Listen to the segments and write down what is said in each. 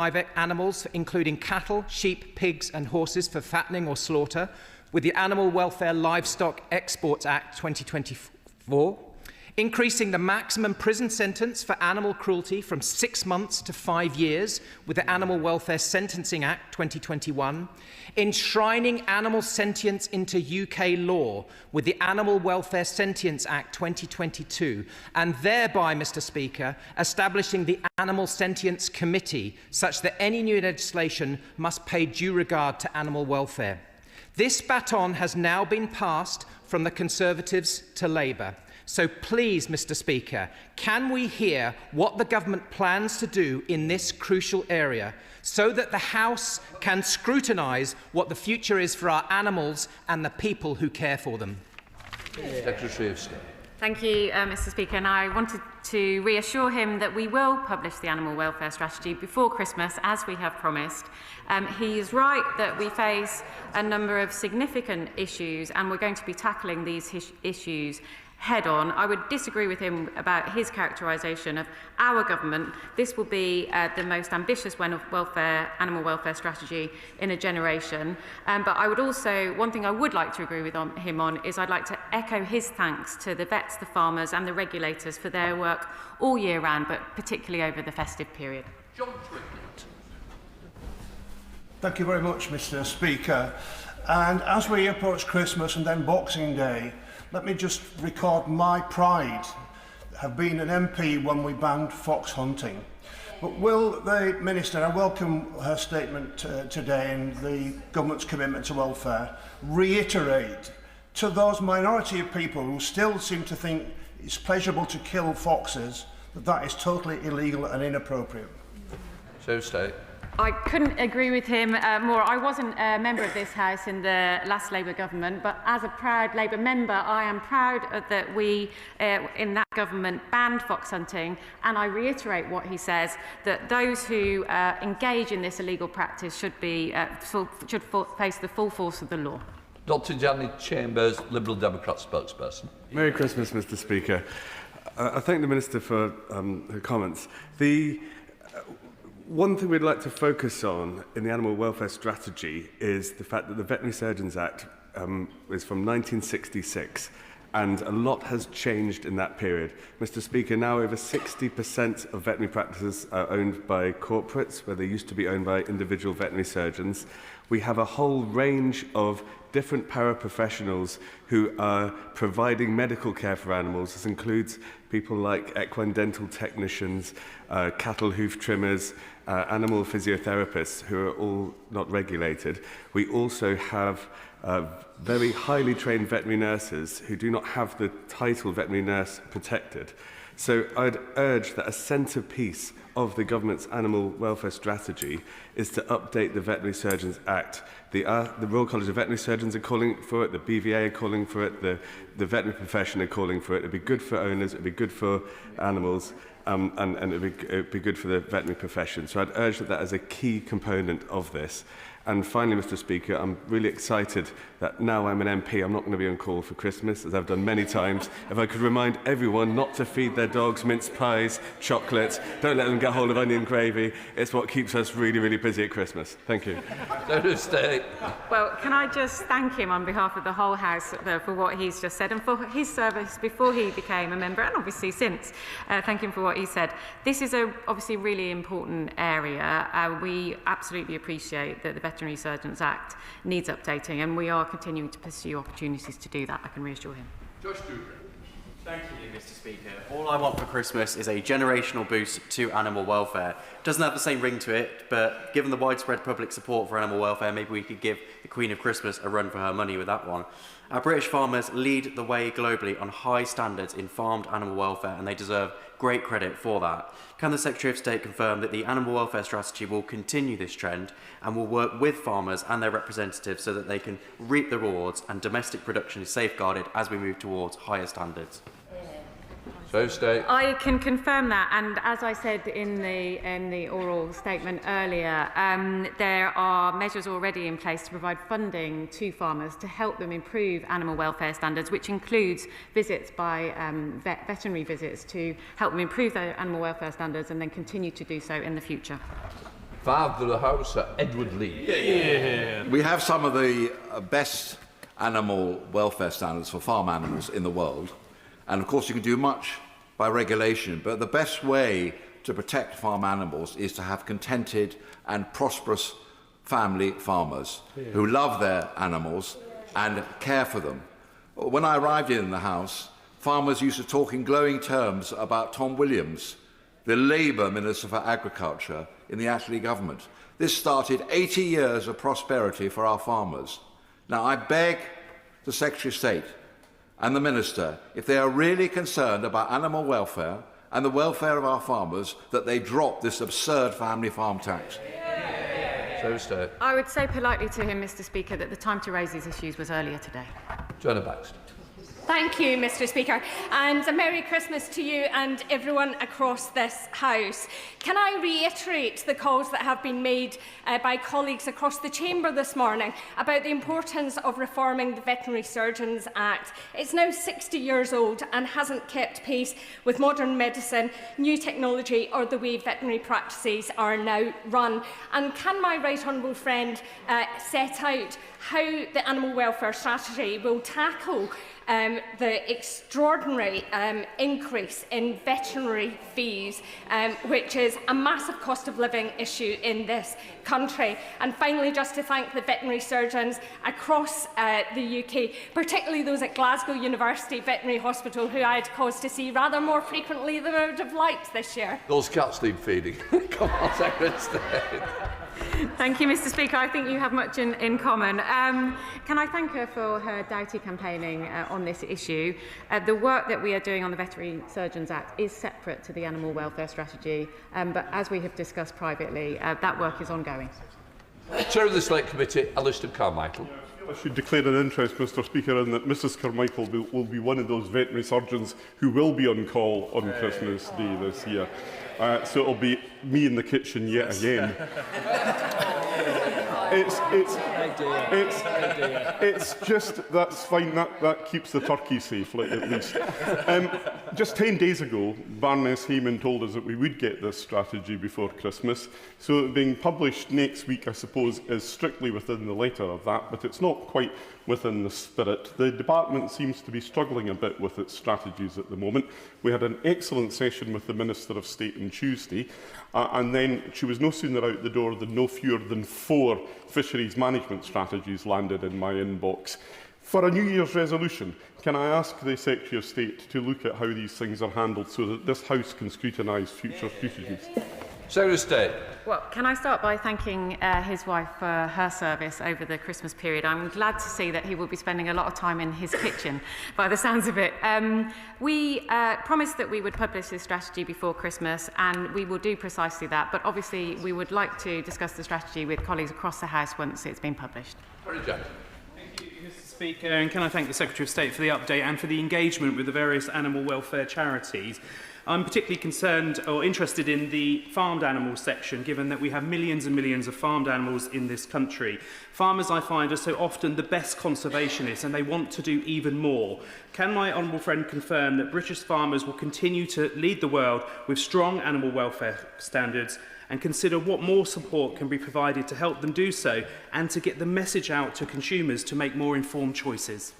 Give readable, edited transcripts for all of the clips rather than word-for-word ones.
animals, including cattle, sheep, pigs and horses for fattening or slaughter, with the Animal Welfare Livestock Exports Act 2024, increasing the maximum prison sentence for animal cruelty from 6 months to 5 years with the Animal Welfare Sentencing Act 2021, enshrining animal sentience into UK law with the Animal Welfare Sentience Act 2022, and thereby, Mr. Speaker, establishing the Animal Sentience Committee such that any new legislation must pay due regard to animal welfare. This baton has now been passed from the Conservatives to Labour. So please, Mr. Speaker, can we hear what the government plans to do in this crucial area so that the House can scrutinise what the future is for our animals and the people who care for them? Secretary of State. Thank you, Mr. Speaker. And I wanted to reassure him that we will publish the Animal Welfare Strategy before Christmas, as we have promised. He is right that we face a number of significant issues, and we're going to be tackling these issues head-on. I would disagree with him about his characterisation of our government. This will be the most ambitious animal welfare strategy in a generation. But I would also, one thing I would like to agree with him on is I'd like to echo his thanks to the vets, the farmers and the regulators for their work all year round, but particularly over the festive period. Thank you very much, Mr. Speaker. And as we approach Christmas and then Boxing Day, let me just record my pride have been an MP when we banned fox hunting. But will the Minister, I welcome her statement today and the Government's commitment to welfare, reiterate to those minority of people who still seem to think it's pleasurable to kill foxes that that is totally illegal and inappropriate? So state. I couldn't agree with him more. I wasn't a member of this House in the last Labour government, but as a proud Labour member, I am proud that we, in that government, banned fox hunting, and I reiterate what he says, that those who engage in this illegal practice should face the full force of the law. Dr. Janet Chambers, Liberal Democrat spokesperson. Merry Christmas, Mr. Speaker. I thank the Minister for her comments. One thing we'd like to focus on in the Animal Welfare Strategy is the fact that the Veterinary Surgeons Act is from 1966, and a lot has changed in that period. Mr. Speaker, now over 60% of veterinary practices are owned by corporates, where they used to be owned by individual veterinary surgeons. We have a whole range of different paraprofessionals who are providing medical care for animals. This includes people like equine dental technicians, cattle hoof trimmers, animal physiotherapists who are all not regulated. We also have very highly trained veterinary nurses who do not have the title veterinary nurse protected. So I'd urge that a centrepiece of the government's animal welfare strategy is to update the Veterinary Surgeons Act. The Royal College of Veterinary Surgeons are calling for it, the BVA are calling for it, the veterinary profession are calling for it. It'd be good for owners, it'd be good for animals, and it'd be good for the veterinary profession. So I'd urge that as a key component of this. And finally, Mr. Speaker, I'm really excited that now I'm an MP, I'm not going to be on call for Christmas, as I've done many times. If I could remind everyone not to feed their dogs mince pies, chocolates, don't let them get hold of onion gravy. It's what keeps us really, really busy at Christmas. Thank you. Well, can I just thank him on behalf of the whole House for what he's just said and for his service before he became a member, and obviously since. Thank him for what he said. This is obviously a really important area. We absolutely appreciate that the Veterinary Surgeons Act needs updating, and we are continuing to pursue opportunities to do that. I can reassure him. Thank you, Mr. Speaker. All I want for Christmas is a generational boost to animal welfare. It doesn't have the same ring to it, but given the widespread public support for animal welfare, maybe we could give the Queen of Christmas a run for her money with that one. Our British farmers lead the way globally on high standards in farmed animal welfare, and they deserve great credit for that. Can the Secretary of State confirm that the Animal Welfare Strategy will continue this trend and will work with farmers and their representatives so that they can reap the rewards and domestic production is safeguarded as we move towards higher standards? So state. I can confirm that, and as I said in the oral statement earlier, there are measures already in place to provide funding to farmers to help them improve animal welfare standards, which includes visits by veterinary visits to help them improve their animal welfare standards and then continue to do so in the future. Father of the House, Sir Edward Lee. We have some of the best animal welfare standards for farm animals in the world, and of course you can do much by regulation, but the best way to protect farm animals is to have contented and prosperous family farmers who love their animals and care for them. When I arrived in the House, farmers used to talk in glowing terms about Tom Williams, the Labour Minister for Agriculture in the Attlee government. This started 80 years of prosperity for our farmers. Now, I beg the Secretary of State and the Minister, if they are really concerned about animal welfare and the welfare of our farmers, that they drop this absurd family farm tax. I would say politely to him, Mr. Speaker, that the time to raise these issues was earlier today. Joanna Baxter. Thank you, Mr. Speaker, and a Merry Christmas to you and everyone across this House. Can I reiterate the calls that have been made by colleagues across the Chamber this morning about the importance of reforming the Veterinary Surgeons Act? It's now 60 years old and hasn't kept pace with modern medicine, new technology or the way veterinary practices are now run. And can my right honourable friend set out how the animal welfare strategy will tackle the extraordinary increase in veterinary fees, which is a massive cost of living issue in this country. And finally, just to thank the veterinary surgeons across the UK, particularly those at Glasgow University Veterinary Hospital, who I had cause to see rather more frequently than I would have liked this year. Those cats need feeding. Come on, Secretary of State. Thank you, Mr. Speaker. I think you have much in common. Can I thank her for her doughty campaigning on this issue? The work that we are doing on the Veterinary Surgeons Act is separate to the animal welfare strategy, but as we have discussed privately, that work is ongoing. Chair of the Select Committee, Alistair Carmichael. I should declare an interest, Mr. Speaker, in that Mrs Carmichael will be one of those veterinary surgeons who will be on call on Christmas Day this year. So it'll be me in the kitchen yet again. It's just, that's fine, that keeps the turkey safe, at least. Just 10 days ago, Baroness Hayman told us that we would get this strategy before Christmas, so being published next week, I suppose, is strictly within the letter of that, but it's not quite within the spirit. The department seems to be struggling a bit with its strategies at the moment. We had an excellent session with the Minister of State on Tuesday, and then she was no sooner out the door than no fewer than 4 fisheries management strategies landed in my inbox. For a New Year's resolution, can I ask the Secretary of State to look at how these things are handled so that this House can scrutinise future strategies? Secretary of State. Well, can I start by thanking his wife for her service over the Christmas period? I'm glad to see that he will be spending a lot of time in his kitchen, by the sounds of it. We promised that we would publish this strategy before Christmas, and we will do precisely that. But obviously, we would like to discuss the strategy with colleagues across the House once it's been published. Thank you, Mr. Speaker, and can I thank the Secretary of State for the update and for the engagement with the various animal welfare charities. I'm particularly concerned or interested in the farmed animals section, given that we have millions and millions of farmed animals in this country. Farmers, I find, are so often the best conservationists, and they want to do even more. Can my honourable friend confirm that British farmers will continue to lead the world with strong animal welfare standards, and consider what more support can be provided to help them do so, and to get the message out to consumers to make more informed choices?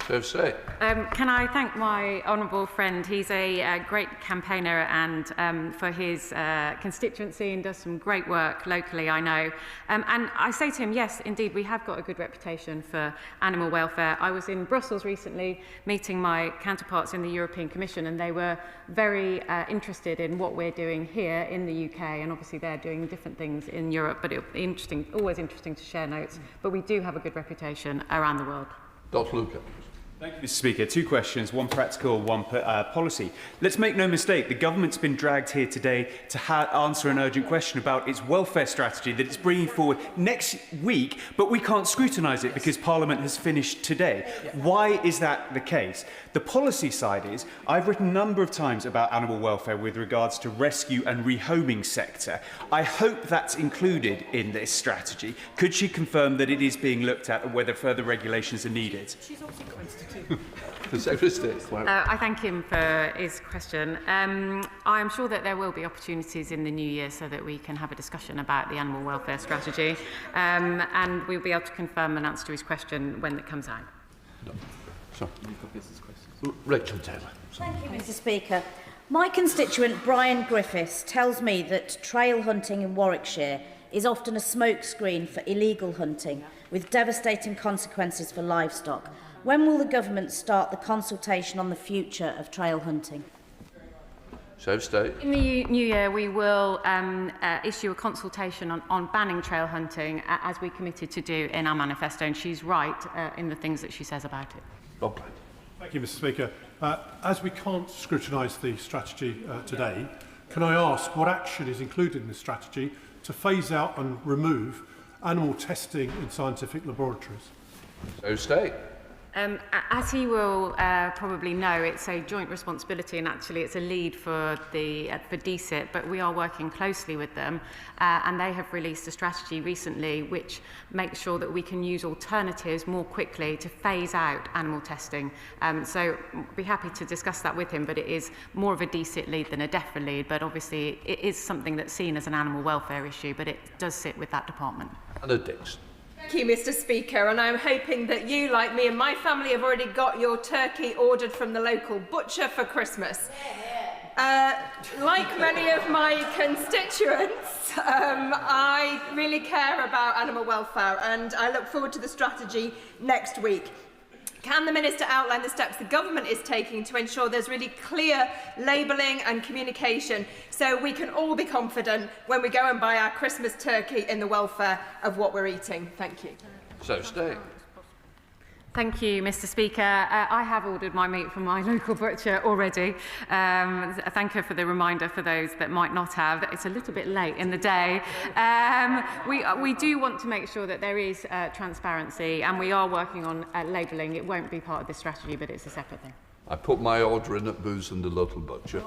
Can I thank my honourable friend? He's a great campaigner and for his constituency, and does some great work locally, I know. And I say to him, yes, indeed, we have got a good reputation for animal welfare. I was in Brussels recently meeting my counterparts in the European Commission, and they were very interested in what we're doing here in the UK, and obviously they're doing different things in Europe, but it'll be interesting, always interesting to share notes. But we do have a good reputation around the world. Dr. Luca. Thank you, Mr. Speaker. 2 questions, one practical, one policy. Let's make no mistake, the government's been dragged here today to answer an urgent question about its welfare strategy that it's bringing forward next week, but we can't scrutinise it because Parliament has finished today. Why is that the case? The policy side is, I've written a number of times about animal welfare with regards to rescue and rehoming sector. I hope that's included in this strategy. Could she confirm that it is being looked at and whether further regulations are needed? She's also The Secretary of State. I thank him for his question. I am sure that there will be opportunities in the new year so that we can have a discussion about the animal welfare strategy, and we'll be able to confirm an answer to his question when it comes out. No. Sorry. Rachel Taylor. Thank you, Mr. Speaker. My constituent Brian Griffiths tells me that trail hunting in Warwickshire is often a smokescreen for illegal hunting, with devastating consequences for livestock. When will the government start the consultation on the future of trail hunting? So State. In the new year, we will issue a consultation on banning trail hunting, as we committed to do in our manifesto, and she's right in the things that she says about it. Rob. Thank you, Mr. Speaker. As we can't scrutinise the strategy today, can I ask what action is included in the strategy to phase out and remove animal testing in scientific laboratories? So State. As he will probably know, it's a joint responsibility, and actually it's a lead for DCIT, but we are working closely with them, and they have released a strategy recently which makes sure that we can use alternatives more quickly to phase out animal testing. So I'd be happy to discuss that with him, but it is more of a DCIT lead than a DEFRA lead, but obviously it is something that's seen as an animal welfare issue, but it does sit with that department. Anna Dix. Thank you, Mr. Speaker, and I'm hoping that you, like me and my family, have already got your turkey ordered from the local butcher for Christmas. Like many of my constituents, I really care about animal welfare, and I look forward to the strategy next week. Can the Minister outline the steps the government is taking to ensure there's really clear labelling and communication so we can all be confident when we go and buy our Christmas turkey in the welfare of what we're eating? Thank you. So State. Thank you, Mr. Speaker. I have ordered my meat from my local butcher already. Thank you for the reminder for those that might not have. It's a little bit late in the day. We do want to make sure that there is transparency, and we are working on labelling. It won't be part of this strategy, but it's a separate thing. I put my order in at Booze and the local butcher.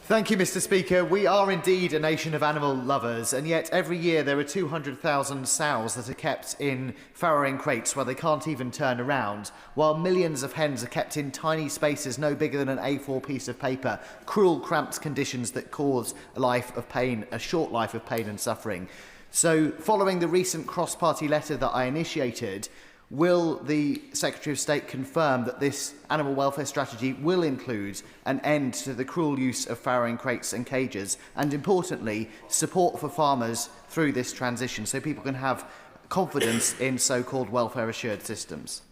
Thank you, Mr. Speaker. We are indeed a nation of animal lovers, and yet every year there are 200,000 sows that are kept in farrowing crates where they can't even turn around, while millions of hens are kept in tiny spaces no bigger than an A4 piece of paper, cruel, cramped conditions that cause a life of pain, a short life of pain and suffering. So, following the recent cross-party letter that I initiated, will the Secretary of State confirm that this animal welfare strategy will include an end to the cruel use of farrowing crates and cages, and importantly, support for farmers through this transition so people can have confidence in so-called welfare-assured systems?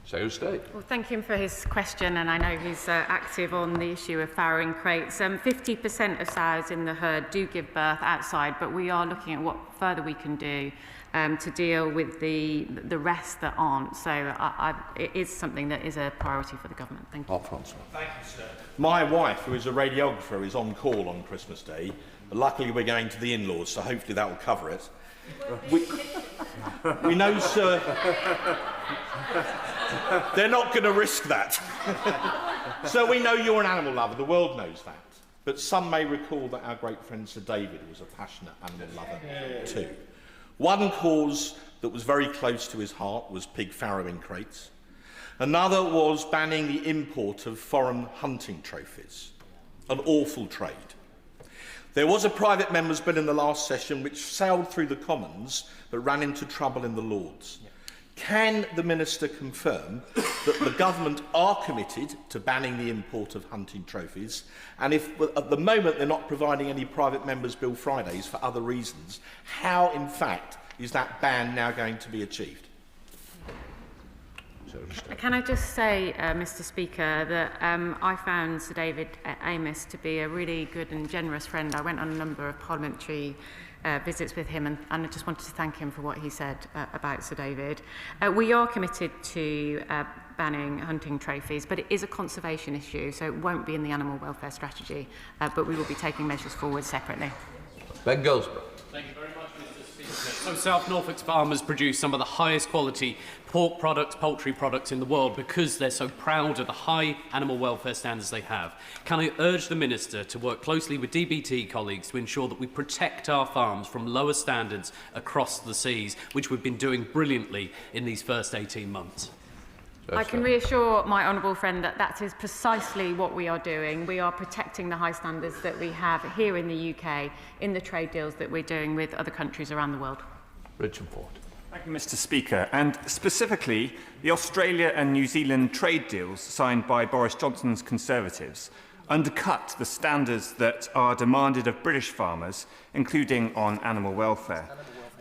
Secretary of State. Well, thank him for his question, and I know he's active on the issue of farrowing crates. 50% of sows in the herd do give birth outside, but we are looking at what further we can do to deal with the rest that aren't. So it is something that is a priority for the government. Thank you. Thank you, sir. My wife, who is a radiographer, is on call on Christmas Day. But luckily, we're going to the in-laws, so hopefully that will cover it. We know, sir, they're not going to risk that. So we know you're an animal lover. The world knows that. But some may recall that our great friend Sir David was a passionate animal lover too. One cause that was very close to his heart was pig farrowing crates. Another was banning the import of foreign hunting trophies, an awful trade. There was a private member's bill in the last session which sailed through the Commons but ran into trouble in the Lords. Can the Minister confirm that the government are committed to banning the import of hunting trophies, and if at the moment they're not providing any private members' bill Fridays for other reasons, how in fact is that ban now going to be achieved? Can I just say, Mr. Speaker, that I found Sir David Amos to be a really good and generous friend. I went on a number of parliamentary visits with him, and I just wanted to thank him for what he said about Sir David. We are committed to banning hunting trophies, but it is a conservation issue, so it won't be in the animal welfare strategy, but we will be taking measures forward separately. Ben Goldsborough. Thank you very much, Mr. Speaker. So South Norfolk's farmers produce some of the highest quality pork products, poultry products in the world because they're so proud of the high animal welfare standards they have. Can I urge the Minister to work closely with DBT colleagues to ensure that we protect our farms from lower standards across the seas, which we've been doing brilliantly in these first 18 months? I can reassure my honourable friend that that is precisely what we are doing. We are protecting the high standards that we have here in the UK in the trade deals that we're doing with other countries around the world. Richard Ford. Thank you, Mr. Speaker. And specifically, the Australia and New Zealand trade deals signed by Boris Johnson's Conservatives undercut the standards that are demanded of British farmers, including on animal welfare.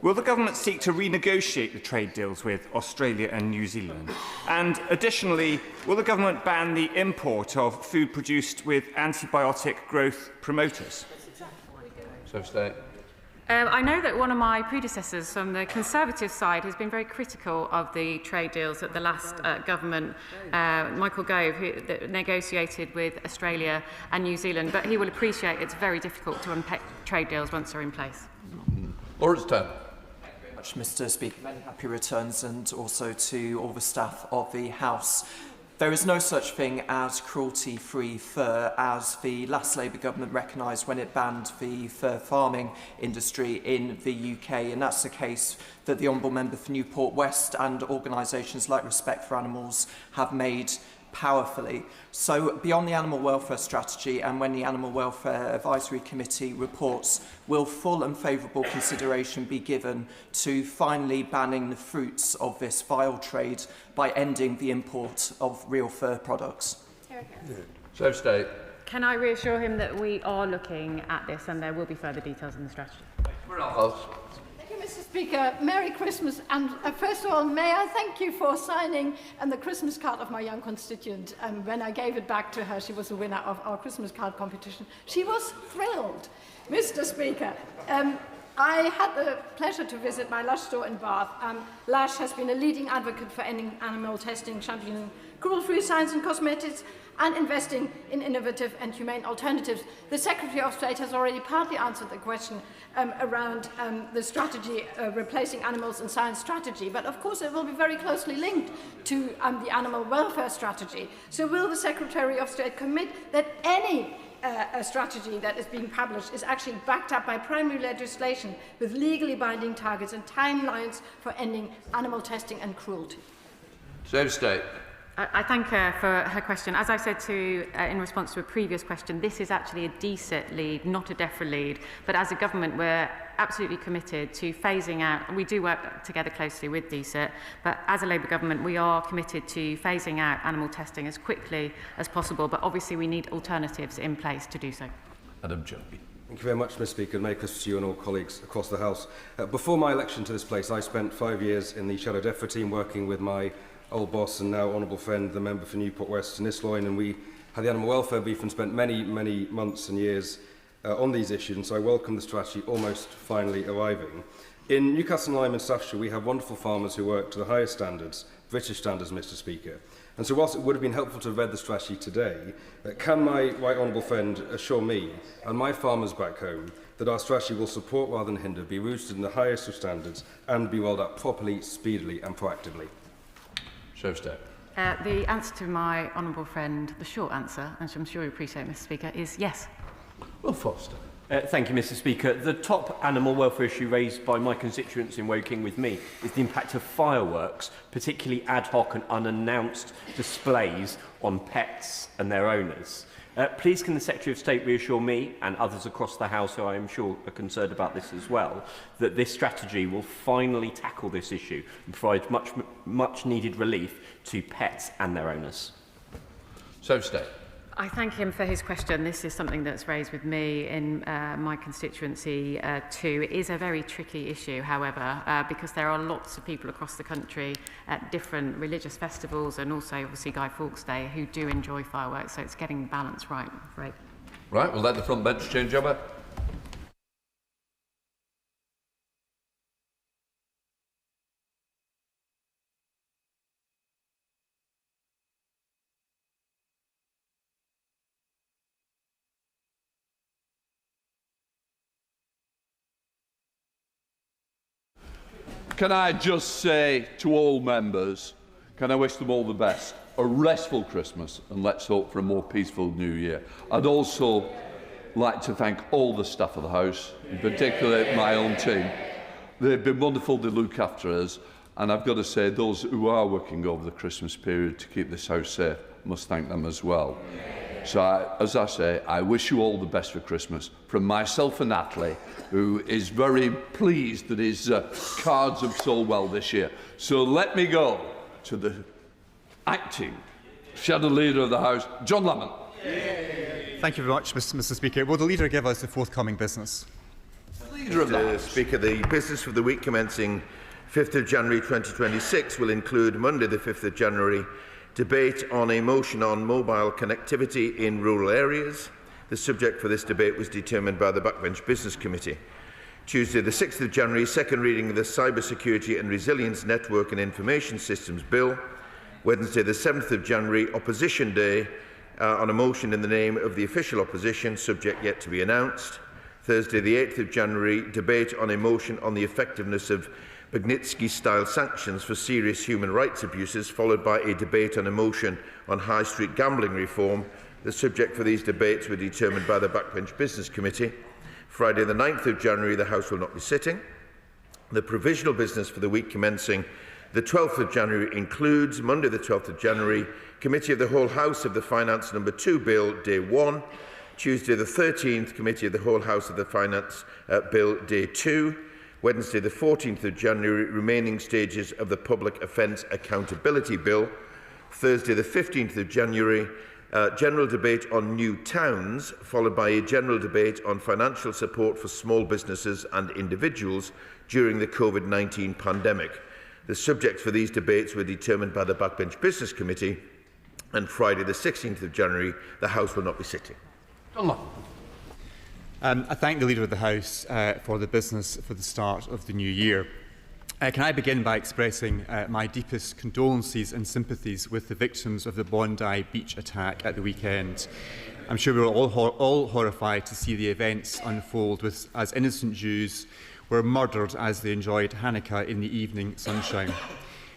Will the government seek to renegotiate the trade deals with Australia and New Zealand? And additionally, will the government ban the import of food produced with antibiotic growth promoters? I know that one of my predecessors from the Conservative side has been very critical of the trade deals that the last government, Michael Gove, who that negotiated with Australia and New Zealand, but he will appreciate it's very difficult to unpick trade deals once they're in place. Lawrence Turner. Mr. Speaker, many happy returns, and also to all the staff of the House. There is no such thing as cruelty-free fur, as the last Labour government recognised when it banned the fur farming industry in the UK, and that's the case that the Honourable Member for Newport West and organisations like Respect for Animals have made powerfully. So beyond the animal welfare strategy, and when the Animal Welfare Advisory Committee reports, will full and favourable consideration be given to finally banning the fruits of this vile trade by ending the import of real fur products? So State. Can I reassure him that we are looking at this and there will be further details in the strategy? Thank you, Mr. Speaker. Merry Christmas. And first of all, may I thank you for signing the Christmas card of my young constituent. When I gave it back to her, she was the winner of our Christmas card competition. She was thrilled. Mr. Speaker, I had the pleasure to visit my Lush store in Bath. Lush has been a leading advocate for ending animal testing, championing cruelty-free science and cosmetics, and investing in innovative and humane alternatives. The Secretary of State has already partly answered the question around the strategy replacing animals and science strategy, but of course it will be very closely linked to the animal welfare strategy. So will the Secretary of State commit that any a strategy that is being published is actually backed up by primary legislation with legally binding targets and timelines for ending animal testing and cruelty? State. I thank her for her question. As I said in response to a previous question, this is actually a DSIT lead, not a DEFRA lead. But as a government, we're absolutely committed to phasing out, and we do work together closely with DSIT, but as a Labour government, we are committed to phasing out animal testing as quickly as possible. But obviously, we need alternatives in place to do so. Adam Joby. Thank you very much, Mr. Speaker, and Merry Christmas to you and all colleagues across the House. Before my election to this place, I spent 5 years in the Shadow DEFRA team working with my old boss and now honourable friend, the member for Newport West and Isloin, and we had the animal welfare brief and spent many months and years on these issues, and so I welcome the strategy almost finally arriving. In Newcastle and Lyme and Staffordshire, we have wonderful farmers who work to the highest standards, British standards, Mr. Speaker. And so whilst it would have been helpful to have read the strategy today, can my right honourable friend assure me and my farmers back home that our strategy will support rather than hinder, be rooted in the highest of standards and be rolled out properly, speedily and proactively? The answer to my honourable friend, the short answer, and I'm sure you appreciate, Mr. Speaker, is yes. Will Foster. Thank you, Mr. Speaker. The top animal welfare issue raised by my constituents in Woking with me is the impact of fireworks, particularly ad hoc and unannounced displays on pets and their owners. Please can the Secretary of State reassure me and others across the House who I am sure are concerned about this as well, that this strategy will finally tackle this issue and provide much needed relief to pets and their owners? State. I thank him for his question. This is something that's raised with me in my constituency too. It is a very tricky issue, however, because there are lots of people across the country at different religious festivals and also obviously Guy Fawkes Day who do enjoy fireworks, so it's getting the balance right. Right, we'll let the front bench change over. can I just say to all members, can I wish them all the best? A restful Christmas, and let's hope for a more peaceful New Year. I'd also like to thank all the staff of the House, in particular my own team. They've been wonderful, they look after us, and I've got to say those who are working over the Christmas period to keep this House safe, must thank them as well. So, as I say, I wish you all the best for Christmas. From myself and Natalie, who is very pleased that his cards have sold well this year. So let me go to the acting Shadow Leader of the House, John Lamont. Thank you very much, Mr. Speaker. Will the Leader give us the forthcoming business? Mr. Speaker, the business of the week commencing 5th of January 2026 will include Monday the 5th of January debate on a motion on mobile connectivity in rural areas. The subject for this debate was determined by the Backbench Business Committee. Tuesday the 6th of January, second reading of the Cyber Security and Resilience Network and Information Systems Bill. Wednesday the 7th of January, Opposition Day on a motion in the name of the official opposition, subject yet to be announced. Thursday the 8th of January, debate on a motion on the effectiveness of Magnitsky-style sanctions for serious human rights abuses, followed by a debate on a motion on high street gambling reform. The subject for these debates were determined by the Backbench Business Committee. Friday the 9th of January, the House will not be sitting. The provisional business for the week commencing the 12th of January includes Monday the 12th of January, Committee of the Whole House of the Finance No. 2 Bill, Day 1. Tuesday the 13th, Committee of the Whole House of the Finance Bill, Day 2. Wednesday the 14th of January, remaining stages of the Public Offence Accountability Bill. Thursday the 15th of January, general debate on new towns, followed by a general debate on financial support for small businesses and individuals during the COVID-19 pandemic. The subjects for these debates were determined by the Backbench Business Committee, and Friday the 16th of January, the House will not be sitting. I thank the Leader of the House for the business for the start of the new year. Can I begin by expressing my deepest condolences and sympathies with the victims of the Bondi Beach attack at the weekend. I'm sure we were all horrified to see the events unfold as innocent Jews were murdered as they enjoyed Hanukkah in the evening sunshine.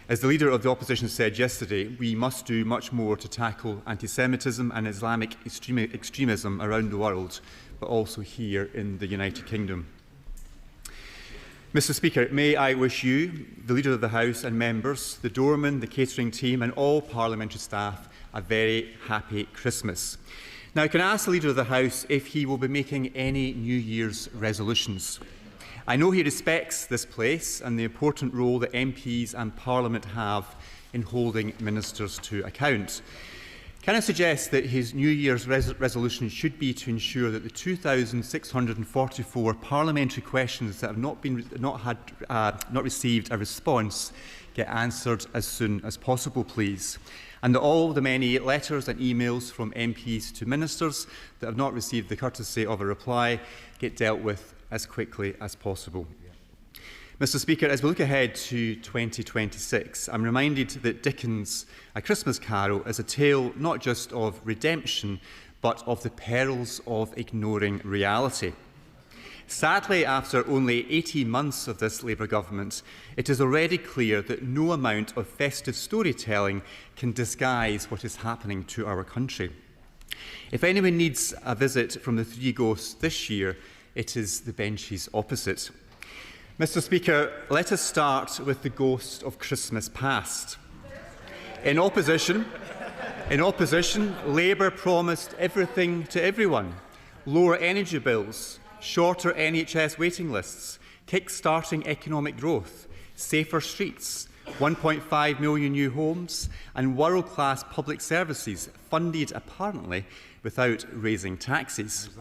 As the Leader of the Opposition said yesterday, we must do much more to tackle anti-Semitism and Islamic extremism around the world, but also here in the United Kingdom. Mr. Speaker, may I wish you, the Leader of the House and members, the doorman, the catering team and all parliamentary staff a very happy Christmas. Now, can I ask the Leader of the House if he will be making any New Year's resolutions? I know he respects this place and the important role that MPs and Parliament have in holding ministers to account. Can I suggest that his New Year's resolution should be to ensure that the 2,644 parliamentary questions that have not received a response get answered as soon as possible, please, and that all the many letters and emails from MPs to ministers that have not received the courtesy of a reply get dealt with as quickly as possible. Mr. Speaker, as we look ahead to 2026, I'm reminded that Dickens' A Christmas Carol is a tale not just of redemption, but of the perils of ignoring reality. Sadly, after only 18 months of this Labour government, it is already clear that no amount of festive storytelling can disguise what is happening to our country. If anyone needs a visit from the three ghosts this year, it is the benches opposite. Mr. Speaker, let us start with the ghost of Christmas past. In opposition, Labour promised everything to everyone: lower energy bills, shorter NHS waiting lists, kick-starting economic growth, safer streets, 1.5 million new homes and world-class public services funded apparently without raising taxes.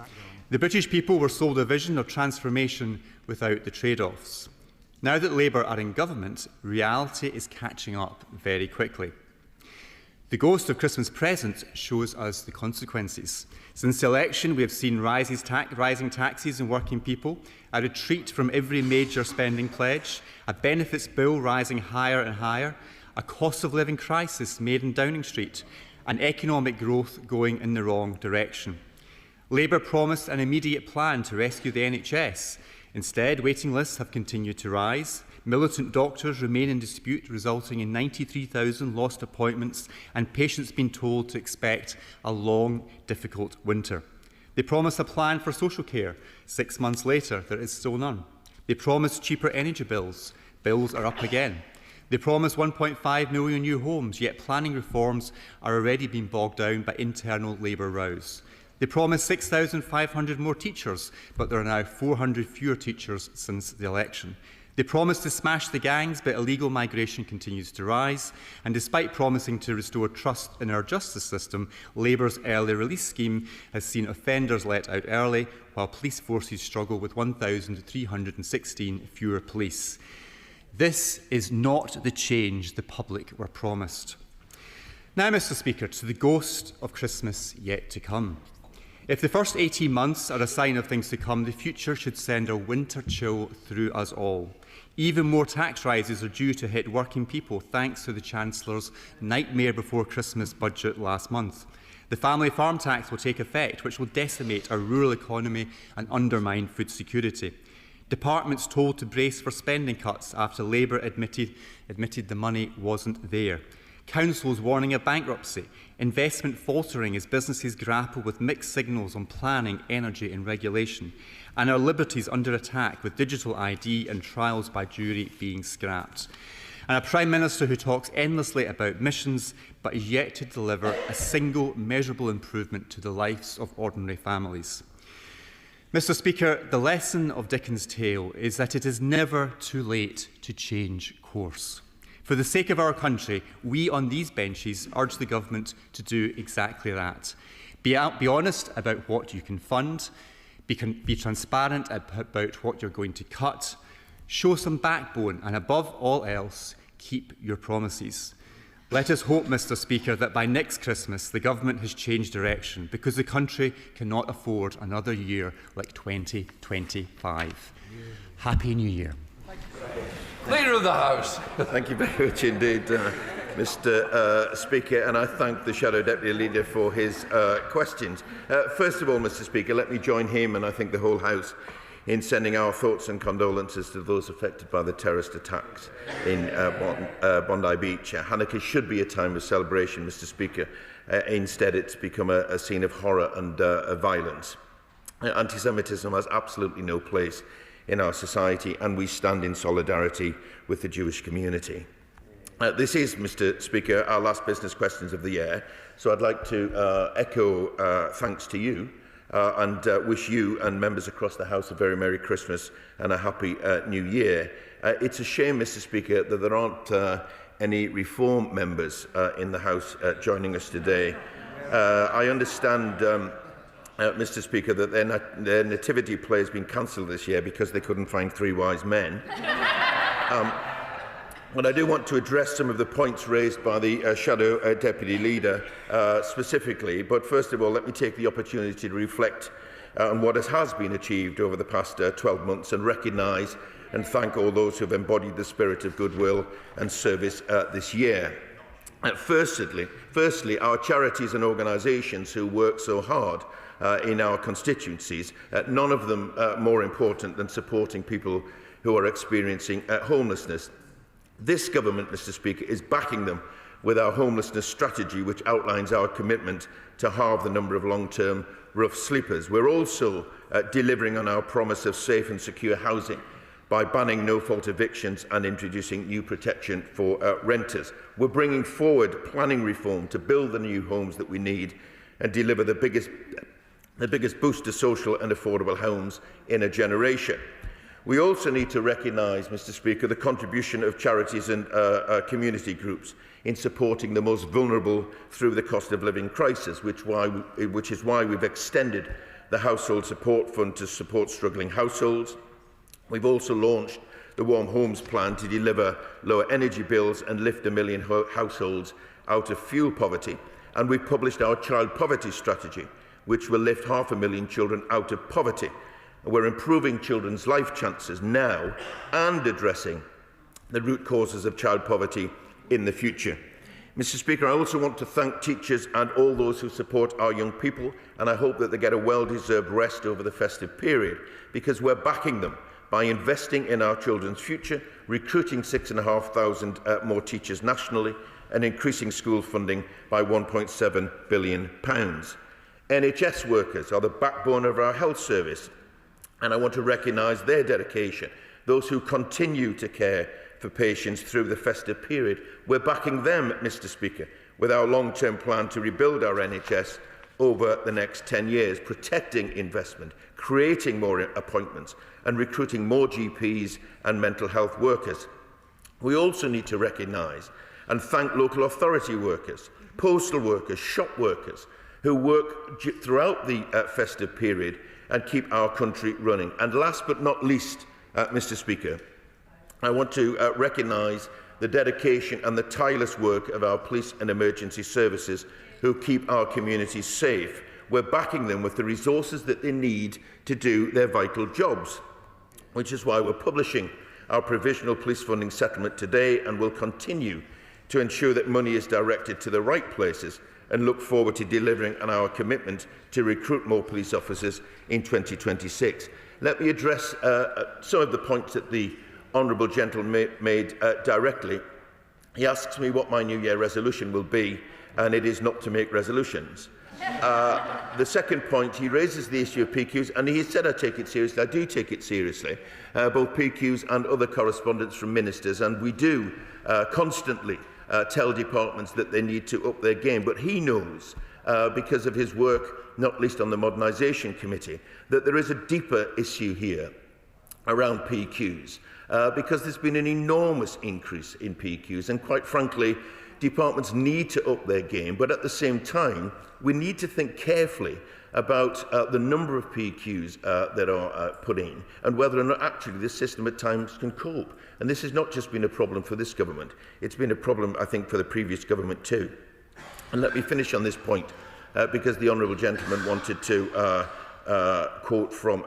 The British people were sold a vision of transformation without the trade-offs. Now that Labour are in government, reality is catching up very quickly. The ghost of Christmas present shows us the consequences. Since the election, we have seen rising taxes on working people, a retreat from every major spending pledge, a benefits bill rising higher and higher, a cost of living crisis made in Downing Street, and economic growth going in the wrong direction. Labour promised an immediate plan to rescue the NHS. Instead, waiting lists have continued to rise. Militant doctors remain in dispute, resulting in 93,000 lost appointments and patients being told to expect a long, difficult winter. They promised a plan for social care. 6 months later, there is still none. They promised cheaper energy bills. Bills are up again. They promised 1.5 million new homes, yet planning reforms are already being bogged down by internal Labour rows. They promised 6,500 more teachers, but there are now 400 fewer teachers since the election. They promised to smash the gangs, but illegal migration continues to rise. And despite promising to restore trust in our justice system, Labour's early release scheme has seen offenders let out early, while police forces struggle with 1,316 fewer police. This is not the change the public were promised. Now, Mr. Speaker, to the ghost of Christmas yet to come. If the first 18 months are a sign of things to come, the future should send a winter chill through us all. Even more tax rises are due to hit working people, thanks to the Chancellor's nightmare before Christmas budget last month. The family farm tax will take effect, which will decimate our rural economy and undermine food security. Departments told to brace for spending cuts after Labour admitted the money wasn't there. Councils warning of bankruptcy. Investment faltering as businesses grapple with mixed signals on planning, energy and regulation. And our liberties under attack with digital ID and trials by jury being scrapped. And a Prime Minister who talks endlessly about missions but is yet to deliver a single measurable improvement to the lives of ordinary families. Mr. Speaker, the lesson of Dickens' tale is that it is never too late to change course. For the sake of our country, we on these benches urge the government to do exactly that. Be honest about what you can fund, be transparent about what you're going to cut, show some backbone, and above all else, keep your promises. Let us hope, Mr. Speaker, that by next Christmas the government has changed direction, because the country cannot afford another year like 2025. Happy New Year. Leader of the House. Thank you very much indeed, Mr. Speaker, and I thank the Shadow Deputy Leader for his questions. First of all, Mr. Speaker, let me join him and I think the whole House in sending our thoughts and condolences to those affected by the terrorist attacks in Bondi Beach. Hanukkah should be a time of celebration, Mr. Speaker. Instead, it's become a scene of horror and violence. Anti-Semitism has absolutely no place in our society, and we stand in solidarity with the Jewish community. This is, Mr. Speaker, our last business questions of the year, so I'd like to echo thanks to you and wish you and members across the House a very Merry Christmas and a Happy New Year. It's a shame, Mr. Speaker, that there aren't any Reform members in the House joining us today. I understand, Mr. Speaker, that their nativity play has been cancelled this year because they couldn't find three wise men. But I do want to address some of the points raised by the Shadow Deputy Leader specifically. But first of all, let me take the opportunity to reflect on what has been achieved over the past 12 months and recognise and thank all those who have embodied the spirit of goodwill and service this year. Firstly, our charities and organisations who work so hard in our constituencies, none of them more important than supporting people who are experiencing homelessness. This government, Mr. Speaker, is backing them with our homelessness strategy, which outlines our commitment to halve the number of long-term rough sleepers. We're also delivering on our promise of safe and secure housing by banning no-fault evictions and introducing new protection for renters. We're bringing forward planning reform to build the new homes that we need and deliver the biggest boost to social and affordable homes in a generation. We also need to recognise, Mr. Speaker, the contribution of charities and community groups in supporting the most vulnerable through the cost of living crisis, which is why we've extended the Household Support Fund to support struggling households. We've also launched the Warm Homes Plan to deliver lower energy bills and lift 1 million households out of fuel poverty. And we've published our Child Poverty Strategy, which will lift 500,000 children out of poverty. We're improving children's life chances now and addressing the root causes of child poverty in the future. Mr. Speaker, I also want to thank teachers and all those who support our young people, and I hope that they get a well-deserved rest over the festive period, because we're backing them by investing in our children's future, recruiting 6,500 more teachers nationally, and increasing school funding by £1.7 billion. NHS workers are the backbone of our health service, and I want to recognise their dedication, those who continue to care for patients through the festive period. We're backing them, Mr Speaker, with our long-term plan to rebuild our NHS over the next 10 years, protecting investment, creating more appointments and recruiting more GPs and mental health workers. We also need to recognise and thank local authority workers, postal workers, shop workers who work throughout the festive period and keep our country running. And last but not least, Mr Speaker, I want to recognise the dedication and the tireless work of our police and emergency services who keep our communities safe. We're backing them with the resources that they need to do their vital jobs, which is why we're publishing our provisional police funding settlement today, and will continue to ensure that money is directed to the right places, and look forward to delivering on our commitment to recruit more police officers in 2026. Let me address some of the points that the honourable gentleman made directly. He asks me what my New Year resolution will be, and it is not to make resolutions. The second point, he raises the issue of PQs, and he said I take it seriously. I do take it seriously, both PQs and other correspondence from ministers, and we do constantly tell departments that they need to up their game. But he knows, because of his work, not least on the Modernisation Committee, that there is a deeper issue here around PQs, because there's been an enormous increase in PQs, and quite frankly, departments need to up their game, but at the same time, we need to think carefully about the number of PQs that are put in, and whether or not actually this system at times can cope. And this has not just been a problem for this government, it's been a problem, I think, for the previous government too. And let me finish on this point, because the honourable gentleman wanted to quote from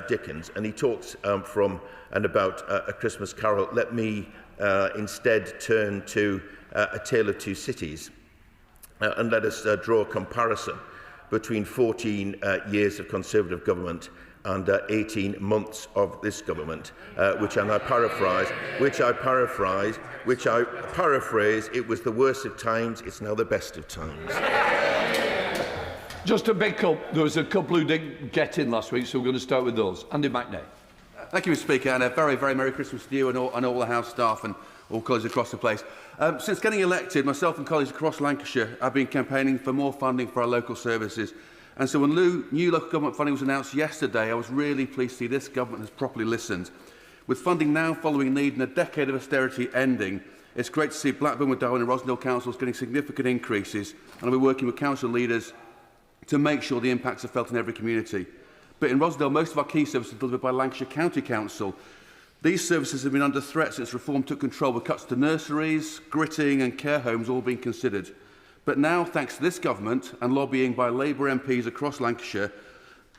Dickens, and he talks from and about A Christmas Carol. Let me instead turn to A Tale of Two Cities, and let us draw a comparison between 14 years of Conservative government and 18 months of this government, which I paraphrase, it was the worst of times, it's now the best of times. Just to pick up, there was a couple who didn't get in last week, so we're going to start with those. Andy McNay. Thank you, Mr Speaker, and a very, very Merry Christmas to you and all the House staff and all colleagues across the place. Since getting elected, myself and colleagues across Lancashire have been campaigning for more funding for our local services. And so when new local government funding was announced yesterday, I was really pleased to see this government has properly listened. With funding now following need and a decade of austerity ending, it's great to see Blackburn, Darwen and Rosendale councils getting significant increases, and I'll be working with council leaders to make sure the impacts are felt in every community. But in Rosendale, most of our key services are delivered by Lancashire County Council. These services have been under threat since reform took control, with cuts to nurseries, gritting and care homes all being considered. But now, thanks to this government and lobbying by Labour MPs across Lancashire,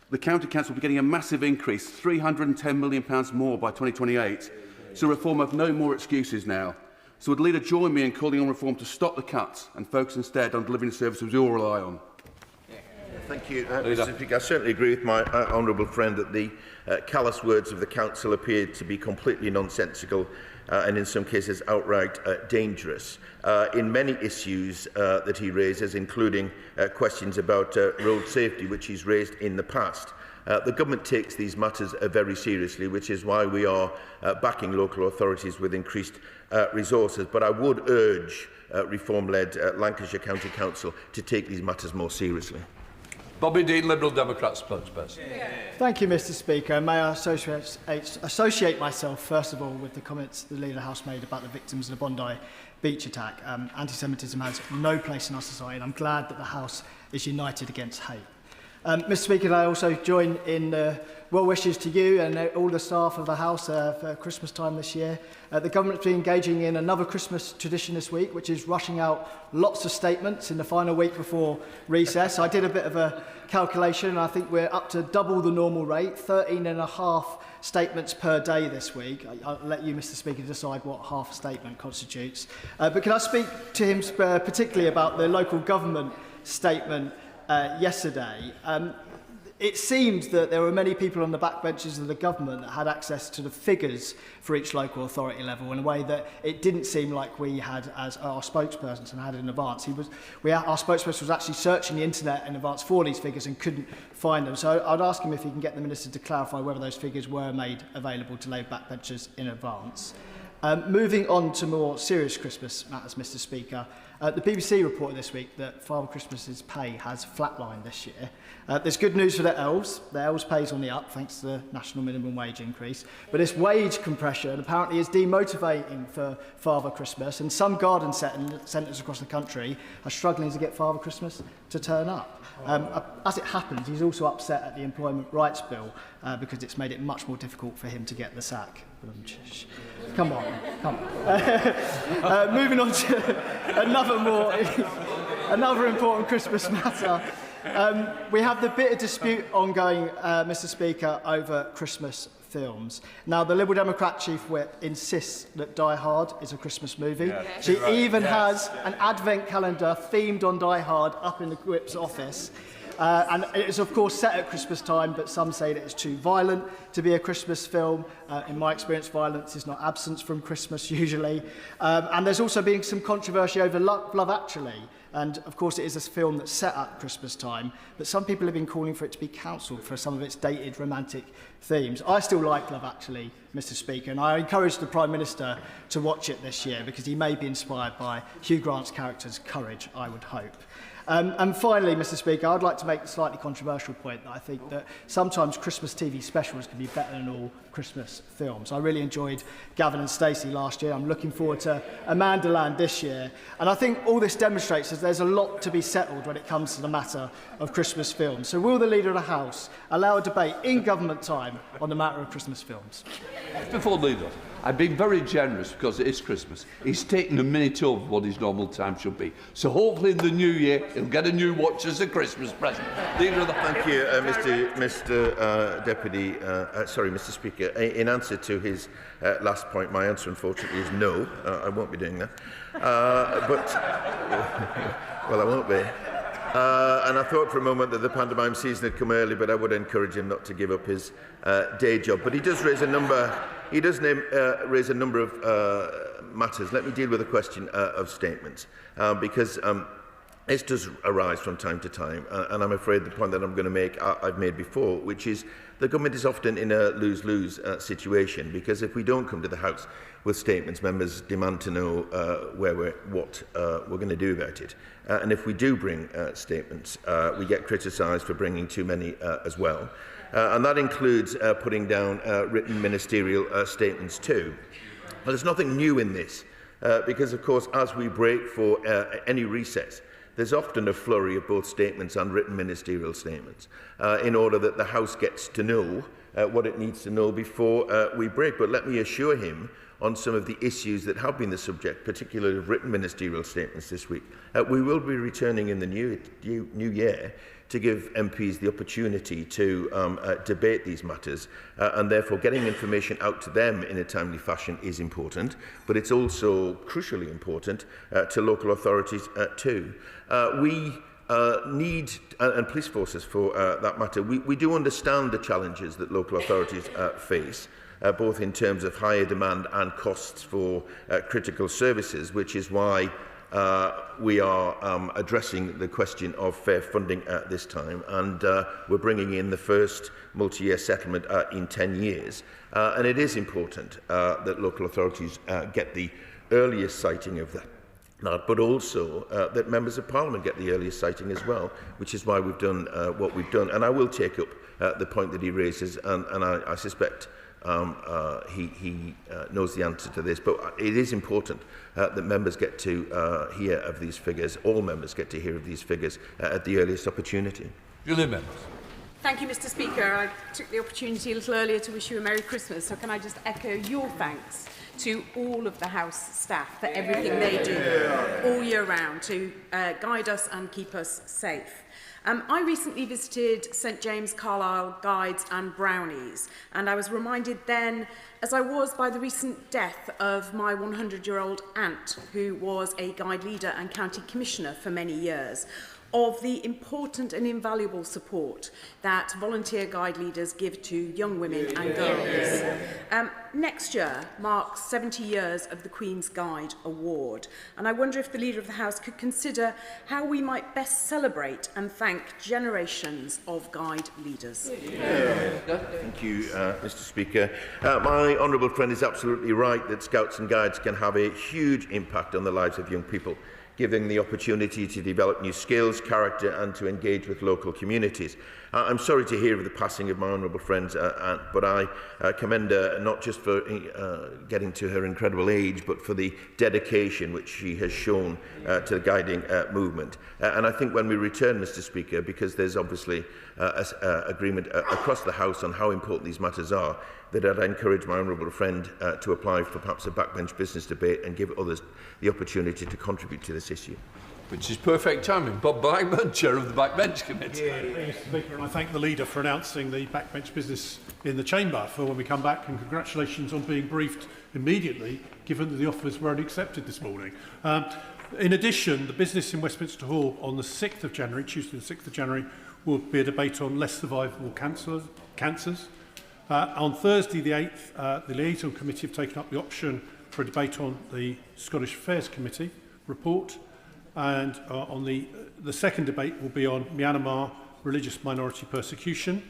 the County Council will be getting a massive increase, £310 million more by 2028. So reform have no more excuses now. So would the Leader join me in calling on reform to stop the cuts and focus instead on delivering the services we all rely on? Thank you, Mr Speaker. I certainly agree with my honourable friend that the callous words of the Council appeared to be completely nonsensical and in some cases outright dangerous in many issues that he raises, including questions about road safety, which he's raised in the past. The government takes these matters very seriously, which is why we are backing local authorities with increased resources. But I would urge reform-led Lancashire County Council to take these matters more seriously. Bobby Dean, Liberal Democrat spokesperson. Thank you, Mr Speaker. May I associate myself, first of all, with the comments the Leader of the House made about the victims of the Bondi beach attack. Anti-Semitism has no place in our society, and I'm glad that the House is united against hate. Mr Speaker, I also join in well wishes to you and all the staff of the House for Christmas time this year. The government's been engaging in another Christmas tradition this week, which is rushing out lots of statements in the final week before recess. I did a bit of a calculation, and I think we're up to double the normal rate, 13.5 statements per day this week. I'll let you, Mr Speaker, decide what half a statement constitutes. But can I speak to him particularly about the local government statement yesterday? It seemed that there were many people on the backbenches of the government that had access to the figures for each local authority level in a way that it didn't seem like we had as our spokesperson and had in advance. Our spokesperson was actually searching the internet in advance for these figures and couldn't find them. So I'd ask him if he can get the Minister to clarify whether those figures were made available to Labour backbenchers in advance. Moving on to more serious Christmas matters, Mr. Speaker. The BBC reported this week that Father Christmas's pay has flatlined this year. There's good news for the elves. The elves' pay is on the up thanks to the national minimum wage increase. But this wage compression apparently is demotivating for Father Christmas, and some garden centres across the country are struggling to get Father Christmas to turn up. As it happens, he's also upset at the Employment Rights Bill because it's made it much more difficult for him to get the sack. Come on. Moving on to another important Christmas matter. We have the bitter dispute ongoing, Mr. Speaker, over Christmas films. Now, the Liberal Democrat Chief Whip insists that Die Hard is a Christmas movie. Yeah, she even has an advent calendar themed on Die Hard up in the Whip's office. And it is, of course, set at Christmas time, but some say that it's too violent to be a Christmas film. In my experience, violence is not absence from Christmas, usually. And there's also been some controversy over Love Actually. And, of course, it is a film that's set at Christmas time, but some people have been calling for it to be cancelled for some of its dated romantic themes. I still like Love Actually, Mr. Speaker, and I encourage the Prime Minister to watch it this year because he may be inspired by Hugh Grant's character's courage, I would hope. And finally, Mr. Speaker, I'd like to make a slightly controversial point that I think that sometimes Christmas TV specials can be better than all Christmas films. I really enjoyed Gavin and Stacey last year. I'm looking forward to Amandaland this year. And I think all this demonstrates that there's a lot to be settled when it comes to the matter of Christmas films. So will the Leader of the House allow a debate in government time on the matter of Christmas films? Before Leader, I've been very generous because it is Christmas. He's taken a minute over what his normal time should be. So hopefully in the new year, he'll get a new watch as a Christmas present. Leader of the Thank you, Mr. Speaker. In answer to his last point, my answer, unfortunately, is no. I won't be doing that. Well, I won't be. And I thought for a moment that the pantomime season had come early, but I would encourage him not to give up his day job. But he does raise a number. He does raise a number of matters. Let me deal with the question of statements, because this does arise from time to time, and I'm afraid the point that I'm going to make I've made before, which is the government is often in a lose-lose situation, because if we don't come to the House with statements, members demand to know what we're going to do about it. And if we do bring statements, we get criticised for bringing too many as well. And that includes putting down written ministerial statements too. Well, there's nothing new in this, because, of course, as we break for any recess, there's often a flurry of both statements and written ministerial statements in order that the House gets to know what it needs to know before we break. But let me assure him on some of the issues that have been the subject, particularly of written ministerial statements this week. We will be returning in the new year to give MPs the opportunity to debate these matters, and therefore getting information out to them in a timely fashion is important, but it's also crucially important to local authorities too. We need, and police forces for that matter, we do understand the challenges that local authorities face, both in terms of higher demand and costs for critical services, which is why we are addressing the question of fair funding at this time, and we're bringing in the first multi-year settlement in 10 years. And it is important that local authorities get the earliest sighting of that, but also that members of Parliament get the earliest sighting as well, which is why we've done what we've done. And I will take up the point that he raises, and I suspect he knows the answer to this, but it is important that members get to hear of these figures, all members get to hear of these figures at the earliest opportunity. Julie Members. Thank you, Mr. Speaker. I took the opportunity a little earlier to wish you a Merry Christmas, so can I just echo your thanks to all of the House staff for everything they do all year round to guide us and keep us safe. I recently visited St James Carlisle Guides and Brownies, and I was reminded then, as I was, by the recent death of my 100-year-old aunt, who was a guide leader and county commissioner for many years. of the important and invaluable support that volunteer guide leaders give to young women and girls. Next year marks 70 years of the Queen's Guide Award, and I wonder if the Leader of the House could consider how we might best celebrate and thank generations of guide leaders. Thank you, Mr. Speaker. My honourable friend is absolutely right that Scouts and Guides can have a huge impact on the lives of young people, giving the opportunity to develop new skills, character and to engage with local communities. I'm sorry to hear of the passing of my honourable friend, but I commend her not just for getting to her incredible age, but for the dedication which she has shown to the guiding movement. And I think when we return, Mr. Speaker, because there's obviously agreement across the House on how important these matters are, that I'd encourage my honourable friend to apply for perhaps a backbench business debate and give others the opportunity to contribute to this issue. Which is perfect timing. Bob Blackburn, Chair of the Backbench Committee. Mr. Speaker, and I thank the Leader for announcing the backbench business in the Chamber for when we come back, and congratulations on being briefed immediately, given that the offers were only accepted this morning. In addition, the business in Westminster Hall on the 6th of January, Tuesday the 6th of January, will be a debate on less survivable cancers. On Thursday the 8th, the Liaison Committee have taken up the option for a debate on the Scottish Affairs Committee report, and on the second debate will be on Myanmar religious minority persecution.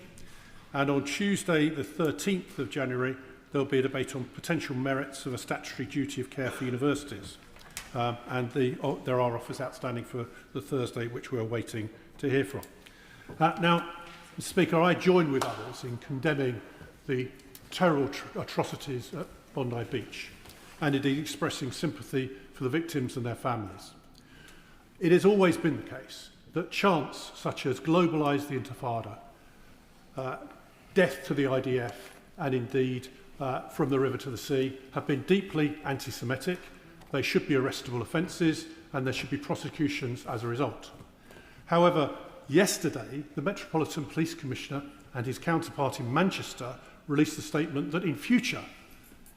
And on Tuesday the 13th of January, there will be a debate on potential merits of a statutory duty of care for universities. And there are offers outstanding for the Thursday, which we are waiting to hear from. Now, Mr. Speaker, I join with others in condemning the terrible atrocities at Bondi Beach, and indeed expressing sympathy for the victims and their families. It has always been the case that chants such as globalise the Intifada, death to the IDF, and indeed from the river to the sea, have been deeply anti-Semitic. They should be arrestable offences, and there should be prosecutions as a result. However, yesterday, the Metropolitan Police Commissioner and his counterpart in Manchester released a statement that in future,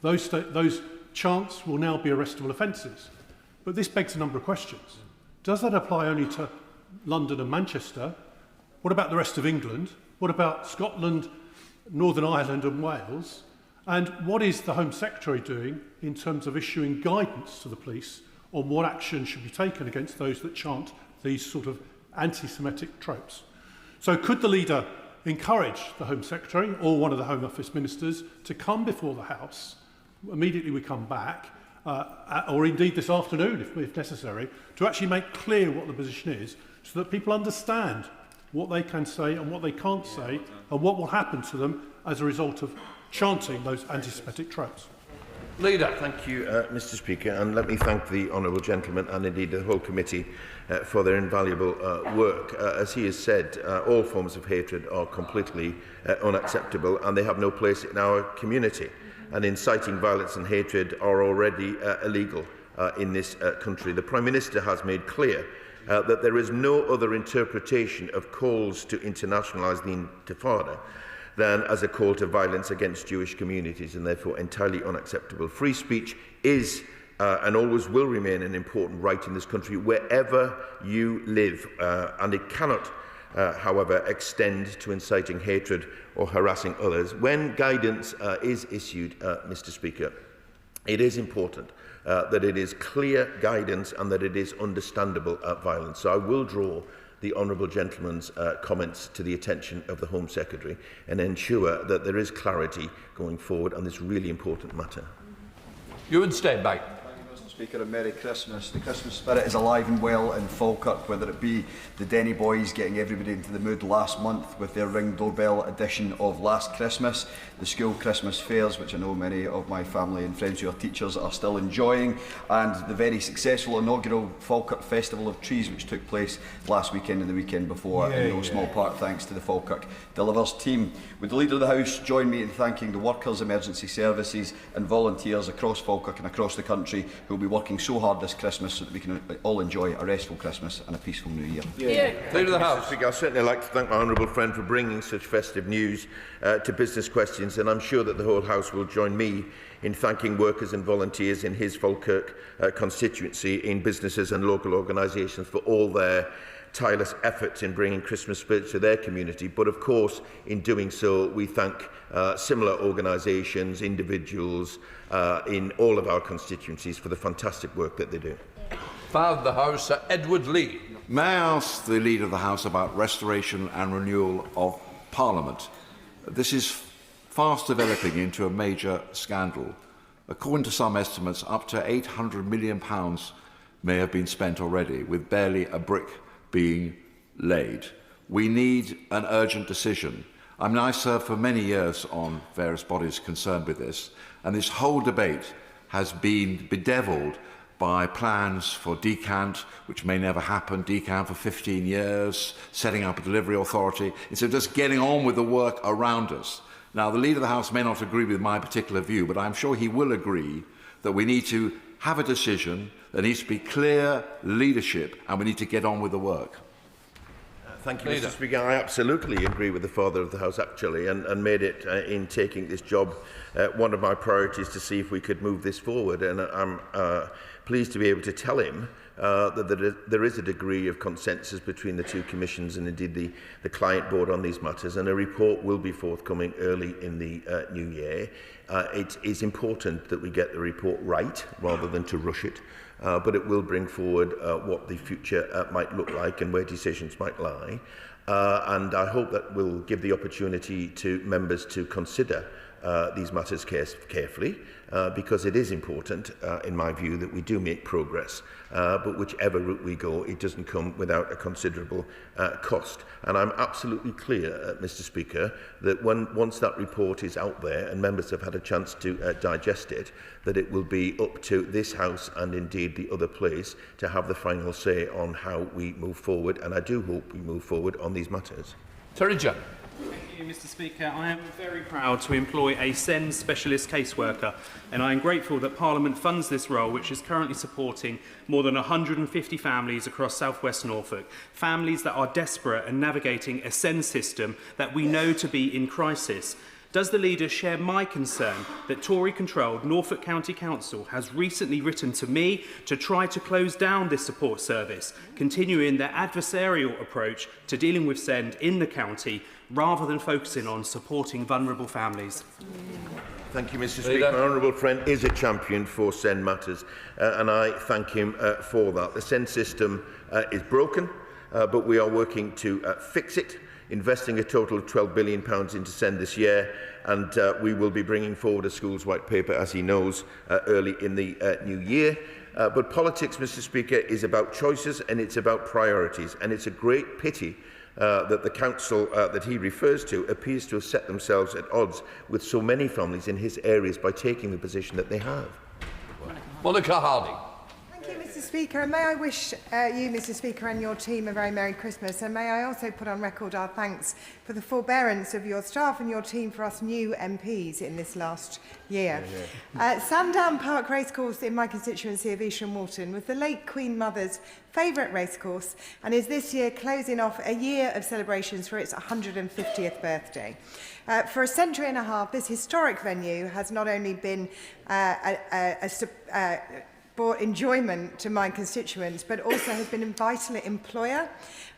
those chants will now be arrestable offences. But this begs a number of questions. Does that apply only to London and Manchester? What about the rest of England? What about Scotland, Northern Ireland and Wales? And what is the Home Secretary doing in terms of issuing guidance to the police on what action should be taken against those that chant these sort of anti-Semitic tropes? So could the Leader encourage the Home Secretary or one of the Home Office ministers to come before the House, immediately we come back, or indeed this afternoon if necessary, to actually make clear what the position is so that people understand what they can say and what they can't say and what will happen to them as a result of chanting those anti-Semitic tropes. Leader. Thank you, Mr. Speaker, and let me thank the honourable gentleman and indeed the whole committee for their invaluable work. As he has said, all forms of hatred are completely unacceptable and they have no place in our community. And inciting violence and hatred are already illegal in this country. The Prime Minister has made clear that there is no other interpretation of calls to internationalise the Intifada than as a call to violence against Jewish communities, and therefore entirely unacceptable. Free speech is and always will remain an important right in this country wherever you live, and it cannot however, extend to inciting hatred or harassing others. When guidance is issued, Mr. Speaker, it is important that it is clear guidance and that it is understandable violence. So I will draw the honourable gentleman's comments to the attention of the Home Secretary and ensure that there is clarity going forward on this really important matter. Ewan Steinbeck. Speaker, and Merry Christmas. The Christmas spirit is alive and well in Falkirk, whether it be the Denny Boys getting everybody into the mood last month with their ring doorbell edition of Last Christmas, the school Christmas fairs, which I know many of my family and friends who are teachers are still enjoying, and the very successful inaugural Falkirk Festival of Trees, which took place last weekend and the weekend before, in no small part thanks to the Falkirk Delivers team. Would the Leader of the House join me in thanking the workers, emergency services and volunteers across Falkirk and across the country who will be working so hard this Christmas so that we can all enjoy a restful Christmas and a peaceful New Year. Leader of the House. I'd certainly like to thank my honourable friend for bringing such festive news to business questions, and I'm sure that the whole House will join me in thanking workers and volunteers in his Falkirk constituency, in businesses and local organisations for all their tireless efforts in bringing Christmas spirit to their community. But of course, in doing so, we thank similar organisations, individuals in all of our constituencies for the fantastic work that they do. Father of the House, Sir Edward Lee. May I ask the Leader of the House about restoration and renewal of Parliament? This is fast developing into a major scandal. According to some estimates, up to £800 million may have been spent already, with barely a brick being laid. We need an urgent decision. I mean, I served for many years on various bodies concerned with this, and this whole debate has been bedevilled by plans for decant, which may never happen, decant for 15 years, setting up a delivery authority, instead of just getting on with the work around us. Now, the Leader of the House may not agree with my particular view, but I'm sure he will agree that we need to have a decision, there needs to be clear leadership, and we need to get on with the work. Thank you, Mr. Speaker. I absolutely agree with the Father of the House, actually, and made it, in taking this job, one of my priorities to see if we could move this forward. And I'm pleased to be able to tell him that there is a degree of consensus between the two commissions and indeed the client board on these matters, and a report will be forthcoming early in the new year. It is important that we get the report right rather than to rush it. But it will bring forward what the future might look like and where decisions might lie. And I hope that will give the opportunity to members to consider these matters carefully, because it is important, in my view, that we do make progress. But whichever route we go, it doesn't come without a considerable cost. And I'm absolutely clear, Mr. Speaker, that once that report is out there and members have had a chance to digest it, that it will be up to this House and indeed the other place to have the final say on how we move forward. And I do hope we move forward on these matters. Terry John. Thank you, Mr. Speaker. I am very proud to employ a SEND specialist caseworker, and I am grateful that Parliament funds this role, which is currently supporting more than 150 families across South West Norfolk, families that are desperate and navigating a SEND system that we know to be in crisis. Does the Leader share my concern that Tory-controlled Norfolk County Council has recently written to me to try to close down this support service, continuing their adversarial approach to dealing with SEND in the county, rather than focusing on supporting vulnerable families? Thank you, Mr. Speaker. My honourable friend is a champion for SEND matters, and I thank him for that. The SEND system is broken, but we are working to fix it, investing a total of £12 billion into SEND this year, and we will be bringing forward a schools white paper, as he knows, early in the new year. But politics, Mr. Speaker, is about choices and it's about priorities, and it's a great pity that the council that he refers to appears to have set themselves at odds with so many families in his areas by taking the position that they have. Monica Harding. Thank you, Mr. Speaker. And may I wish you, Mr. Speaker, and your team a very Merry Christmas. And may I also put on record our thanks for the forbearance of your staff and your team for us new MPs in this last year. Sandown Park Racecourse in my constituency of Evesham Walton was the late Queen Mother's favourite racecourse and is this year closing off a year of celebrations for its 150th birthday. For a century and a half, this historic venue has not only been brought enjoyment to my constituents, but also has been a vital employer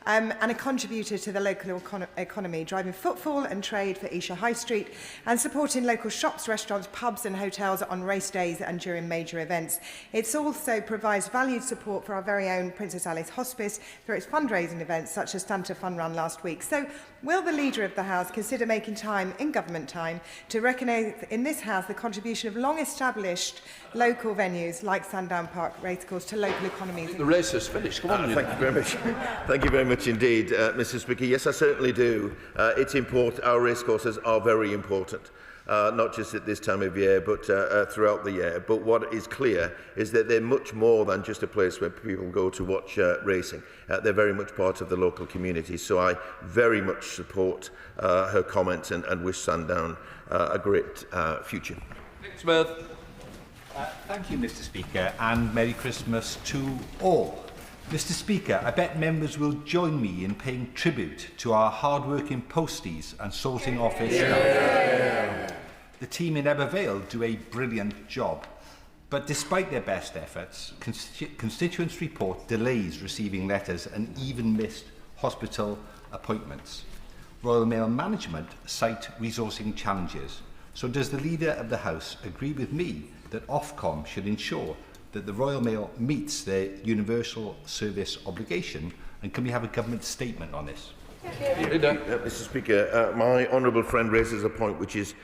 and a contributor to the local economy, driving footfall and trade for Esher High Street and supporting local shops, restaurants, pubs and hotels on race days and during major events. It also provides valued support for our very own Princess Alice Hospice through its fundraising events such as Santa Fun Run last week. So will the Leader of the House consider making time in government time to recognise in this House the contribution of long-established local venues like Sandown Park Racecourse to local economies? The race has finished. Come on. Thank you very much. Thank you very much indeed, Mr. Speaker. Yes, I certainly do. It's important. Our racecourses are very important. Not just at this time of year, but throughout the year. But what is clear is that they're much more than just a place where people go to watch racing. They're very much part of the local community. So I very much support her comments and wish Sandown a great future. Smith. Thank you, Mr. Speaker, and Merry Christmas to all. Mr. Speaker, I bet members will join me in paying tribute to our hard-working posties and sorting office staff. The team in Ebervale do a brilliant job. But despite their best efforts, constituents report delays receiving letters and even missed hospital appointments. Royal Mail management cite resourcing challenges. So does the Leader of the House agree with me that Ofcom should ensure that the Royal Mail meets their universal service obligation, and can we have a government statement on this? Mr. Speaker, my honourable friend raises a point which is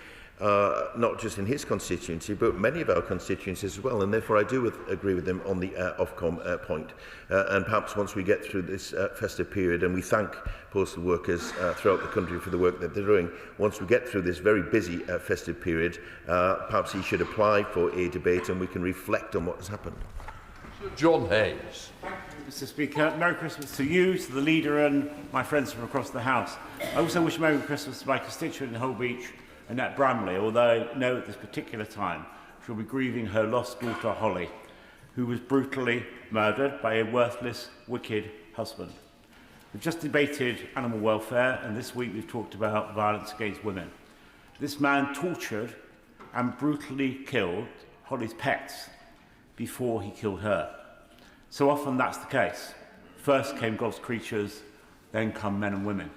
not just in his constituency, but many of our constituencies as well, and therefore I do agree with him on the Ofcom point. And perhaps once we get through this festive period, and we thank postal workers throughout the country for the work that they're doing, once we get through this very busy festive period, perhaps he should apply for a debate and we can reflect on what has happened. John Hayes. Mr. Speaker, Merry Christmas to you, to the Leader and my friends from across the House. I also wish Merry Christmas to my constituent in Holbeach, Annette Bramley, although I know at this particular time she'll be grieving her lost daughter Holly, who was brutally murdered by a worthless, wicked husband. We've just debated animal welfare, and this week we've talked about violence against women. This man tortured and brutally killed Holly's pets before he killed her. So often that's the case. First came God's creatures, then come men and women.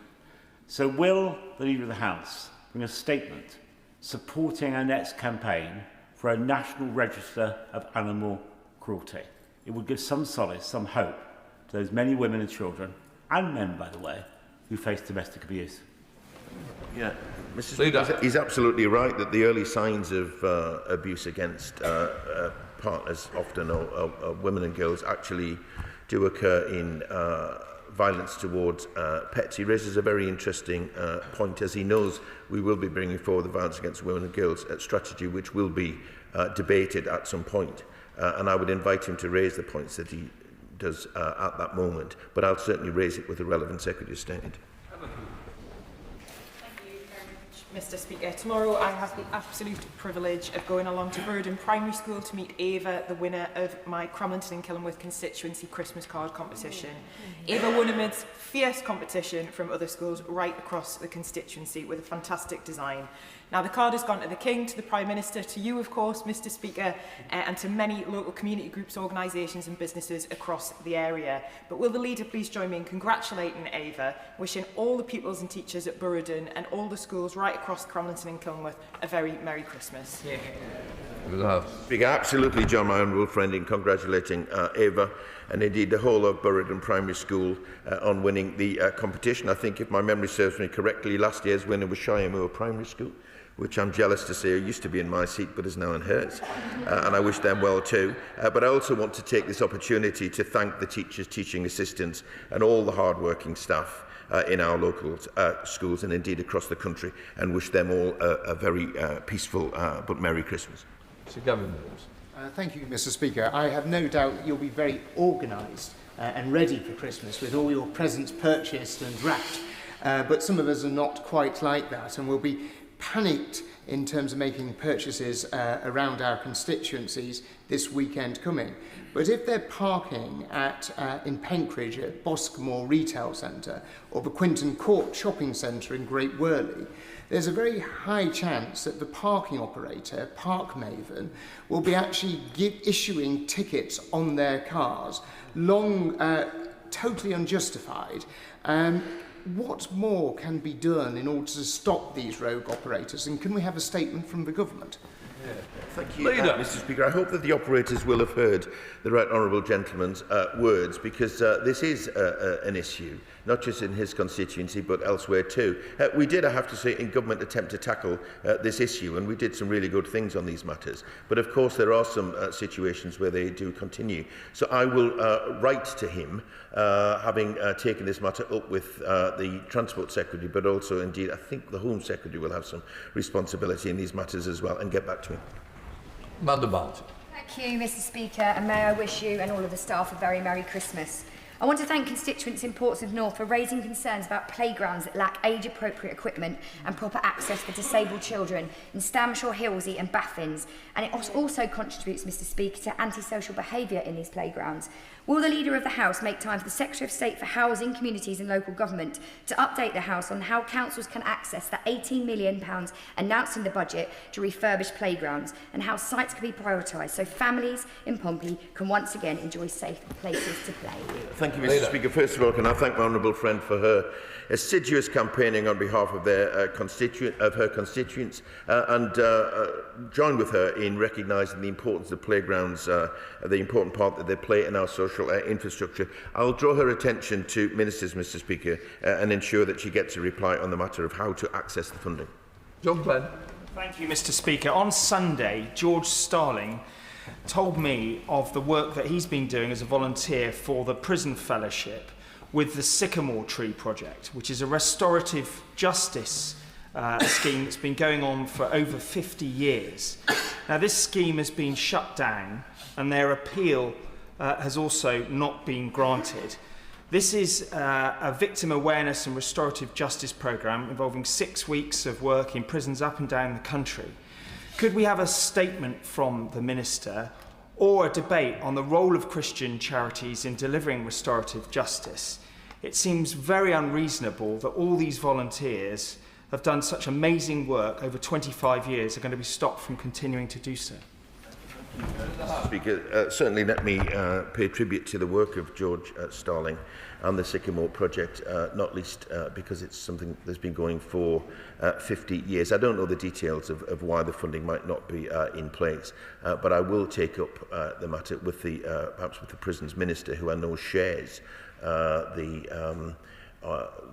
So will the Leader of the House bring a statement supporting Annette's campaign for a national register of animal cruelty? It would give some solace, some hope to those many women and children, and men, by the way, who face domestic abuse. Yeah, Mr. Speaker, he's absolutely right that the early signs of abuse against partners, often or women and girls, actually do occur in violence towards pets. He raises a very interesting point. As he knows, we will be bringing forward the violence against women and girls strategy, which will be debated at some point. And I would invite him to raise the points that he does at that moment. But I'll certainly raise it with the relevant Secretary of State. Mr. Speaker, tomorrow I have the absolute privilege of going along to Burden Primary School to meet Ava, the winner of my Cromlington and Killingworth constituency Christmas card competition. Ava won amidst fierce competition from other schools right across the constituency with a fantastic design. Now, the card has gone to the King, to the Prime Minister, to you, of course, Mr. Speaker, and to many local community groups, organisations and businesses across the area. But will the Leader please join me in congratulating Ava, wishing all the pupils and teachers at Burden and all the schools right across Cromlington and Killingworth a very Merry Christmas. Speaker, absolutely join my honourable friend in congratulating Ava and indeed the whole of Burden Primary School on winning the competition. I think, if my memory serves me correctly, last year's winner was Shiremoor Primary School, which I'm jealous to say used to be in my seat but is now in hers, and I wish them well too. But I also want to take this opportunity to thank the teachers, teaching assistants and all the hard-working staff in our local schools and indeed across the country, and wish them all a very peaceful but Merry Christmas. Sir Gavin. Thank you, Mr. Speaker. I have no doubt you'll be very organised and ready for Christmas with all your presents purchased and wrapped. But some of us are not quite like that, and will be panicked in terms of making purchases around our constituencies this weekend coming. But if they're parking in Penkridge at Boscombe Retail Centre or the Quinton Court Shopping Centre in Great Worley, there's a very high chance that the parking operator, Park Maven, will be actually issuing tickets on their cars, totally unjustified. What more can be done in order to stop these rogue operators, and can we have a statement from the government? Thank you, Mr. Speaker. I hope that the operators will have heard the right honourable gentleman's words, because this is an issue, not just in his constituency but elsewhere too. We did, I have to say, in government attempt to tackle this issue, and we did some really good things on these matters. But of course there are some situations where they do continue. So I will write to him, having taken this matter up with the Transport Secretary, but also indeed I think the Home Secretary will have some responsibility in these matters as well, and get back to him. Madam Barton. Thank you, Mr. Speaker, and may I wish you and all of the staff a very Merry Christmas. I want to thank constituents in Portsmouth North for raising concerns about playgrounds that lack age-appropriate equipment and proper access for disabled children in Stamshaw, Hilsey and Baffins, and it also contributes, Mr Speaker, to antisocial behaviour in these playgrounds. Will the Leader of the House make time for the Secretary of State for Housing, Communities and Local Government to update the House on how councils can access the £18 million announced in the budget to refurbish playgrounds and how sites can be prioritised so families in Pompey can once again enjoy safe places to play? Thank you, Mr Speaker. First of all, can I thank my honourable friend for her assiduous campaigning on behalf of her constituents and join with her in recognising the importance of playgrounds, the important part that they play in our social infrastructure. I'll draw her attention to ministers, Mr Speaker, and ensure that she gets a reply on the matter of how to access the funding. John Glenn. Thank you, Mr Speaker. On Sunday, George Starling told me of the work that he's been doing as a volunteer for the Prison Fellowship with the Sycamore Tree Project, which is a restorative justice scheme that's been going on for over 50 years. Now, this scheme has been shut down and their appeal has also not been granted. This is a victim awareness and restorative justice programme involving 6 weeks of work in prisons up and down the country. Could we have a statement from the Minister or a debate on the role of Christian charities in delivering restorative justice? It seems very unreasonable that all these volunteers have done such amazing work over 25 years are going to be stopped from continuing to do so. Speaker, certainly let me pay tribute to the work of George Starling and the Sycamore Project, not least because it's something that's been going for 50 years. I don't know the details of why the funding might not be in place, but I will take up the matter with perhaps with the Prisons Minister, who I know shares the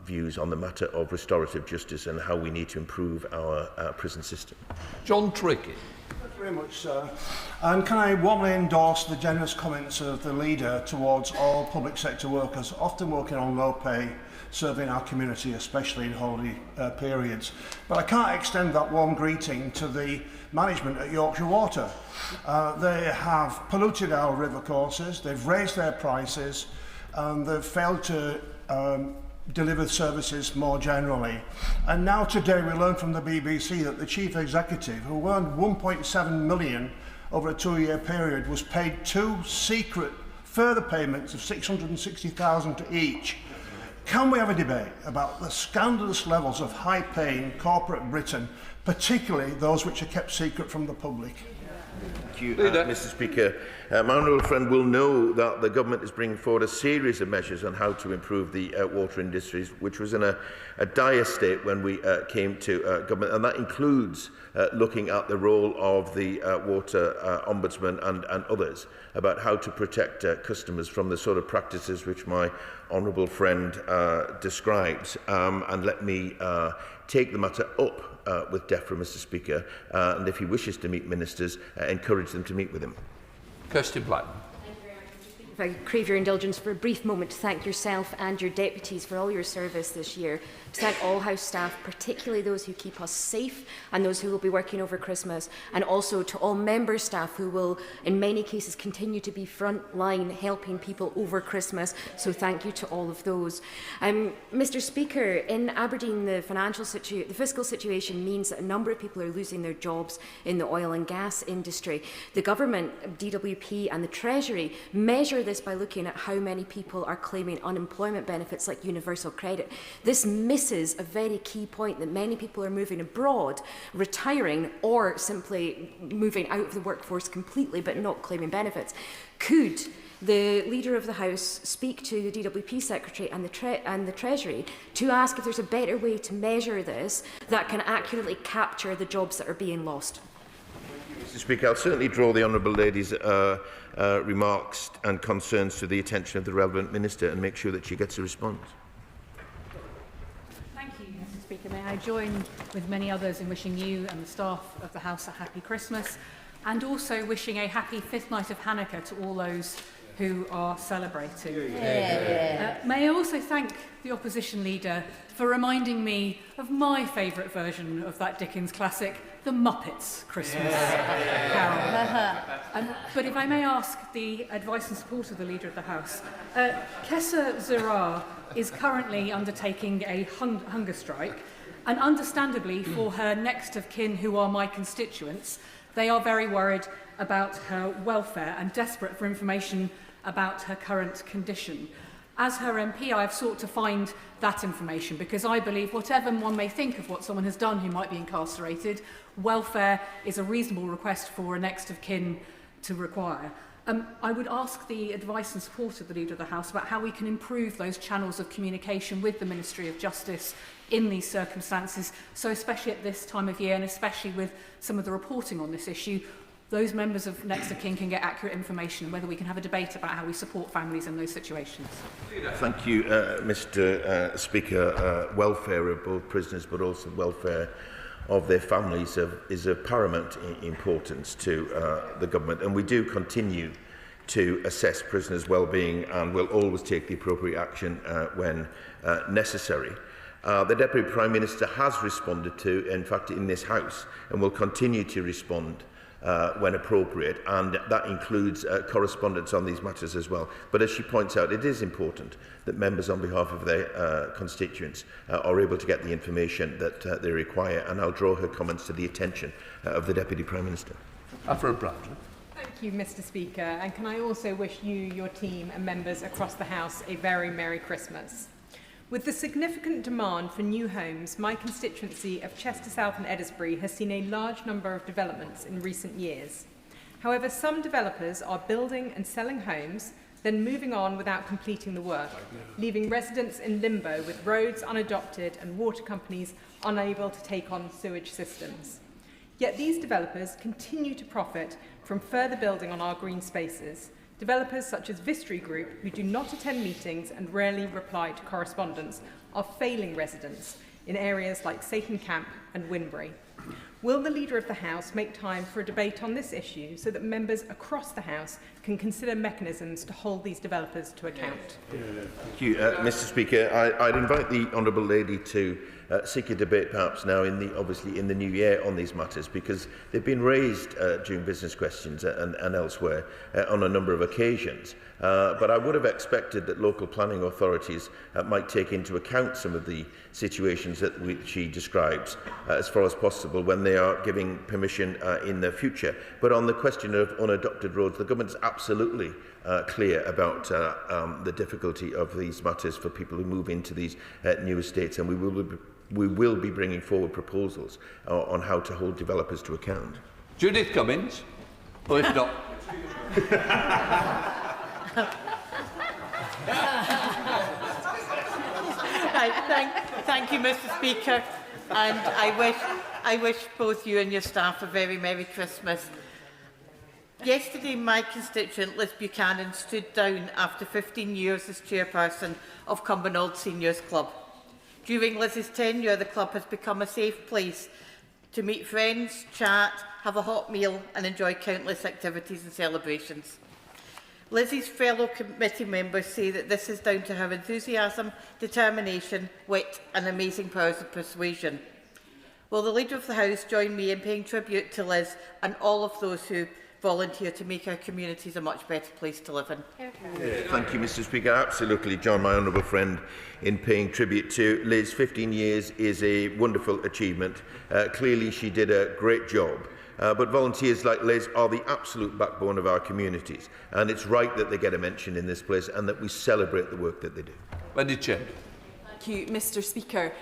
views on the matter of restorative justice and how we need to improve our prison system. John Trickey. Thank you very much, sir. And can I warmly endorse the generous comments of the Leader towards all public sector workers, often working on low pay, serving our community, especially in holiday periods. But I can't extend that warm greeting to the management at Yorkshire Water. They have polluted our river courses, they've raised their prices, and they've failed to deliver services more generally. And now today we learned from the BBC that the Chief Executive, who earned 1.7 million over a 2-year period, was paid 2 secret further payments of 660,000 to each. Can we have a debate about the scandalous levels of high-paying corporate Britain, particularly those which are kept secret from the public? Thank you, Mr Speaker. My honourable friend will know that the government is bringing forward a series of measures on how to improve the water industries, which was in a dire state when we came to government, and that includes looking at the role of the water ombudsman and others about how to protect customers from the sort of practices which my honourable friend describes. And let me take the matter up with DEFRA, Mr Speaker, and if he wishes to meet ministers, encourage them to meet with him. Kirsty Blackman. If I could crave your indulgence for a brief moment to thank yourself and your deputies for all your service this year, to thank all House staff, particularly those who keep us safe and those who will be working over Christmas, and also to all member staff who will, in many cases, continue to be front line helping people over Christmas. So thank you to all of those. Mr Speaker, in Aberdeen, the fiscal situation means that a number of people are losing their jobs in the oil and gas industry. The government, DWP and the Treasury measure this by looking at how many people are claiming unemployment benefits like universal credit. This misses a very key point that many people are moving abroad, retiring, or simply moving out of the workforce completely but not claiming benefits. Could the Leader of the House speak to the DWP Secretary and the Treasury to ask if there's a better way to measure this that can accurately capture the jobs that are being lost? Mr Speaker, I'll certainly draw the honourable lady's remarks and concerns to the attention of the relevant minister and make sure that she gets a response. Thank you, Mr Speaker. May I join with many others in wishing you and the staff of the House a happy Christmas, and also wishing a happy 5th night of Hanukkah to all those who are celebrating. May I also thank the opposition leader for reminding me of my favourite version of that Dickens classic, the Muppets Christmas Carol. But if I may ask the advice and support of the Leader of the House, Kessa Zara is currently undertaking a hunger strike, and understandably for her next of kin who are my constituents, they are very worried about her welfare and desperate for information about her current condition. As her MP, I have sought to find that information because I believe whatever one may think of what someone has done who might be incarcerated, welfare is a reasonable request for a next of kin to require. I would ask the advice and support of the Leader of the House about how we can improve those channels of communication with the Ministry of Justice in these circumstances, so especially at this time of year and especially with some of the reporting on this issue, those members of next of kin can get accurate information, whether we can have a debate about how we support families in those situations. Thank you, Mr Speaker. Welfare of both prisoners but also welfare of their families is of paramount importance to the government, and we do continue to assess prisoners' well-being and will always take the appropriate action when necessary. The Deputy Prime Minister has responded to, in fact, in this House, and will continue to respond when appropriate, and that includes correspondence on these matters as well. But as she points out, it is important that members on behalf of their constituents are able to get the information that they require, and I'll draw her comments to the attention of the Deputy Prime Minister. Thank you, Mr Speaker, and can I also wish you, your team and members across the House a very Merry Christmas. With the significant demand for new homes, my constituency of Chester South and Eddisbury has seen a large number of developments in recent years. However, some developers are building and selling homes, then moving on without completing the work, leaving residents in limbo with roads unadopted and water companies unable to take on sewage systems. Yet these developers continue to profit from further building on our green spaces. Developers such as Vistry Group, who do not attend meetings and rarely reply to correspondence, are failing residents in areas like Satan Camp and Winbury. Will the Leader of the House make time for a debate on this issue so that members across the House can consider mechanisms to hold these developers to account? Thank you, Mr Speaker. I'd invite the Honourable Lady to seek a debate perhaps now obviously in the new year on these matters, because they've been raised during business questions and elsewhere on a number of occasions. But I would have expected that local planning authorities might take into account some of the situations that she describes as far as possible when they are giving permission in the future. But on the question of unadopted roads, the government is absolutely clear about the difficulty of these matters for people who move into these new estates, and we will be bringing forward proposals on how to hold developers to account. Judith Cummins, or if not... Thank you, Mr Speaker, and I wish both you and your staff a very Merry Christmas. Yesterday, my constituent Liz Buchanan stood down after 15 years as chairperson of Cumbernauld Seniors Club. During Liz's tenure, the club has become a safe place to meet friends, chat, have a hot meal and enjoy countless activities and celebrations. Liz's fellow committee members say that this is down to her enthusiasm, determination, wit and amazing powers of persuasion. Will the Leader of the House join me in paying tribute to Liz and all of those who volunteer to make our communities a much better place to live in? Thank you, Mr Speaker. Absolutely, John, my honourable friend, in paying tribute to Liz. 15 years is a wonderful achievement. Clearly, she did a great job. But volunteers like Liz are the absolute backbone of our communities, and it's right that they get a mention in this place and that we celebrate the work that they do. Wendy Chair. Thank you, Mr Speaker.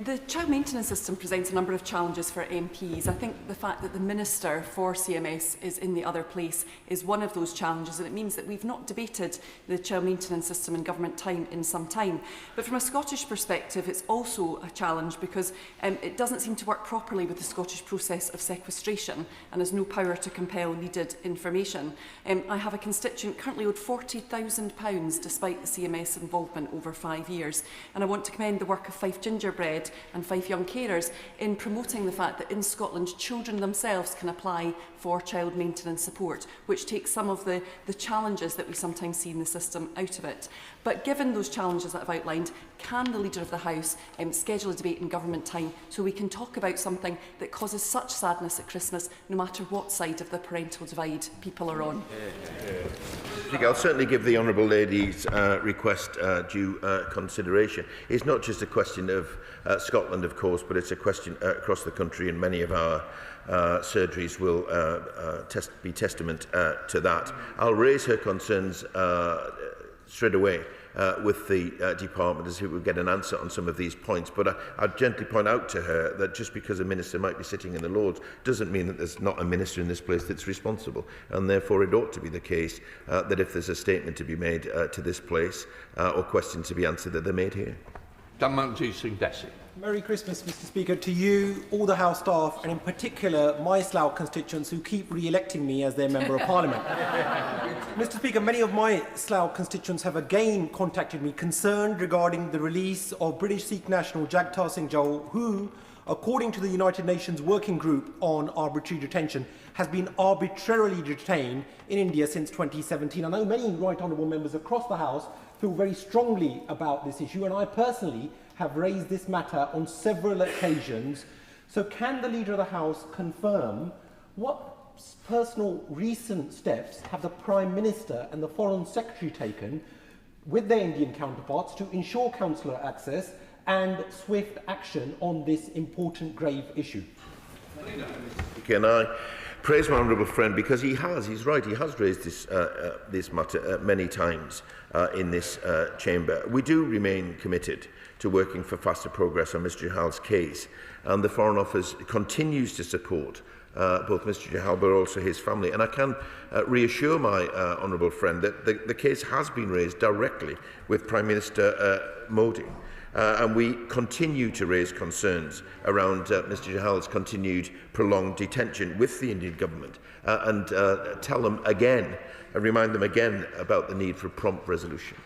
The child maintenance system presents a number of challenges for MPs. I think the fact that the Minister for CMS is in the other place is one of those challenges, and it means that we've not debated the child maintenance system in government in some time. But from a Scottish perspective, it's also a challenge because it doesn't seem to work properly with the Scottish process of sequestration and has no power to compel needed information. I have a constituent currently owed £40,000 despite the CMS involvement over 5 years, and I want to commend the work of Fife Gingerbread and Fife Young Carers in promoting the fact that in Scotland children themselves can apply for child maintenance support, which takes some of the challenges that we sometimes see in the system out of it. But given those challenges that I've outlined, can the Leader of the House schedule a debate in government time so we can talk about something that causes such sadness at Christmas, no matter what side of the parental divide people are on? I'll certainly give the Honourable Lady's request due consideration. It's not just a question of Scotland, of course, but it's a question across the country, and many of our surgeries will be testament to that. I'll raise her concerns straight away with the department as if we get an answer on some of these points. But I'd gently point out to her that just because a minister might be sitting in the Lords doesn't mean that there's not a minister in this place that's responsible. And therefore it ought to be the case that if there's a statement to be made to this place or questions to be answered, that they're made here. Merry Christmas, Mr. Speaker, to you, all the House staff, and in particular my Slough constituents who keep re-electing me as their Member of Parliament. Mr. Speaker, many of my Slough constituents have again contacted me concerned regarding the release of British Sikh national Jagtar Singh Johal, who, according to the United Nations Working Group on Arbitrary Detention, has been arbitrarily detained in India since 2017. I know many right honourable members across the House feel very strongly about this issue, and I personally have raised this matter on several occasions. So can the Leader of the House confirm what personal recent steps have the Prime Minister and the Foreign Secretary taken with their Indian counterparts to ensure consular access and swift action on this important, grave issue? Can I praise my honourable friend because he's right, he has raised this matter many times in this chamber. We do remain committed to working for faster progress on Mr Jahal's case, and the Foreign Office continues to support both Mr Jahal but also his family. And I can reassure my honourable friend that the case has been raised directly with Prime Minister Modi. And we continue to raise concerns around Mr Jahal's continued prolonged detention with the Indian government and tell them again and remind them again about the need for prompt resolution.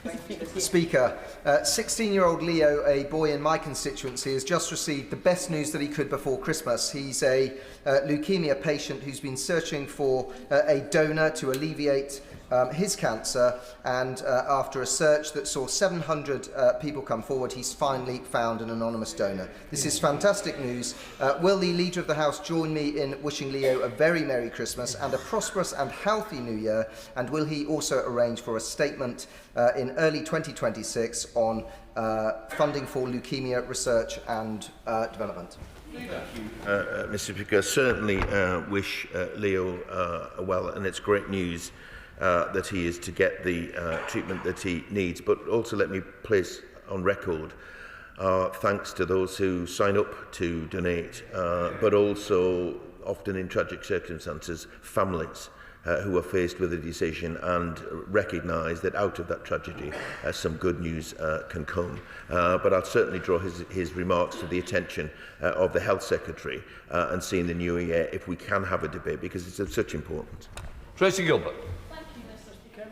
Mr. Speaker, 16-year-old Leo, a boy in my constituency, has just received the best news that he could before Christmas. He's a leukemia patient who's been searching for a donor to alleviate his cancer, and after a search that saw 700 people come forward, he's finally found an anonymous donor. This is fantastic news. Will the Leader of the House join me in wishing Leo a very Merry Christmas and a prosperous and healthy New Year, and will he also arrange for a statement in early 2026 on funding for leukemia research and development? Mr Speaker, certainly wish Leo well, and it's great news that he is to get the treatment that he needs. But also let me place on record thanks to those who sign up to donate, but also often in tragic circumstances, families who are faced with a decision and recognise that out of that tragedy some good news can come. But I'll certainly draw his remarks to the attention of the Health Secretary and see in the new year if we can have a debate, because it's of such importance. Tracy Gilbert.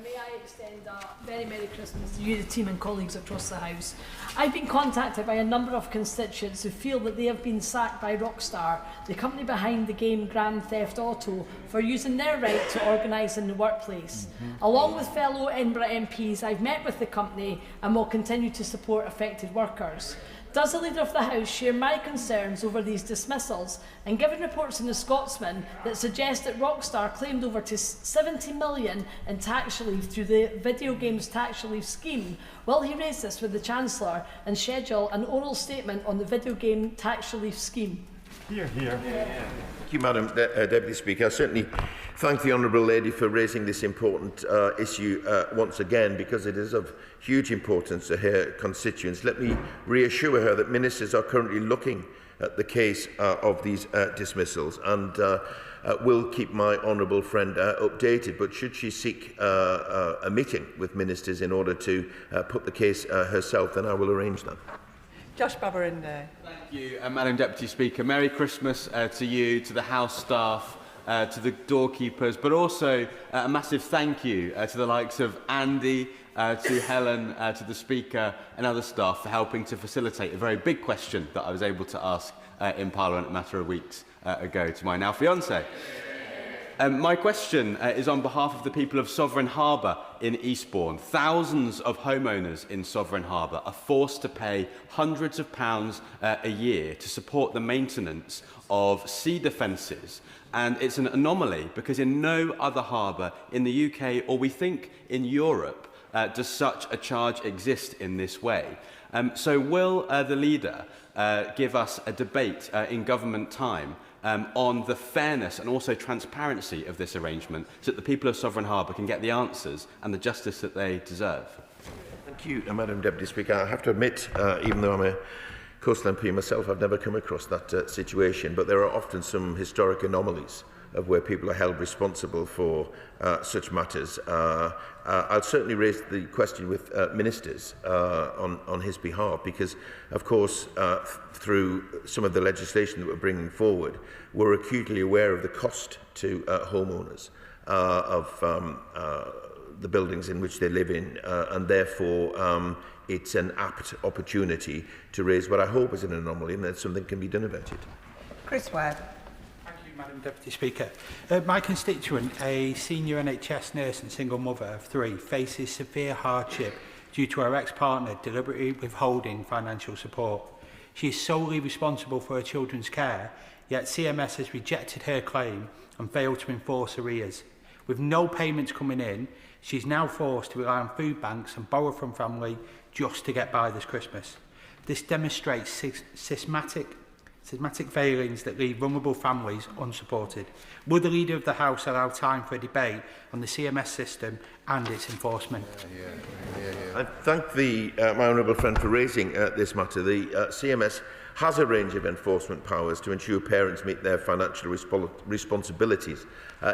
May I extend a very Merry Christmas to you, the team and colleagues across the House. I've been contacted by a number of constituents who feel that they have been sacked by Rockstar, the company behind the game Grand Theft Auto, for using their right to organise in the workplace. Along with fellow Edinburgh MPs, I've met with the company and will continue to support affected workers. Does the Leader of the House share my concerns over these dismissals? And given reports in the Scotsman that suggest that Rockstar claimed over to 70 million in tax relief through the video games tax relief scheme, will he raise this with the Chancellor and schedule an oral statement on the video game tax relief scheme? Hear, hear. Thank you, Madam Deputy Speaker. I certainly thank the Honourable Lady for raising this important issue once again, because it is of huge importance to her constituents. Let me reassure her that ministers are currently looking at the case of these dismissals and will keep my honourable friend updated. But should she seek a meeting with ministers in order to put the case herself, then I will arrange that. Josh Baberinder. Thank you, Madam Deputy Speaker. Merry Christmas to you, to the House staff, to the doorkeepers, but also a massive thank you to the likes of Andy, to Helen, to the Speaker and other staff for helping to facilitate a very big question that I was able to ask in Parliament a matter of weeks ago to my now fiancée. My question is on behalf of the people of Sovereign Harbour in Eastbourne. Thousands of homeowners in Sovereign Harbour are forced to pay hundreds of pounds a year to support the maintenance of sea defences. And it's an anomaly because in no other harbour in the UK, or we think in Europe, does such a charge exist in this way. So will the leader give us a debate in government time on the fairness and also transparency of this arrangement so that the people of Sovereign Harbour can get the answers and the justice that they deserve? Thank you, Madam Deputy Speaker. I have to admit, even though I'm a coastal MP myself, I've never come across that situation, but there are often some historic anomalies of where people are held responsible for such matters. I'll certainly raise the question with ministers on his behalf because, of course, through some of the legislation that we're bringing forward, we're acutely aware of the cost to homeowners of the buildings in which they live in, and therefore it's an apt opportunity to raise what I hope is an anomaly and that something can be done about it. Chris Webb. Madam Deputy Speaker. My constituent, a senior NHS nurse and single mother of 3, faces severe hardship due to her ex-partner deliberately withholding financial support. She is solely responsible for her children's care, yet CMS has rejected her claim and failed to enforce arrears. With no payments coming in, she is now forced to rely on food banks and borrow from family just to get by this Christmas. This demonstrates systematic failings that leave vulnerable families unsupported. Will the Leader of the House allow time for a debate on the CMS system and its enforcement? I thank my honourable friend for raising this matter. The CMS has a range of enforcement powers to ensure parents meet their financial responsibilities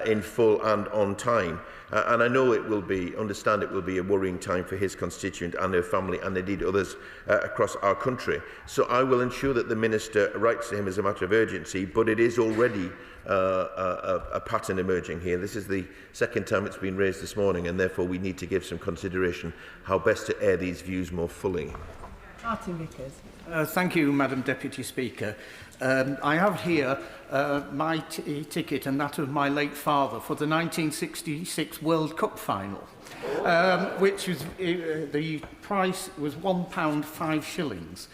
in full and on time. And I know it will be a worrying time for his constituent and her family and indeed others across our country. So I will ensure that the Minister writes to him as a matter of urgency, but it is already a pattern emerging here. This is the second time it's been raised this morning, and therefore we need to give some consideration how best to air these views more fully. Martin Vickers. Thank you, Madam Deputy Speaker. I have here my ticket and that of my late father for the 1966 World Cup final, which was the price was £1.05.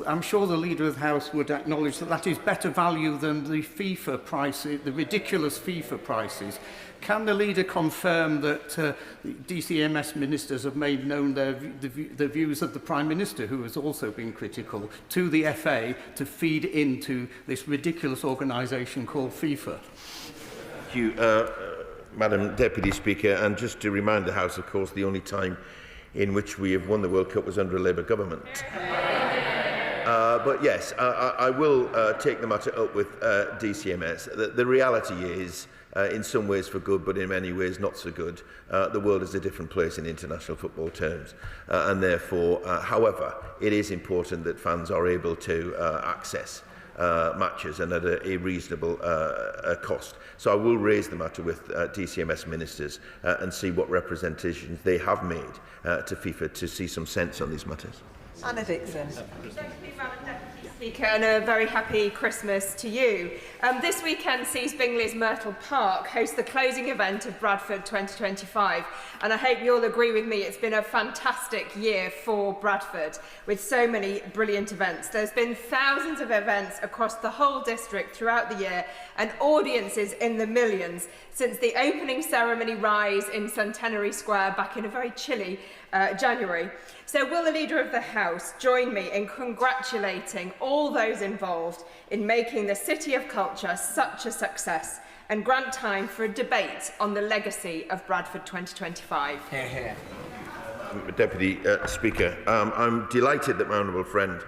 I'm sure the Leader of the House would acknowledge that that is better value than the FIFA prices, the ridiculous FIFA prices. Can the Leader confirm that DCMS ministers have made known the views of the Prime Minister, who has also been critical, to the FA to feed into this ridiculous organisation called FIFA? Thank you, Madam Deputy Speaker. And just to remind the House, of course, the only time in which we have won the World Cup was under a Labour government. But yes, I will take the matter up with DCMS. The reality is, in some ways for good, but in many ways not so good, the world is a different place in international football terms. And therefore, however, it is important that fans are able to access matches and at a reasonable cost. So I will raise the matter with DCMS ministers and see what representations they have made to FIFA to see some sense on these matters. Anna Dixon. Speaker, and a very happy Christmas to you. This weekend sees Bingley's Myrtle Park host the closing event of Bradford 2025, and I hope you'll agree with me it's been a fantastic year for Bradford with so many brilliant events. There's been thousands of events across the whole district throughout the year and audiences in the millions since the opening ceremony rise in Centenary Square back in a very chilly January. So will the Leader of the House join me in congratulating all those involved in making the City of Culture such a success and grant time for a debate on the legacy of Bradford 2025? Deputy Speaker, I'm delighted that my honourable friend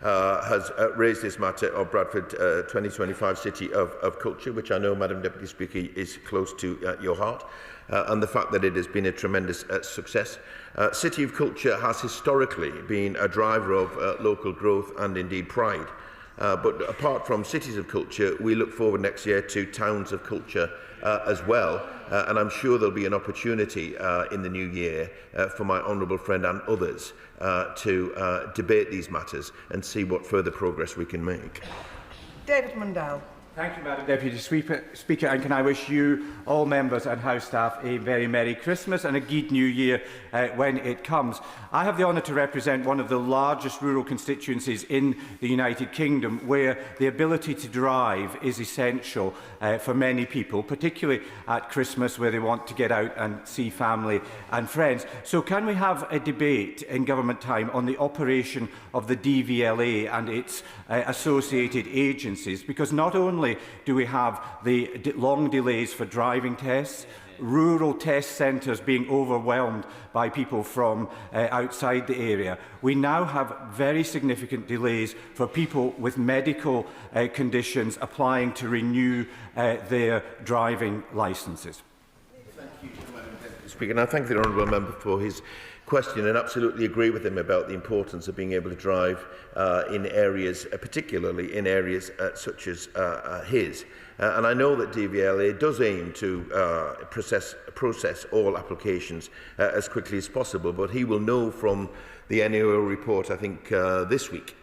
has raised this matter of Bradford 2025 City of Culture, which I know, Madam Deputy Speaker, is close to your heart, and the fact that it has been a tremendous success. City of Culture has historically been a driver of local growth and indeed pride But apart from cities of culture, we look forward next year to towns of culture as well. And I'm sure there'll be an opportunity in the new year for my honourable friend and others to debate these matters and see what further progress we can make. David Mundell. Thank you, Madam Deputy Speaker, and can I wish you, all members and House staff, a very Merry Christmas and a good New Year when it comes. I have the honour to represent one of the largest rural constituencies in the United Kingdom, where the ability to drive is essential for many people, particularly at Christmas, where they want to get out and see family and friends. So can we have a debate in government time on the operation of the DVLA and its associated agencies? Because not only do we have the long delays for driving tests, rural test centres being overwhelmed by people from outside the area, we now have very significant delays for people with medical conditions applying to renew their driving licences. Thank you, Madam Deputy Speaker. And I thank the honourable member for his question and absolutely agree with him about the importance of being able to drive in areas, particularly in areas such as his. And I know that DVLA does aim to process all applications as quickly as possible, but he will know from the NAO report, I think this week,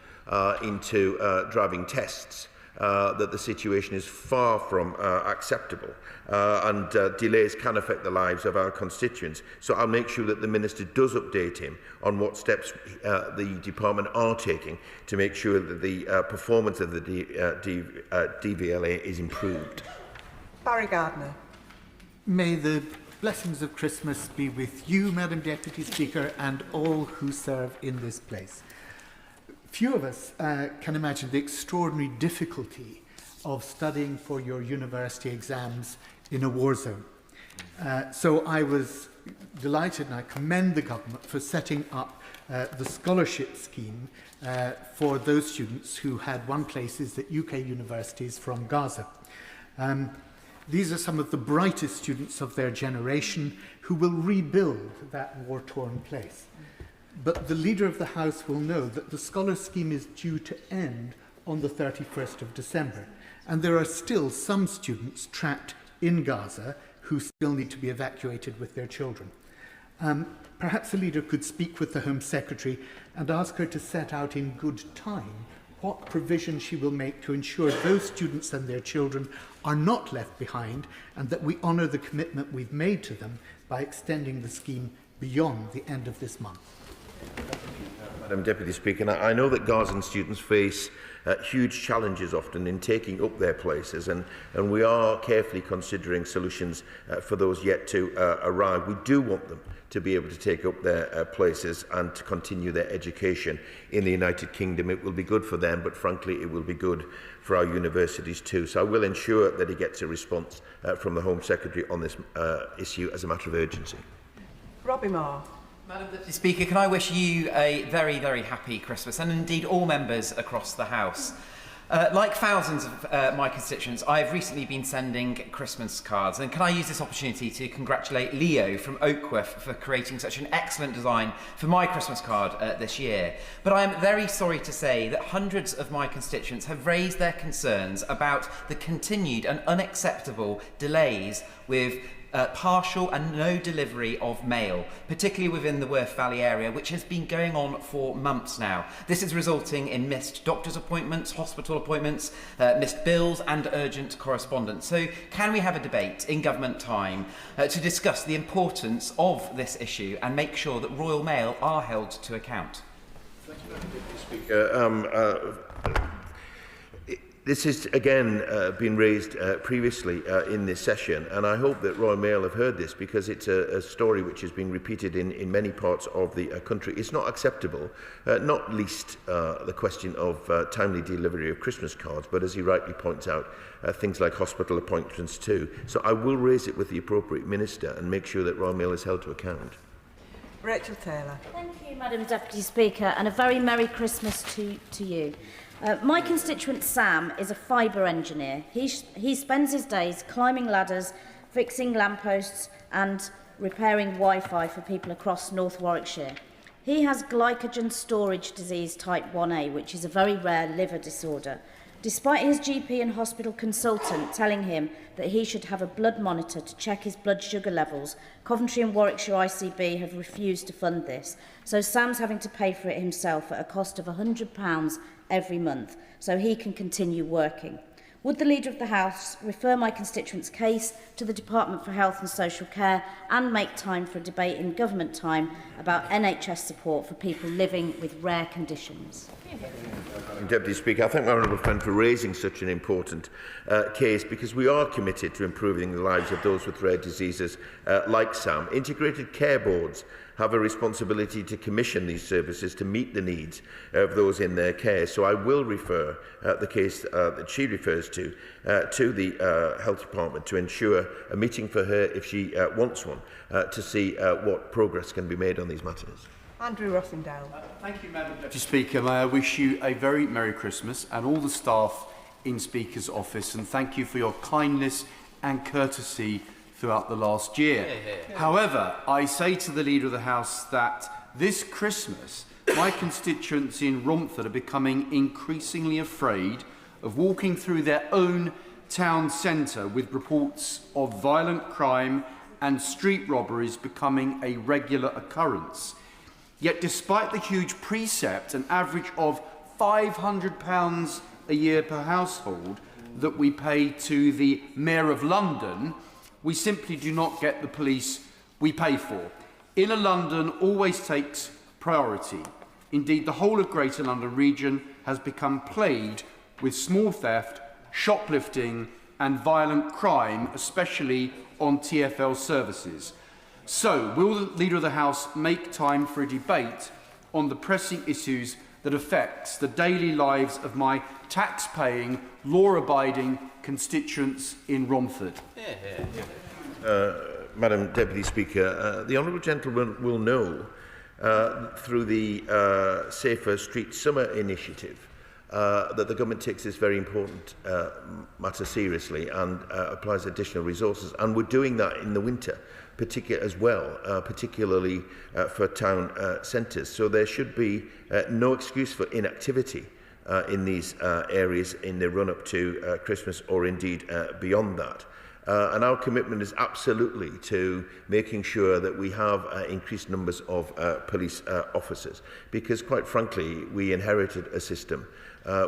into driving tests, that the situation is far from acceptable and delays can affect the lives of our constituents. So I'll make sure that the Minister does update him on what steps the Department are taking to make sure that the performance of the DVLA is improved. Barry Gardner. May the blessings of Christmas be with you, Madam Deputy Speaker, and all who serve in this place. Few of us can imagine the extraordinary difficulty of studying for your university exams in a war zone. So I was delighted, and I commend the government for setting up the scholarship scheme for those students who had won places at UK universities from Gaza. These are some of the brightest students of their generation who will rebuild that war-torn place. But the Leader of the House will know that the Scholar Scheme is due to end on the 31st of December. And there are still some students trapped in Gaza who still need to be evacuated with their children. Perhaps the Leader could speak with the Home Secretary and ask her to set out in good time what provision she will make to ensure those students and their children are not left behind, and that we honour the commitment we've made to them by extending the scheme beyond the end of this month. Madam Deputy Speaker, I know that Gazan students face huge challenges often in taking up their places, and we are carefully considering solutions for those yet to arrive. We do want them to be able to take up their places and to continue their education in the United Kingdom. It will be good for them, but frankly it will be good for our universities too. So I will ensure that he gets a response from the Home Secretary on this issue as a matter of urgency. Robbie Marr. Madam Deputy Speaker, can I wish you a very, very happy Christmas, and indeed all members across the House. Like thousands of my constituents, I've recently been sending Christmas cards, and can I use this opportunity to congratulate Leo from Oakworth for creating such an excellent design for my Christmas card this year. But I am very sorry to say that hundreds of my constituents have raised their concerns about the continued and unacceptable delays with partial and no delivery of mail, particularly within the Worth Valley area, which has been going on for months now. This is resulting in missed doctor's appointments, hospital appointments, missed bills and urgent correspondence. So can we have a debate in government time to discuss the importance of this issue and make sure that Royal Mail are held to account? Thank you, Madam Deputy Speaker. This has again been raised previously in this session, and I hope that Royal Mail have heard this, because it's a story which has been repeated in many parts of the country. It's not acceptable, not least the question of timely delivery of Christmas cards, but as he rightly points out, things like hospital appointments too. So I will raise it with the appropriate minister and make sure that Royal Mail is held to account. Rachel Taylor. Thank you, Madam Deputy Speaker, and a very Merry Christmas to you. My constituent Sam is a fibre engineer. He spends his days climbing ladders, fixing lampposts and repairing Wi-Fi for people across North Warwickshire. He has glycogen storage disease type 1A, which is a very rare liver disorder. Despite his GP and hospital consultant telling him that he should have a blood monitor to check his blood sugar levels, Coventry and Warwickshire ICB have refused to fund this. So Sam's having to pay for it himself at a cost of £100 every month, so he can continue working. Would the Leader of the House refer my constituent's case to the Department for Health and Social Care and make time for a debate in government time about NHS support for people living with rare conditions? Deputy Speaker, I thank my honourable friend for raising such an important case, because we are committed to improving the lives of those with rare diseases like Sam. Integrated care boards have a responsibility to commission these services to meet the needs of those in their care. So I will refer the case that she refers to the Health Department to ensure a meeting for her, if she wants one, to see what progress can be made on these matters. Andrew Rossendale. Thank you, Madam Deputy Speaker. May I wish you a very Merry Christmas and all the staff in Speaker's office, and thank you for your kindness and courtesy throughout the last year. However, I say to the Leader of the House that this Christmas, my constituents in Romford are becoming increasingly afraid of walking through their own town centre, with reports of violent crime and street robberies becoming a regular occurrence. Yet despite the huge precept, an average of £500 a year per household that we pay to the Mayor of London, we simply do not get the police we pay for. Inner London always takes priority. Indeed, the whole of Greater London region has become plagued with small theft, shoplifting and violent crime, especially on TfL services. So, will the Leader of the House make time for a debate on the pressing issues that affects the daily lives of my tax-paying, law-abiding constituents in Romford? Madam Deputy Speaker, the honourable gentleman will know through the Safer Street Summer initiative that the government takes this very important matter seriously and applies additional resources, and we're doing that in the winter as well, particularly for town centres. So there should be no excuse for inactivity in these areas in the run-up to Christmas, or indeed beyond that. And our commitment is absolutely to making sure that we have increased numbers of police officers, because quite frankly we inherited a system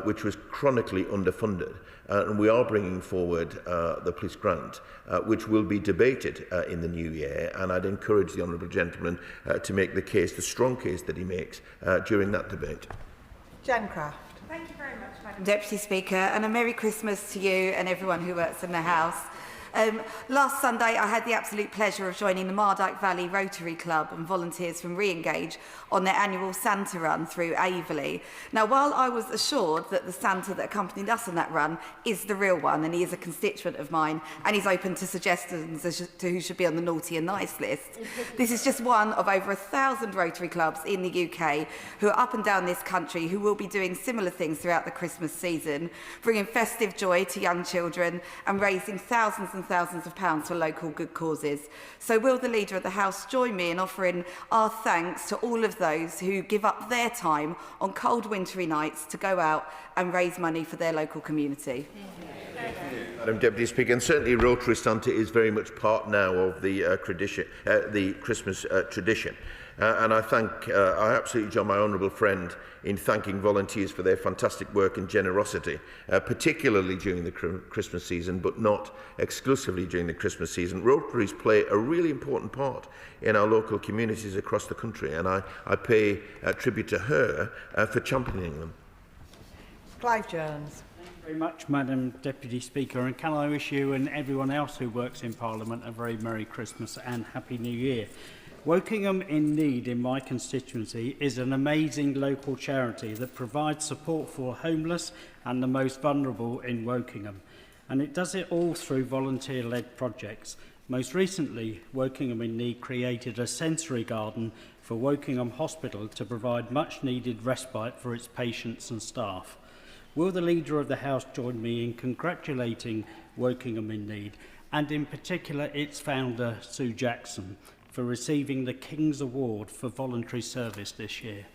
which was chronically underfunded, and we are bringing forward the police grant, which will be debated in the new year, and I'd encourage the honourable gentleman to make the case, the strong case that he makes during that debate. Jen Craft. Thank you very much, Madam Deputy Speaker, and a Merry Christmas to you and everyone who works in the House. Last Sunday, I had the absolute pleasure of joining the Mardyke Valley Rotary Club and volunteers from Re-Engage on their annual Santa run through Aveley. Now, while I was assured that the Santa that accompanied us on that run is the real one, and he is a constituent of mine, and he's open to suggestions as to who should be on the naughty and nice list, this is just one of over 1,000 Rotary clubs in the UK who are up and down this country who will be doing similar things throughout the Christmas season, bringing festive joy to young children and raising thousands and thousands of pounds for local good causes. So will the Leader of the House join me in offering our thanks to all of those who give up their time on cold wintry nights to go out and raise money for their local community? Madam Deputy Speaker, and certainly Rotary Santa is very much part now of the Christmas tradition. And I absolutely join my honourable friend in thanking volunteers for their fantastic work and generosity, particularly during the Christmas season, but not exclusively during the Christmas season. Rotaries play a really important part in our local communities across the country, and I pay tribute to her for championing them. Clive Jones. Thank you very much, Madam Deputy Speaker, and can I wish you and everyone else who works in Parliament a very Merry Christmas and Happy New Year. Wokingham in Need in my constituency is an amazing local charity that provides support for homeless and the most vulnerable in Wokingham, and it does it all through volunteer-led projects. Most recently, Wokingham in Need created a sensory garden for Wokingham Hospital to provide much-needed respite for its patients and staff. Will the Leader of the House join me in congratulating Wokingham in Need, and in particular its founder, Sue Jackson, for receiving the King's Award for voluntary service this year?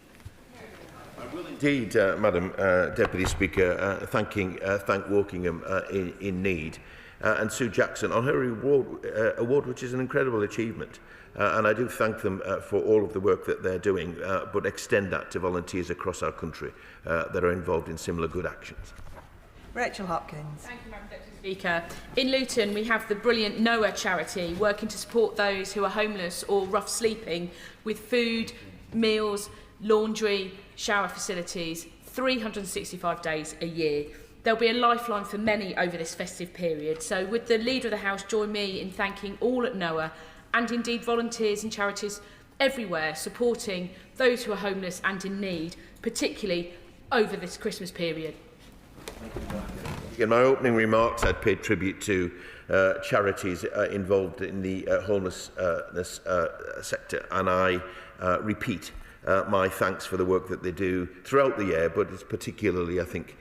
I will indeed, Madam Deputy Speaker, thank Wokingham in Need and Sue Jackson on her award, which is an incredible achievement. And I do thank them for all of the work that they're doing, but extend that to volunteers across our country that are involved in similar good actions. Rachel Hopkins. Thank you, Madam Deputy Speaker. In Luton, we have the brilliant Noah charity working to support those who are homeless or rough sleeping with food, meals, laundry, shower facilities, 365 days a year. There'll be a lifeline for many over this festive period. So would the Leader of the House join me in thanking all at Noah and indeed volunteers and charities everywhere supporting those who are homeless and in need, particularly over this Christmas period? In my opening remarks, I'd paid tribute to charities involved in the homelessness sector, and I repeat my thanks for the work that they do throughout the year, but it's particularly, I think,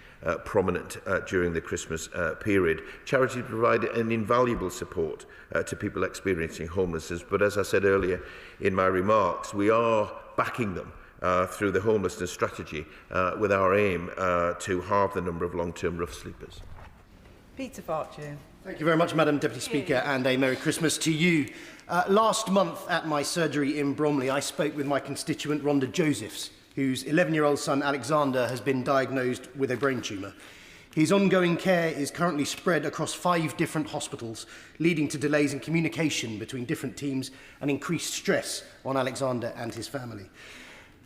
prominent during the Christmas period. Charities provide an invaluable support to people experiencing homelessness, but as I said earlier in my remarks, we are backing them through the homelessness strategy with our aim to halve the number of long-term rough sleepers. Peter Fortune. Thank you very much, Madam Deputy Speaker, and a Merry Christmas to you. Last month at my surgery in Bromley, I spoke with my constituent Rhonda Josephs, whose 11-year-old son Alexander has been diagnosed with a brain tumour. His ongoing care is currently spread across 5 different hospitals, leading to delays in communication between different teams and increased stress on Alexander and his family.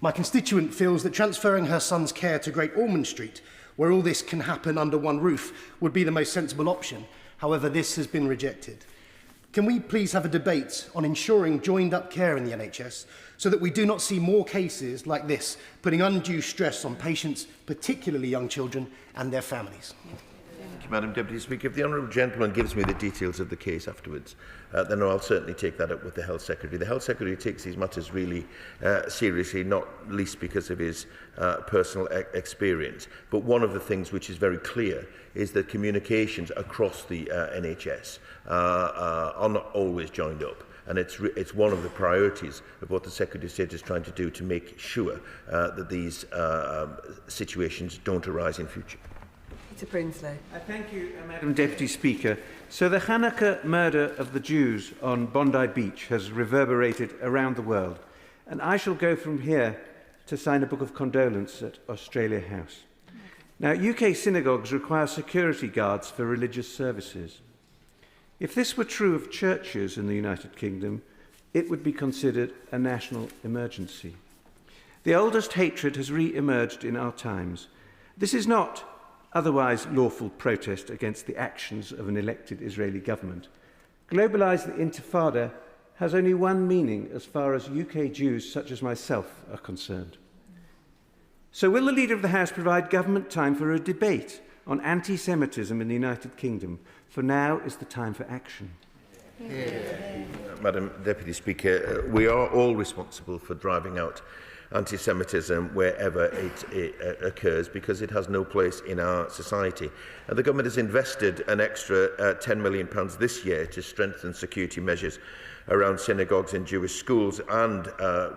My constituent feels that transferring her son's care to Great Ormond Street, where all this can happen under one roof, would be the most sensible option. However, this has been rejected. Can we please have a debate on ensuring joined-up care in the NHS so that we do not see more cases like this, putting undue stress on patients, particularly young children, and their families? Thank you, Madam Deputy Speaker. If the honourable gentleman gives me the details of the case afterwards, then I'll certainly take that up with the Health Secretary. The Health Secretary takes these matters really seriously, not least because of his personal experience. But one of the things which is very clear is that communications across the NHS are not always joined up. And it's one of the priorities of what the Secretary of State is trying to do to make sure that these situations don't arise in future. Peter Prinsley. Thank you, Madam Deputy Speaker. So the Hanukkah murder of the Jews on Bondi Beach has reverberated around the world, and I shall go from here to sign a book of condolence at Australia House. Now, UK synagogues require security guards for religious services. If this were true of churches in the United Kingdom, it would be considered a national emergency. The oldest hatred has re-emerged in our times. This is not otherwise lawful protest against the actions of an elected Israeli government. Globalise the Intifada has only one meaning as far as UK Jews such as myself are concerned. So will the Leader of the House provide government time for a debate on anti-Semitism in the United Kingdom? For now is the time for action. Madam Deputy Speaker, we are all responsible for driving out anti-Semitism wherever it occurs, because it has no place in our society. And the government has invested an extra £10 million this year to strengthen security measures around synagogues and Jewish schools, and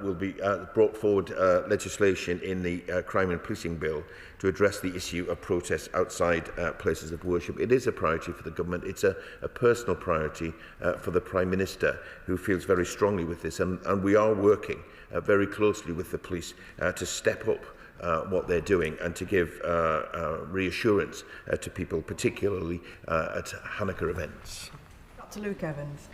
will be brought forward legislation in the Crime and Policing Bill to address the issue of protests outside places of worship. It is a priority for the government. It's a personal priority for the Prime Minister, who feels very strongly with this, and we are working very closely with the police to step up what they're doing and to give reassurance to people, particularly at Hanukkah events. Dr. Luke Evans.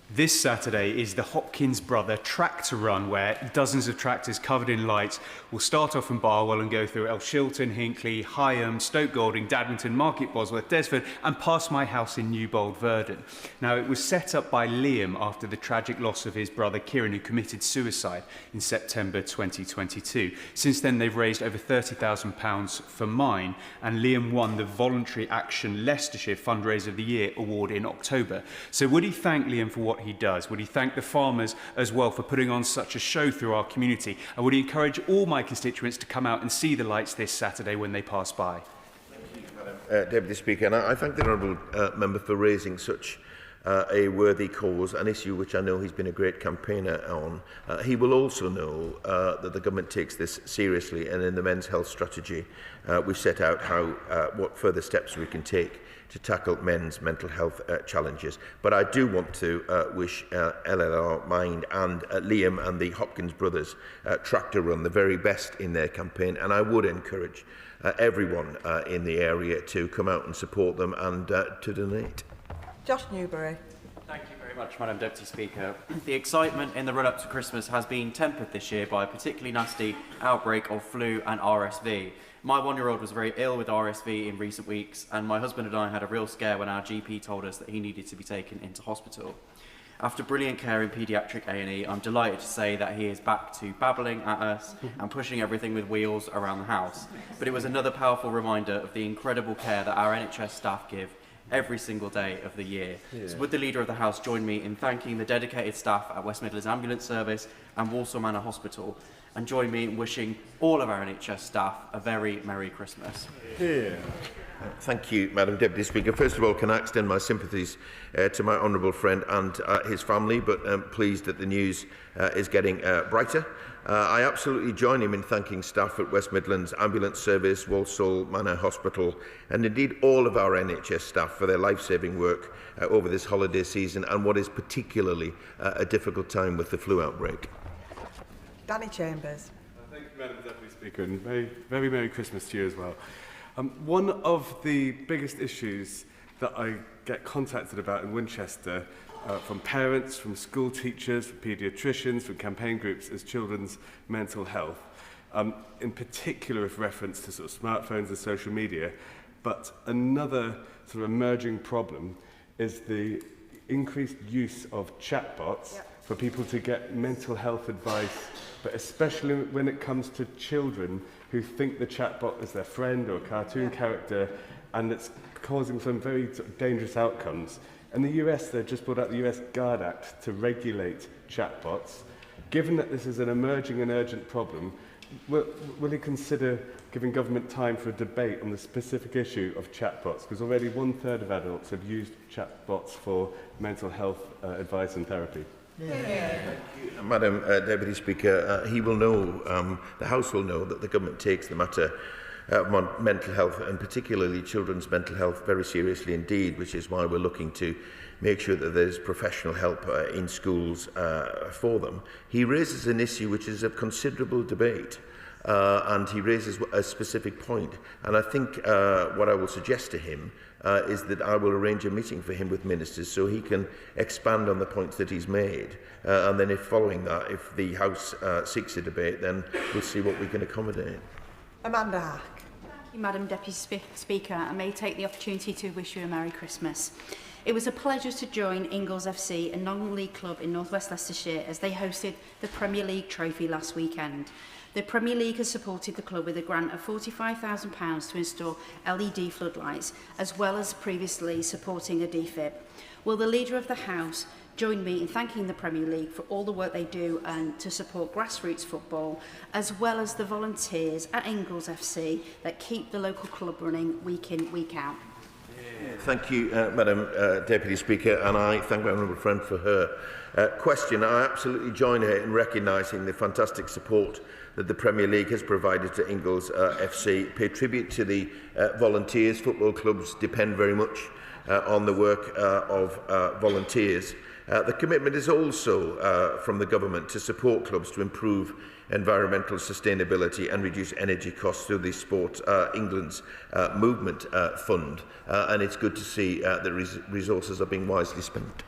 This Saturday is the Hopkins Brother Tractor Run, where dozens of tractors covered in lights will start off from Barwell and go through Elshilton, Hinckley, Higham, Stoke Golding, Dadmington, Market Bosworth, Desford and past my house in Newbold, Verdon. Now, it was set up by Liam after the tragic loss of his brother Kieran, who committed suicide in September 2022. Since then, they've raised over £30,000 for mine, and Liam won the Voluntary Action Leicestershire Fundraiser of the Year award in October. So would he thank Liam for what he does? Would he thank the farmers as well for putting on such a show through our community? And would he encourage all my constituents to come out and see the lights this Saturday when they pass by? Deputy Speaker, and I thank the honourable member for raising such a worthy cause, an issue which I know he's been a great campaigner on. He will also know that the government takes this seriously, and in the men's health strategy we've set out what further steps we can take to tackle men's mental health challenges. But I do want to wish LLR Mind and Liam and the Hopkins brothers Tractor Run the very best in their campaign, and I would encourage everyone in the area to come out and support them and to donate. Josh Newbury. Thank you very much, Madam Deputy Speaker. The excitement in the run-up to Christmas has been tempered this year by a particularly nasty outbreak of flu and RSV. My one-year-old was very ill with RSV in recent weeks, and my husband and I had a real scare when our GP told us that he needed to be taken into hospital. After brilliant care in paediatric A&E, I'm delighted to say that he is back to babbling at us and pushing everything with wheels around the house. But it was another powerful reminder of the incredible care that our NHS staff give every single day of the year. Yeah. So would the Leader of the House join me in thanking the dedicated staff at West Midlands Ambulance Service and Walsall Manor Hospital, and join me in wishing all of our NHS staff a very Merry Christmas. Yeah. Thank you, Madam Deputy Speaker. First of all, can I extend my sympathies to my honourable friend and his family, but I'm pleased that the news is getting brighter. I absolutely join him in thanking staff at West Midlands Ambulance Service, Walsall Manor Hospital, and indeed all of our NHS staff for their life-saving work over this holiday season and what is particularly a difficult time with the flu outbreak. Danny Chambers. Thank you, Madam Deputy Speaker, and very Merry Christmas to you as well. One of the biggest issues that I get contacted about in Winchester from parents, from school teachers, from paediatricians, from campaign groups is children's mental health, in particular with reference to sort of smartphones and social media. But another sort of emerging problem is the increased use of chatbots for people to get mental health advice, but especially when it comes to children who think the chatbot is their friend or a cartoon character, and it's causing some very sort of dangerous outcomes. In the US, they've just brought out the US Guard Act to regulate chatbots. Given that this is an emerging and urgent problem, will he consider giving government time for a debate on the specific issue of chatbots? Because already 1/3 of adults have used chatbots for mental health advice and therapy. Madam Deputy Speaker, he will know, the House will know that the government takes the matter of mental health, and particularly children's mental health, very seriously indeed, which is why we're looking to make sure that there's professional help in schools for them. He raises an issue which is of considerable debate, and he raises a specific point. And I think what I will suggest to him is that I will arrange a meeting for him with ministers so he can expand on the points that he's made. And then if following that, if the House seeks a debate, then we'll see what we can accommodate. Amanda Hack. Thank you, Madam Deputy Speaker. I may take the opportunity to wish you a Merry Christmas. It was a pleasure to join Ingalls FC, a non-league club in North West Leicestershire, as they hosted the Premier League trophy last weekend. The Premier League has supported the club with a grant of £45,000 to install LED floodlights, as well as previously supporting a DFIB. Will the Leader of the House join me in thanking the Premier League for all the work they do and to support grassroots football, as well as the volunteers at Ingalls FC that keep the local club running week in, week out? Thank you, Madam Deputy Speaker, and I thank my honourable friend for her question. I absolutely join her in recognising the fantastic support that the Premier League has provided to Ingalls FC. Pay tribute to the volunteers. Football clubs depend very much on the work of volunteers. The commitment is also from the government to support clubs to improve environmental sustainability and reduce energy costs through the Sport England's Movement Fund. And it's good to see that resources are being wisely spent.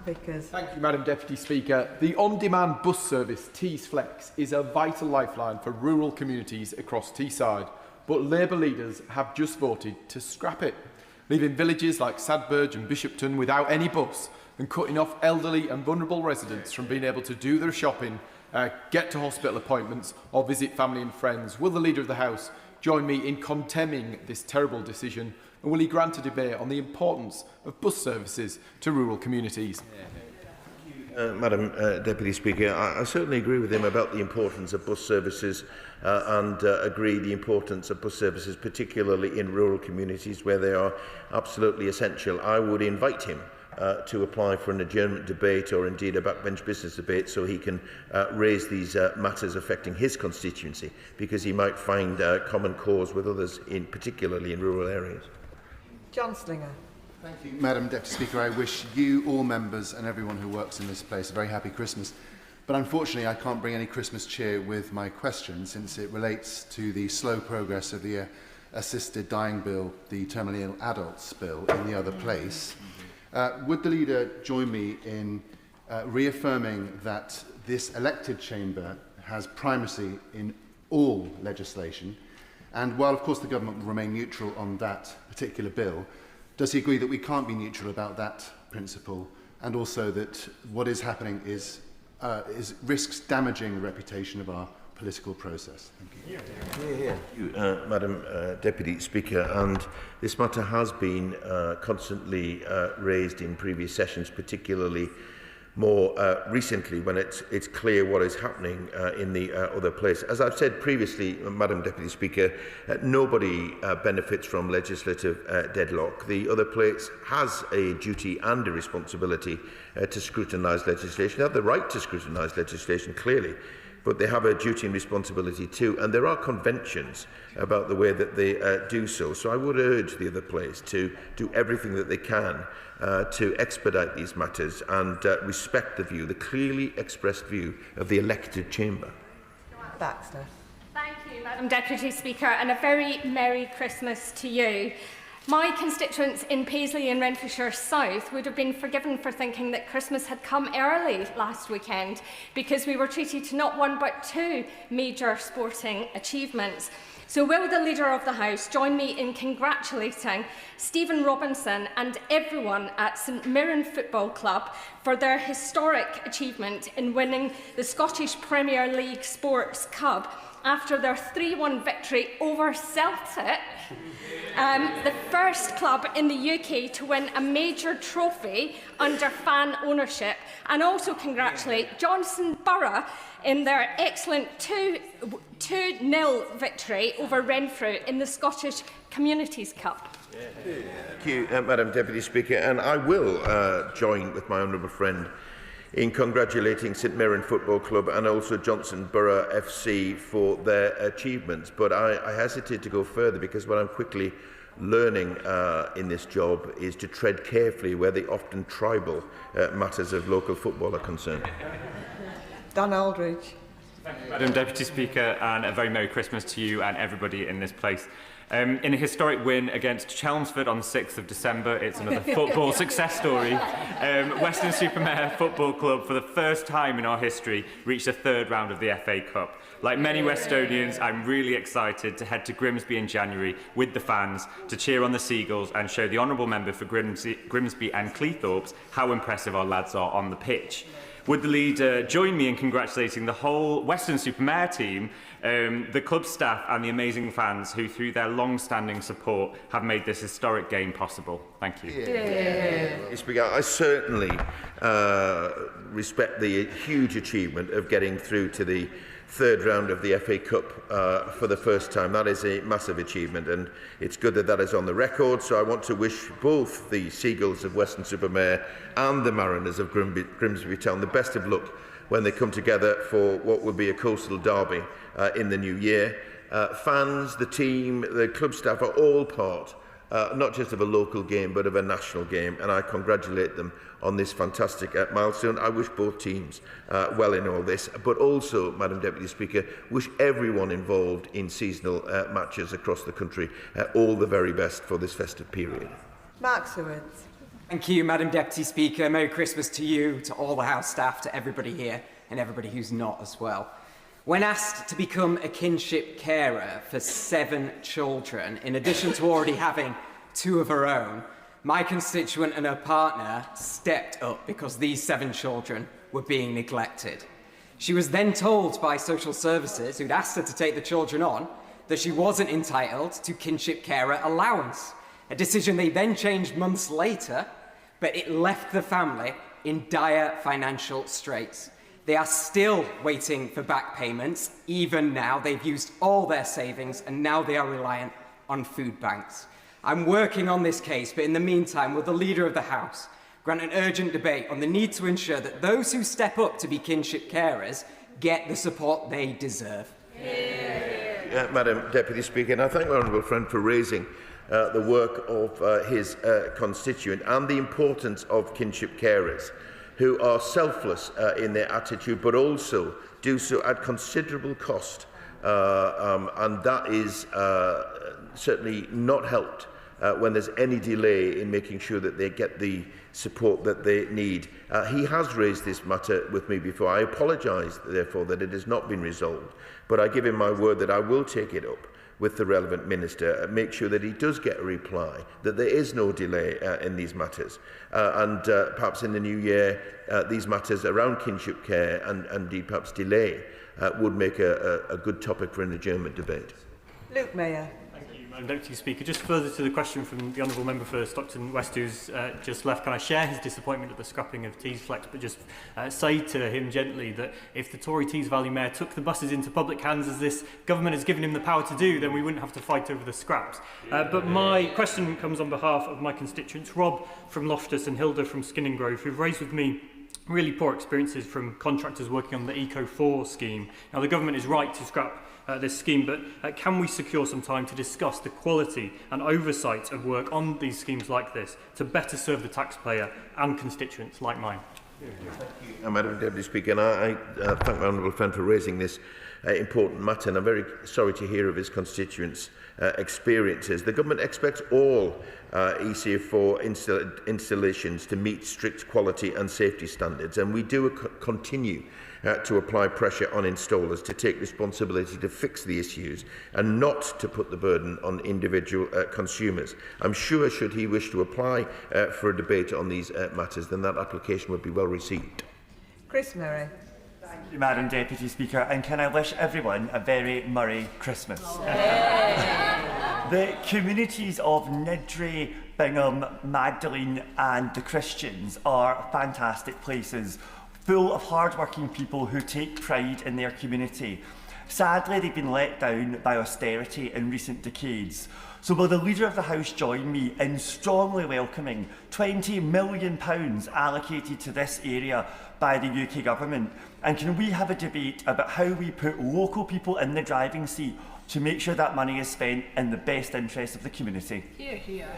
Thank you, Madam Deputy Speaker. The on-demand bus service Tees Flex is a vital lifeline for rural communities across Teesside, but Labour leaders have just voted to scrap it, leaving villages like Sadburge and Bishopton without any bus and cutting off elderly and vulnerable residents from being able to do their shopping, get to hospital appointments or visit family and friends. Will the Leader of the House join me in condemning this terrible decision, and will he grant a debate on the importance of bus services to rural communities? Madam Deputy Speaker, I certainly agree with him about the importance of bus services and agree the importance of bus services, particularly in rural communities where they are absolutely essential. I would invite him to apply for an adjournment debate or indeed a backbench business debate so he can raise these matters affecting his constituency, because he might find common cause with others, particularly in rural areas. John Slinger. Thank you, Madam Deputy Speaker. I wish you, all members and everyone who works in this place a very happy Christmas. But unfortunately, I can't bring any Christmas cheer with my question, since it relates to the slow progress of the assisted dying bill, the terminally ill adults bill, in the other place. Would the leader join me in reaffirming that this elected chamber has primacy in all legislation? And while, of course, the government will remain neutral on that particular bill, does he agree that we can't be neutral about that principle, and also that what is happening is risks damaging the reputation of our political process? Thank you. Madam Deputy Speaker, and this matter has been constantly raised in previous sessions, particularly more recently when it's clear what is happening in the other place. As I've said previously, Madam Deputy Speaker, nobody benefits from legislative deadlock. The other place has a duty and a responsibility to scrutinise legislation. They have the right to scrutinise legislation, clearly, but they have a duty and responsibility too, and there are conventions about the way that they do so. So I would urge the other place to do everything that they can to expedite these matters and respect the view, the clearly expressed view of the elected chamber. Baxter. Thank you, Madam Deputy Speaker, and a very Merry Christmas to you. My constituents in Paisley and Renfrewshire South would have been forgiven for thinking that Christmas had come early last weekend, because we were treated to not one but two major sporting achievements. So will the Leader of the House join me in congratulating Stephen Robinson and everyone at St Mirren Football Club for their historic achievement in winning the Scottish Premier League Sports Cup after their 3-1 victory over Celtic, the first club in the UK to win a major trophy under fan ownership, and also congratulate Johnson Borough in their excellent 2-0 victory over Renfrew in the Scottish Communities Cup. Thank you, Madam Deputy Speaker, and I will join with my honourable friend in congratulating St Mirren Football Club and also Johnson Borough FC for their achievements. But I hesitate to go further, because what I'm quickly learning in this job is to tread carefully where the often tribal matters of local football are concerned. Dan Aldridge. Thank you, Madam Deputy Speaker, and a very Merry Christmas to you and everybody in this place. In a historic win against Chelmsford on the 6th of December, it's another football success story. Weston-super-Mare Football Club, for the first time in our history, reached the third round of the FA Cup. Like many Westonians, I'm really excited to head to Grimsby in January with the fans to cheer on the Seagulls and show the Honourable Member for Grimsby and Cleethorpes how impressive our lads are on the pitch. Would the leader join me in congratulating the whole Weston-super-Mare team, the club staff and the amazing fans who, through their long-standing support, have made this historic game possible? Thank you. I certainly respect the huge achievement of getting through to the third round of the FA Cup for the first time. That is a massive achievement, and it's good that that is on the record. So I want to wish both the Seagulls of Weston-super-Mare and the Mariners of Grimsby Town the best of luck when they come together for what will be a coastal derby in the new year. Fans, the team, the club staff are all part not just of a local game but of a national game, and I congratulate them on this fantastic milestone. I wish both teams well in all this, but also, Madam Deputy Speaker, wish everyone involved in seasonal matches across the country all the very best for this festive period. Mark Sewards. Thank you, Madam Deputy Speaker. Merry Christmas to you, to all the House staff, to everybody here, and everybody who's not as well. When asked to become a kinship carer for 7 children, in addition to already having 2 of her own, my constituent and her partner stepped up because these 7 children were being neglected. She was then told by social services, who'd asked her to take the children on, that she wasn't entitled to kinship carer allowance, a decision they then changed months later, but it left the family in dire financial straits. They are still waiting for back payments. Even now, they've used all their savings, and now they are reliant on food banks. I'm working on this case, but in the meantime, will the Leader of the House grant an urgent debate on the need to ensure that those who step up to be kinship carers get the support they deserve. Madam Deputy Speaker, and I thank my honourable friend for raising the work of his constituent and the importance of kinship carers, who are selfless in their attitude, but also do so at considerable cost. And that is certainly not helped when there's any delay in making sure that they get the support that they need. He has raised this matter with me before. I apologise, therefore, that it has not been resolved, but I give him my word that I will take it up with the relevant minister and make sure that he does get a reply, that there is no delay in these matters. And perhaps in the new year, these matters around kinship care and indeed perhaps delay would make a good topic for an adjournment debate. Luke Mayor. Madam Deputy Speaker, just further to the question from the Honourable Member for Stockton West, who's just left, can I share his disappointment at the scrapping of Teesflex, but just say to him gently that if the Tory Tees Valley Mayor took the buses into public hands, as this government has given him the power to do, then we wouldn't have to fight over the scraps. But my question comes on behalf of my constituents, Rob from Loftus and Hilda from Skinning Grove, who've raised with me really poor experiences from contractors working on the Eco4 scheme. Now, the government is right to scrap this scheme, but can we secure some time to discuss the quality and oversight of work on these schemes like this to better serve the taxpayer and constituents like mine? Madam Deputy Speaker, and I thank my honourable friend for raising this important matter, and I'm very sorry to hear of his constituents' experiences. The government expects all ECF4 installations to meet strict quality and safety standards, and we do continue to apply pressure on installers to take responsibility to fix the issues and not to put the burden on individual consumers. I'm sure should he wish to apply for a debate on these matters, then that application would be well received. Chris Murray. Thank you, Madam Deputy Speaker, and can I wish everyone a very Merry Christmas. The communities of Niddrie, Bingham, Magdalene and the Christians are fantastic places, full of hard-working people who take pride in their community. Sadly, they've been let down by austerity in recent decades. So will the Leader of the House join me in strongly welcoming £20 million allocated to this area by the UK Government? And can we have a debate about how we put local people in the driving seat to make sure that money is spent in the best interest of the community? Hear, hear.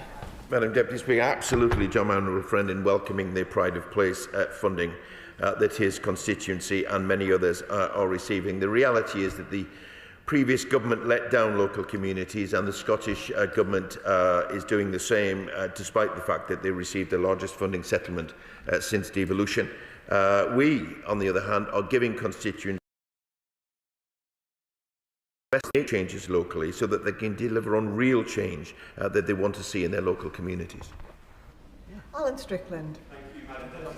Madam Deputy Speaker, absolutely join my honourable friend in welcoming the Pride of Place funding that his constituency and many others are receiving. The reality is that the previous government let down local communities, and the Scottish Government is doing the same, despite the fact that they received the largest funding settlement since devolution. We, on the other hand, are giving constituents changes locally so that they can deliver on real change that they want to see in their local communities. Alan Strickland.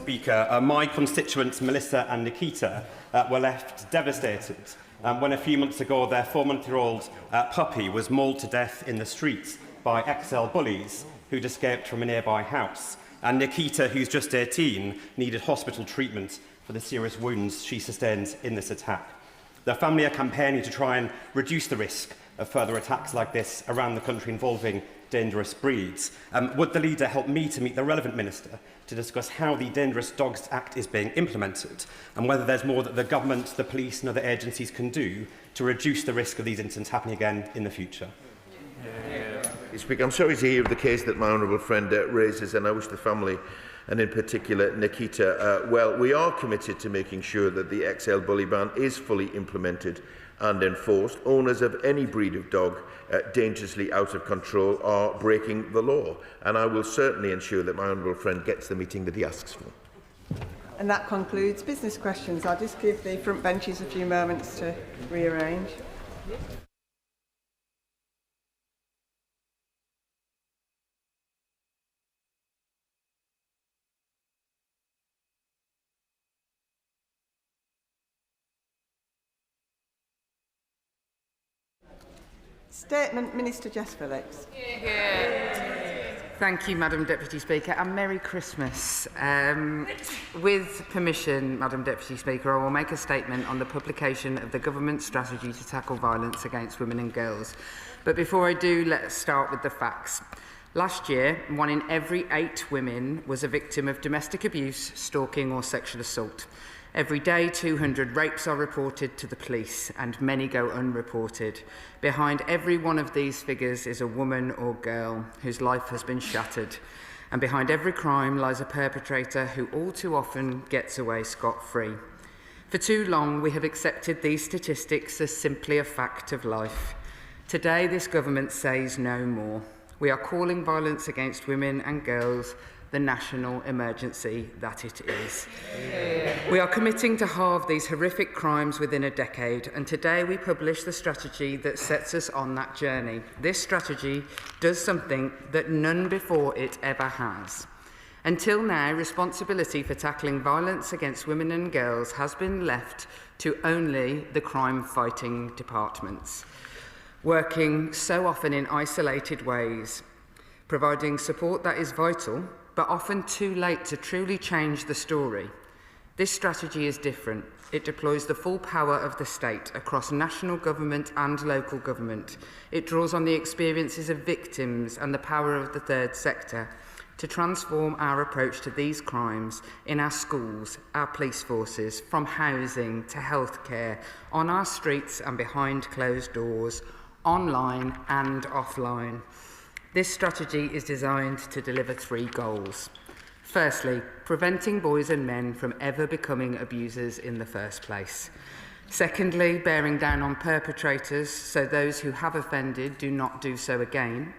Speaker, my constituents Melissa and Nikita were left devastated when a few months ago their 4-month-old puppy was mauled to death in the streets by XL bullies who'd escaped from a nearby house. And Nikita, who's just 18, needed hospital treatment for the serious wounds she sustained in this attack. Their family are campaigning to try and reduce the risk of further attacks like this around the country involving dangerous breeds. Would the leader help me to meet the relevant minister to discuss how the Dangerous Dogs Act is being implemented and whether there's more that the government, the police and other agencies can do to reduce the risk of these incidents happening again in the future? Speaker, I'm sorry to hear of the case that my honourable friend raises, and I wish the family, and in particular Nikita, well. We are committed to making sure that the XL bully ban is fully implemented and enforced. Owners of any breed of dog dangerously out of control are breaking the law, and I will certainly ensure that my honourable friend gets the meeting that he asks for. And that concludes business questions. I'll just give the front benches a few moments to rearrange. Statement, Minister Jess Phillips. Thank you, Madam Deputy Speaker, and Merry Christmas. With permission, Madam Deputy Speaker, I will make a statement on the publication of the Government Strategy to Tackle Violence Against Women and Girls. But before I do, let's start with the facts. Last year, 1 in every 8 women was a victim of domestic abuse, stalking or sexual assault. Every day, 200 rapes are reported to the police, and many go unreported. Behind every one of these figures is a woman or girl whose life has been shattered. And behind every crime lies a perpetrator who all too often gets away scot-free. For too long, we have accepted these statistics as simply a fact of life. Today, this government says no more. We are calling violence against women and girls the national emergency that it is. We are committing to halve these horrific crimes within a decade, and today we publish the strategy that sets us on that journey. This strategy does something that none before it ever has. Until now, responsibility for tackling violence against women and girls has been left to only the crime-fighting departments, working so often in isolated ways, providing support that is vital, but often too late to truly change the story. This strategy is different. It deploys the full power of the state across national government and local government. It draws on the experiences of victims and the power of the third sector to transform our approach to these crimes in our schools, our police forces, from housing to healthcare, on our streets and behind closed doors, online and offline. This strategy is designed to deliver 3 goals. Firstly, preventing boys and men from ever becoming abusers in the first place. Secondly, bearing down on perpetrators so those who have offended do not do so again.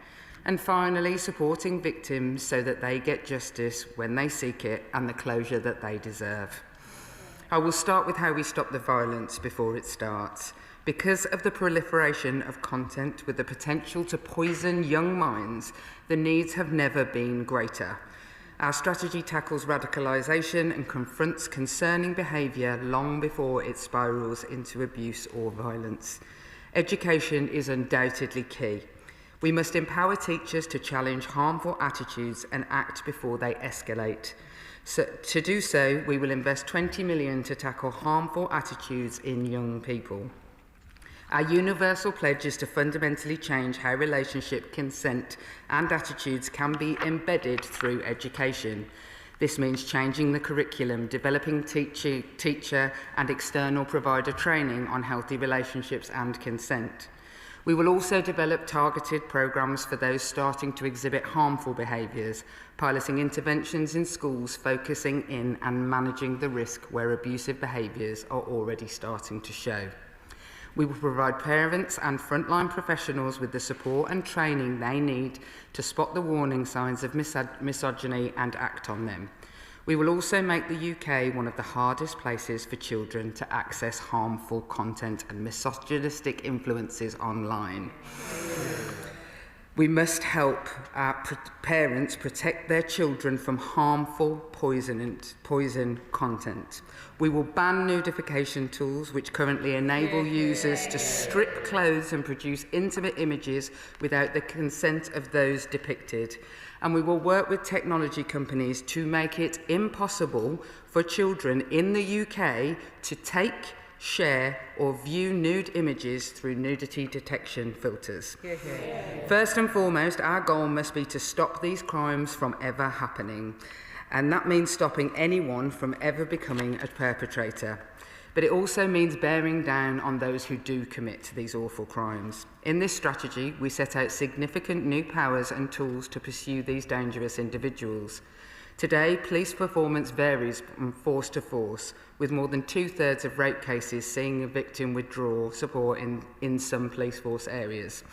And finally, supporting victims so that they get justice when they seek it and the closure that they deserve. I will start with how we stop the violence before it starts. Because of the proliferation of content with the potential to poison young minds, the needs have never been greater. Our strategy tackles radicalisation and confronts concerning behaviour long before it spirals into abuse or violence. Education is undoubtedly key. We must empower teachers to challenge harmful attitudes and act before they escalate. So, to do so, we will invest 20 million to tackle harmful attitudes in young people. Our universal pledge is to fundamentally change how relationship, consent and attitudes can be embedded through education. This means changing the curriculum, developing teacher and external provider training on healthy relationships and consent. We will also develop targeted programmes for those starting to exhibit harmful behaviours, piloting interventions in schools focusing in and managing the risk where abusive behaviours are already starting to show. We will provide parents and frontline professionals with the support and training they need to spot the warning signs of misogyny and act on them. We will also make the UK one of the hardest places for children to access harmful content and misogynistic influences online. We must help our parents protect their children from harmful poison content. We will ban nudification tools which currently enable users to strip clothes and produce intimate images without the consent of those depicted. And we will work with technology companies to make it impossible for children in the UK to take, share or view nude images through nudity detection filters. First and foremost, our goal must be to stop these crimes from ever happening, and that means stopping anyone from ever becoming a perpetrator. But it also means bearing down on those who do commit these awful crimes. In this strategy, we set out significant new powers and tools to pursue these dangerous individuals. Today, police performance varies from force to force, with more than 2/3 of rape cases seeing a victim withdraw support in some police force areas.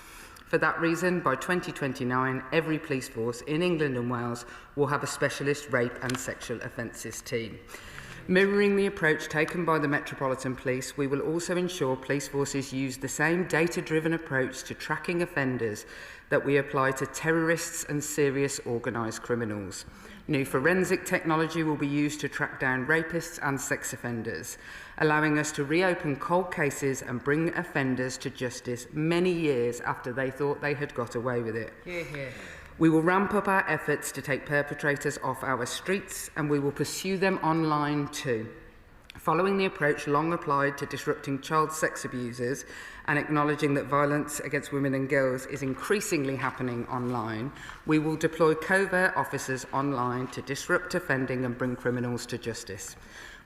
For that reason, by 2029, every police force in England and Wales will have a specialist rape and sexual offences team. Mirroring the approach taken by the Metropolitan Police, we will also ensure police forces use the same data-driven approach to tracking offenders that we apply to terrorists and serious organised criminals. New forensic technology will be used to track down rapists and sex offenders, allowing us to reopen cold cases and bring offenders to justice many years after they thought they had got away with it. We will ramp up our efforts to take perpetrators off our streets, and we will pursue them online too. Following the approach long applied to disrupting child sex abusers and acknowledging that violence against women and girls is increasingly happening online, we will deploy covert officers online to disrupt offending and bring criminals to justice.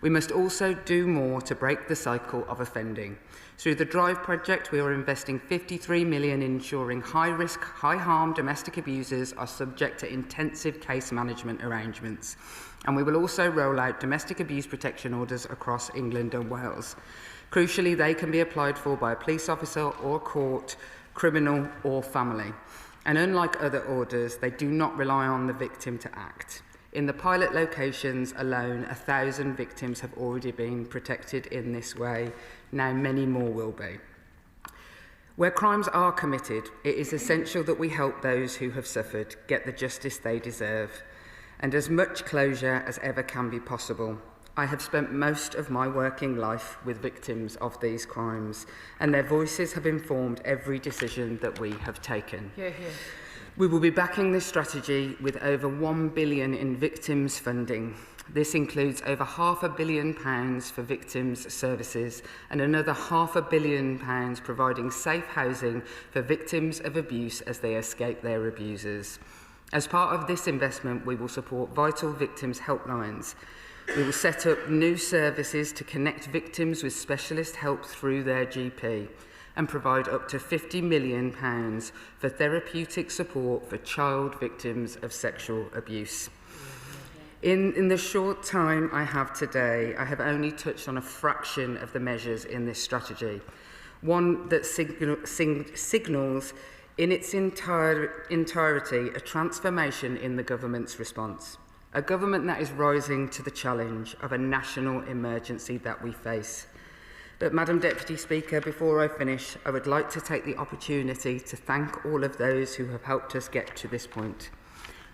We must also do more to break the cycle of offending. Through the DRIVE project, we are investing $53 million in ensuring high-risk, high-harm domestic abusers are subject to intensive case management arrangements. And we will also roll out domestic abuse protection orders across England and Wales. Crucially, they can be applied for by a police officer or court, criminal or family. And unlike other orders, they do not rely on the victim to act. In the pilot locations alone, 1,000 victims have already been protected in this way. Now many more will be. Where crimes are committed, it is essential that we help those who have suffered get the justice they deserve, and as much closure as ever can be possible. I have spent most of my working life with victims of these crimes, and their voices have informed every decision that we have taken. Hear, hear. We will be backing this strategy with over £1 billion in victims funding. This includes over £500 million for victims' services and another £500 million providing safe housing for victims of abuse as they escape their abusers. As part of this investment, we will support vital victims' helplines. We will set up new services to connect victims with specialist help through their GP and provide up to £50 million for therapeutic support for child victims of sexual abuse. In the short time I have today, I have only touched on a fraction of the measures in this strategy, one that signals in its entirety a transformation in the government's response, a government that is rising to the challenge of a national emergency that we face. But, Madam Deputy Speaker, before I finish, I would like to take the opportunity to thank all of those who have helped us get to this point.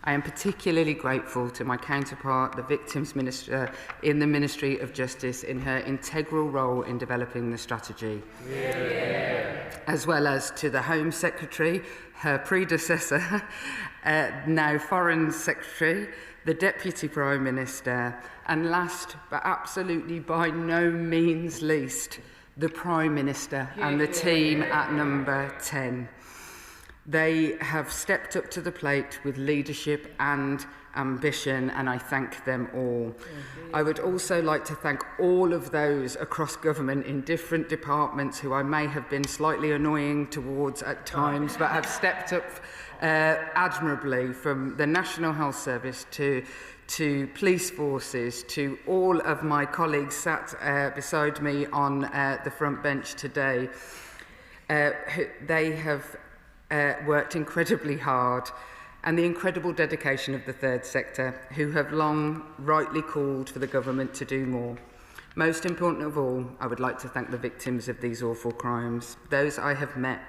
I am particularly grateful to my counterpart, the Victims Minister in the Ministry of Justice, in her integral role in developing the strategy, as well as to the Home Secretary, her predecessor, now Foreign Secretary, the Deputy Prime Minister, and last but absolutely by no means least, the Prime Minister and the team at Number 10. They have stepped up to the plate with leadership and ambition, and I thank them all. I would also like to thank all of those across government in different departments who I may have been slightly annoying towards at times, but have stepped up admirably, from the National Health Service to police forces, to all of my colleagues sat beside me on the front bench today. They have worked incredibly hard, and the incredible dedication of the third sector, who have long rightly called for the government to do more. Most important of all, I would like to thank the victims of these awful crimes, those I have met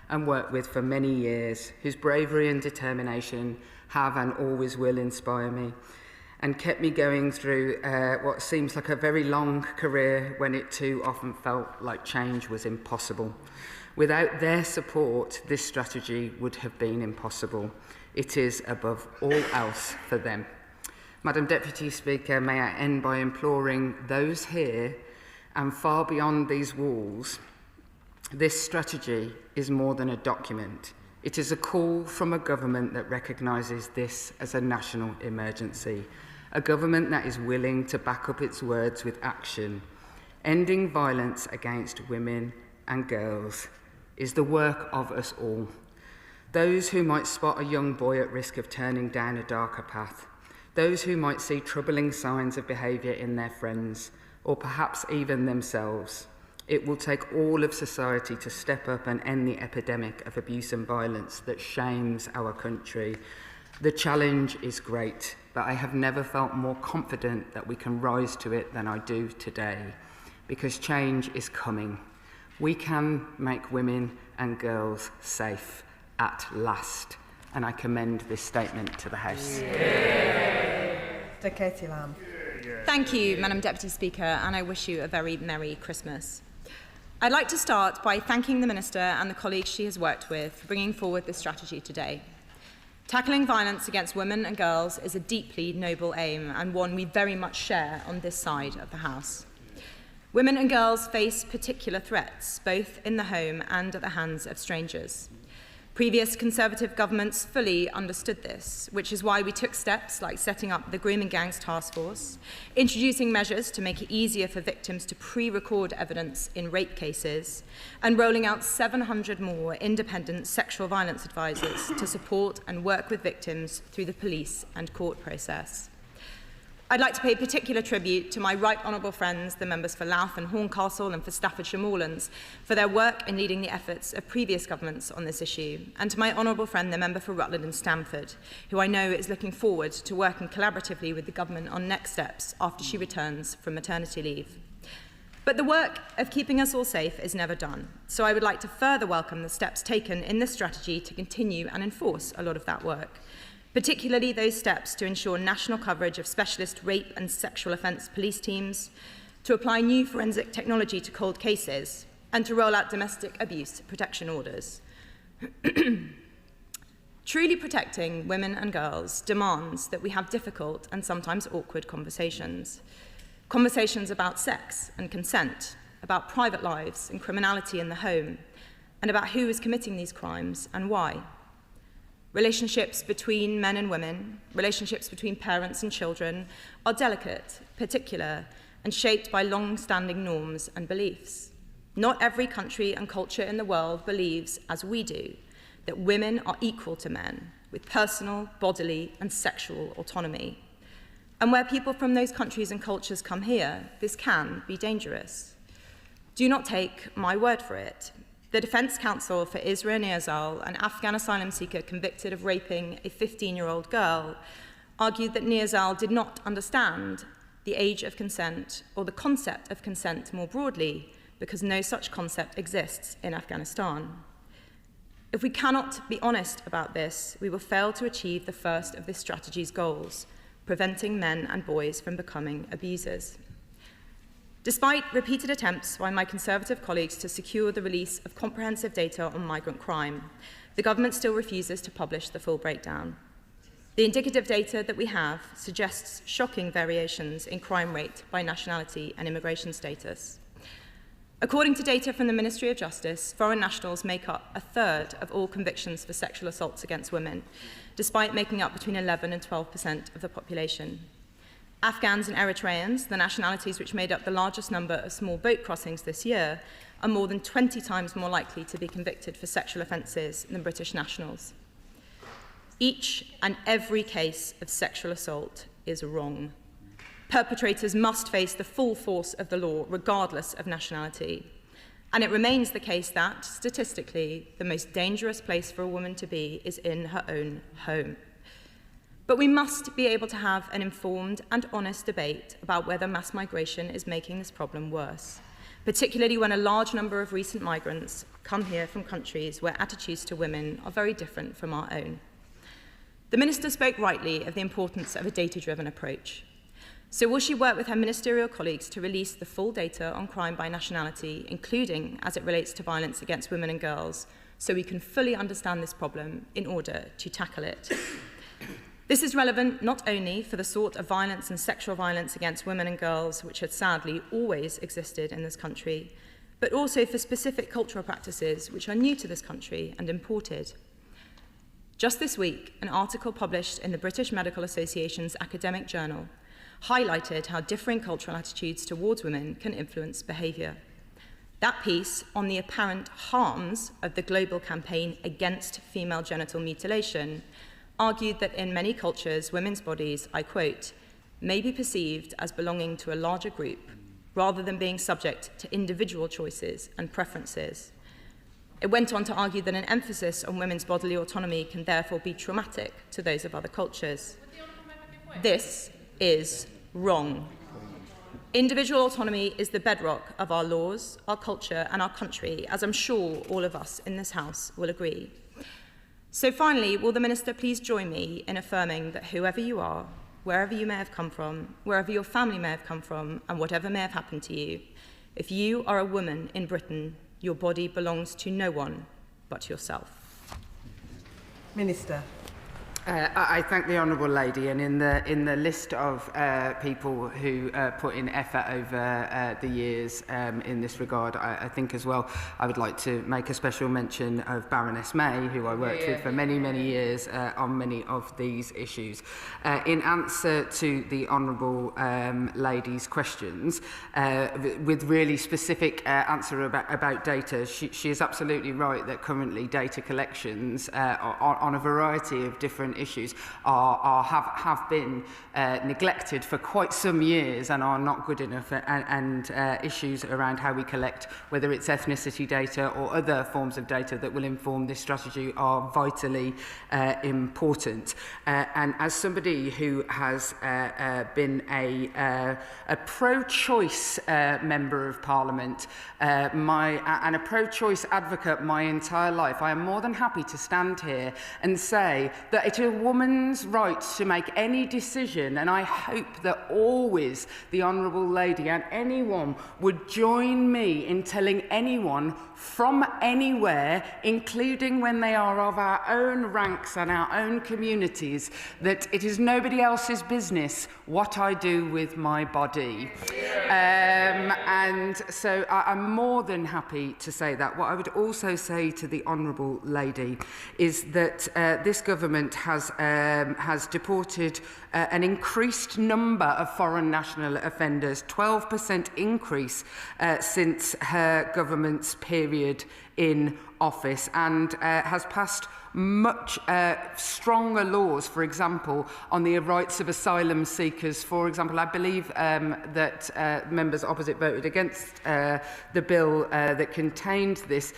and worked with for many years, whose bravery and determination have and always will inspire me, and kept me going through what seems like a very long career when it too often felt like change was impossible. Without their support, this strategy would have been impossible. It is above all else for them. Madam Deputy Speaker, may I end by imploring those here and far beyond these walls, this strategy is more than a document. It is a call from a government that recognises this as a national emergency, a government that is willing to back up its words with action. Ending violence against women and girls is the work of us all. Those who might spot a young boy at risk of turning down a darker path, those who might see troubling signs of behaviour in their friends, or perhaps even themselves. It will take all of society to step up and end the epidemic of abuse and violence that shames our country. The challenge is great, but I have never felt more confident that we can rise to it than I do today, because change is coming. We can make women and girls safe at last, and I commend this statement to the House. Katie Lamb. Thank you, Madam Deputy Speaker, and I wish you a very Merry Christmas. I'd like to start by thanking the Minister and the colleagues she has worked with for bringing forward this strategy today. Tackling violence against women and girls is a deeply noble aim, and one we very much share on this side of the House. Women and girls face particular threats, both in the home and at the hands of strangers. Previous Conservative governments fully understood this, which is why we took steps like setting up the Grooming Gangs Task Force, introducing measures to make it easier for victims to pre-record evidence in rape cases, and rolling out 700 more independent sexual violence advisors to support and work with victims through the police and court process. I'd like to pay particular tribute to my right honourable friends, the members for Louth and Horncastle and for Staffordshire Moorlands, for their work in leading the efforts of previous governments on this issue, and to my honourable friend, the member for Rutland and Stamford, who I know is looking forward to working collaboratively with the government on next steps after she returns from maternity leave. But the work of keeping us all safe is never done, so I would like to further welcome the steps taken in this strategy to continue and enforce a lot of that work, particularly those steps to ensure national coverage of specialist rape and sexual offence police teams, to apply new forensic technology to cold cases, and to roll out domestic abuse protection orders. Truly protecting women and girls demands that we have difficult and sometimes awkward conversations. Conversations about sex and consent, about private lives and criminality in the home, and about who is committing these crimes and why. Relationships between men and women, relationships between parents and children are delicate, particular, and shaped by long-standing norms and beliefs. Not every country and culture in the world believes, as we do, that women are equal to men, with personal, bodily, and sexual autonomy. And where people from those countries and cultures come here, this can be dangerous. Do not take my word for it. The Defence Counsel for Isra Niyazal, an Afghan asylum seeker convicted of raping a 15-year-old girl, argued that Niyazal did not understand the age of consent or the concept of consent more broadly, because no such concept exists in Afghanistan. If we cannot be honest about this, we will fail to achieve the first of this strategy's goals, preventing men and boys from becoming abusers. Despite repeated attempts by my Conservative colleagues to secure the release of comprehensive data on migrant crime, the government still refuses to publish the full breakdown. The indicative data that we have suggests shocking variations in crime rate by nationality and immigration status. According to data from the Ministry of Justice, foreign nationals make up a third of all convictions for sexual assaults against women, despite making up between 11% and 12% of the population. Afghans and Eritreans, the nationalities which made up the largest number of small boat crossings this year, are more than 20 times more likely to be convicted for sexual offences than British nationals. Each and every case of sexual assault is wrong. Perpetrators must face the full force of the law, regardless of nationality. And it remains the case that, statistically, the most dangerous place for a woman to be is in her own home. But we must be able to have an informed and honest debate about whether mass migration is making this problem worse, particularly when a large number of recent migrants come here from countries where attitudes to women are very different from our own. The Minister spoke rightly of the importance of a data-driven approach. So will she work with her ministerial colleagues to release the full data on crime by nationality, including as it relates to violence against women and girls, so we can fully understand this problem in order to tackle it? This is relevant not only for the sort of violence and sexual violence against women and girls which had sadly always existed in this country, but also for specific cultural practices which are new to this country and imported. Just this week, an article published in the British Medical Association's academic journal highlighted how differing cultural attitudes towards women can influence behaviour. That piece on the apparent harms of the global campaign against female genital mutilation argued that in many cultures, women's bodies, I quote, may be perceived as belonging to a larger group rather than being subject to individual choices and preferences. It went on to argue that an emphasis on women's bodily autonomy can therefore be traumatic to those of other cultures. This is wrong. Individual autonomy is the bedrock of our laws, our culture, and our country, as I'm sure all of us in this House will agree. So finally, will the Minister please join me in affirming that whoever you are, wherever you may have come from, wherever your family may have come from, and whatever may have happened to you, if you are a woman in Britain, your body belongs to no one but yourself? Minister. I thank the Honourable Lady, and in the list of people who put in effort over the years in this regard, I think as well I would like to make a special mention of Baroness May, who I worked with for many years on many of these issues. In answer to the Honourable Lady's questions, with really specific answer about data, she is absolutely right that currently data collections on a variety of different issues have been neglected for quite some years and are not good enough, and issues around how we collect, whether it's ethnicity data or other forms of data that will inform this strategy, are vitally important. And as somebody who has been a pro-choice member of Parliament and a pro-choice advocate my entire life, I am more than happy to stand here and say that it is a woman's right to make any decision, and I hope that always the Honourable Lady and anyone would join me in telling anyone from anywhere, including when they are of our own ranks and our own communities, that it is nobody else's business what I do with my body. And so I'm more than happy to say that. What I would also say to the Honourable Lady is that this government has deported an increased number of foreign national offenders, 12% increase since her government's period in office, and has passed much stronger laws, for example, on the rights of asylum seekers. For example, I believe that members opposite voted against the bill that contained this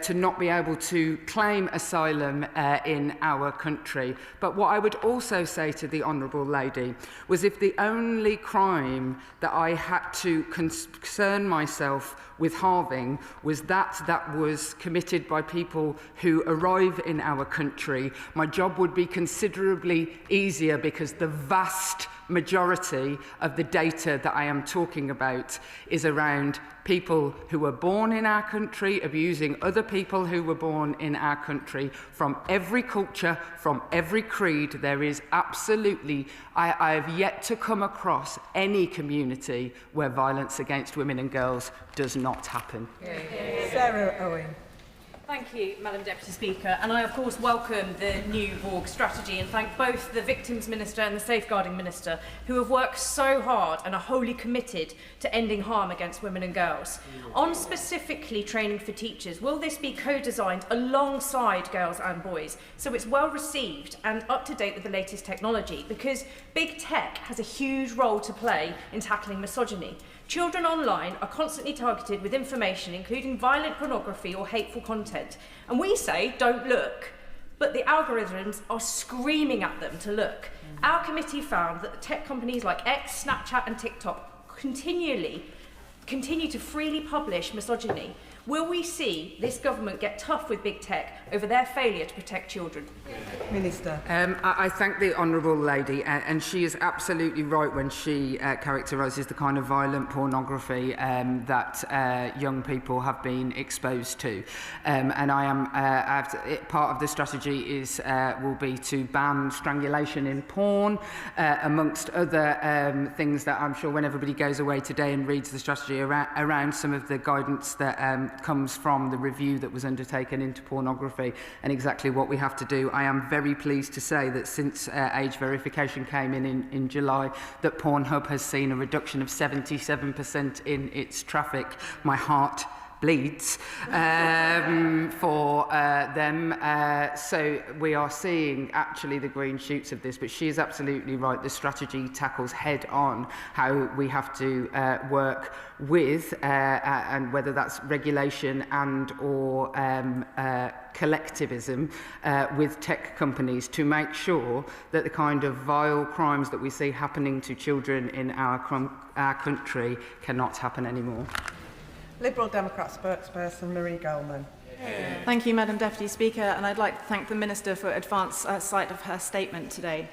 to not be able to claim asylum in our country. But what I would also say to the Honourable Lady was, if the only crime that I had to concern myself with halving was that was committed by people who arrive in our country, my job would be considerably easier, because the vast majority of the data that I am talking about is around people who were born in our country, abusing other people who were born in our country, from every culture, from every creed. There is absolutely, I have yet to come across any community where violence against women and girls does not happen. Sarah Owen. Thank you, Madam Deputy Speaker, and I of course welcome the new VORG strategy and thank both the Victims Minister and the Safeguarding Minister, who have worked so hard and are wholly committed to ending harm against women and girls. On specifically training for teachers, will this be co-designed alongside girls and boys, so it's well received and up to date with the latest technology? Because big tech has a huge role to play in tackling misogyny. Children online are constantly targeted with information including violent pornography or hateful content. And we say, don't look, but the algorithms are screaming at them to look. Our committee found that the tech companies like X, Snapchat and TikTok continue to freely publish misogyny. Will we see this government get tough with big tech over their failure to protect children? Minister. I thank the Honourable Lady, and she is absolutely right when she characterises the kind of violent pornography that young people have been exposed to. And I am part of the strategy will be to ban strangulation in porn, amongst other things that I'm sure when everybody goes away today and reads the strategy around some of the guidance that comes from the review that was undertaken into pornography and exactly what we have to do. I am very pleased to say that since age verification came in July, that Pornhub has seen a reduction of 77% in its traffic. My heart bleeds for them. So we are seeing actually the green shoots of this, but she is absolutely right. The strategy tackles head on how we have to work with, and whether that's regulation and or collectivism with tech companies, to make sure that the kind of vile crimes that we see happening to children in our country cannot happen anymore. Liberal Democrat spokesperson Marie Goldman. Thank you, Madam Deputy Speaker, and I'd like to thank the Minister for advance sight of her statement today.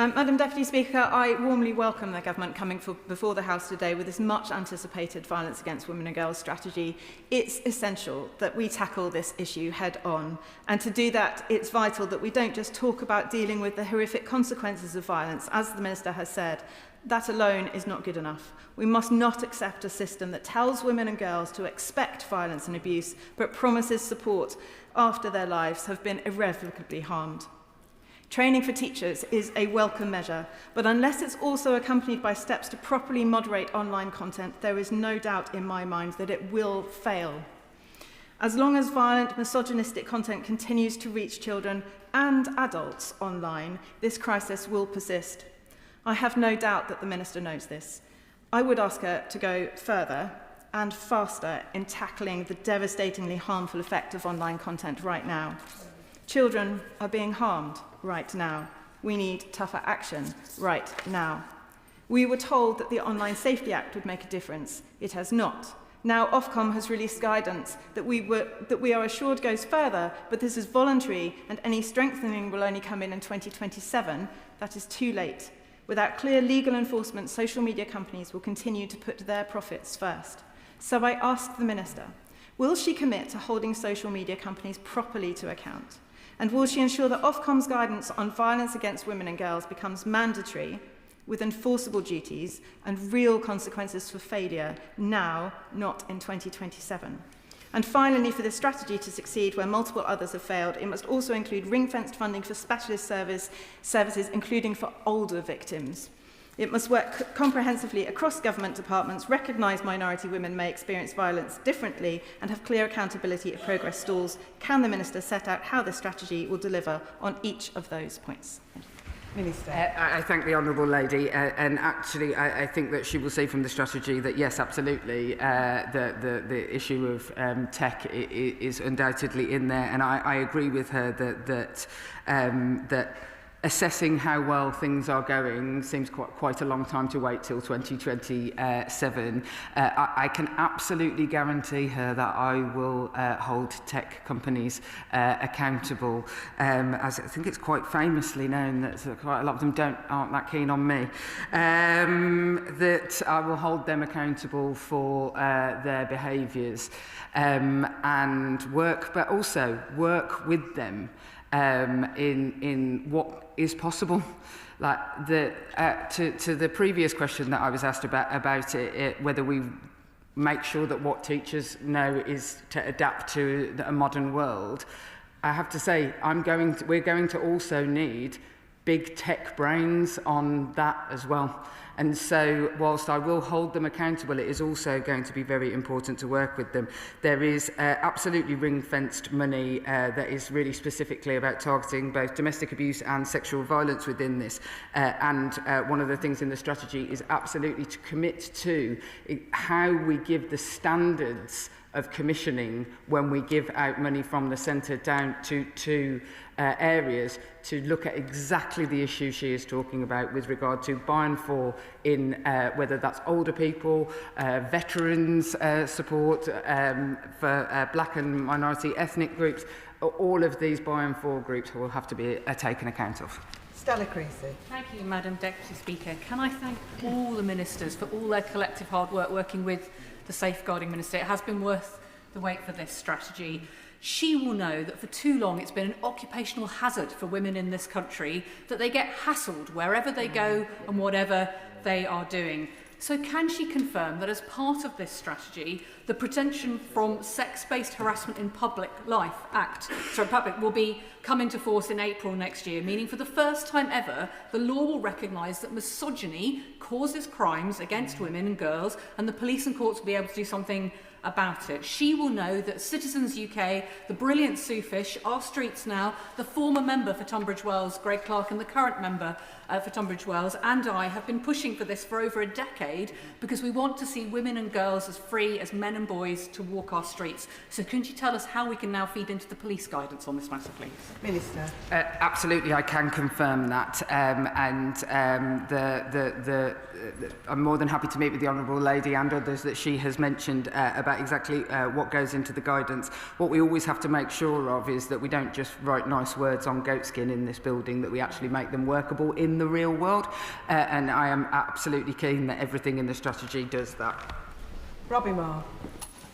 Madam Deputy Speaker, I warmly welcome the Government coming before the House today with this much anticipated violence against women and girls strategy. It's essential that we tackle this issue head on, and to do that it's vital that we don't just talk about dealing with the horrific consequences of violence, as the Minister has said. That alone is not good enough. We must not accept a system that tells women and girls to expect violence and abuse, but promises support after their lives have been irrevocably harmed. Training for teachers is a welcome measure, but unless it's also accompanied by steps to properly moderate online content, there is no doubt in my mind that it will fail. As long as violent, misogynistic content continues to reach children and adults online, this crisis will persist. I have no doubt that the Minister knows this. I would ask her to go further and faster in tackling the devastatingly harmful effect of online content right now. Children are being harmed right now. We need tougher action right now. We were told that the Online Safety Act would make a difference. It has not. Now Ofcom has released guidance that we are assured goes further, but this is voluntary and any strengthening will only come in 2027. That is too late. Without clear legal enforcement, social media companies will continue to put their profits first. So I ask the Minister, will she commit to holding social media companies properly to account? And will she ensure that Ofcom's guidance on violence against women and girls becomes mandatory, with enforceable duties and real consequences for failure now, not in 2027? And finally, for this strategy to succeed where multiple others have failed, it must also include ring-fenced funding for specialist services, including for older victims. It must work comprehensively across government departments, recognise minority women may experience violence differently, and have clear accountability if progress stalls. Can the Minister set out how this strategy will deliver on each of those points? Minister. I thank the Honourable Lady, and actually I think that she will see from the strategy that yes, absolutely, the issue of tech is undoubtedly in there, and I agree with her that assessing how well things are going seems quite a long time to wait till 2027. I can absolutely guarantee her that I will hold tech companies accountable, as I think it's quite famously known that quite a lot of them aren't that keen on me, that I will hold them accountable for their behaviours and work, but also work with them in what is possible. Like to the previous question that I was asked about it, whether we make sure that what teachers know is to adapt to a modern world, I have to say we're going to also need big tech brains on that as well. And so whilst I will hold them accountable, it is also going to be very important to work with them. There is absolutely ring-fenced money that is really specifically about targeting both domestic abuse and sexual violence within this. And one of the things in the strategy is absolutely to commit to how we give the standards of commissioning when we give out money from the centre down to areas to look at exactly the issue she is talking about with regard to buy and for in whether that's older people, veterans support for black and minority ethnic groups. All of these buy and for groups will have to be taken account of. Stella Creasy. Thank you, Madam Deputy Speaker. Can I thank all the ministers for all their collective hard work working with the Safeguarding Minister. It has been worth the wait for this strategy. She will know that for too long it's been an occupational hazard for women in this country that they get hassled wherever they go and whatever they are doing. So can she confirm that as part of this strategy, the Protection from Sex-Based Harassment in Public Life Act will come into force in April next year, meaning for the first time ever, the law will recognise that misogyny causes crimes against women and girls, and the police and courts will be able to do something about it. She will know that Citizens UK, the brilliant Sue Fish, Our Streets Now, the former member for Tunbridge Wells, Greg Clark, and the current member for Tunbridge Wells, and I have been pushing for this for over a decade because we want to see women and girls as free as men and boys to walk our streets. So can you tell us how we can now feed into the police guidance on this matter, please? Minister. Absolutely, I can confirm that. I'm more than happy to meet with the Honourable Lady and others that she has mentioned about about exactly what goes into the guidance. What we always have to make sure of is that we don't just write nice words on goatskin in this building, that we actually make them workable in the real world. And I am absolutely keen that everything in the strategy does that. Robbie Moore.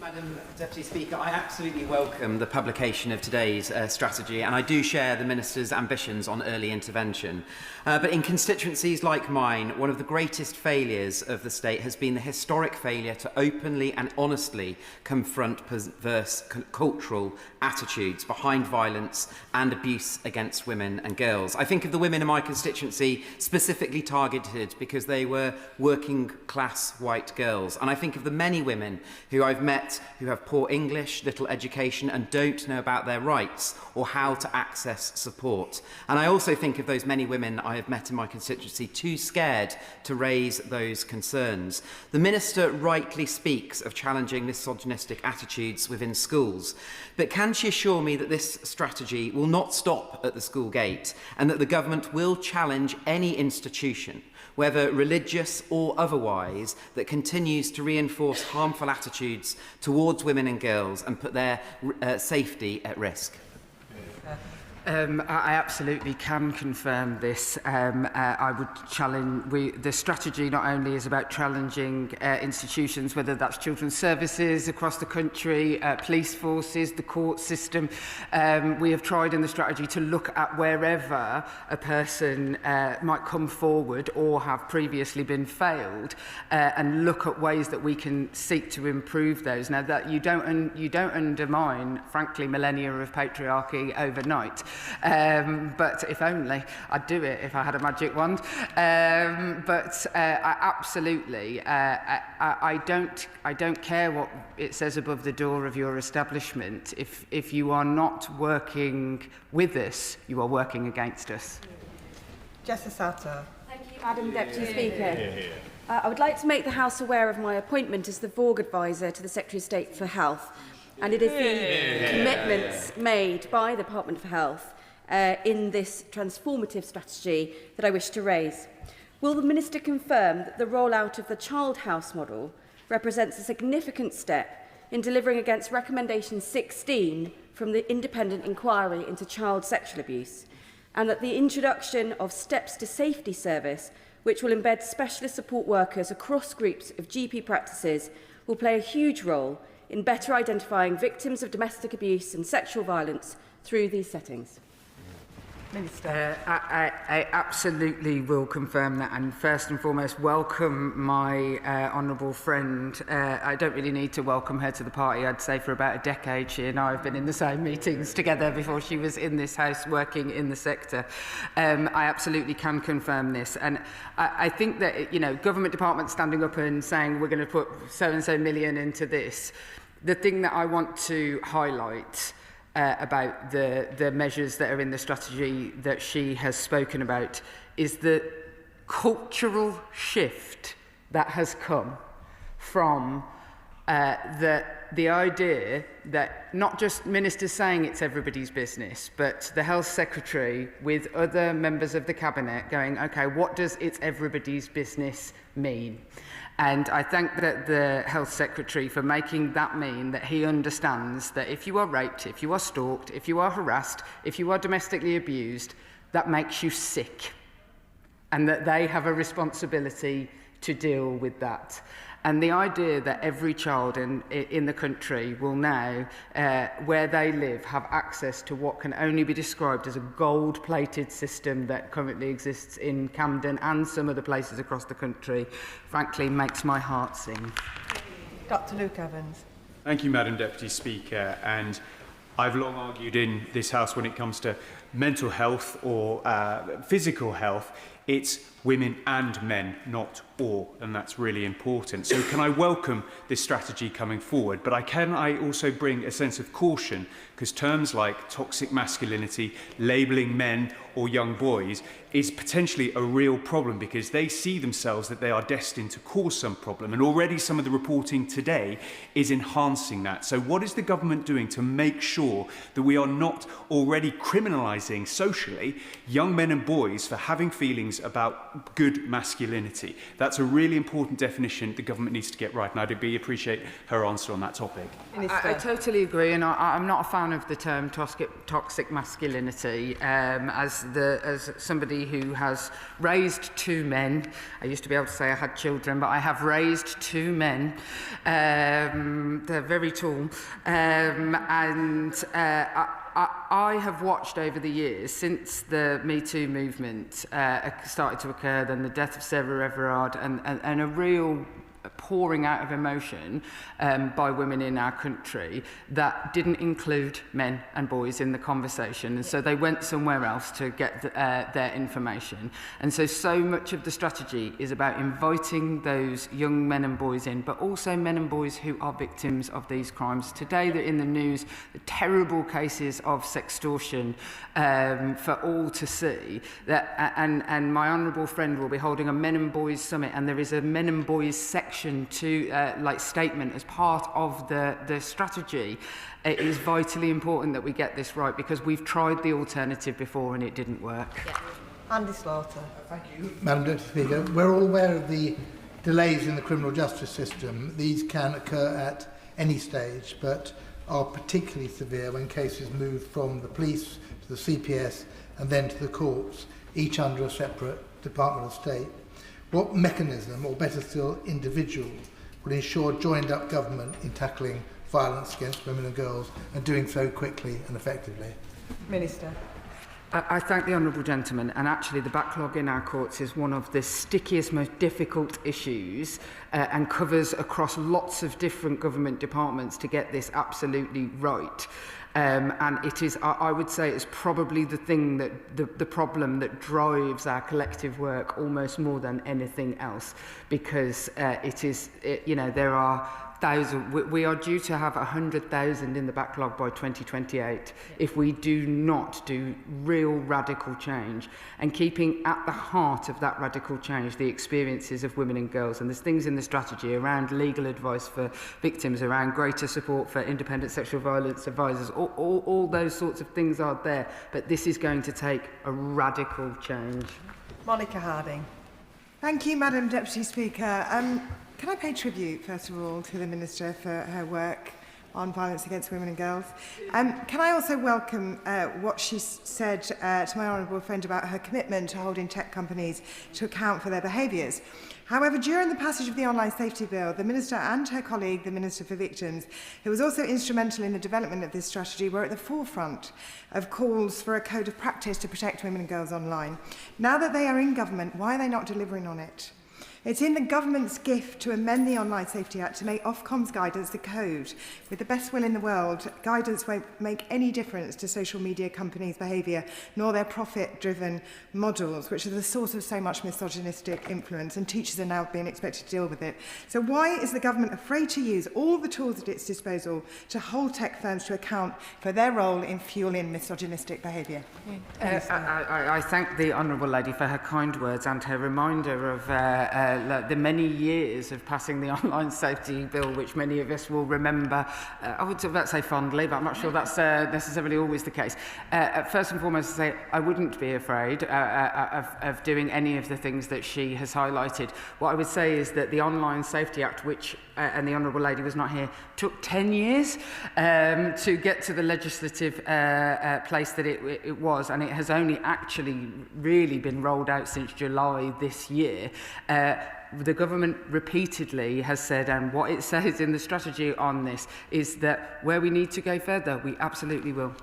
Madam Deputy Speaker, I absolutely welcome the publication of today's strategy, and I do share the Minister's ambitions on early intervention. But in constituencies like mine, one of the greatest failures of the state has been the historic failure to openly and honestly confront perverse cultural attitudes behind violence and abuse against women and girls. I think of the women in my constituency specifically targeted because they were working class white girls, and I think of the many women who I've met who have poor English, little education and don't know about their rights or how to access support. And I also think of those many women I have met in my constituency too scared to raise those concerns. The Minister rightly speaks of challenging misogynistic attitudes within schools, but can she assure me that this strategy will not stop at the school gate and that the government will challenge any institution, whether religious or otherwise, that continues to reinforce harmful attitudes towards women and girls and put their safety at risk? I absolutely can confirm this. I would challenge, the strategy not only is about challenging institutions, whether that's children's services across the country, police forces, the court system. We have tried in the strategy to look at wherever a person might come forward or have previously been failed and look at ways that we can seek to improve those. Now, that you don't undermine, frankly, millennia of patriarchy overnight. But if only I'd do it if I had a magic wand. But I absolutely, I don't care what it says above the door of your establishment. If you are not working with us, you are working against us. Jessica Satter. Thank you, Madam Deputy Speaker. I would like to make the House aware of my appointment as the VOG Advisor to the Secretary of State for Health, and it is the commitments made by the Department for Health in this transformative strategy that I wish to raise. Will the Minister confirm that the rollout of the Child House model represents a significant step in delivering against Recommendation 16 from the Independent Inquiry into Child Sexual Abuse, and that the introduction of Steps to Safety service, which will embed specialist support workers across groups of GP practices, will play a huge role in better identifying victims of domestic abuse and sexual violence through these settings? Minister. I absolutely will confirm that, and first and foremost welcome my honourable friend. I don't really need to welcome her to the party. I'd say for about a decade she and I have been in the same meetings together before she was in this house working in the sector. I absolutely can confirm this, and I think that, you know, government departments standing up and saying we're going to put so-and-so million into this. The thing that I want to highlight about the measures that are in the strategy that she has spoken about is the cultural shift that has come from the idea that not just ministers saying it's everybody's business, but the Health Secretary with other members of the Cabinet going, OK, what does it's everybody's business mean? And I thank the Health Secretary for making that mean that he understands that if you are raped, if you are stalked, if you are harassed, if you are domestically abused, that makes you sick. And that they have a responsibility to deal with that. And the idea that every child in the country will now, where they live, have access to what can only be described as a gold-plated system that currently exists in Camden and some other places across the country, frankly, makes my heart sing. Dr. Luke Evans. Thank you, Madam Deputy Speaker. And I've long argued in this House when it comes to mental health or physical health, it's women and men, not or, and that's really important. So can I welcome this strategy coming forward, but I also bring a sense of caution, because terms like toxic masculinity, labelling men or young boys is potentially a real problem, because they see themselves that they are destined to cause some problem, and already some of the reporting today is enhancing that. So what is the government doing to make sure that we are not already criminalising demonising socially young men and boys for having feelings about good masculinity. That's a really important definition the government needs to get right, and I'd appreciate her answer on that topic. I totally agree, and I'm not a fan of the term toxic masculinity. As somebody who has raised two men, I used to be able to say I had children, but I have raised two men. They're very tall, and I have watched over the years, since the Me Too movement started to occur, then the death of Sarah Everard, and a real pouring out of emotion by women in our country that didn't include men and boys in the conversation, and so they went somewhere else to get their information. And so much of the strategy is about inviting those young men and boys in, but also men and boys who are victims of these crimes. Today they're in the news, the terrible cases of sextortion for all to see. And my honourable friend will be holding a Men and Boys Summit, and there is a Men and Boys section to statement as part of the strategy. It is vitally important that we get this right, because we've tried the alternative before and it didn't work. Yeah. Andy Slaughter. Thank you, Madam Deputy Speaker. We're all aware of the delays in the criminal justice system. These can occur at any stage, but are particularly severe when cases move from the police to the CPS and then to the courts, each under a separate Department of State. What mechanism, or better still, individual, will ensure joined-up government in tackling violence against women and girls, and doing so quickly and effectively? Minister. I thank the honourable gentleman, and actually the backlog in our courts is one of the stickiest, most difficult issues, and covers across lots of different government departments to get this absolutely right. And it is, I would say, it's probably the thing that the problem that drives our collective work almost more than anything else, because there are thousands. We are due to have 100,000 in the backlog by 2028 if we do not do real radical change, and keeping at the heart of that radical change the experiences of women and girls. And there's things in the strategy around legal advice for victims, around greater support for independent sexual violence advisors. All those sorts of things are there, but this is going to take a radical change. Monica Harding. Thank you, Madam Deputy Speaker. Can I pay tribute, first of all, to the Minister for her work on violence against women and girls? Can I also welcome what she said to my honourable friend about her commitment to holding tech companies to account for their behaviours? However, during the passage of the Online Safety Bill, the Minister and her colleague, the Minister for Victims, who was also instrumental in the development of this strategy, were at the forefront of calls for a code of practice to protect women and girls online. Now that they are in government, why are they not delivering on it? It's in the government's gift to amend the Online Safety Act to make Ofcom's guidance the code. With the best will in the world, guidance won't make any difference to social media companies' behaviour, nor their profit-driven models, which are the source of so much misogynistic influence, and teachers are now being expected to deal with it. So why is the government afraid to use all the tools at its disposal to hold tech firms to account for their role in fuelling misogynistic behaviour? I thank the honourable lady for her kind words and her reminder of the many years of passing the Online Safety Bill, which many of us will remember, I would about say fondly, but I'm not sure that's necessarily always the case. First and foremost, to say I wouldn't be afraid of doing any of the things that she has highlighted. What I would say is that the Online Safety Act, which, and the honourable lady was not here, took 10 years to get to the legislative place that it was, and it has only actually really been rolled out since July this year. The government repeatedly has said, and what it says in the strategy on this, is that where we need to go further, we absolutely will.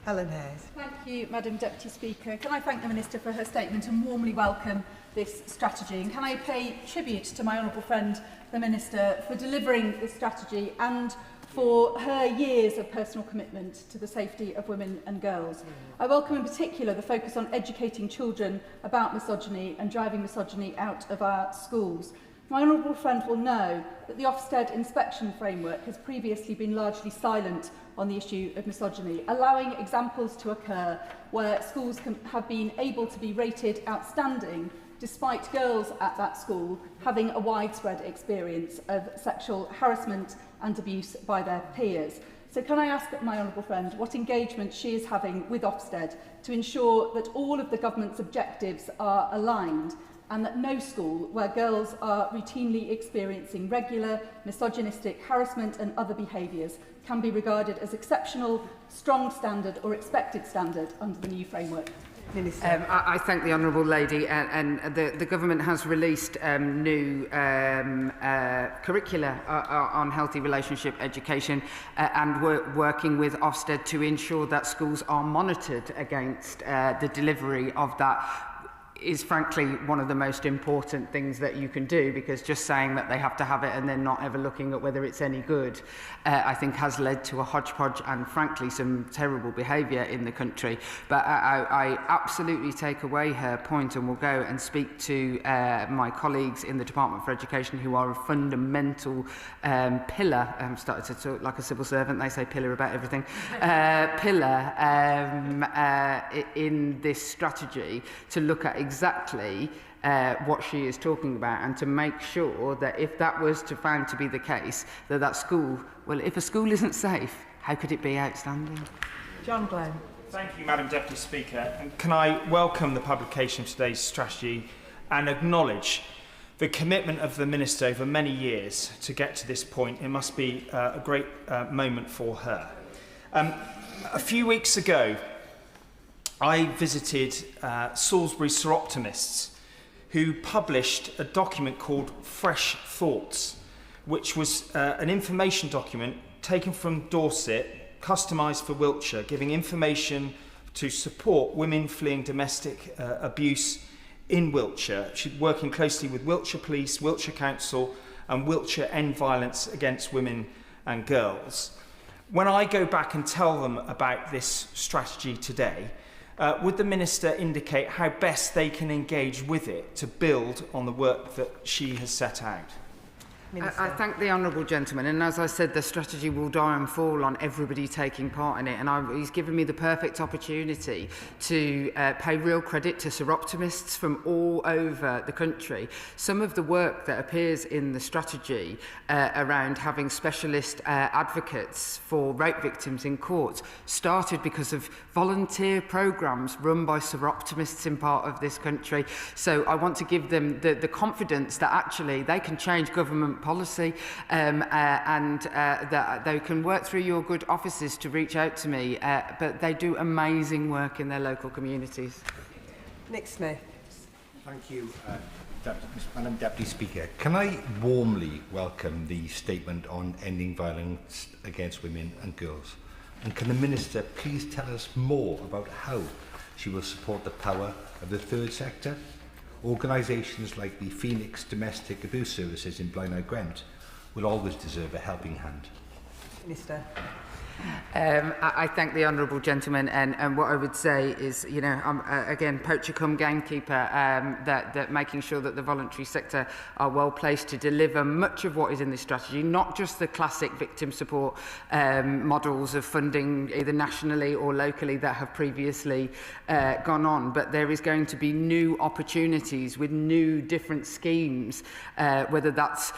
Helen Hayes. Thank you, Madam Deputy Speaker. Can I thank the Minister for her statement and warmly welcome this strategy? And can I pay tribute to my honourable friend, the Minister, for delivering this strategy and for her years of personal commitment to the safety of women and girls. I welcome in particular the focus on educating children about misogyny and driving misogyny out of our schools. My honourable friend will know that the Ofsted inspection framework has previously been largely silent on the issue of misogyny, allowing examples to occur where schools have been able to be rated outstanding despite girls at that school having a widespread experience of sexual harassment and abuse by their peers. So can I ask my honourable friend what engagement she is having with Ofsted to ensure that all of the government's objectives are aligned and that no school where girls are routinely experiencing regular misogynistic harassment and other behaviours can be regarded as exceptional, strong standard or expected standard under the new framework? I thank the honourable lady, and the government has released new curricula on healthy relationship education, and we're working with Ofsted to ensure that schools are monitored against the delivery of that. Is frankly one of the most important things that you can do, because just saying that they have to have it and then not ever looking at whether it's any good, I think has led to a hodgepodge and frankly some terrible behaviour in the country. But I absolutely take away her point and will go and speak to my colleagues in the Department for Education, who are a fundamental pillar. I'm starting to talk like a civil servant, they say pillar about everything, pillar in this strategy, to look at exactly what she is talking about, and to make sure that if that was found to be the case, that school, well, if a school isn't safe, how could it be outstanding? John Glenn. Thank you, Madam Deputy Speaker. And can I welcome the publication of today's strategy and acknowledge the commitment of the Minister over many years to get to this point. It must be a great moment for her. A few weeks ago, I visited Salisbury Seroptimists, who published a document called Fresh Thoughts, which was an information document taken from Dorset, customised for Wiltshire, giving information to support women fleeing domestic abuse in Wiltshire. She's working closely with Wiltshire Police, Wiltshire Council and Wiltshire End Violence Against Women and Girls. When I go back and tell them about this strategy today, would the Minister indicate how best they can engage with it to build on the work that she has set out? I thank the honourable gentleman, and as I said, the strategy will die and fall on everybody taking part in it, and he's given me the perfect opportunity to pay real credit to seroptimists from all over the country. Some of the work that appears in the strategy around having specialist advocates for rape victims in court started because of volunteer programmes run by seroptimists in part of this country. So I want to give them the confidence that actually they can change government policy and that they can work through your good offices to reach out to me, but they do amazing work in their local communities. Nick Smith. Thank you, Madam Deputy Speaker. Can I warmly welcome the statement on ending violence against women and girls? And can the Minister please tell us more about how she will support the power of the third sector? Organisations like the Phoenix Domestic Abuse Services in Blaenau Gwent will always deserve a helping hand. Minister. I thank the honourable gentleman, and what I would say is, you know, again, poacher come gamekeeper, that making sure that the voluntary sector are well placed to deliver much of what is in this strategy, not just the classic victim support models of funding either nationally or locally that have previously gone on, but there is going to be new opportunities with new different schemes, whether that's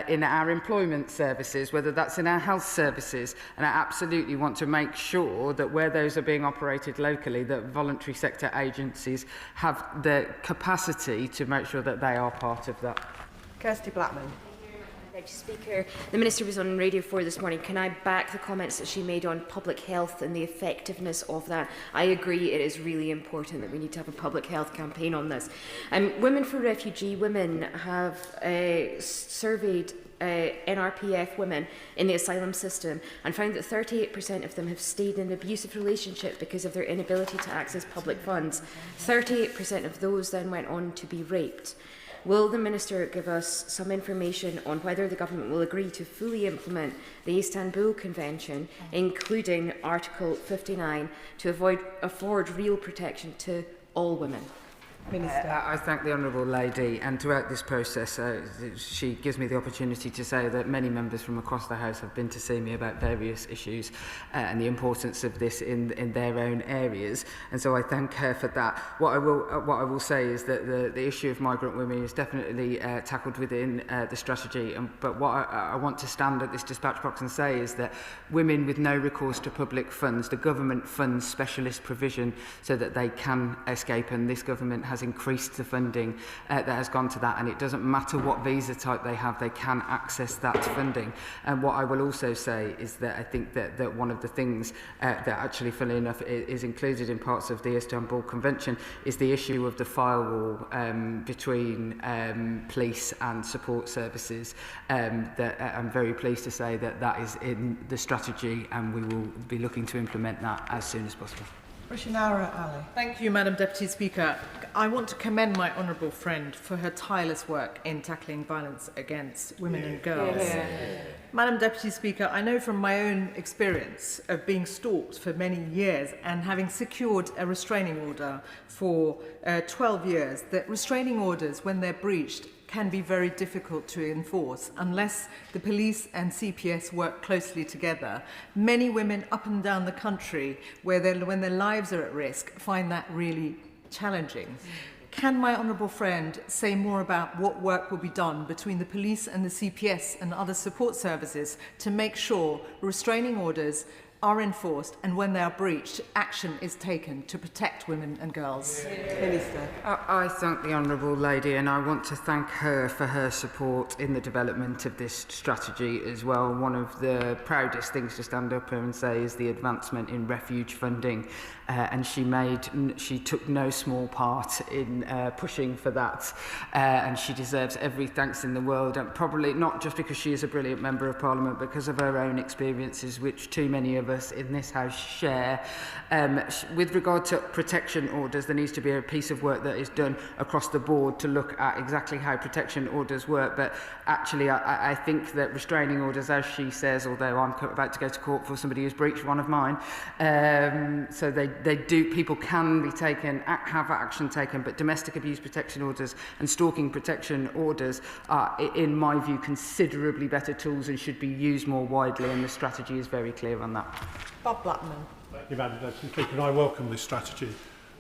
in our employment services, whether that's in our health services, and I absolutely want to make sure that where those are being operated locally, that voluntary sector agencies have the capacity to make sure that they are part of that. Kirsty Blackman. Deputy Speaker, the Minister was on Radio 4 this morning. Can I back the comments that she made on public health and the effectiveness of that? I agree it is really important that we need to have a public health campaign on this. Women for Refugee Women have surveyed NRPF women in the asylum system and found that 38% of them have stayed in an abusive relationship because of their inability to access public funds. 38% of those then went on to be raped. Will the Minister give us some information on whether the government will agree to fully implement the Istanbul Convention, including Article 59, to afford real protection to all women? Minister. I thank the Honourable Lady, and throughout this process she gives me the opportunity to say that many members from across the House have been to see me about various issues and the importance of this in their own areas, and so I thank her for that. What I will say is that the issue of migrant women is definitely tackled within the strategy, but what I want to stand at this dispatch box and say is that women with no recourse to public funds, the government funds specialist provision so that they can escape, and this government has increased the funding that has gone to that, and it doesn't matter what visa type they have, they can access that funding. And what I will also say is that I think that one of the things that actually, funnily enough, is included in parts of the Istanbul Convention is the issue of the firewall between police and support services. That I'm very pleased to say that is in the strategy, and we will be looking to implement that as soon as possible. Rushanara Ali. Thank you, Madam Deputy Speaker. I want to commend my honourable friend for her tireless work in tackling violence against women and girls. Madam Deputy Speaker, I know from my own experience of being stalked for many years and having secured a restraining order for 12 years, that restraining orders, when they're breached, can be very difficult to enforce unless the police and CPS work closely together. Many women up and down the country, when their lives are at risk, find that really challenging. Can my honourable friend say more about what work will be done between the police and the CPS and other support services to make sure restraining orders are enforced, and when they are breached, action is taken to protect women and girls? Minister. I thank the Honourable Lady, and I want to thank her for her support in the development of this strategy as well. One of the proudest things to stand up here and say is the advancement in refuge funding, and she took no small part in pushing for that, and she deserves every thanks in the world, and probably not just because she is a brilliant Member of Parliament, because of her own experiences, which too many of us in this House share. With regard to protection orders, there needs to be a piece of work that is done across the board to look at exactly how protection orders work, but actually I think that restraining orders, as she says, although I'm about to go to court for somebody who's breached one of mine, so people can be taken, have action taken, but domestic abuse protection orders and stalking protection orders are, in my view, considerably better tools and should be used more widely, and the strategy is very clear on that. Bob Blackman. Thank you, Madam Deputy Speaker, and I welcome this strategy.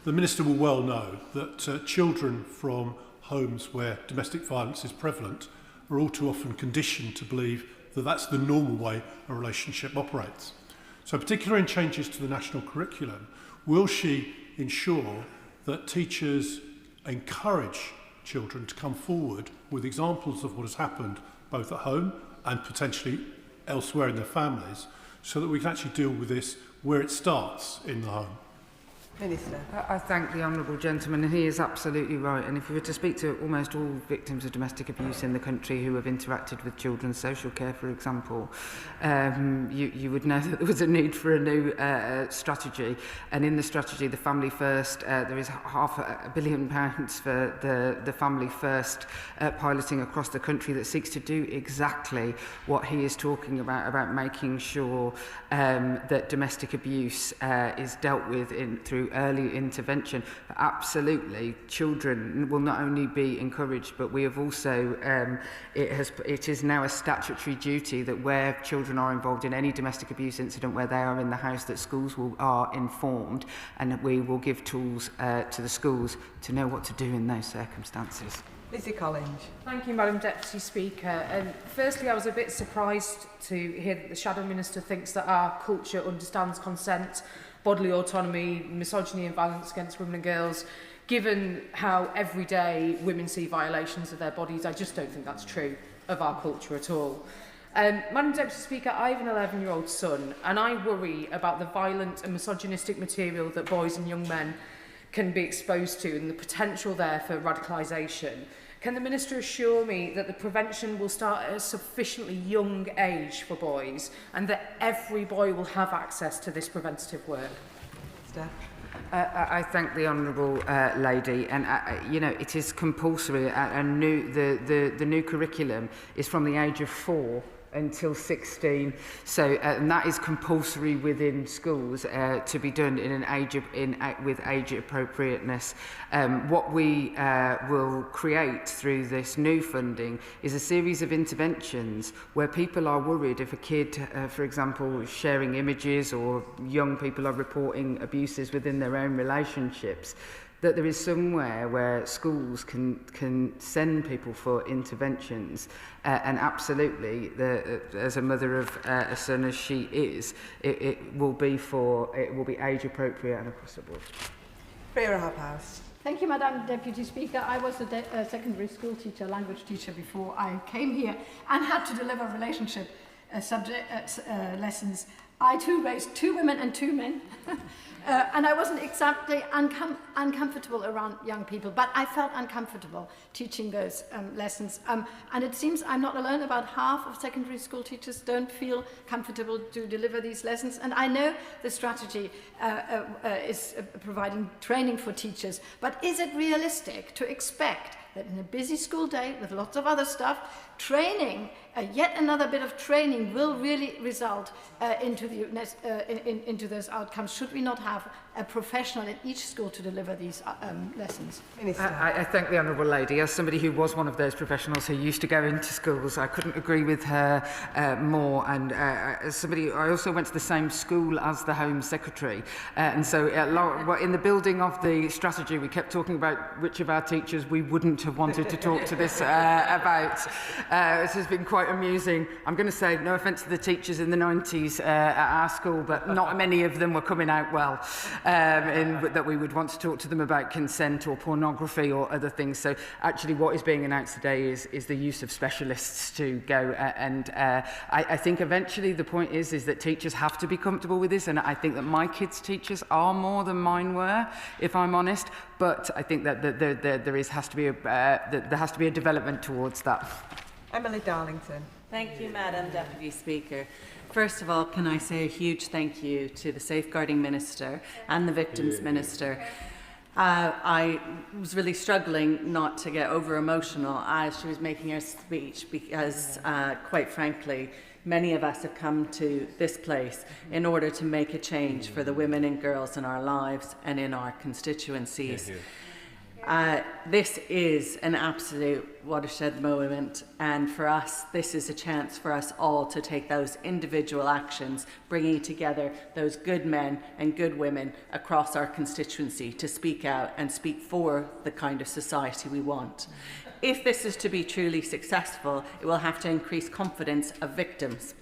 The Minister will well know that children from homes where domestic violence is prevalent are all too often conditioned to believe that that's the normal way a relationship operates. So, particularly in changes to the national curriculum, will she ensure that teachers encourage children to come forward with examples of what has happened both at home and potentially elsewhere in their families, so that we can actually deal with this where it starts, in the home? Minister. I thank the honourable gentleman, and he is absolutely right. And if we were to speak to almost all victims of domestic abuse in the country who have interacted with children's social care, for example, you would know that there was a need for a new strategy. And in the strategy, the Family First, there is £500 million for the Family First piloting across the country that seeks to do exactly what he is talking about making sure that domestic abuse is dealt with through early intervention. But absolutely, children will not only be encouraged, but we have also, it is now a statutory duty that where children are involved in any domestic abuse incident where they are in the house, that schools are informed, and we will give tools to the schools to know what to do in those circumstances. Lizzie Collins. Thank you, Madam Deputy Speaker. And firstly, I was a bit surprised to hear that the Shadow Minister thinks that our culture understands consent, bodily autonomy, misogyny and violence against women and girls. Given how every day women see violations of their bodies, I just don't think that's true of our culture at all. Madam Deputy Speaker, I have an 11-year-old son, and I worry about the violent and misogynistic material that boys and young men can be exposed to and the potential there for radicalisation. Can the Minister assure me that the prevention will start at a sufficiently young age for boys, and that every boy will have access to this preventative work? I thank the honourable lady, and you know, it is compulsory. The new curriculum is from the age of 4 until 16. So, and that is compulsory within schools to be done in with age appropriateness. What we will create through this new funding is a series of interventions where people are worried if a kid, for example, is sharing images, or young people are reporting abuses within their own relationships, that there is somewhere where schools can send people for interventions, and absolutely, as a mother of a son as she is, it will be age appropriate and across the board. Thank you, Madam Deputy Speaker. I was a secondary school teacher, language teacher, before I came here and had to deliver relationship lessons. I too raised 2 women and 2 men. And I wasn't exactly uncomfortable around young people, but I felt uncomfortable teaching those lessons. And it seems I'm not alone. About half of secondary school teachers don't feel comfortable to deliver these lessons. And I know the strategy is providing training for teachers, but is it realistic to expect that in a busy school day with lots of other stuff, training, yet another bit of training will really result into those outcomes? Should we not have a professional in each school to deliver these lessons? I thank the Honourable Lady. As somebody who was one of those professionals who used to go into schools, I couldn't agree with her more. And as somebody, I also went to the same school as the Home Secretary. And so in the building of the strategy, we kept talking about which of our teachers we wouldn't have wanted to talk to this about. This has been quite amusing. I'm going to say, no offence to the teachers in the 90s at our school, but not many of them were coming out well, that we would want to talk to them about consent or pornography or other things. So actually what is being announced today is the use of specialists to go. I think eventually the point is that teachers have to be comfortable with this, and I think that my kids' teachers are more than mine were, if I'm honest. But I think that there has to be a development towards that. Emily Darlington. Thank you, Madam Deputy Speaker. First of all, can I say a huge thank you to the Safeguarding Minister and the Victims Minister. I was really struggling not to get over-emotional as she was making her speech because, quite frankly, many of us have come to this place in order to make a change for the women and girls in our lives and in our constituencies. This is an absolute watershed moment, and for us this is a chance for us all to take those individual actions, bringing together those good men and good women across our constituency to speak out and speak for the kind of society we want. If this is to be truly successful, it will have to increase confidence of victims.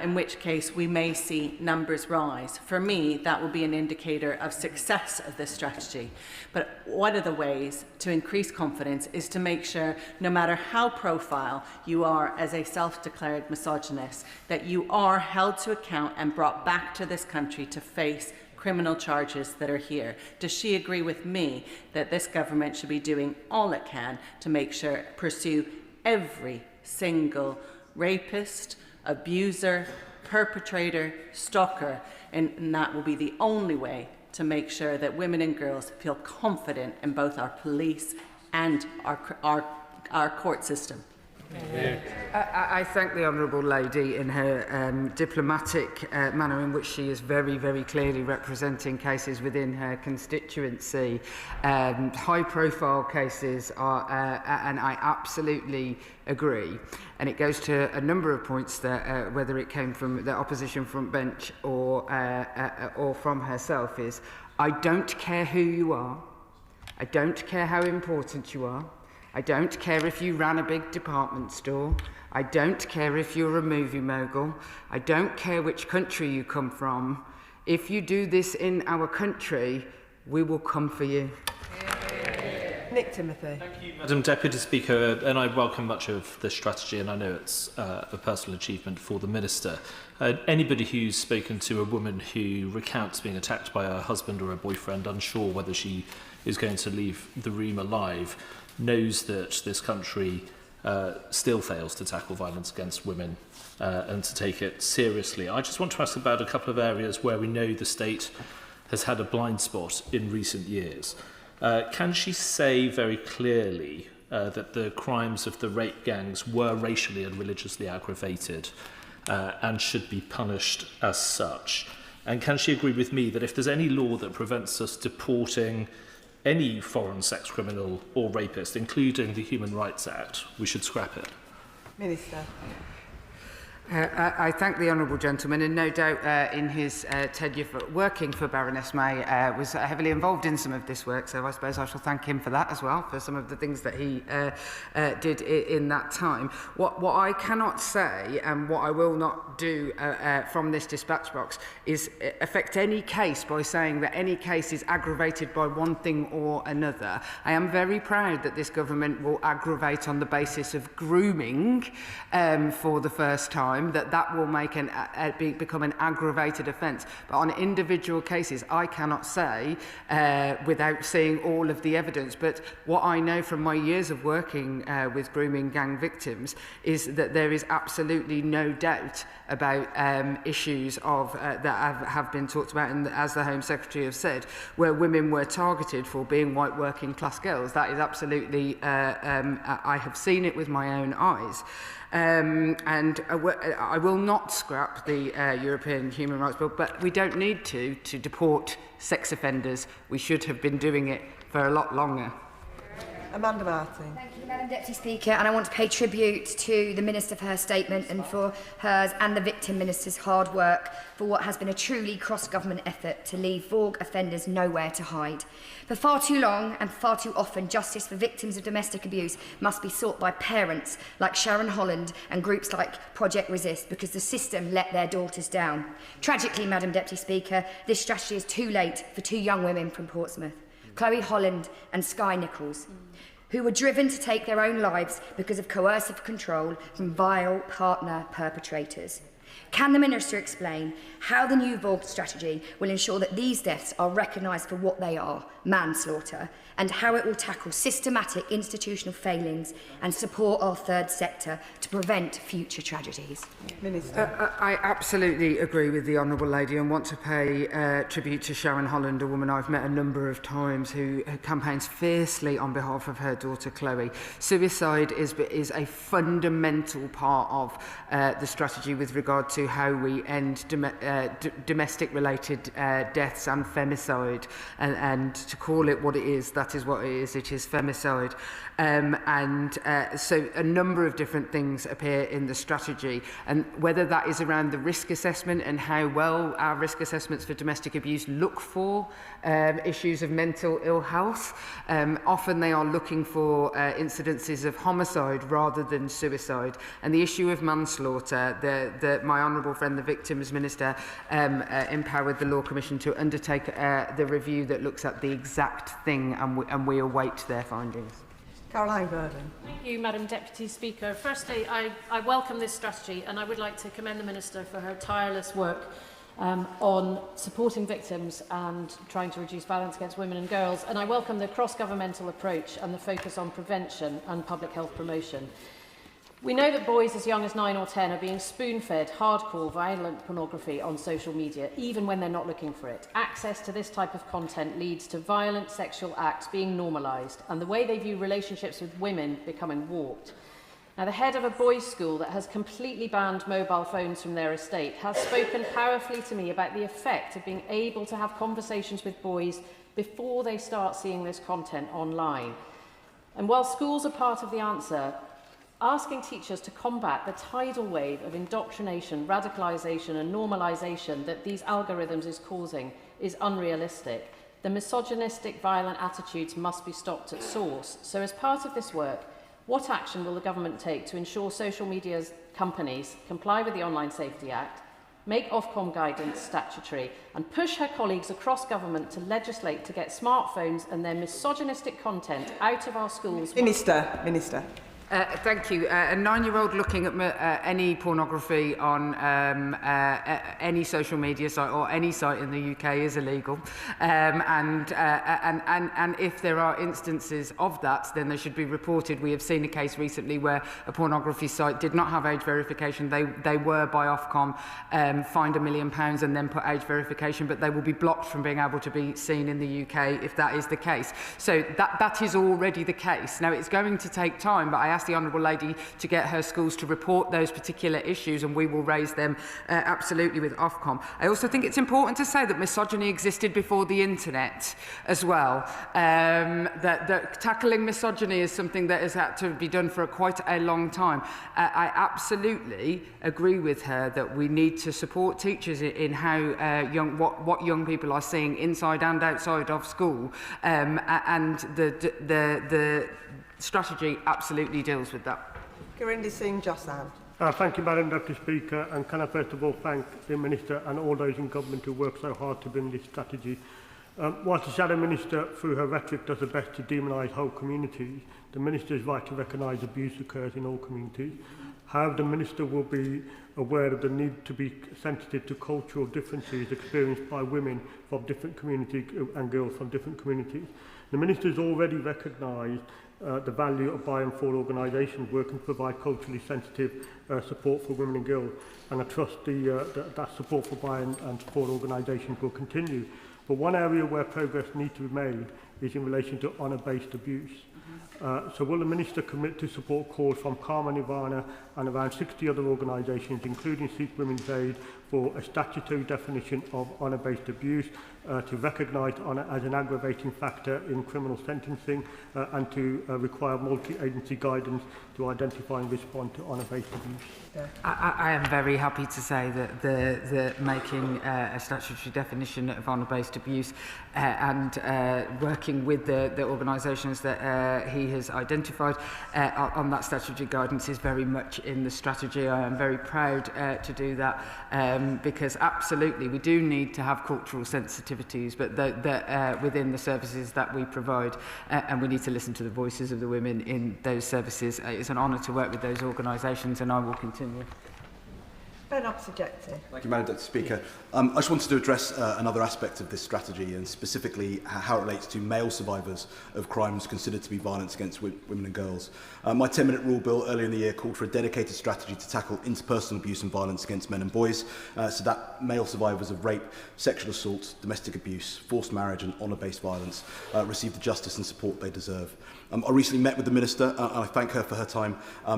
In which case we may see numbers rise. For me, that will be an indicator of success of this strategy. But one of the ways to increase confidence is to make sure, no matter how profile you are as a self-declared misogynist, that you are held to account and brought back to this country to face criminal charges that are here. Does she agree with me that this government should be doing all it can to make sure, pursue every single rapist, abuser, perpetrator, stalker, and that will be the only way to make sure that women and girls feel confident in both our police and our court system? I thank the Honourable Lady in her diplomatic manner in which she is very, very clearly representing cases within her constituency. High-profile cases are, and I absolutely agree. And it goes to a number of points that, whether it came from the opposition front bench or from herself, is I don't care who you are. I don't care how important you are. I don't care if you ran a big department store. I don't care if you're a movie mogul. I don't care which country you come from. If you do this in our country, we will come for you. Nick Timothy. Thank you, Madam Deputy Speaker, and I welcome much of this strategy, and I know it's a personal achievement for the Minister. Anybody who's spoken to a woman who recounts being attacked by her husband or her boyfriend, unsure whether she is going to leave the room alive, knows that this country still fails to tackle violence against women and to take it seriously. I just want to ask about a couple of areas where we know the state has had a blind spot in recent years. Can she say very clearly that the crimes of the rape gangs were racially and religiously aggravated and should be punished as such? And can she agree with me that if there's any law that prevents us deporting any foreign sex criminal or rapist, including the Human Rights Act, we should scrap it? Minister. I thank the honourable gentleman, and no doubt in his tenure working for Baroness May was heavily involved in some of this work, so I suppose I shall thank him for that as well, for some of the things that he did in that time. What I cannot say, and what I will not do from this dispatch box, is affect any case by saying that any case is aggravated by one thing or another. I am very proud that this government will aggravate on the basis of grooming for the first time, that will make become an aggravated offence. But on individual cases, I cannot say without seeing all of the evidence. But what I know from my years of working with grooming gang victims is that there is absolutely no doubt about issues of that have been talked about, and as the Home Secretary has said, where women were targeted for being white working class girls. That is absolutely, I have seen it with my own eyes. And I will not scrap the European Human Rights Bill, but we don't need to deport sex offenders. We should have been doing it for a lot longer. Amanda Martin. Thank you, Madam Deputy Speaker, and I want to pay tribute to the Minister for her statement and for hers and the Victim Minister's hard work for what has been a truly cross-government effort to leave VOG offenders nowhere to hide. For far too long and far too often, justice for victims of domestic abuse must be sought by parents like Sharon Holland and groups like Project Resist because the system let their daughters down. Tragically, Madam Deputy Speaker, this strategy is too late for two young women from Portsmouth, Chloe Holland and Skye Nichols, who were driven to take their own lives because of coercive control from vile partner perpetrators. Can the Minister explain how the new VOG strategy will ensure that these deaths are recognised for what they are, manslaughter, and how it will tackle systematic institutional failings and support our third sector to prevent future tragedies? Minister. I absolutely agree with the Honourable Lady and want to pay tribute to Sharon Holland, a woman I've met a number of times who campaigns fiercely on behalf of her daughter Chloe. Suicide is a fundamental part of the strategy with regard to how we end domestic-related deaths and femicide, and to call it what it is, that is what it is femicide. So a number of different things appear in the strategy, and whether that is around the risk assessment and how well our risk assessments for domestic abuse look for issues of mental ill health. Often they are looking for incidences of homicide rather than suicide, and the issue of manslaughter, my honourable friend the Victims Minister empowered the Law Commission to undertake the review that looks at the exact thing, and we await their findings. Caroline Burden. Thank you, Madam Deputy Speaker. Firstly, I welcome this strategy, and I would like to commend the Minister for her tireless work on supporting victims and trying to reduce violence against women and girls. And I welcome the cross-governmental approach and the focus on prevention and public health promotion. We know that boys as young as 9 or 10 are being spoon-fed hardcore violent pornography on social media, even when they're not looking for it. Access to this type of content leads to violent sexual acts being normalised and the way they view relationships with women becoming warped. Now, the head of a boys' school that has completely banned mobile phones from their estate has spoken powerfully to me about the effect of being able to have conversations with boys before they start seeing this content online. And while schools are part of the answer, asking teachers to combat the tidal wave of indoctrination, radicalisation and normalisation that these algorithms is causing is unrealistic. The misogynistic, violent attitudes must be stopped at source. So as part of this work, what action will the government take to ensure social media companies comply with the Online Safety Act, make Ofcom guidance statutory, and push her colleagues across government to legislate to get smartphones and their misogynistic content out of our schools? Minister. Thank you. A 9-year-old looking at any pornography on any social media site or any site in the UK is illegal. And if there are instances of that, then they should be reported. We have seen a case recently where a pornography site did not have age verification. They were by Ofcom fined £1 million and then put age verification, but they will be blocked from being able to be seen in the UK if that is the case. So that is already the case. Now, it's going to take time, but I asked the Honourable Lady to get her schools to report those particular issues, and we will raise them absolutely with Ofcom. I also think it's important to say that misogyny existed before the internet as well. That tackling misogyny is something that has had to be done for quite a long time. I absolutely agree with her that we need to support teachers in how what young people are seeing inside and outside of school, and the strategy absolutely deals with that. Gurinder Singh Josan. Thank you, Madam Deputy Speaker, and can I first of all thank the Minister and all those in government who work so hard to bring this strategy. Whilst the Shadow Minister, through her rhetoric, does her best to demonise whole communities, the Minister is right to recognise abuse occurs in all communities. However, the Minister will be aware of the need to be sensitive to cultural differences experienced by women from different communities and girls from different communities. The Minister has already recognised the value of by and for organisations working to provide culturally sensitive support for women and girls, and I trust that support for by and for organisations will continue. But one area where progress needs to be made is in relation to honour-based abuse. So will the Minister commit to support calls from Karma Nirvana and around 60 other organisations, including Sikh Women's Aid, for a statutory definition of honour-based abuse, to recognise honour as an aggravating factor in criminal sentencing, and to require multi-agency guidance to identify and respond to honour-based abuse? I am very happy to say that the making a statutory definition of honour-based abuse and working with the organisations that he has identified on that statutory guidance is very much in the strategy. I am very proud to do that, because absolutely we do need to have cultural sensitivities, but within the services that we provide, and we need to listen to the voices of the women in those services. It's an honour to work with those organisations, and I will continue. Ben Oxyjecti. Thank you, Madam Deputy Speaker. I just wanted to address another aspect of this strategy, and specifically how it relates to male survivors of crimes considered to be violence against women and girls. My 10-minute rule bill earlier in the year called for a dedicated strategy to tackle interpersonal abuse and violence against men and boys, so that male survivors of rape, sexual assault, domestic abuse, forced marriage and honour-based violence receive the justice and support they deserve. I recently met with the Minister, and I thank her for her time.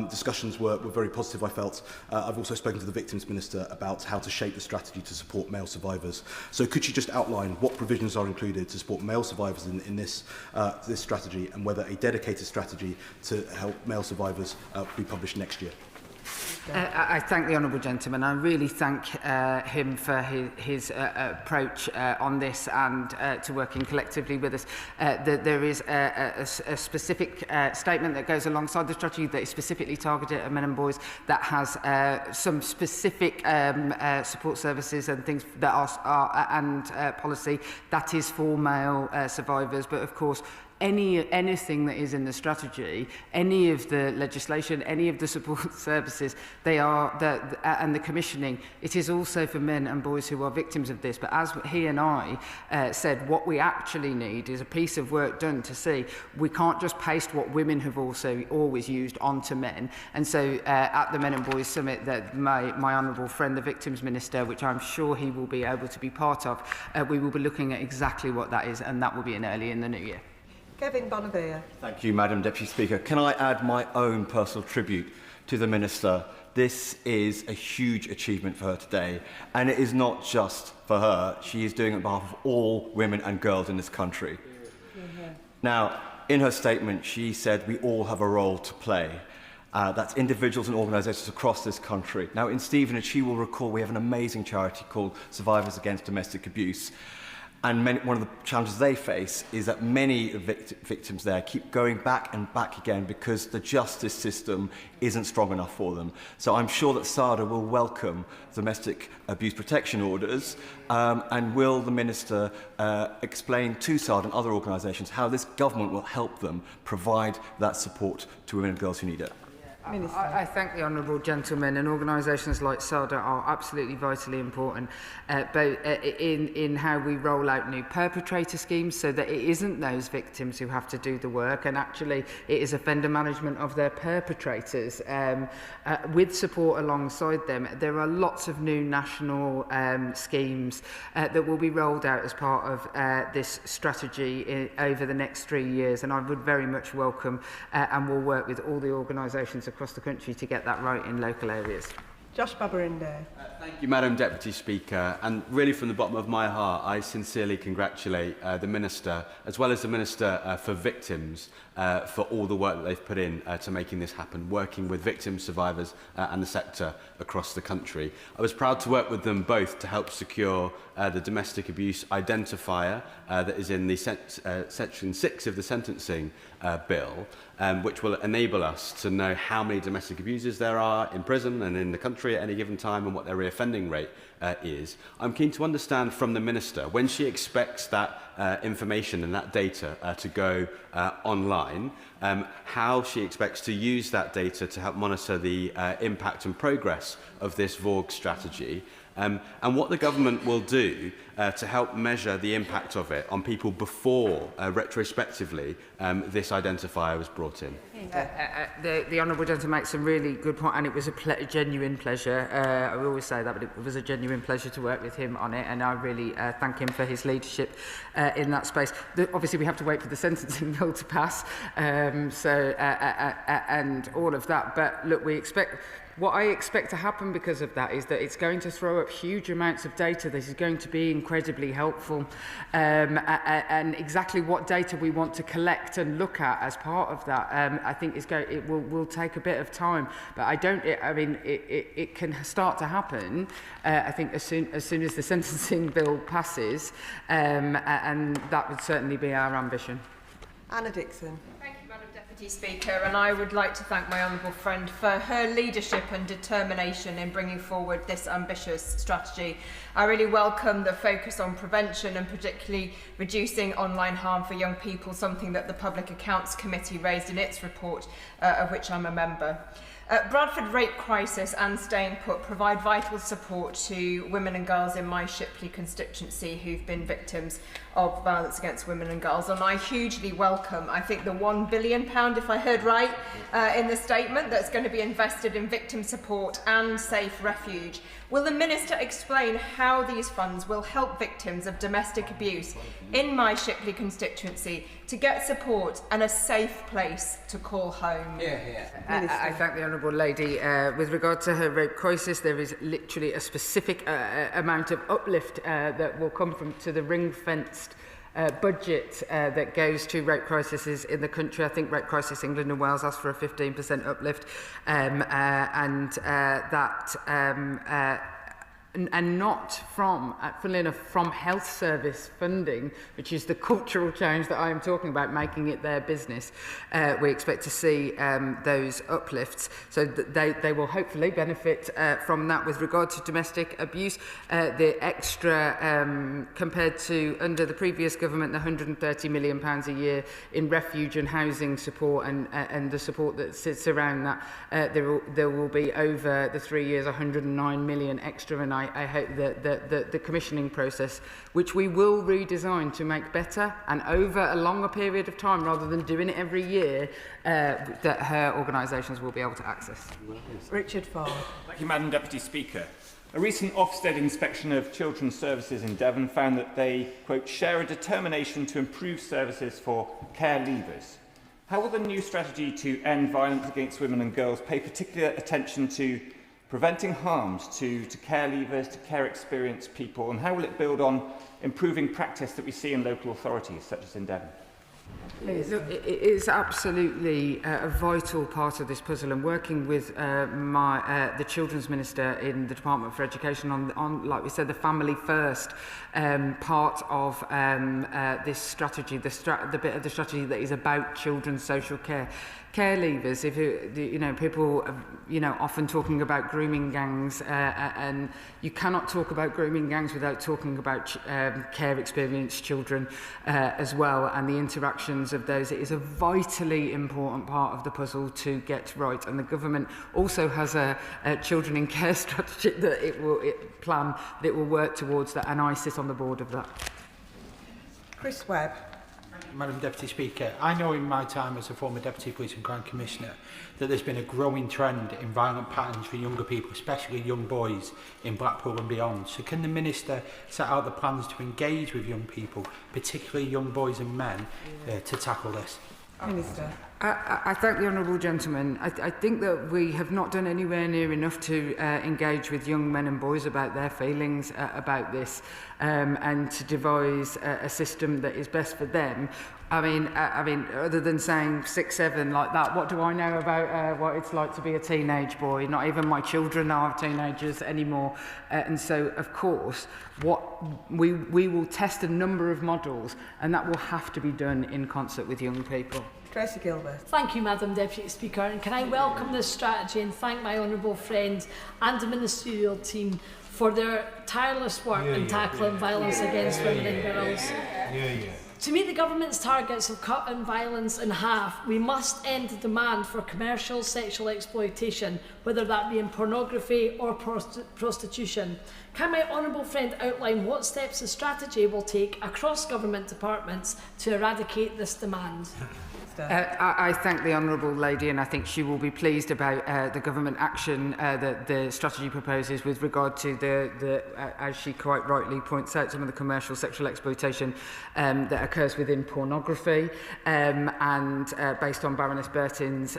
Discussions were very positive, I felt. I've also spoken to the Victims Minister about how to shape the strategy to support male survivors. So could you just outline what provisions are included to support male survivors in this strategy, and whether a dedicated strategy to help male survivors be published next year? I thank the Honourable Gentleman. I really thank him for his approach on this, and to working collectively with us. There is a specific statement that goes alongside the strategy that is specifically targeted at men and boys, that has some specific support services and things that are and policy that is for male survivors. But of course, anything that is in the strategy, any of the legislation, any of the support services, they are and the commissioning, it is also for men and boys who are victims of this. But as he and I said, what we actually need is a piece of work done to see we can't just paste what women have also always used onto men. And so at the Men and Boys Summit that my honourable friend, the Victims Minister, which I'm sure he will be able to be part of, we will be looking at exactly what that is, and that will be early in the new year. Kevin Bonavia. Thank you, Madam Deputy Speaker. Can I add my own personal tribute to the Minister? This is a huge achievement for her today, and it is not just for her. She is doing it on behalf of all women and girls in this country. Now, in her statement, she said we all have a role to play. That's individuals and organisations across this country. Now, in Stevenage, she will recall we have an amazing charity called Survivors Against Domestic Abuse. And one of the challenges they face is that many victims there keep going back and back again because the justice system isn't strong enough for them. So I'm sure that SADA will welcome domestic abuse protection orders, and will the Minister explain to SADA and other organisations how this government will help them provide that support to women and girls who need it? Minister. I thank the honourable gentleman, and organisations like SADA are absolutely vitally important both in how we roll out new perpetrator schemes, so that it isn't those victims who have to do the work, and actually it is offender management of their perpetrators with support alongside them. There are lots of new national schemes that will be rolled out as part of this strategy over the next 3 years, and I would very much welcome and will work with all the organisations across the country to get that right in local areas. Josh Babarinder. Thank you, Madam Deputy Speaker. And really from the bottom of my heart, I sincerely congratulate the Minister, as well as the Minister for Victims, for all the work that they've put in to making this happen, working with victim survivors and the sector across the country. I was proud to work with them both to help secure the domestic abuse identifier that is in the Section 6 of the sentencing bill, which will enable us to know how many domestic abusers there are in prison and in the country at any given time and what their reoffending rate is. I'm keen to understand from the Minister when she expects that information and that data to go online, how she expects to use that data to help monitor the impact and progress of this VORG strategy, and what the government will do to help measure the impact of it on people before, retrospectively, this identifier was brought in. The honourable gentleman makes a really good point, and it was a genuine pleasure. I always say that, but it was a genuine pleasure to work with him on it, and I really thank him for his leadership in that space. Obviously, we have to wait for the sentencing bill to pass, and all of that. But look, what I expect to happen because of that is that it's going to throw up huge amounts of data that is going to be incredibly helpful, and exactly what data we want to collect and look at as part of that, I think it will take a bit of time, but it can start to happen. I think as soon as the sentencing bill passes, and that would certainly be our ambition. Anna Dixon. Thank you, Madam Deputy Speaker, and I would like to thank my honourable friend for her leadership and determination in bringing forward this ambitious strategy. I really welcome the focus on prevention and particularly reducing online harm for young people, something that the Public Accounts Committee raised in its report, of which I'm a member. Bradford Rape Crisis and Staying Put provide vital support to women and girls in my Shipley constituency who've been victims of violence against women and girls, and I hugely welcome, I think, the £1 billion, if I heard right, in the statement that's going to be invested in victim support and safe refuge. Will the Minister explain how these funds will help victims of domestic abuse in my Shipley constituency to get support and a safe place to call home? I thank the honourable lady. With regard to her rape crisis, there is literally a specific amount of uplift that will come to the ring-fenced budget that goes to rape crises in the country. I think Rape Crisis England and Wales asked for a 15% uplift, and not from, funnily enough, from health service funding, which is the cultural change that I am talking about, making it their business. We expect to see those uplifts, so that they will hopefully benefit from that. With regard to domestic abuse, the extra, compared to under the previous government, the £130 million a year in refuge and housing support and the support that sits around that, there will be over the 3 years 109 million extra, and I hope that the commissioning process, which we will redesign to make better and over a longer period of time rather than doing it every year, that her organisations will be able to access. Richard Farr. Thank you, Madam Deputy Speaker. A recent Ofsted inspection of children's services in Devon found that they, quote, share a determination to improve services for care leavers. How will the new strategy to end violence against women and girls pay particular attention to preventing harms to care leavers, to care experienced people, and how will it build on improving practice that we see in local authorities, such as in Devon? It is absolutely a vital part of this puzzle, and working with the Children's Minister in the Department for Education on, like we said, the family first part of this strategy, the bit of the strategy that is about children's social care. care leavers, if you know, people, you know, often talking about grooming gangs, and you cannot talk about grooming gangs without talking about care experienced children as well, and the interactions of those. It is a vitally important part of the puzzle to get right, and the government also has a children in care strategy that it will work towards that, and I sit on the board of that. Chris Webb. Madam Deputy Speaker, I know in my time as a former Deputy Police and Crime Commissioner that there's been a growing trend in violent patterns for younger people, especially young boys in Blackpool and beyond. So can the Minister set out the plans to engage with young people, particularly young boys and men, to tackle this? Minister. I thank the honourable gentleman. I think that we have not done anywhere near enough to engage with young men and boys about their feelings about this, and to devise a system that is best for them. I mean, other than saying 6, 7 like that, what do I know about what it's like to be a teenage boy? Not even my children are teenagers anymore. And so, of course, what we will test a number of models, and that will have to be done in concert with young people. Tracy Gilbert. Thank you, Madam Deputy Speaker, and can I welcome this strategy and thank my honourable friends and the ministerial team for their tireless work in tackling violence against women and girls. To meet the government's targets of cutting violence in half, we must end the demand for commercial sexual exploitation, whether that be in pornography or prostitution. Can my honourable friend outline what steps the strategy will take across government departments to eradicate this demand? I thank the honourable lady, and I think she will be pleased about the government action that the strategy proposes with regard to as she quite rightly points out, some of the commercial sexual exploitation that occurs within pornography, and based on Baroness Burton's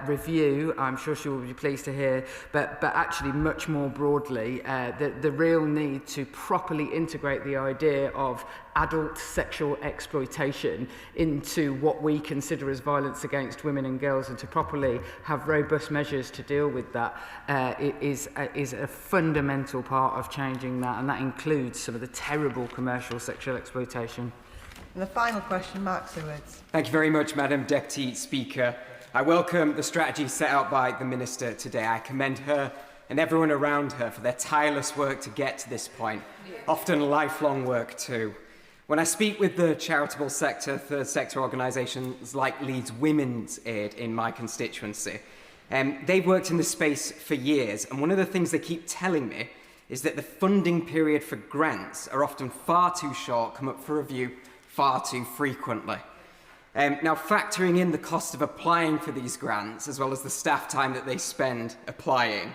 review, I'm sure she will be pleased to hear, but actually much more broadly, the real need to properly integrate the idea of adult sexual exploitation into what we consider as violence against women and girls, and to properly have robust measures to deal with that is a fundamental part of changing that, and that includes some of the terrible commercial sexual exploitation. And the final question, Mark Sewards. Thank you very much, Madam Deputy Speaker. I welcome the strategy set out by the Minister today. I commend her and everyone around her for their tireless work to get to this point, often lifelong work too. When I speak with the charitable sector, third sector organisations like Leeds Women's Aid in my constituency, they've worked in this space for years, and one of the things they keep telling me is that the funding period for grants are often far too short, come up for review far too frequently. Now, factoring in the cost of applying for these grants, as well as the staff time that they spend applying,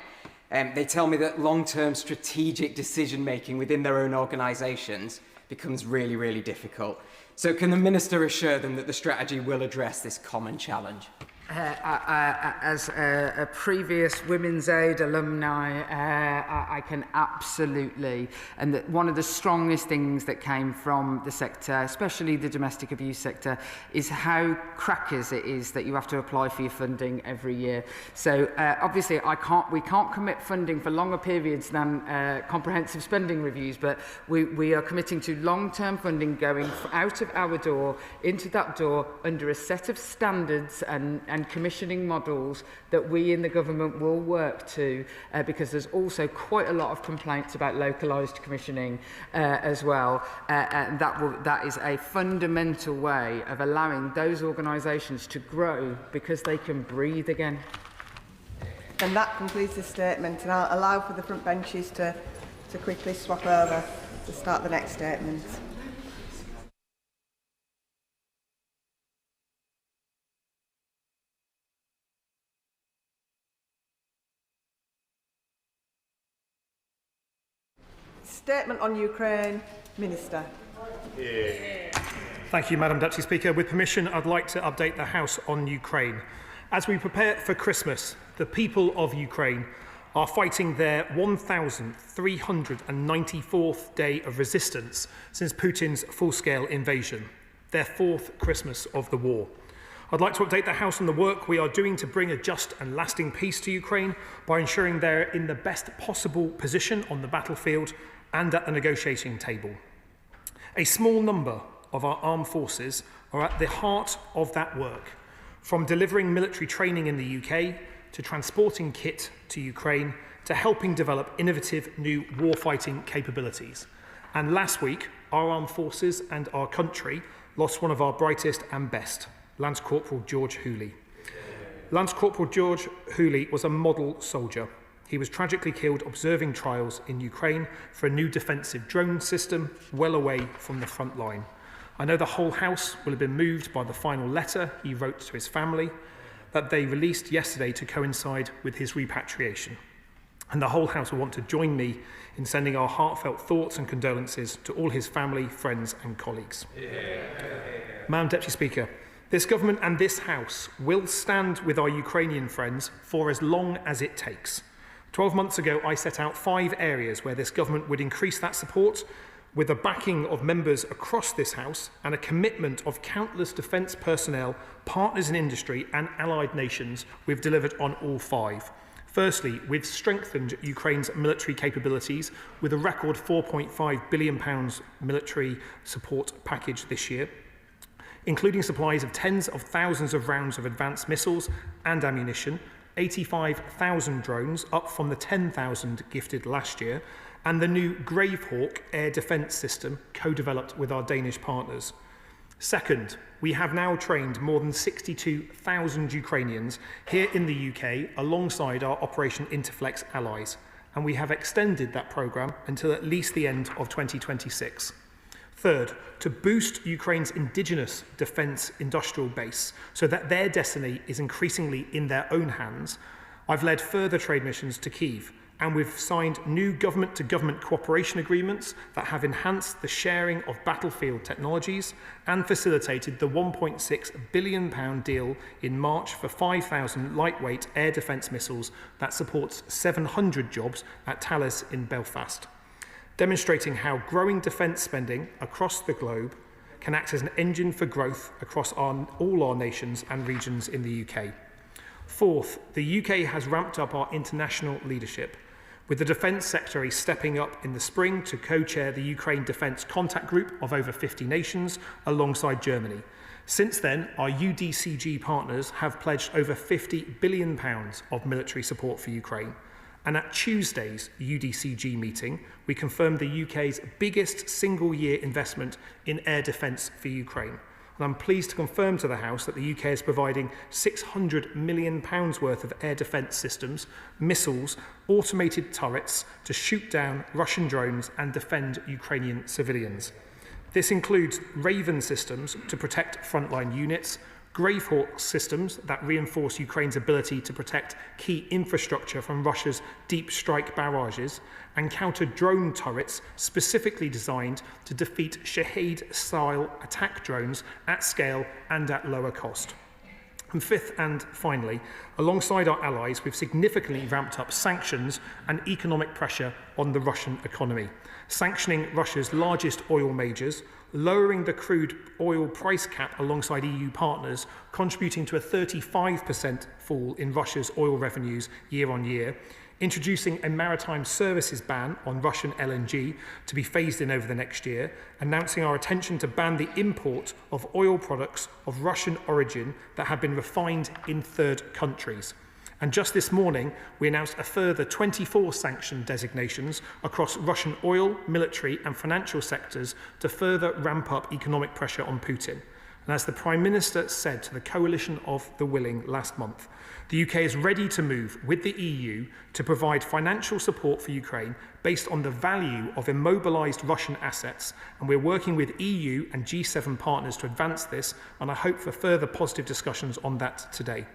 they tell me that long-term strategic decision-making within their own organisations becomes really, really difficult. So can the Minister assure them that the strategy will address this common challenge? As a previous Women's Aid alumni, I can absolutely, and that one of the strongest things that came from the sector, especially the domestic abuse sector, is how crackers it is that you have to apply for your funding every year. So obviously we can't commit funding for longer periods than comprehensive spending reviews, but we are committing to long-term funding going out of our door into that door under a set of standards and commissioning models that we in the government will work to, because there's also quite a lot of complaints about localised commissioning as well, and that is a fundamental way of allowing those organisations to grow because they can breathe again. And that concludes the statement, and I'll allow for the front benches to quickly swap over to start the next statement. Statement on Ukraine, Minister. Thank you, Madam Deputy Speaker. With permission, I'd like to update the House on Ukraine. As we prepare for Christmas, the people of Ukraine are fighting their 1,394th day of resistance since Putin's full-scale invasion, their 4th Christmas of the war. I'd like to update the House on the work we are doing to bring a just and lasting peace to Ukraine by ensuring they're in the best possible position on the battlefield and at the negotiating table. A small number of our armed forces are at the heart of that work, From delivering military training in the UK, to transporting kit to Ukraine, to helping develop innovative new warfighting capabilities. And last week, our armed forces and our country lost one of our brightest and best, Lance Corporal George Hooley. Lance Corporal George Hooley was a model soldier. He was tragically killed observing trials in Ukraine for a new defensive drone system well away from the front line. I know the whole House will have been moved by the final letter he wrote to his family that they released yesterday to coincide with his repatriation. And the whole House will want to join me in sending our heartfelt thoughts and condolences to all his family, friends and colleagues. Madam Deputy Speaker, this government and this House will stand with our Ukrainian friends for as long as it takes. 12 months ago, I set out 5 areas where this government would increase that support with the backing of members across this House and a commitment of countless defence personnel, partners in industry and allied nations. We've delivered on all 5. Firstly, we've strengthened Ukraine's military capabilities with a record £4.5 billion military support package this year, including supplies of tens of thousands of rounds of advanced missiles and ammunition, 85,000 drones, up from the 10,000 gifted last year, and the new Gravehawk air defence system co-developed with our Danish partners. Second, we have now trained more than 62,000 Ukrainians here in the UK alongside our Operation Interflex allies, and we have extended that programme until at least the end of 2026. Third, to boost Ukraine's indigenous defence industrial base so that their destiny is increasingly in their own hands, I've led further trade missions to Kyiv, and we've signed new government-to-government cooperation agreements that have enhanced the sharing of battlefield technologies and facilitated the £1.6 billion deal in March for 5,000 lightweight air defence missiles that supports 700 jobs at Thales in Belfast, demonstrating how growing defence spending across the globe can act as an engine for growth across all our nations and regions in the UK. Fourth, the UK has ramped up our international leadership, with the Defence Secretary stepping up in the spring to co-chair the Ukraine Defence Contact Group of over 50 nations alongside Germany. Since then, our UDCG partners have pledged over £50 billion of military support for Ukraine. And at Tuesday's UDCG meeting, we confirmed the UK's biggest single-year investment in air defence for Ukraine. And I'm pleased to confirm to the House that the UK is providing £600 million worth of air defence systems, missiles, automated turrets to shoot down Russian drones and defend Ukrainian civilians. This includes Raven systems to protect frontline units, Gravehawk systems that reinforce Ukraine's ability to protect key infrastructure from Russia's deep strike barrages, and counter-drone turrets specifically designed to defeat Shahed-style attack drones at scale and at lower cost. And fifth and finally, alongside our allies, we've significantly ramped up sanctions and economic pressure on the Russian economy, sanctioning Russia's largest oil majors, lowering the crude oil price cap alongside EU partners, contributing to a 35% fall in Russia's oil revenues year on year, introducing a maritime services ban on Russian LNG to be phased in over the next year, announcing our intention to ban the import of oil products of Russian origin that have been refined in third countries. And just this morning, we announced a further 24 sanction designations across Russian oil, military and financial sectors to further ramp up economic pressure on Putin. And as the Prime Minister said to the Coalition of the Willing last month, the UK is ready to move with the EU to provide financial support for Ukraine based on the value of immobilised Russian assets, and we're working with EU and G7 partners to advance this, and I hope for further positive discussions on that today.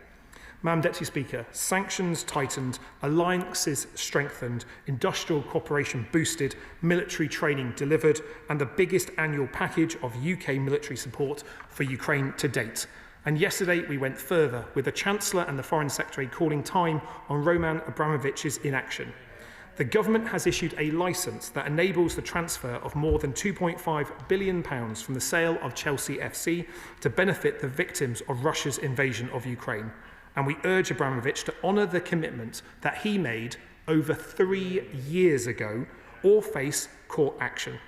Madam Deputy Speaker, sanctions tightened, alliances strengthened, industrial cooperation boosted, military training delivered, and the biggest annual package of UK military support for Ukraine to date. And yesterday we went further, with the Chancellor and the Foreign Secretary calling time on Roman Abramovich's inaction. The government has issued a licence that enables the transfer of more than £2.5 billion from the sale of Chelsea FC to benefit the victims of Russia's invasion of Ukraine. And we urge Abramovich to honour the commitment that he made over 3 years ago or face court action.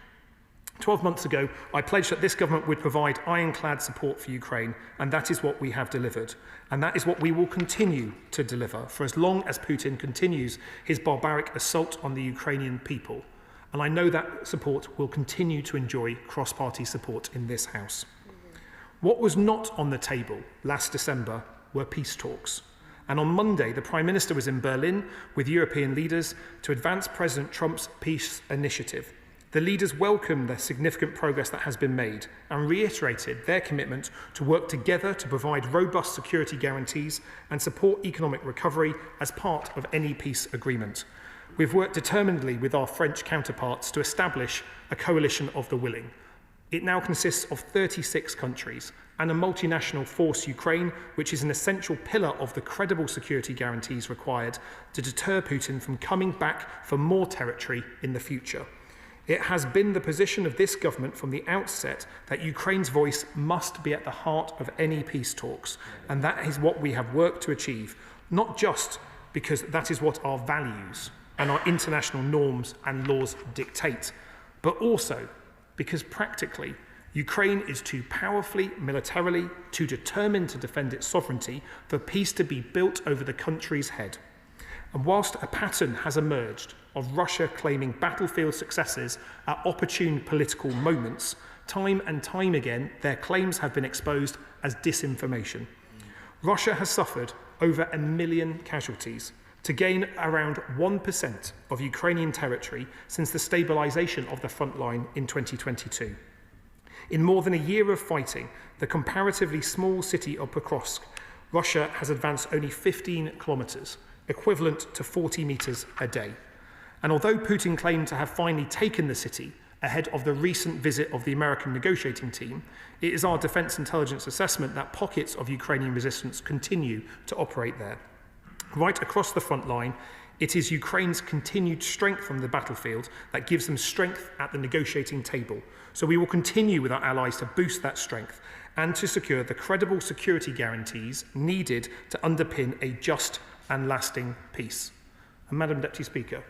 12 months ago, I pledged that this government would provide ironclad support for Ukraine, and that is what we have delivered. And that is what we will continue to deliver for as long as Putin continues his barbaric assault on the Ukrainian people. And I know that support will continue to enjoy cross-party support in this House. What was not on the table last December were peace talks. And on Monday, the Prime Minister was in Berlin with European leaders to advance President Trump's peace initiative. The leaders welcomed the significant progress that has been made and reiterated their commitment to work together to provide robust security guarantees and support economic recovery as part of any peace agreement. We've worked determinedly with our French counterparts to establish a coalition of the willing. It now consists of 36 countries and a multinational force, Ukraine, which is an essential pillar of the credible security guarantees required to deter Putin from coming back for more territory in the future. It has been the position of this government from the outset that Ukraine's voice must be at the heart of any peace talks, and that is what we have worked to achieve, not just because that is what our values and our international norms and laws dictate, but also because practically Ukraine is too powerfully, militarily, too determined to defend its sovereignty for peace to be built over the country's head. And whilst a pattern has emerged of Russia claiming battlefield successes at opportune political moments, time and time again their claims have been exposed as disinformation. Russia has suffered over 1 million casualties to gain around 1% of Ukrainian territory since the stabilisation of the front line in 2022. In more than a year of fighting, the comparatively small city of Pokrovsk, Russia has advanced only 15 kilometres, equivalent to 40 metres a day. And although Putin claimed to have finally taken the city ahead of the recent visit of the American negotiating team, it is our defence intelligence assessment that pockets of Ukrainian resistance continue to operate there. Right across the front line, it is Ukraine's continued strength on the battlefield that gives them strength at the negotiating table. So we will continue with our allies to boost that strength and to secure the credible security guarantees needed to underpin a just and lasting peace. And Madam Deputy Speaker,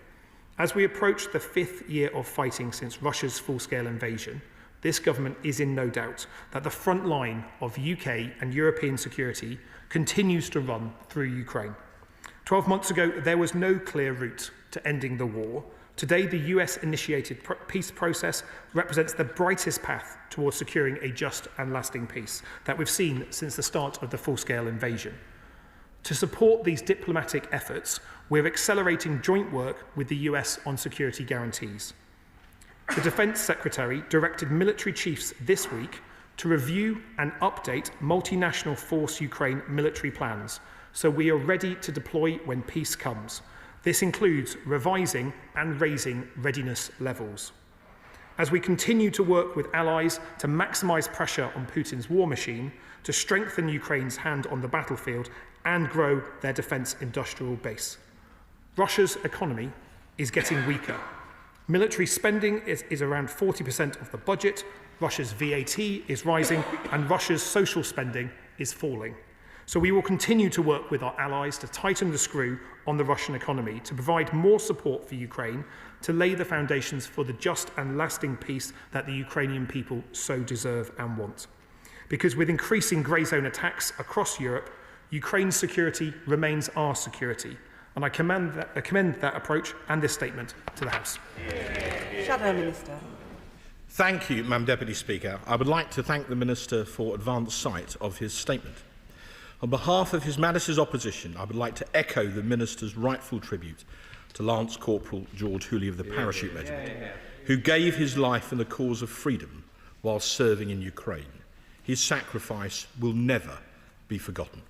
as we approach the 5th year of fighting since Russia's full-scale invasion, this government is in no doubt that the front line of UK and European security continues to run through Ukraine. 12 months ago, there was no clear route to ending the war. Today, the US-initiated peace process represents the brightest path towards securing a just and lasting peace that we've seen since the start of the full-scale invasion. To support these diplomatic efforts, we're accelerating joint work with the US on security guarantees. The Defence Secretary directed military chiefs this week to review and update multinational force Ukraine military plans, so we are ready to deploy when peace comes. This includes revising and raising readiness levels. As we continue to work with allies to maximise pressure on Putin's war machine, to strengthen Ukraine's hand on the battlefield and grow their defence industrial base. Russia's economy is getting weaker. Military spending is around 40% of the budget, Russia's VAT is rising, and Russia's social spending is falling. So we will continue to work with our allies to tighten the screw on the Russian economy, to provide more support for Ukraine, to lay the foundations for the just and lasting peace that the Ukrainian people so deserve and want. Because with increasing grey zone attacks across Europe, Ukraine's security remains our security. And I commend that approach and this statement to the House. Shadow Minister. Thank you, Madam Deputy Speaker. I would like to thank the Minister for advance sight of his statement. On behalf of His Majesty's Opposition, I would like to echo the Minister's rightful tribute to Lance Corporal George Hooley of the Parachute Regiment, who gave his life in the cause of freedom while serving in Ukraine. His sacrifice will never be forgotten.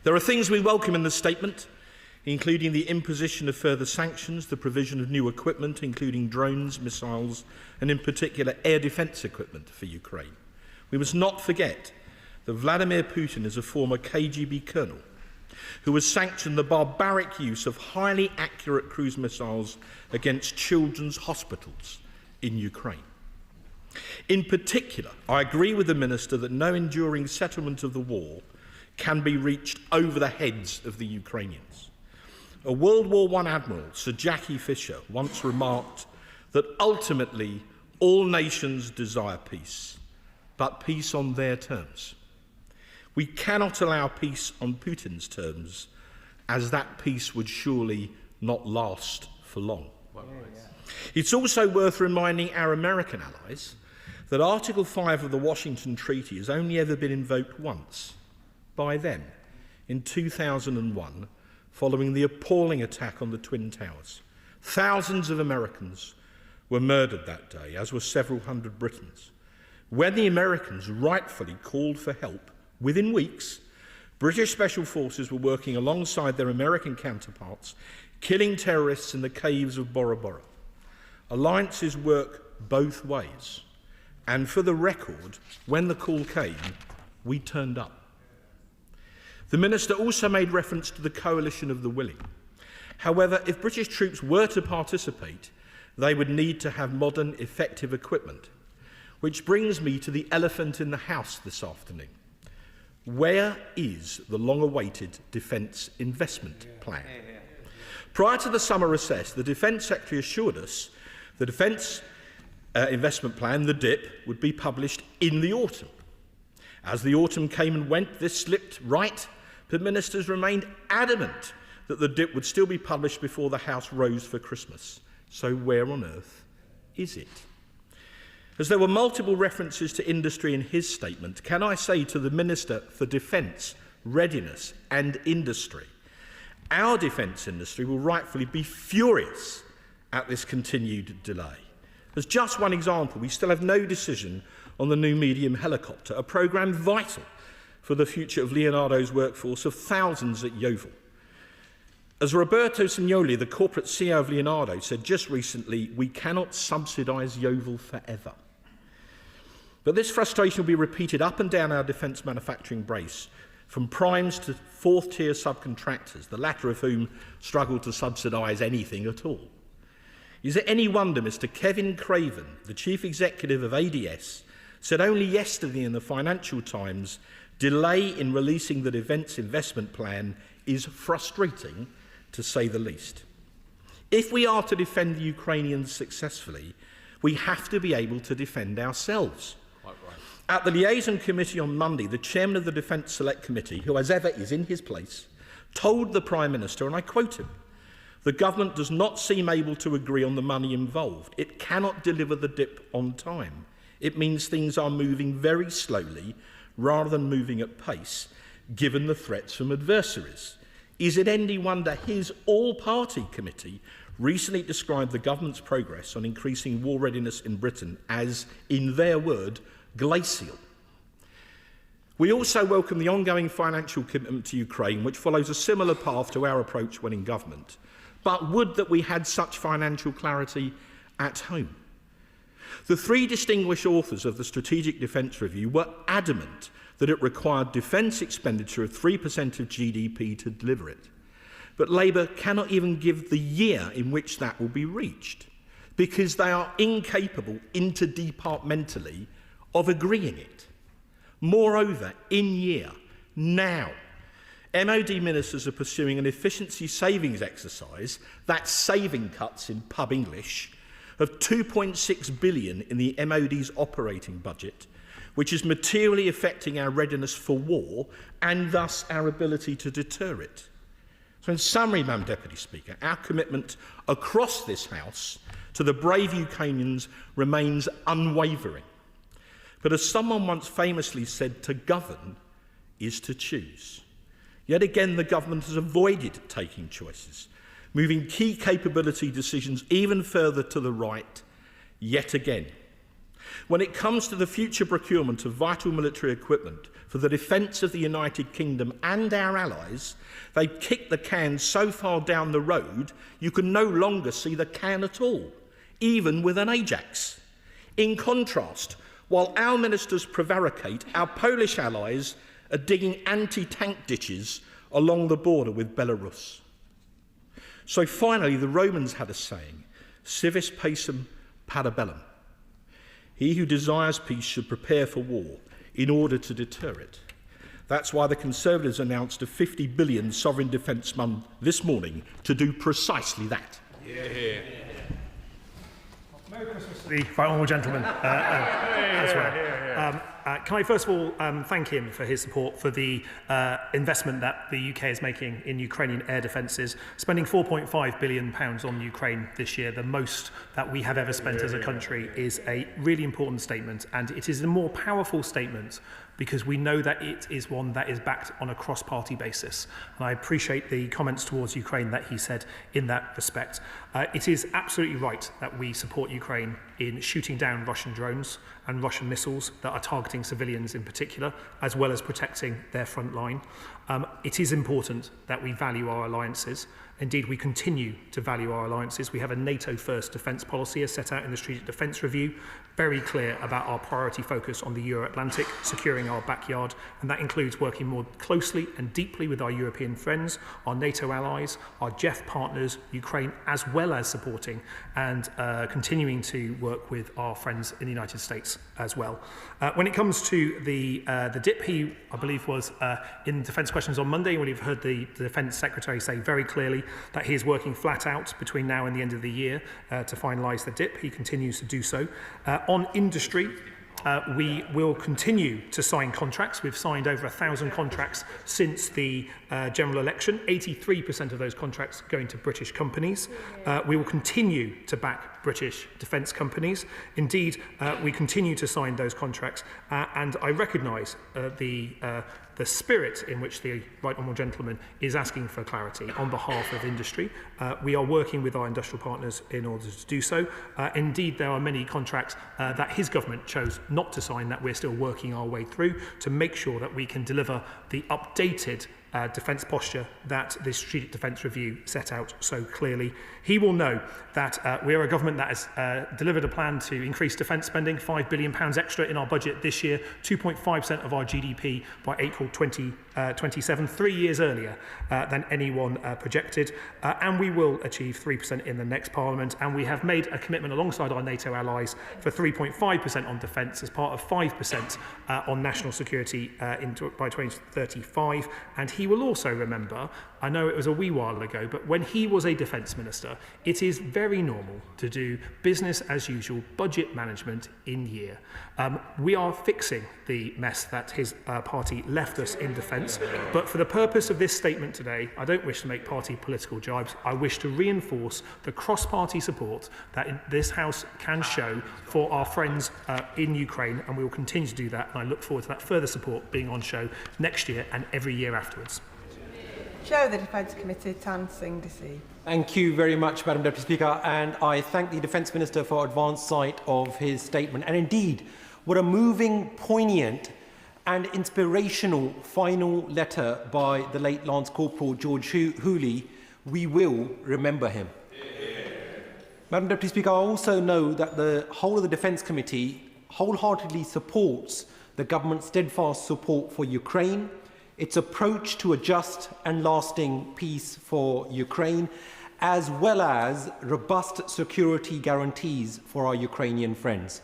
There are things we welcome in the statement, including the imposition of further sanctions, the provision of new equipment, including drones, missiles, and in particular air defence equipment for Ukraine. We must not forget that Vladimir Putin is a former KGB colonel who has sanctioned the barbaric use of highly accurate cruise missiles against children's hospitals in Ukraine. In particular, I agree with the Minister that no enduring settlement of the war can be reached over the heads of the Ukrainians. A World War I admiral, Sir Jackie Fisher, once remarked that ultimately All nations desire peace, but peace on their terms. We cannot allow peace on Putin's terms, as that peace would surely not last for long. It's also worth reminding our American allies that Article 5 of the Washington Treaty has only ever been invoked once, by them, in 2001, following the appalling attack on the Twin Towers. Thousands of Americans were murdered that day, as were several hundred Britons. When the Americans rightfully called for help, within weeks, British Special Forces were working alongside their American counterparts, killing terrorists in the caves of Bora Bora. Alliances work both ways. And for the record, when the call came, we turned up. The Minister also made reference to the coalition of the willing. However, if British troops were to participate, they would need to have modern, effective equipment. Which brings me to the elephant in the house this afternoon. Where is the long-awaited Defence Investment Plan? Prior to the summer recess, the Defence Secretary assured us the Defence Investment Plan, the DIP, would be published in the autumn. As the autumn came and went, this slipped right, but ministers remained adamant that the DIP would still be published before the House rose for Christmas. So where on earth is it? As there were multiple references to industry in his statement, can I say to the Minister for Defence, Readiness and Industry, our defence industry will rightfully be furious at this continued delay. As just one example, we still have no decision on the new medium helicopter, a programme vital for the future of Leonardo's workforce of thousands at Yeovil. As Roberto Signoli, the corporate CEO of Leonardo, said just recently, we cannot subsidise Yeovil forever. But this frustration will be repeated up and down our defence manufacturing base, from primes to fourth-tier subcontractors, the latter of whom struggle to subsidise anything at all. Is it any wonder Mr. Kevin Craven, the chief executive of ADS, said only yesterday in the Financial Times, delay in releasing the Defence Investment Plan is frustrating, to say the least. If we are to defend the Ukrainians successfully, we have to be able to defend ourselves. Quite right. At the Liaison Committee on Monday, the chairman of the Defence Select Committee, who as ever is in his place, told the Prime Minister, and I quote him, the government does not seem able to agree on the money involved. It cannot deliver the DIP on time. It means things are moving very slowly rather than moving at pace, given the threats from adversaries. Is it any wonder his all-party committee recently described the government's progress on increasing war readiness in Britain as, in their word, glacial? We also welcome the ongoing financial commitment to Ukraine, which follows a similar path to our approach when in government. But would that we had such financial clarity at home. The three distinguished authors of the Strategic Defence Review were adamant that it required defence expenditure of 3% of GDP to deliver it. But Labour cannot even give the year in which that will be reached, because they are incapable interdepartmentally of agreeing it. Moreover, in year, now, MOD ministers are pursuing an efficiency savings exercise, that's saving cuts in pub English, of 2.6 billion in the MOD's operating budget, which is materially affecting our readiness for war and thus our ability to deter it. So in summary, Madam Deputy Speaker, our commitment across this House to the brave Ukrainians remains unwavering. But as someone once famously said, to govern is to choose. Yet again, the government has avoided taking choices, moving key capability decisions even further to the right, yet again. When it comes to the future procurement of vital military equipment for the defence of the United Kingdom and our allies, they've kicked the can so far down the road you can no longer see the can at all, even with an Ajax. In contrast, while our ministers prevaricate, our Polish allies are digging anti-tank ditches along the border with Belarus. So finally, the Romans had a saying, civis pacem para bellum. He who desires peace should prepare for war in order to deter it. That's why the Conservatives announced a 50 billion sovereign defence fund this morning to do precisely that. Yeah. Merry Christmas to the right honourable gentleman as well. Can I first of all thank him for his support for the investment that the UK is making in Ukrainian air defences, spending £4.5 billion on Ukraine this year, the most that we have ever spent as a country, is a really important statement, and it is a more powerful statement because we know that it is one that is backed on a cross-party basis. And I appreciate the comments towards Ukraine that he said in that respect. It is absolutely right that we support Ukraine in shooting down Russian drones and Russian missiles that are targeting civilians in particular, as well as protecting their front line. It is important that we value our alliances. Indeed, we continue to value our alliances. We have a NATO-first defence policy as set out in the Strategic Defence Review, very clear about our priority focus on the Euro-Atlantic, securing our backyard, and that includes working more closely and deeply with our European friends, our NATO allies, our GEF partners, Ukraine, as well as supporting and continuing to work with our friends in the United States as well. When it comes to the DIP, he, I believe, was in Defence Questions on Monday, when you've heard the Defence Secretary say very clearly that he is working flat out between now and the end of the year to finalise the DIP. He continues to do so. On industry, we will continue to sign contracts. We've signed over 1,000 contracts since the general election, 83% of those contracts going to British companies. We will continue to back British defence companies. Indeed, we continue to sign those contracts, and I recognise the spirit in which the right honourable gentleman is asking for clarity on behalf of industry. We are working with our industrial partners in order to do so. Indeed, there are many contracts that his government chose not to sign that we're still working our way through to make sure that we can deliver the updated defence posture that the Strategic Defence Review set out so clearly. He will know that we are a government that has delivered a plan to increase defence spending, £5 billion extra in our budget this year, 2.5% of our GDP by April 2027, 3 years earlier than anyone projected, and we will achieve 3% in the next Parliament, and we have made a commitment alongside our NATO allies for 3.5% on defence as part of 5% on national security by 2035, and he will also remember, I know it was a wee while ago, but when he was a defence minister, it is very normal to do business as usual budget management in year. We are fixing the mess that his party left us in defence, but for the purpose of this statement today, I don't wish to make party political jibes. I wish to reinforce the cross-party support that this House can show for our friends in Ukraine, and we will continue to do that, and I look forward to that further support being on show next year and every year afterwards. Chair of the Defence Committee, Tan Singh Desi. Thank you very much, Madam Deputy Speaker, and I thank the Defence Minister for advance sight of his statement. And indeed, what a moving, poignant and inspirational final letter by the late Lance Corporal George Hooley. We will remember him. Madam Deputy Speaker, I also know that the whole of the Defence Committee wholeheartedly supports the government's steadfast support for Ukraine, its approach to a just and lasting peace for Ukraine, as well as robust security guarantees for our Ukrainian friends.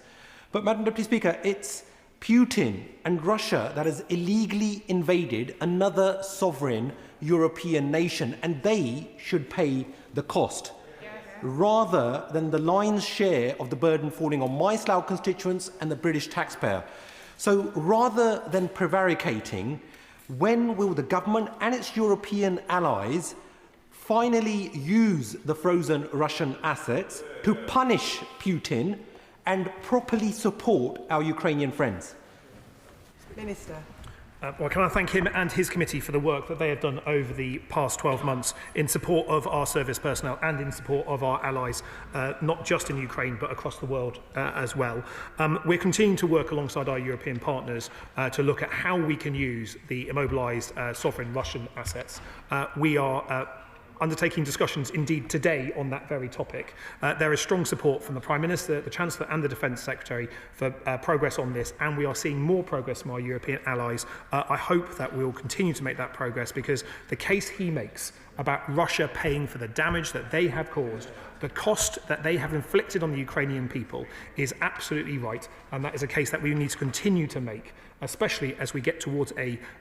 But, Madam Deputy Speaker, it's Putin and Russia that has illegally invaded another sovereign European nation, and they should pay the cost, rather than the lion's share of the burden falling on my Slough constituents and the British taxpayer. So, rather than prevaricating, when will the government and its European allies finally use the frozen Russian assets to punish Putin and properly support our Ukrainian friends? Minister. Well, can I thank him and his committee for the work that they have done over the past 12 months in support of our service personnel and in support of our allies, not just in Ukraine, but across the world as well. We're continuing to work alongside our European partners to look at how we can use the immobilised sovereign Russian assets. We are undertaking discussions indeed today on that very topic. There is strong support from the Prime Minister, the Chancellor and the Defence Secretary for progress on this, and we are seeing more progress from our European allies. I hope that we will continue to make that progress, because the case he makes about Russia paying for the damage that they have caused, the cost that they have inflicted on the Ukrainian people, is absolutely right, and that is a case that we need to continue to make, especially as we get towards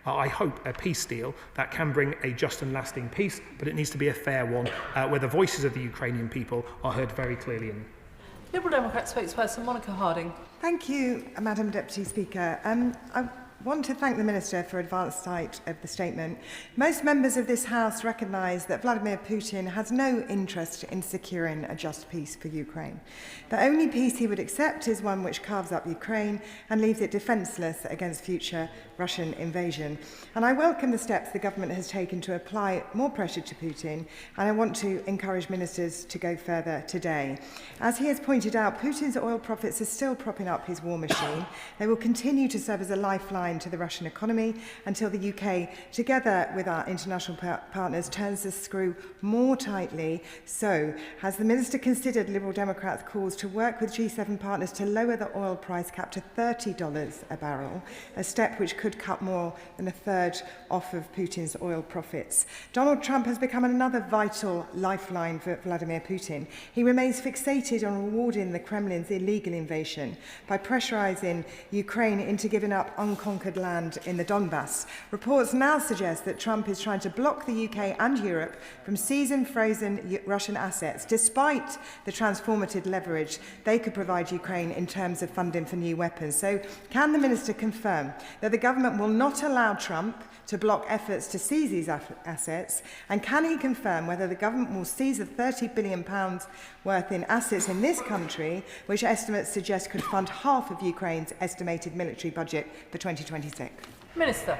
I hope, a peace deal that can bring a just and lasting peace, but it needs to be a fair one, where the voices of the Ukrainian people are heard very clearly in. Liberal Democrat spokesperson Monica Harding. Thank you, Madam Deputy Speaker. I want to thank the Minister for advance sight of the statement. Most members of this House recognise that Vladimir Putin has no interest in securing a just peace for Ukraine. The only peace he would accept is one which carves up Ukraine and leaves it defenceless against future Russian invasion. And I welcome the steps the government has taken to apply more pressure to Putin, and I want to encourage ministers to go further today. As he has pointed out, Putin's oil profits are still propping up his war machine. They will continue to serve as a lifeline to the Russian economy until the UK, together with our international partners, turns the screw more tightly. So, has the Minister considered Liberal Democrats' calls to work with G7 partners to lower the oil price cap to $30 a barrel, a step which could cut more than a third off of Putin's oil profits? Donald Trump has become another vital lifeline for Vladimir Putin. He remains fixated on rewarding the Kremlin's illegal invasion by pressurising Ukraine into giving up unconquered land in the Donbass. Reports now suggest that Trump is trying to block the UK and Europe from seizing frozen Russian assets, despite the transformative leverage they could provide Ukraine in terms of funding for new weapons. So, can the Minister confirm that the government will not allow Trump to block efforts to seize these assets? And can he confirm whether the government will seize the £30 billion worth in assets in this country, which estimates suggest could fund half of Ukraine's estimated military budget for 2026? Minister.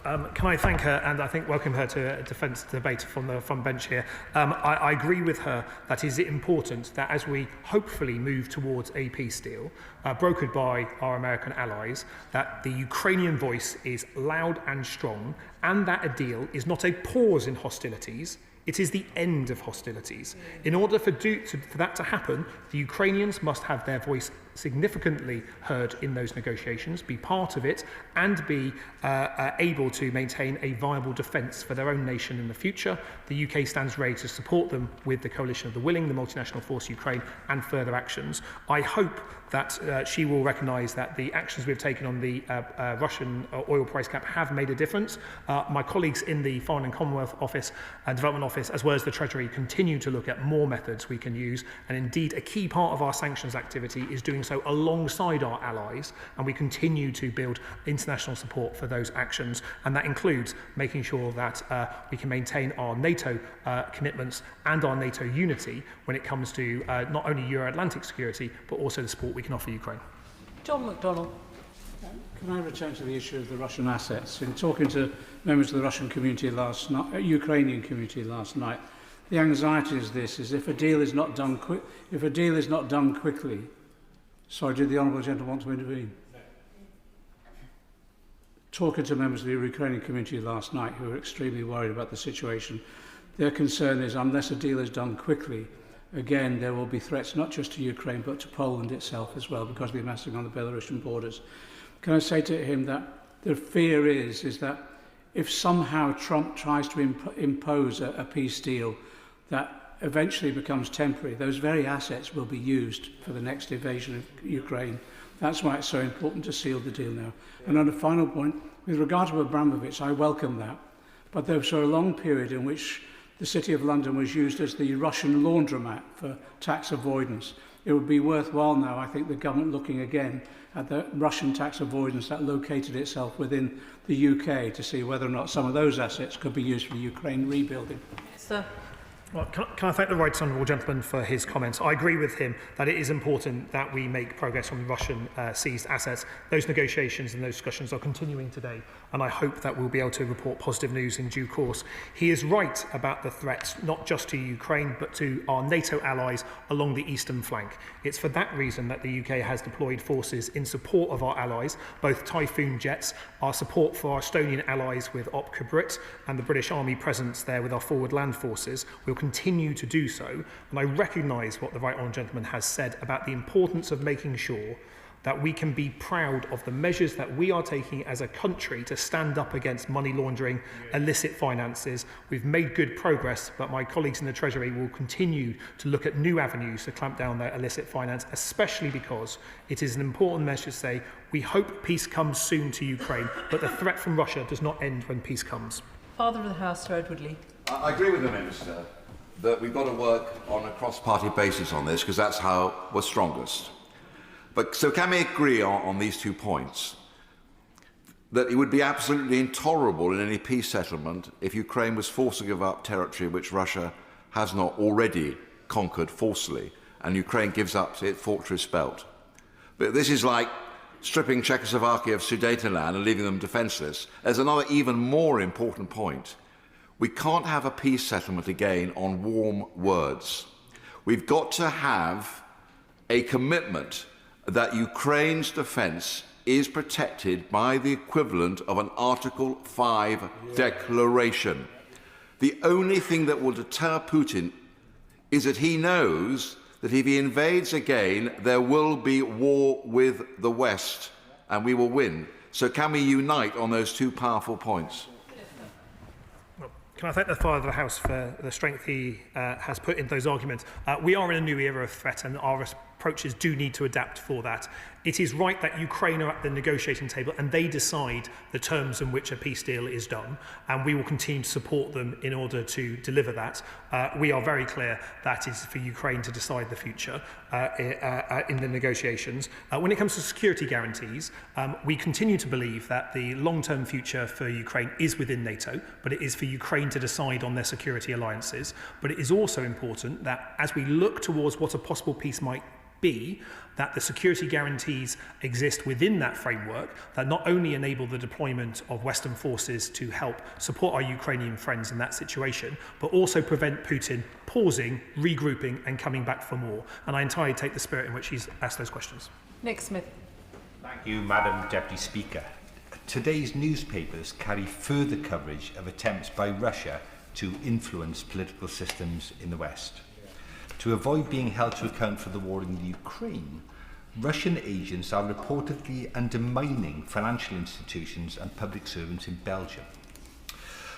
Can I thank her and I think welcome her to a defence debate from the front bench here. I agree with her that it is important that as we hopefully move towards a peace deal brokered by our American allies, that the Ukrainian voice is loud and strong, and that a deal is not a pause in hostilities, it is the end of hostilities. In order for that to happen, the Ukrainians must have their voice significantly heard in those negotiations, be part of it, and be able to maintain a viable defence for their own nation in the future. The UK stands ready to support them with the Coalition of the Willing, the multinational force Ukraine, and further actions. I hope that she will recognise that the actions we've taken on the Russian oil price cap have made a difference. My colleagues in the Foreign and Commonwealth Office and Development Office, as well as the Treasury, continue to look at more methods we can use, and indeed a key part of our sanctions activity is doing so alongside our allies, and we continue to build international support for those actions, and that includes making sure that we can maintain our NATO commitments and our NATO unity when it comes to not only Euro-Atlantic security but also the support we can offer Ukraine. John McDonnell. Can I return to the issue of the Russian assets? In talking to members of the Russian community last night, Ukrainian community last night, the anxiety is this: if a deal is not done quickly. Sorry, did the honourable gentleman want to intervene? No. Talking to members of the Ukrainian community last night who were extremely worried about the situation, their concern is unless a deal is done quickly, again, there will be threats not just to Ukraine but to Poland itself as well, because of the massacre on the Belarusian borders. Can I say to him that the fear is that if somehow Trump tries to impose a peace deal that eventually becomes temporary, those very assets will be used for the next invasion of Ukraine. That's why it's so important to seal the deal now. And on a final point, with regard to Abramovich, I welcome that. But there was a long period in which the City of London was used as the Russian laundromat for tax avoidance. It would be worthwhile now, I think, the government looking again at the Russian tax avoidance that located itself within the UK to see whether or not some of those assets could be used for the Ukraine rebuilding. Sir. Well, can I thank the right honourable gentleman for his comments? I agree with him that it is important that we make progress on Russian seized assets. Those negotiations and those discussions are continuing today, and I hope that we'll be able to report positive news in due course. He is right about the threats, not just to Ukraine, but to our NATO allies along the eastern flank. It's for that reason that the UK has deployed forces in support of our allies, both Typhoon jets, our support for our Estonian allies with Opca Brit, and the British Army presence there with our forward land forces. We'll continue to do so, and I recognise what the right honourable gentleman has said about the importance of making sure that we can be proud of the measures that we are taking as a country to stand up against money laundering, illicit finances. We've made good progress, but my colleagues in the Treasury will continue to look at new avenues to clamp down on illicit finance, especially because it is an important measure to say we hope peace comes soon to Ukraine, but the threat from Russia does not end when peace comes. Father of the House, Sir Edward Lee. I agree with the Minister that we've got to work on a cross-party basis on this because that's how we're strongest. But so can we agree on these 2 points? That it would be absolutely intolerable in any peace settlement if Ukraine was forced to give up territory which Russia has not already conquered forcibly, and Ukraine gives up its fortress belt. But this is like stripping Czechoslovakia of Sudetenland and leaving them defenceless. There's another even more important point. We can't have a peace settlement again on warm words. We've got to have a commitment that Ukraine's defence is protected by the equivalent of an Article 5 declaration. The only thing that will deter Putin is that he knows that if he invades again, there will be war with the West, and we will win. So can we unite on those 2 powerful points? Can I thank the Father of the House for the strength he has put into those arguments? We are in a new era of threat, and our approaches do need to adapt for that. It is right that Ukraine are at the negotiating table and they decide the terms in which a peace deal is done, and we will continue to support them in order to deliver that. We are very clear that is for Ukraine to decide the future in the negotiations. When it comes to security guarantees, we continue to believe that the long-term future for Ukraine is within NATO, but it is for Ukraine to decide on their security alliances. But it is also important that as we look towards what a possible peace might be, that the security guarantees exist within that framework that not only enable the deployment of Western forces to help support our Ukrainian friends in that situation, but also prevent Putin pausing, regrouping and coming back for more. And I entirely take the spirit in which he's asked those questions. Nick Smith. Thank you, Madam Deputy Speaker. Today's newspapers carry further coverage of attempts by Russia to influence political systems in the West. To avoid being held to account for the war in the Ukraine, Russian agents are reportedly undermining financial institutions and public servants in Belgium.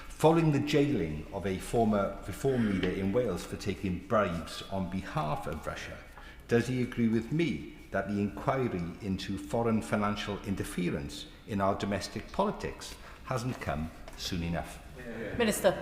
Following the jailing of a former reform leader in Wales for taking bribes on behalf of Russia, does he agree with me that the inquiry into foreign financial interference in our domestic politics hasn't come soon enough? Minister.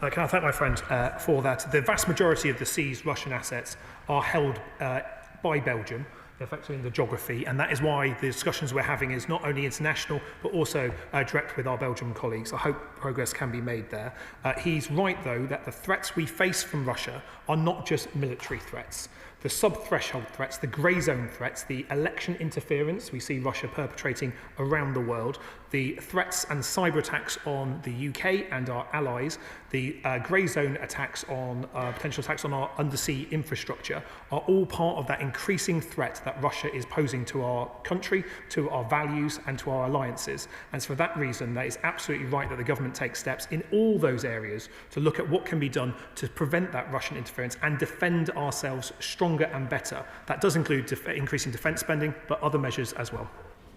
Can I thank my friend for that? The vast majority of the seized Russian assets are held by Belgium, effectively in the geography, and that is why the discussions we're having is not only international, but also direct with our Belgian colleagues. I hope progress can be made there. He's right, though, that the threats we face from Russia are not just military threats. The sub-threshold threats, the grey zone threats, the election interference we see Russia perpetrating around the world, the threats and cyber attacks on the UK and our allies, the grey zone attacks on potential attacks on our undersea infrastructure are all part of that increasing threat that Russia is posing to our country, to our values and to our alliances. And so for that reason, that is absolutely right that the government takes steps in all those areas to look at what can be done to prevent that Russian interference and defend ourselves stronger and better. That does include increasing defence spending, but other measures as well.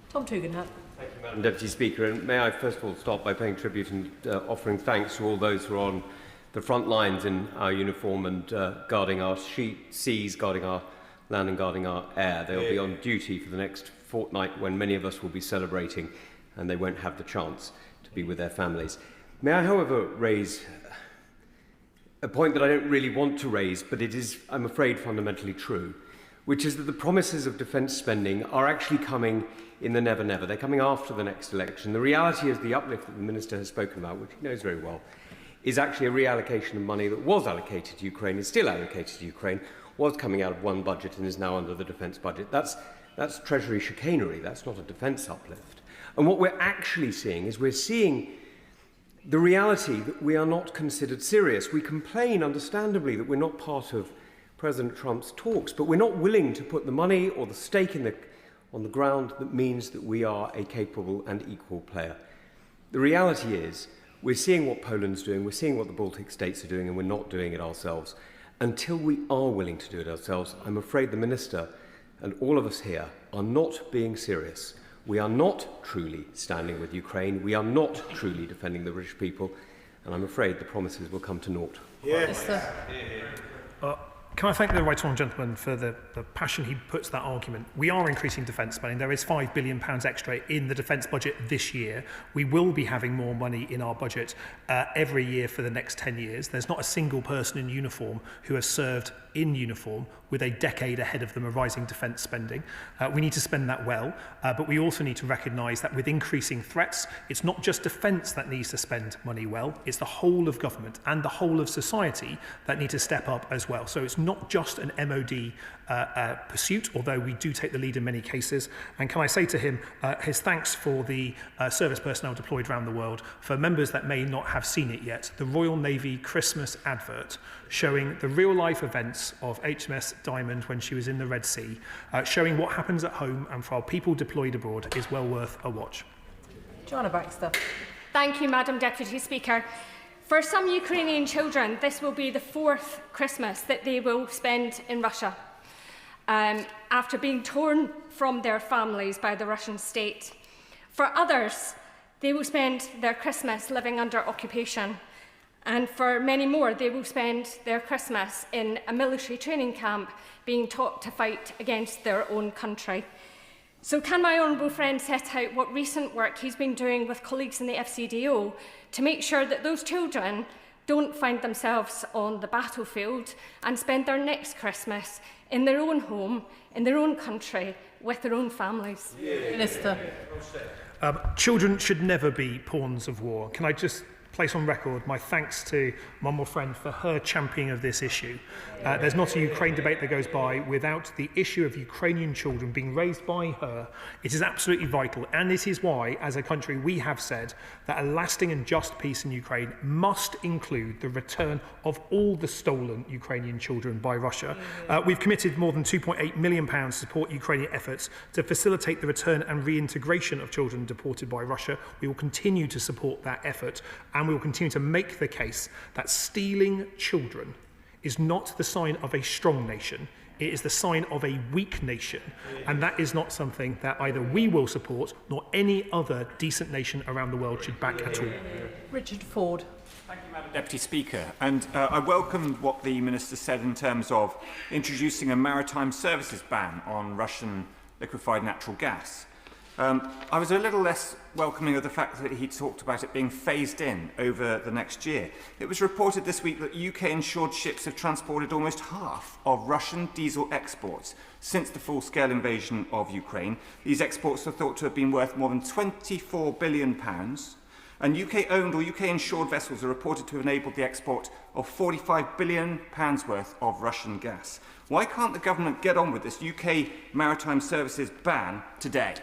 Tom Tugendhat. Thank you, Madam Deputy Speaker. And may I first of all start by paying tribute and offering thanks to all those who are on the front lines in our uniform and guarding our seas, guarding our land and guarding our air. They will be on duty for the next fortnight when many of us will be celebrating and they won't have the chance to be with their families. May I, however, raise a point that I don't really want to raise, but it is, I'm afraid, fundamentally true, which is that the promises of defence spending are actually coming in the never-never. They're coming after the next election. The reality is the uplift that the Minister has spoken about, which he knows very well, is actually a reallocation of money that was allocated to Ukraine, is still allocated to Ukraine, was coming out of one budget and is now under the defence budget. That's Treasury chicanery. That's not a defence uplift. And what we're actually seeing is we're seeing the reality that we are not considered serious. We complain, understandably, that we're not part of President Trump's talks, but we're not willing to put the money or the stake on the ground that means that we are a capable and equal player. The reality is we're seeing what Poland's doing, we're seeing what the Baltic states are doing, and we're not doing it ourselves. Until we are willing to do it ourselves, I'm afraid the Minister and all of us here are not being serious. We are not truly standing with Ukraine. We are not truly defending the British people. And I'm afraid the promises will come to naught. I Can I thank the right honourable gentleman for the passion he puts to that argument? We are increasing defence spending. There is £5 billion extra in the defence budget this year. We will be having more money in our budget every year for the next 10 years. There's not a single person in uniform who has served in uniform with a decade ahead of them of rising defence spending. We need to spend that well, but we also need to recognise that with increasing threats, it's not just defence that needs to spend money well, it's the whole of government and the whole of society that need to step up as well. So it's not just an MOD pursuit, although we do take the lead in many cases. And can I say to him, his thanks for the service personnel deployed around the world. For members that may not have seen it yet, the Royal Navy Christmas advert showing the real-life events of HMS Diamond when she was in the Red Sea, showing what happens at home and for our people deployed abroad is well worth a watch. Joanna Baxter. Thank you, Madam Deputy Speaker. For some Ukrainian children, this will be the 4th Christmas that they will spend in Russia, after being torn from their families by the Russian state. For others, they will spend their Christmas living under occupation. And for many more, they will spend their Christmas in a military training camp being taught to fight against their own country. So can my honourable friend set out what recent work he's been doing with colleagues in the FCDO to make sure that those children don't find themselves on the battlefield and spend their next Christmas in their own home, in their own country, with their own families? Minister. Children should never be pawns of war. Can I just place on record my thanks to my honourable friend for her championing of this issue. There's not a Ukraine debate that goes by without the issue of Ukrainian children being raised by her. It is absolutely vital, and it is why, as a country, we have said that a lasting and just peace in Ukraine must include the return of all the stolen Ukrainian children by Russia. We've committed more than £2.8 million to support Ukrainian efforts to facilitate the return and reintegration of children deported by Russia. We will continue to support that effort, and we will continue to make the case that stealing children is not the sign of a strong nation. It is the sign of a weak nation, and that is not something that either we will support nor any other decent nation around the world should back at all. Richard Ford. Thank you, Madam Deputy Speaker. And I welcome what the Minister said in terms of introducing a maritime services ban on Russian liquefied natural gas. I was a little less welcoming of the fact that he talked about it being phased in over the next year. It was reported this week that UK-insured ships have transported almost half of Russian diesel exports since the full-scale invasion of Ukraine. These exports are thought to have been worth more than £24 billion, and UK-owned or UK-insured vessels are reported to have enabled the export of £45 billion worth of Russian gas. Why can't the government get on with this UK maritime services ban today?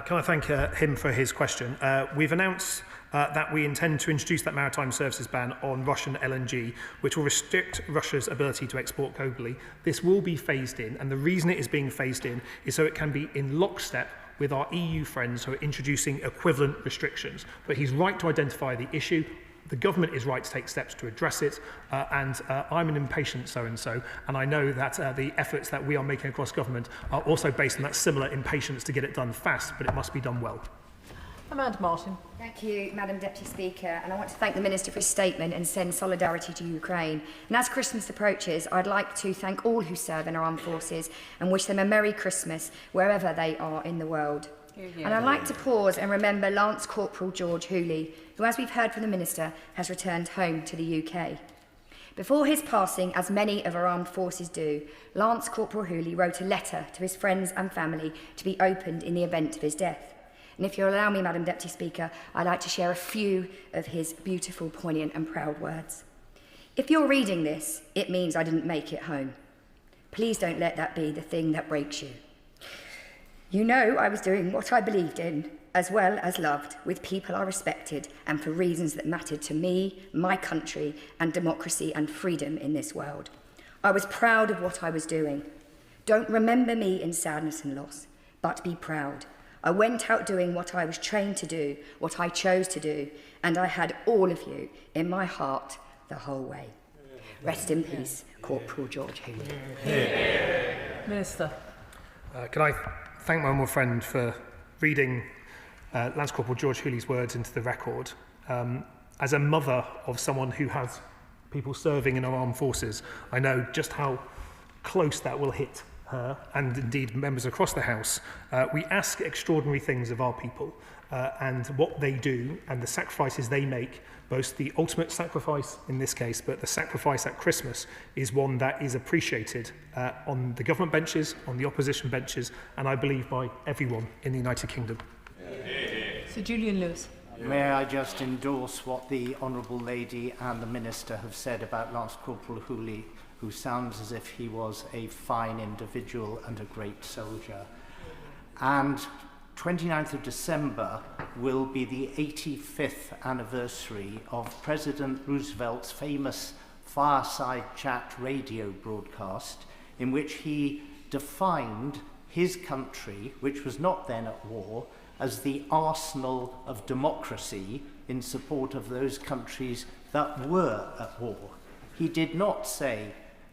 Can I thank him for his question? We've announced that we intend to introduce that maritime services ban on Russian LNG, which will restrict Russia's ability to export globally. This will be phased in, and the reason it is being phased in is so it can be in lockstep with our EU friends who are introducing equivalent restrictions. But he's right to identify the issue. The government is right to take steps to address it, and I'm an impatient so-and-so, and I know that the efforts that we are making across government are also based on that similar impatience to get it done fast, but it must be done well. Amanda Martin. Thank you, Madam Deputy Speaker, and I want to thank the Minister for his statement and send solidarity to Ukraine. And as Christmas approaches, I'd like to thank all who serve in our armed forces and wish them a Merry Christmas wherever they are in the world. And I'd like to pause and remember Lance Corporal George Hooley, who, as we've heard from the Minister, has returned home to the UK. Before his passing, as many of our armed forces do, Lance Corporal Hooley wrote a letter to his friends and family to be opened in the event of his death. And if you'll allow me, Madam Deputy Speaker, I'd like to share a few of his beautiful, poignant and proud words. If you're reading this, it means I didn't make it home. Please don't let that be the thing that breaks you. You know I was doing what I believed in, as well as loved, with people I respected, and for reasons that mattered to me, my country, and democracy and freedom in this world. I was proud of what I was doing. Don't remember me in sadness and loss, but be proud. I went out doing what I was trained to do, what I chose to do, and I had all of you in my heart the whole way. Rest in peace, Corporal George Hooley. Minister. Can I thank my honourable friend for reading Lance Corporal George Hooley's words into the record. As a mother of someone who has people serving in our armed forces. I know just how close that will hit her and indeed members across the House. We ask extraordinary things of our people and what they do and the sacrifices they make, both the ultimate sacrifice in this case, but the sacrifice at Christmas is one that is appreciated on the government benches, on the opposition benches, and I believe by everyone in the United Kingdom. Sir Julian Lewis. May I just endorse what the Honourable Lady and the Minister have said about Lance Corporal Hooley, who sounds as if he was a fine individual and a great soldier. And 29th of December will be the 85th anniversary of President Roosevelt's famous fireside chat radio broadcast in which he defined his country, which was not then at war, as the arsenal of democracy in support of those countries that were at war. He did not say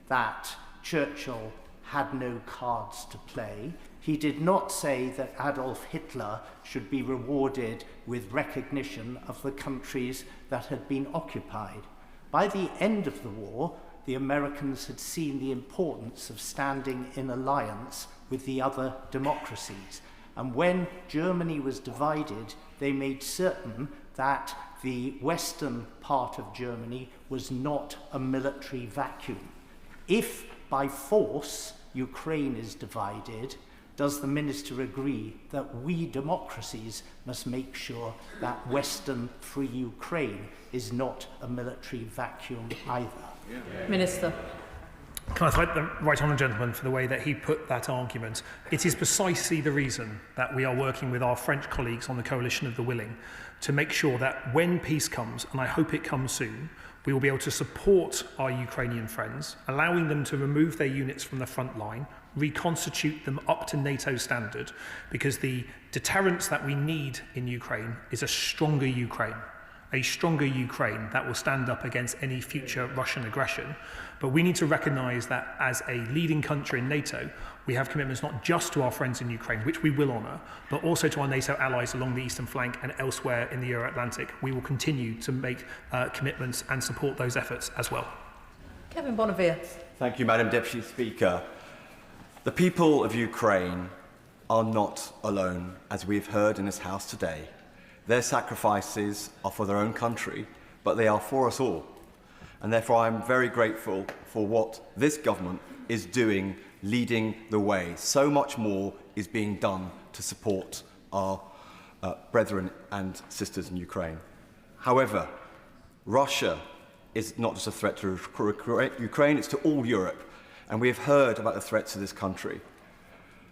that Churchill had no cards to play. He did not say that Adolf Hitler should be rewarded with recognition of the countries that had been occupied. By the end of the war, the Americans had seen the importance of standing in alliance with the other democracies. And when Germany was divided, they made certain that the western part of Germany was not a military vacuum. If by force Ukraine is divided, does the Minister agree that we democracies must make sure that Western free Ukraine is not a military vacuum either? Minister. Can I thank the Right Honourable Gentleman for the way that he put that argument? It is precisely the reason that we are working with our French colleagues on the Coalition of the Willing to make sure that when peace comes, and I hope it comes soon, we will be able to support our Ukrainian friends, allowing them to remove their units from the front line, reconstitute them up to NATO standard, because the deterrence that we need in Ukraine is a stronger Ukraine that will stand up against any future Russian aggression. But we need to recognise that as a leading country in NATO, we have commitments not just to our friends in Ukraine, which we will honour, but also to our NATO allies along the eastern flank and elsewhere in the Euro-Atlantic. We will continue to make commitments and support those efforts as well. Kevin Bonavere. Thank you, Madam Deputy Speaker. The people of Ukraine are not alone, as we've heard in this House today. Their sacrifices are for their own country, but they are for us all. And therefore I'm very grateful for what this government is doing, leading the way. So much more is being done to support our brethren and sisters in Ukraine. However, Russia is not just a threat to Ukraine, it's to all Europe. And we have heard about the threats to this country.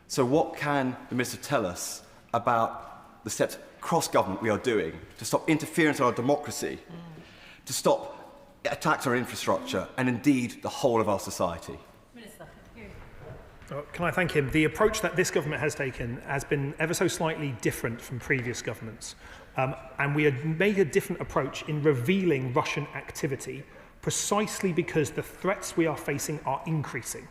So what can the Minister tell us about the steps cross-government we are doing to stop interference in our democracy, to stop attacks on our infrastructure, and indeed the whole of our society? Minister. Can I thank him? The approach that this government has taken has been ever so slightly different from previous governments. And we had made a different approach in revealing Russian activity precisely because the threats we are facing are increasing.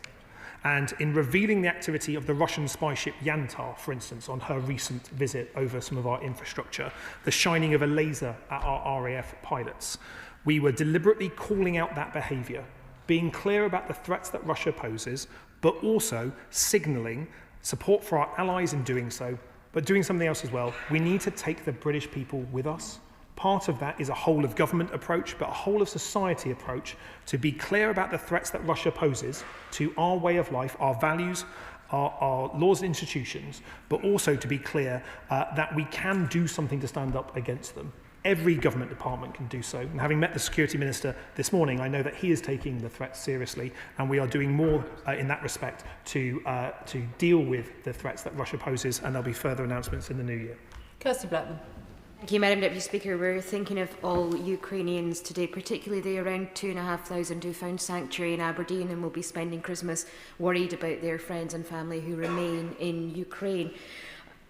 And in revealing the activity of the Russian spy ship Yantar, for instance, on her recent visit over some of our infrastructure, the shining of a laser at our RAF pilots, we were deliberately calling out that behaviour, being clear about the threats that Russia poses, but also signalling support for our allies in doing so, but doing something else as well. We need to take the British people with us. Part of that is a whole of government approach, but a whole of society approach to be clear about the threats that Russia poses to our way of life, our values, our laws and institutions, but also to be clear that we can do something to stand up against them. Every government department can do so. And having met the Security Minister this morning, I know that he is taking the threats seriously, and we are doing more in that respect to deal with the threats that Russia poses, and there'll be further announcements in the new year. Kirsty Blackman. Thank you, Madam Deputy Speaker. We're thinking of all Ukrainians today, particularly the around 2,500 who found sanctuary in Aberdeen and will be spending Christmas worried about their friends and family who remain in Ukraine.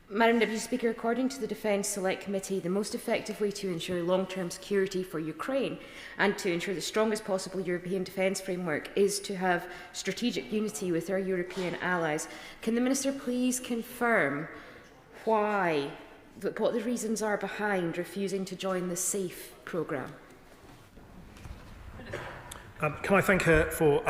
Madam Deputy Speaker, according to the Defence Select Committee, the most effective way to ensure long-term security for Ukraine and to ensure the strongest possible European defence framework is to have strategic unity with our European allies. Can the Minister please confirm what the reasons are behind refusing to join the SAFE programme? Can I thank her for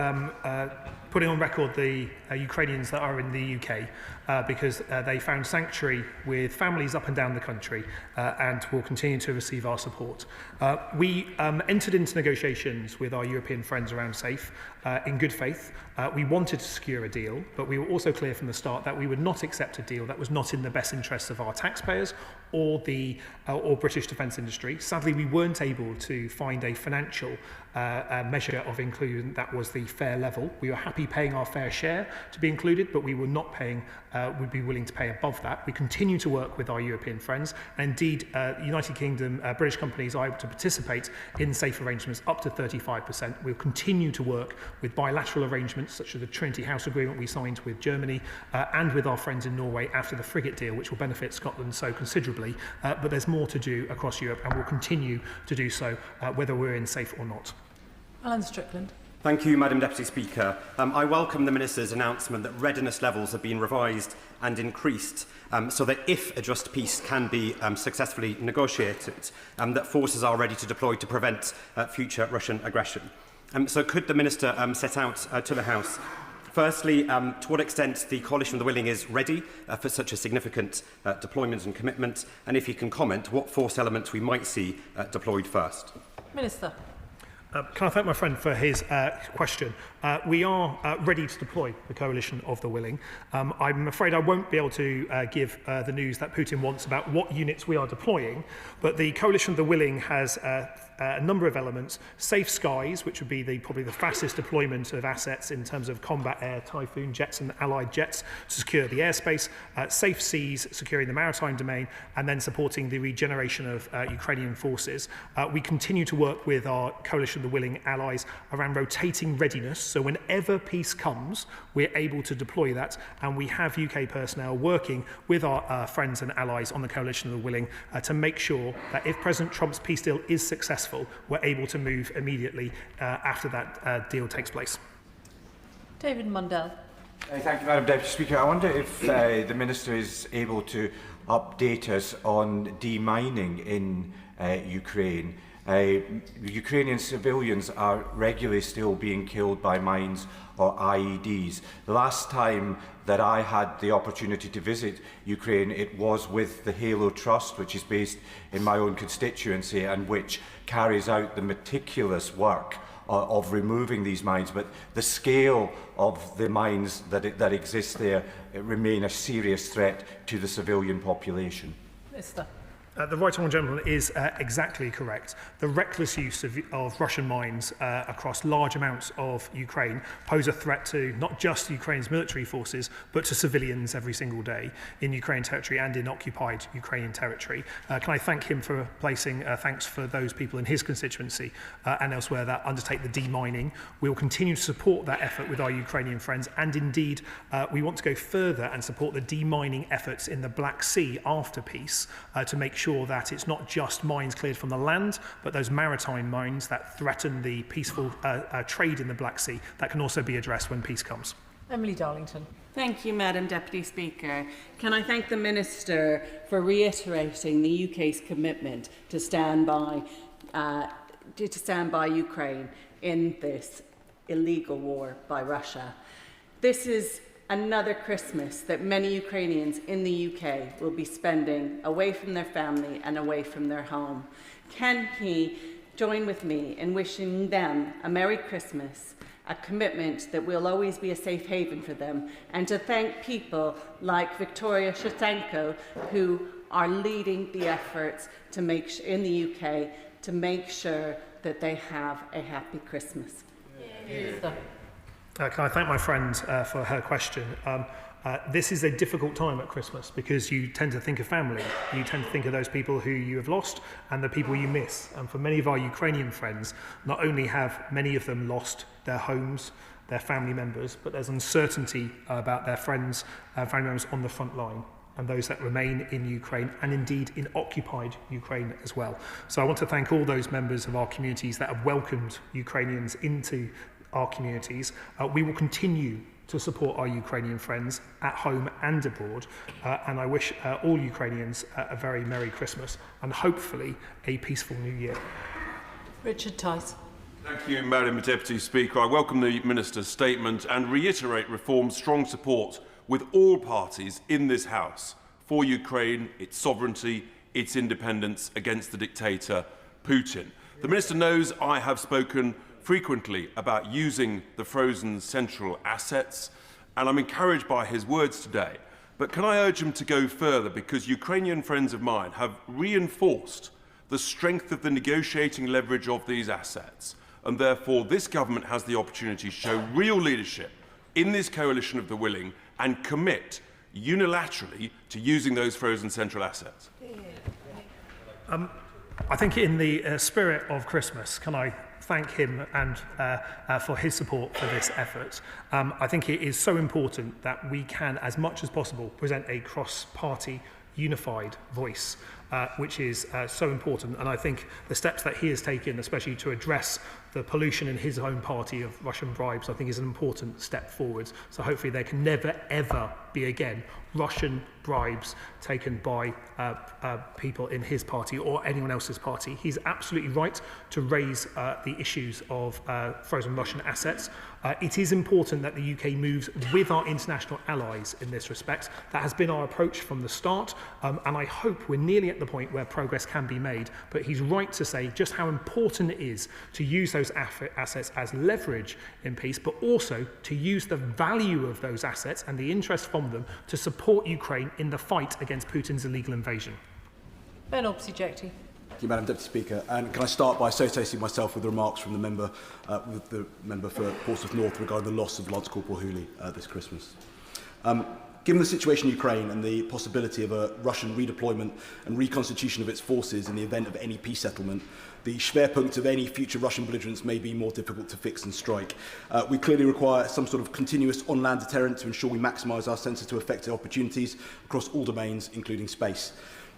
putting on record the Ukrainians that are in the UK because they found sanctuary with families up and down the country and will continue to receive our support. We entered into negotiations with our European friends around SAFE in good faith. We wanted to secure a deal, but we were also clear from the start that we would not accept a deal that was not in the best interests of our taxpayers or the British defence industry. Sadly, we weren't able to find a financial measure of inclusion that was the fair level. We were happy paying our fair share to be included, but we were not paying, would be willing to pay above that. We continue to work with our European friends, and indeed, United Kingdom British companies are able to participate in safe arrangements up to 35%. We'll continue to work with bilateral arrangements such as the Trinity House Agreement we signed with Germany and with our friends in Norway after the frigate deal, which will benefit Scotland so considerably. But there's more to do across Europe, and we'll continue to do so whether we're in SAFE or not. Alan Strickland. Thank you, Madam Deputy Speaker. I welcome the Minister's announcement that readiness levels have been revised and increased so that if a just peace can be successfully negotiated, that forces are ready to deploy to prevent future Russian aggression. So could the Minister set out to the House, firstly, to what extent the Coalition of the Willing is ready for such a significant deployment and commitment, and if he can comment, what force elements we might see deployed first? Minister. Can I thank my friend for his question? We are ready to deploy the Coalition of the Willing. I'm afraid I won't be able to give the news that Putin wants about what units we are deploying, but the Coalition of the Willing has a number of elements. Safe skies, which would be probably the fastest deployment of assets in terms of combat air, Typhoon jets and allied jets to secure the airspace. Safe seas, securing the maritime domain, and then supporting the regeneration of Ukrainian forces. We continue to work with our Coalition of the Willing allies around rotating readiness. So whenever peace comes, we're able to deploy that, and we have UK personnel working with our friends and allies on the Coalition of the Willing to make sure that if President Trump's peace deal is successful, we're able to move immediately after that deal takes place. David Mundell. Thank you, Madam Deputy Speaker. I wonder if the Minister is able to update us on demining in Ukraine. Ukrainian civilians are regularly still being killed by mines or IEDs. The last time that I had the opportunity to visit Ukraine, it was with the Halo Trust, which is based in my own constituency and which carries out the meticulous work of removing these mines. But the scale of the mines that exist there remain a serious threat to the civilian population. Minister. The right honourable gentleman is exactly correct. The reckless use of Russian mines across large amounts of Ukraine pose a threat to not just Ukraine's military forces, but to civilians every single day in Ukrainian territory and in occupied Ukrainian territory. Can I thank him for placing thanks for those people in his constituency and elsewhere that undertake the demining. We will continue to support that effort with our Ukrainian friends, and indeed we want to go further and support the demining efforts in the Black Sea after peace to make sure that it's not just mines cleared from the land, but those maritime mines that threaten the peaceful trade in the Black Sea that can also be addressed when peace comes. Emily Darlington. Thank you, Madam Deputy Speaker. Can I thank the Minister for reiterating the UK's commitment to stand by Ukraine in this illegal war by Russia. This is another Christmas that many Ukrainians in the UK will be spending away from their family and away from their home. Can he join with me in wishing them a Merry Christmas, a commitment that will always be a safe haven for them, and to thank people like Victoria Shevchenko, who are leading the efforts to in the UK to make sure that they have a happy Christmas. Minister. Can I thank my friend for her question? This is a difficult time at Christmas because you tend to think of family. You tend to think of those people who you have lost and the people you miss. And for many of our Ukrainian friends, not only have many of them lost their homes, their family members, but there's uncertainty about their friends, family members on the front line, and those that remain in Ukraine and indeed in occupied Ukraine as well. So I want to thank all those members of our communities that have welcomed Ukrainians into our communities. We will continue to support our Ukrainian friends at home and abroad, and I wish all Ukrainians a very Merry Christmas and hopefully a peaceful New Year. Richard Tice. Thank you, Madam Deputy Speaker. I welcome the Minister's statement and reiterate Reform's strong support with all parties in this House for Ukraine, its sovereignty, its independence against the dictator Putin. The Minister knows I have spoken frequently about using the frozen central assets, and I'm encouraged by his words today. But can I urge him to go further, because Ukrainian friends of mine have reinforced the strength of the negotiating leverage of these assets, and therefore this government has the opportunity to show real leadership in this coalition of the willing and commit unilaterally to using those frozen central assets. I think in the spirit of Christmas, can I thank him and for his support for this effort. I think it is so important that we can, as much as possible, present a cross-party unified voice, which is so important. And I think the steps that he has taken, especially to address the pollution in his own party of Russian bribes, I think is an important step forward. So hopefully there can never, ever be again Russian bribes taken by people in his party or anyone else's party. He's absolutely right to raise the issues of frozen Russian assets. It is important that the UK moves with our international allies in this respect. That has been our approach from the start, and I hope we're nearly at the point where progress can be made. But he's right to say just how important it is to use those assets as leverage in peace, but also to use the value of those assets and the interest from them to support Ukraine in the fight against Putin's illegal invasion. Ben Obsijekti. Thank you, Madam Deputy Speaker. And can I start by associating myself with the remarks from the member for Portsmouth North regarding the loss of Lance Corporal Hooley this Christmas. Given the situation in Ukraine and the possibility of a Russian redeployment and reconstitution of its forces in the event of any peace settlement, the Schwerpunkt of any future Russian belligerents may be more difficult to fix and strike. We clearly require some sort of continuous on-land deterrent to ensure we maximise our sensitive effective opportunities across all domains, including space.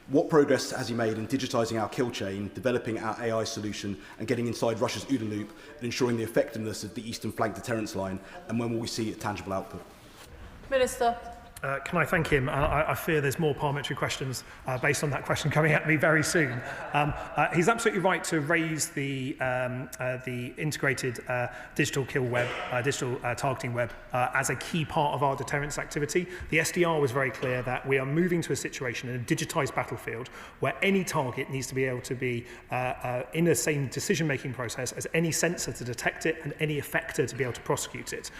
What progress has he made in digitising our kill chain, developing our AI solution and getting inside Russia's OODA loop and ensuring the effectiveness of the Eastern Flank deterrence line, and when will we see a tangible output? Minister. Can I thank him? I fear there's more parliamentary questions based on that question coming at me very soon. He's absolutely right to raise the integrated digital kill web, digital targeting web, as a key part of our deterrence activity. The SDR was very clear that we are moving to a situation in a digitised battlefield where any target needs to be able to be in the same decision-making process as any sensor to detect it and any effector to be able to prosecute it.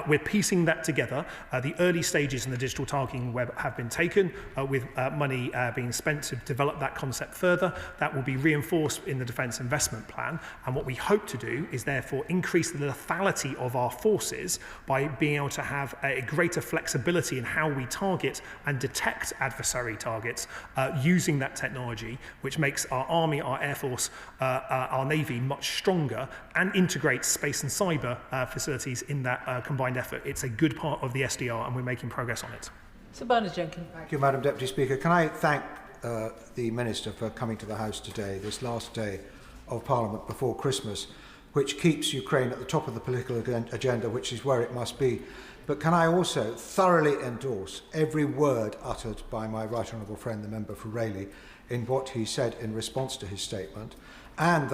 We're piecing that together. The early stages in the digital targeting web have been taken with money being spent to develop that concept further. That will be reinforced in the Defence Investment Plan, and what we hope to do is therefore increase the lethality of our forces by being able to have a greater flexibility in how we target and detect adversary targets using that technology, which makes our Army, our Air Force, our Navy much stronger and integrates space and cyber facilities in that combined effort. It's a good part of the SDR and we're making progress on it. Sir Bernard Jenkins. Thank you, Madam Deputy Speaker. Can I thank the Minister for coming to the House today, this last day of Parliament before Christmas, which keeps Ukraine at the top of the political agenda, which is where it must be. But can I also thoroughly endorse every word uttered by my right honourable friend, the member for Rayleigh, in what he said in response to his statement, and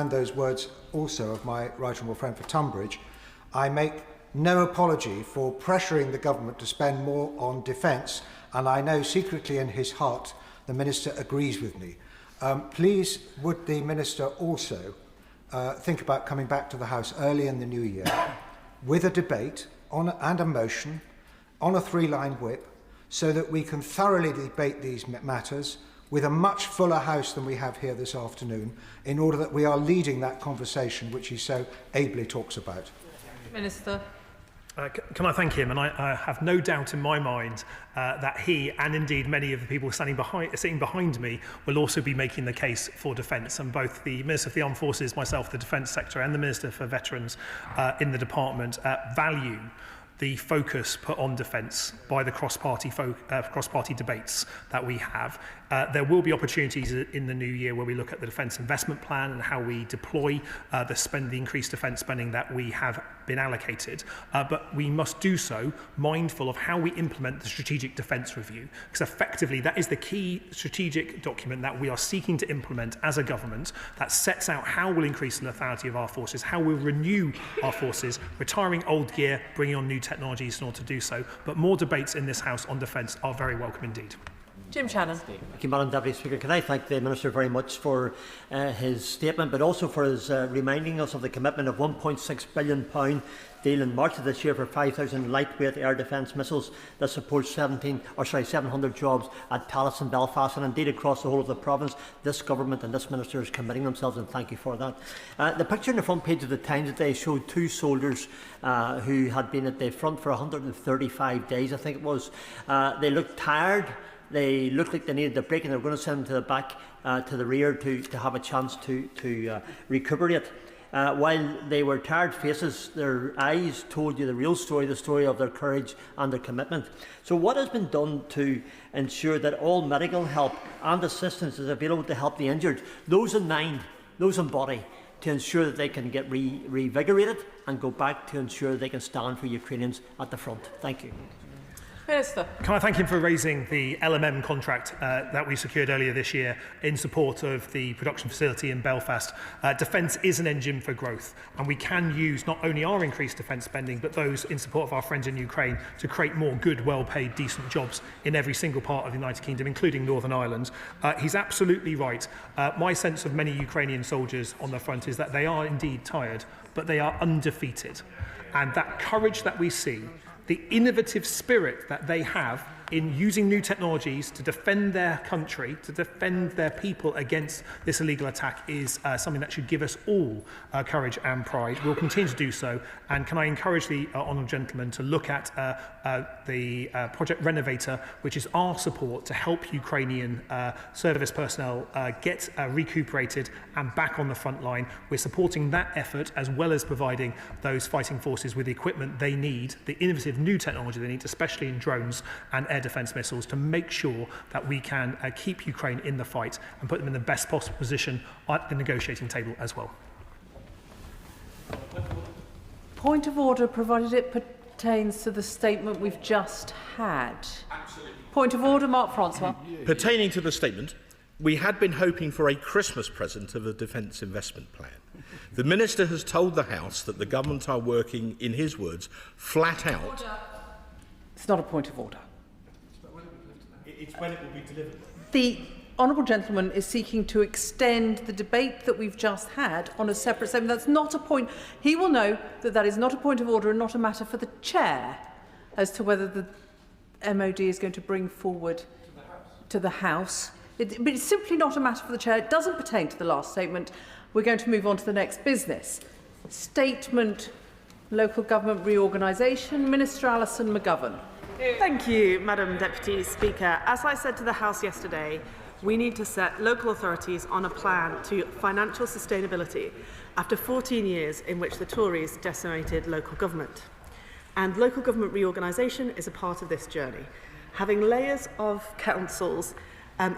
those words also of my right honourable friend for Tunbridge. I make no apology for pressuring the government to spend more on defence, and I know secretly in his heart the Minister agrees with me. Please, would the Minister also think about coming back to the House early in the new year with a debate and a motion on a three-line whip so that we can thoroughly debate these matters with a much fuller House than we have here this afternoon, in order that we are leading that conversation which he so ably talks about. Minister. Can I thank him? And I have no doubt in my mind that he, and indeed many of the people sitting behind me, will also be making the case for defence. And both the Minister for the Armed Forces, myself, the Defence Secretary, and the Minister for Veterans in the department value the focus put on defence by the cross-party debates that we have. There will be opportunities in the new year where we look at the defence investment plan and how we deploy the increased defence spending that we have been allocated. But we must do so mindful of how we implement the Strategic Defence Review, because effectively that is the key strategic document that we are seeking to implement as a government that sets out how we'll increase the lethality of our forces, how we'll renew our forces, retiring old gear, bringing on new technologies in order to do so. But more debates in this House on defence are very welcome indeed. Jim Shannon. Thank you, Madam Deputy Speaker. Can I thank the Minister very much for his statement, but also for his reminding us of the commitment of £1.6 billion deal in March of this year for 5,000 lightweight air defence missiles that supports 700 jobs at Tallaght and Belfast, and indeed across the whole of the province. This government and this minister is committing themselves, and thank you for that. The picture on the front page of the Times today showed two soldiers who had been at the front for 135 days, I think it was. They looked tired. They looked like they needed a break, and they were going to send them to the back, to the rear, to have a chance to recuperate. While they were tired faces, their eyes told you the real story, the story of their courage and their commitment. So what has been done to ensure that all medical help and assistance is available to help the injured, those in mind, those in body, to ensure that they can get revigorated and go back to ensure they can stand for Ukrainians at the front? Thank you. Minister. Can I thank him for raising the LMM contract that we secured earlier this year in support of the production facility in Belfast. Defence is an engine for growth, and we can use not only our increased defence spending but those in support of our friends in Ukraine to create more good, well-paid, decent jobs in every single part of the United Kingdom, including Northern Ireland. He's absolutely right. My sense of many Ukrainian soldiers on the front is that they are indeed tired, but they are undefeated. And that courage that we see, the innovative spirit that they have in using new technologies to defend their country, to defend their people against this illegal attack is something that should give us all courage and pride. We'll continue to do so. And can I encourage the honourable gentleman to look at the Project Renovator, which is our support to help Ukrainian service personnel get recuperated and back on the front line. We're supporting that effort as well as providing those fighting forces with the equipment they need, the innovative new technology they need, especially in drones and air defence missiles, to make sure that we can keep Ukraine in the fight and put them in the best possible position at the negotiating table as well. Point of order, provided it pertains to the statement we've just had. Absolutely. Point of order, Mark Francois. Pertaining to the statement, we had been hoping for a Christmas present of a defence investment plan. The Minister has told the House that the government are working, in his words, flat out. It's not a point of order. It's when it will be delivered. The honourable gentleman is seeking to extend the debate that we've just had on a separate statement. That's not a point. He will know that that is not a point of order and not a matter for the chair as to whether the MOD is going to bring forward to the House. But it's simply not a matter for the chair. It doesn't pertain to the last statement. We're going to move on to the next business. Statement, local government reorganisation. Minister Alison McGovern. Thank you, Madam Deputy Speaker. As I said to the House yesterday, we need to set local authorities on a plan to financial sustainability after 14 years in which the Tories decimated local government. And local government reorganisation is a part of this journey. Having layers of councils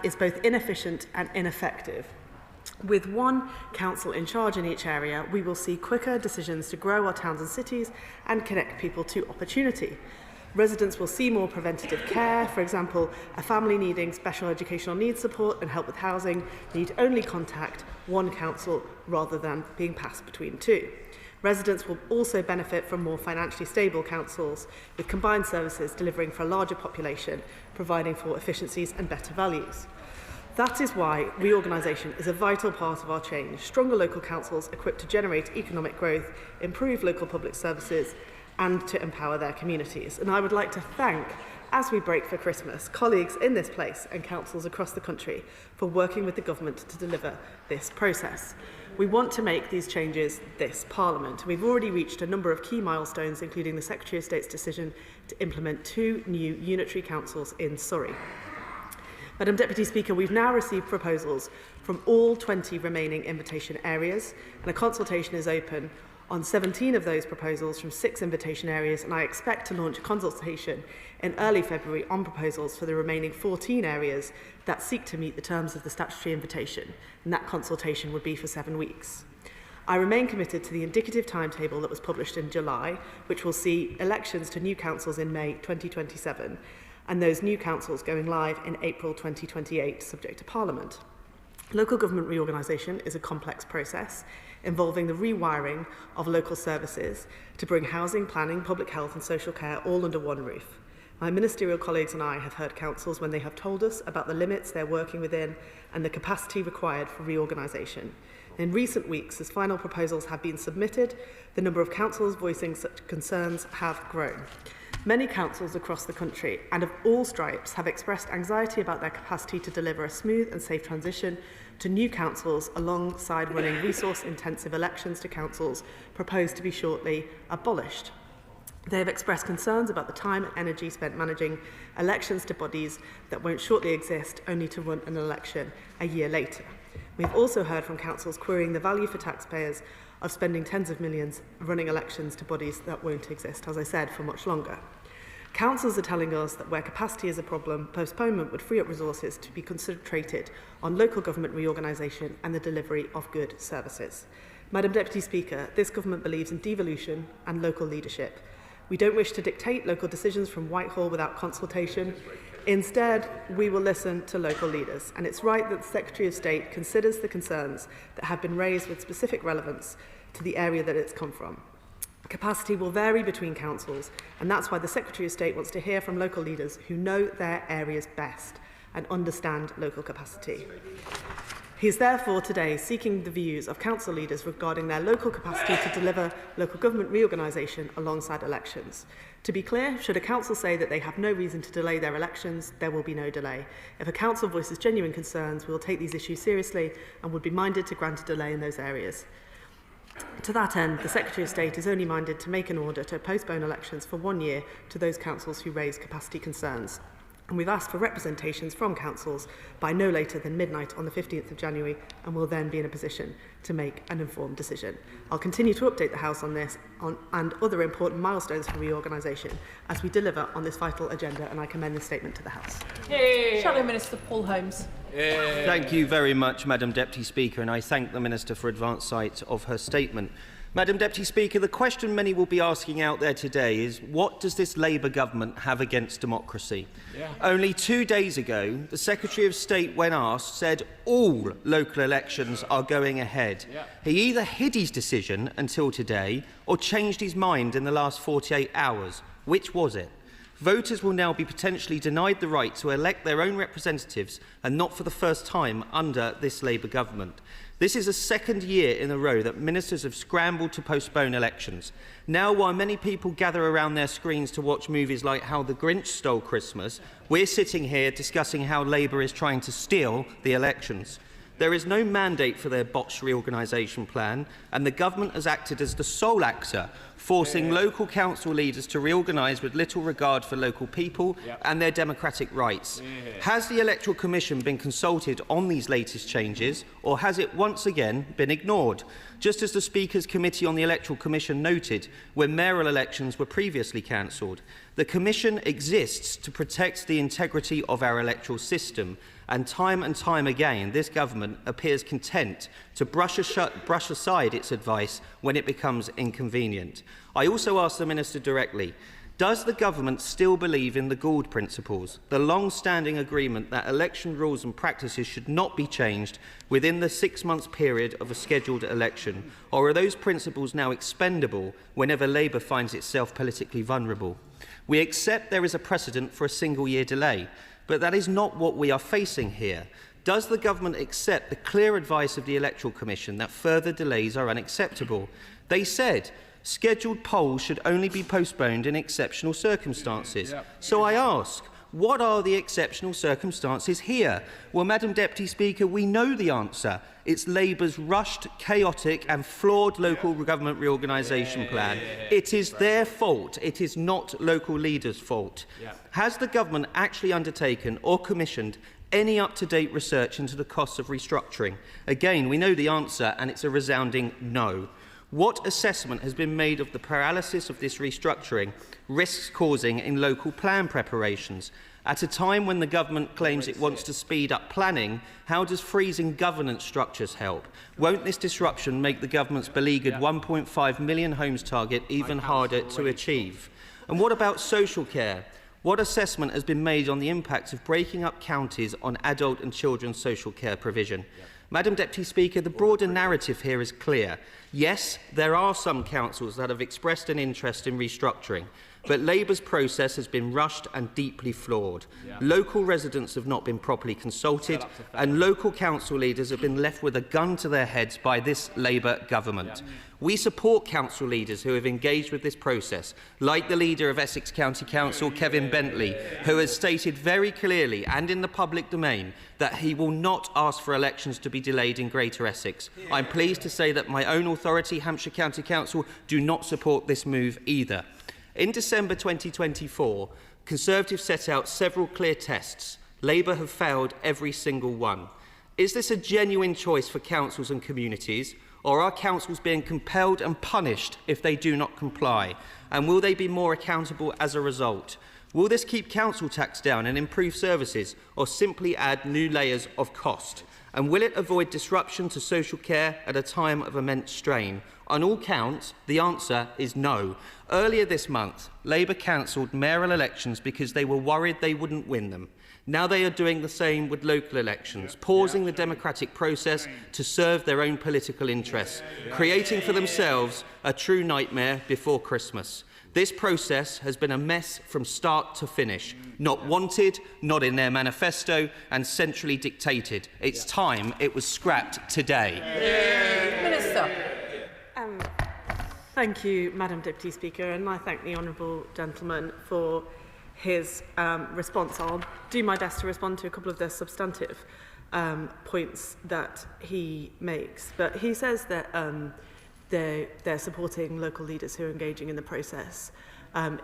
is both inefficient and ineffective. With one council in charge in each area, we will see quicker decisions to grow our towns and cities and connect people to opportunity. Residents will see more preventative care. For example, a family needing special educational needs support and help with housing need only contact one council rather than being passed between two. Residents will also benefit from more financially stable councils with combined services delivering for a larger population, providing for efficiencies and better values. That is why reorganisation is a vital part of our change. Stronger local councils equipped to generate economic growth, improve local public services and to empower their communities. And I would like to thank, as we break for Christmas, colleagues in this place and councils across the country for working with the government to deliver this process. We want to make these changes this Parliament. We've already reached a number of key milestones, including the Secretary of State's decision to implement 2 new unitary councils in Surrey. Madam Deputy Speaker, we've now received proposals from all 20 remaining invitation areas, and a consultation is open on 17 of those proposals from 6 invitation areas, and I expect to launch a consultation in early February on proposals for the remaining 14 areas that seek to meet the terms of the statutory invitation, and that consultation would be for 7 weeks. I remain committed to the indicative timetable that was published in July, which will see elections to new councils in May 2027, and those new councils going live in April 2028, subject to Parliament. Local government reorganisation is a complex process involving the rewiring of local services to bring housing, planning, public health and social care all under one roof. My ministerial colleagues and I have heard councils when they have told us about the limits they're working within and the capacity required for reorganisation. In recent weeks, as final proposals have been submitted, the number of councils voicing such concerns have grown. Many councils across the country and of all stripes have expressed anxiety about their capacity to deliver a smooth and safe transition to new councils alongside running resource-intensive elections to councils proposed to be shortly abolished. They have expressed concerns about the time and energy spent managing elections to bodies that won't shortly exist, only to run an election a year later. We've also heard from councils querying the value for taxpayers of spending tens of millions running elections to bodies that won't exist, as I said, for much longer. Councils are telling us that where capacity is a problem, postponement would free up resources to be concentrated on local government reorganisation and the delivery of good services. Madam Deputy Speaker, this government believes in devolution and local leadership. We don't wish to dictate local decisions from Whitehall without consultation. Instead, we will listen to local leaders, and it's right that the Secretary of State considers the concerns that have been raised with specific relevance to the area that it's come from. Capacity will vary between councils, and that's why the Secretary of State wants to hear from local leaders who know their areas best and understand local capacity. He is therefore today seeking the views of council leaders regarding their local capacity to deliver local government reorganisation alongside elections. To be clear, should a council say that they have no reason to delay their elections, there will be no delay. If a council voices genuine concerns, we will take these issues seriously and would be minded to grant a delay in those areas. To that end, the Secretary of State is only minded to make an order to postpone elections for 1 year to those councils who raise capacity concerns. And we've asked for representations from councils by no later than midnight on the 15th of January, and will then be in a position to make an informed decision. I'll continue to update the House on this and other important milestones for reorganisation as we deliver on this vital agenda, and I commend this statement to the House. Shadow Minister Paul Holmes. Thank you very much, Madam Deputy Speaker, and I thank the Minister for advance sight of her statement. Madam Deputy Speaker, the question many will be asking out there today is, what does this Labour government have against democracy? Only 2 days ago, the Secretary of State, when asked, said all local elections are going ahead. He either hid his decision until today or changed his mind in the last 48 hours. Which was it? Voters will now be potentially denied the right to elect their own representatives, and not for the first time under this Labour government. This is the second year in a row that ministers have scrambled to postpone elections. Now, while many people gather around their screens to watch movies like How the Grinch Stole Christmas, we're sitting here discussing how Labour is trying to steal the elections. There is no mandate for their botched reorganisation plan, and the government has acted as the sole actor, forcing local council leaders to reorganise with little regard for local people and their democratic rights. Has the Electoral Commission been consulted on these latest changes, or has it once again been ignored? Just as the Speaker's Committee on the Electoral Commission noted when mayoral elections were previously cancelled, the Commission exists to protect the integrity of our electoral system, and time again this government appears content to brush aside its advice when it becomes inconvenient. I also ask the Minister directly, does the government still believe in the Gould principles, the long-standing agreement that election rules and practices should not be changed within the 6-month period of a scheduled election, or are those principles now expendable whenever Labour finds itself politically vulnerable? We accept there is a precedent for a single-year delay, but that is not what we are facing here. Does the government accept the clear advice of the Electoral Commission that further delays are unacceptable? They said scheduled polls should only be postponed in exceptional circumstances. So I ask, what are the exceptional circumstances here? Well, Madam Deputy Speaker, we know the answer. It's Labour's rushed, chaotic and flawed local government reorganisation plan. It is their fault. It is not local leaders' fault. Has the government actually undertaken or commissioned any up-to-date research into the costs of restructuring? Again, we know the answer, and it's a resounding no. What assessment has been made of the paralysis of this restructuring risks causing in local plan preparations? At a time when the government claims it wants to speed up planning, how does freezing governance structures help? Won't this disruption make the government's beleaguered 1.5 million homes target even harder to achieve? And what about social care? What assessment has been made on the impacts of breaking up counties on adult and children's social care provision? Madam Deputy Speaker, the broader narrative here is clear. Yes, there are some councils that have expressed an interest in restructuring, but Labour's process has been rushed and deeply flawed. Local residents have not been properly consulted, and local council leaders have been left with a gun to their heads by this Labour government. We support council leaders who have engaged with this process, like the leader of Essex County Council, Kevin Bentley, who has stated very clearly and in the public domain that he will not ask for elections to be delayed in Greater Essex. I'm pleased to say that my own authority, Hampshire County Council, do not support this move either. In December 2024, Conservatives set out several clear tests. Labour have failed every single one. Is this a genuine choice for councils and communities, or are councils being compelled and punished if they do not comply? And will they be more accountable as a result? Will this keep council tax down and improve services, or simply add new layers of cost? And will it avoid disruption to social care at a time of immense strain? On all counts, the answer is no. Earlier this month, Labour cancelled mayoral elections because they were worried they wouldn't win them. Now they are doing the same with local elections, pausing the democratic process to serve their own political interests, creating for themselves a true nightmare before Christmas. This process has been a mess from start to finish. Not wanted, not in their manifesto, and centrally dictated. It's time it was scrapped today. Minister. Thank you, Madam Deputy Speaker, and I thank the honourable gentleman for his response. I'll do my best to respond to a couple of the substantive points that he makes. But he says that they're supporting local leaders who are engaging in the process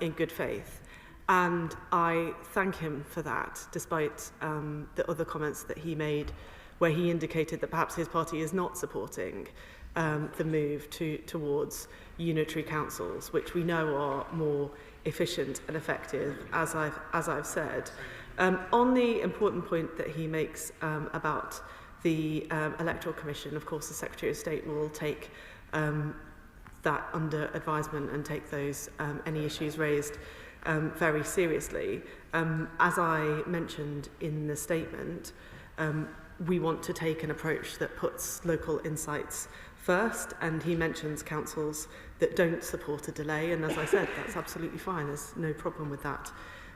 in good faith. And I thank him for that, despite the other comments that he made, where he indicated that perhaps his party is not supporting the move towards unitary councils, which we know are more efficient and effective, as I've said. On the important point that he makes about the Electoral Commission, of course, the Secretary of State will take that under advisement and take those any issues raised very seriously. As I mentioned in the statement, we want to take an approach that puts local insights first, and he mentions councils that don't support a delay, and as I said, that's absolutely fine. There's no problem with that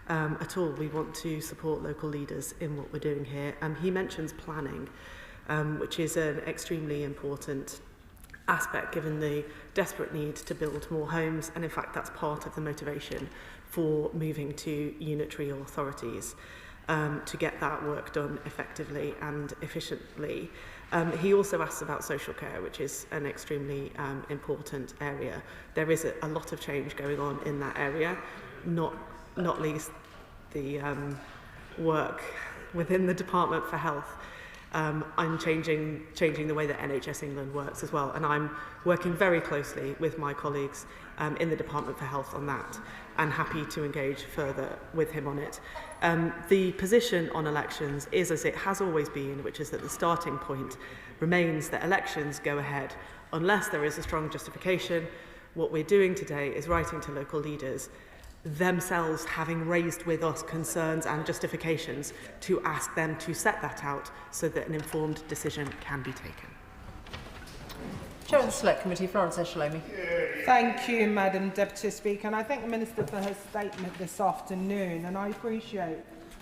at all. We want to support local leaders in what we're doing here. He mentions planning, which is an extremely important aspect given the desperate need to build more homes, and in fact that's part of the motivation for moving to unitary authorities, to get that work done effectively and efficiently. He also asks about social care, which is an extremely important area. There is a lot of change going on in that area, not least the work within the Department for Health. I'm changing the way that NHS England works as well, and I'm working very closely with my colleagues in the Department for Health on that, and happy to engage further with him on it. The position on elections is as it has always been, which is that the starting point remains that elections go ahead unless there is a strong justification. What we're doing today is writing to local leaders, themselves having raised with us concerns and justifications, to ask them to set that out so that an informed decision can be taken. Chair of the Select Committee, Florence Eshalomi. Thank you, Madam Deputy Speaker, and I thank the Minister for her statement this afternoon, and I appreciate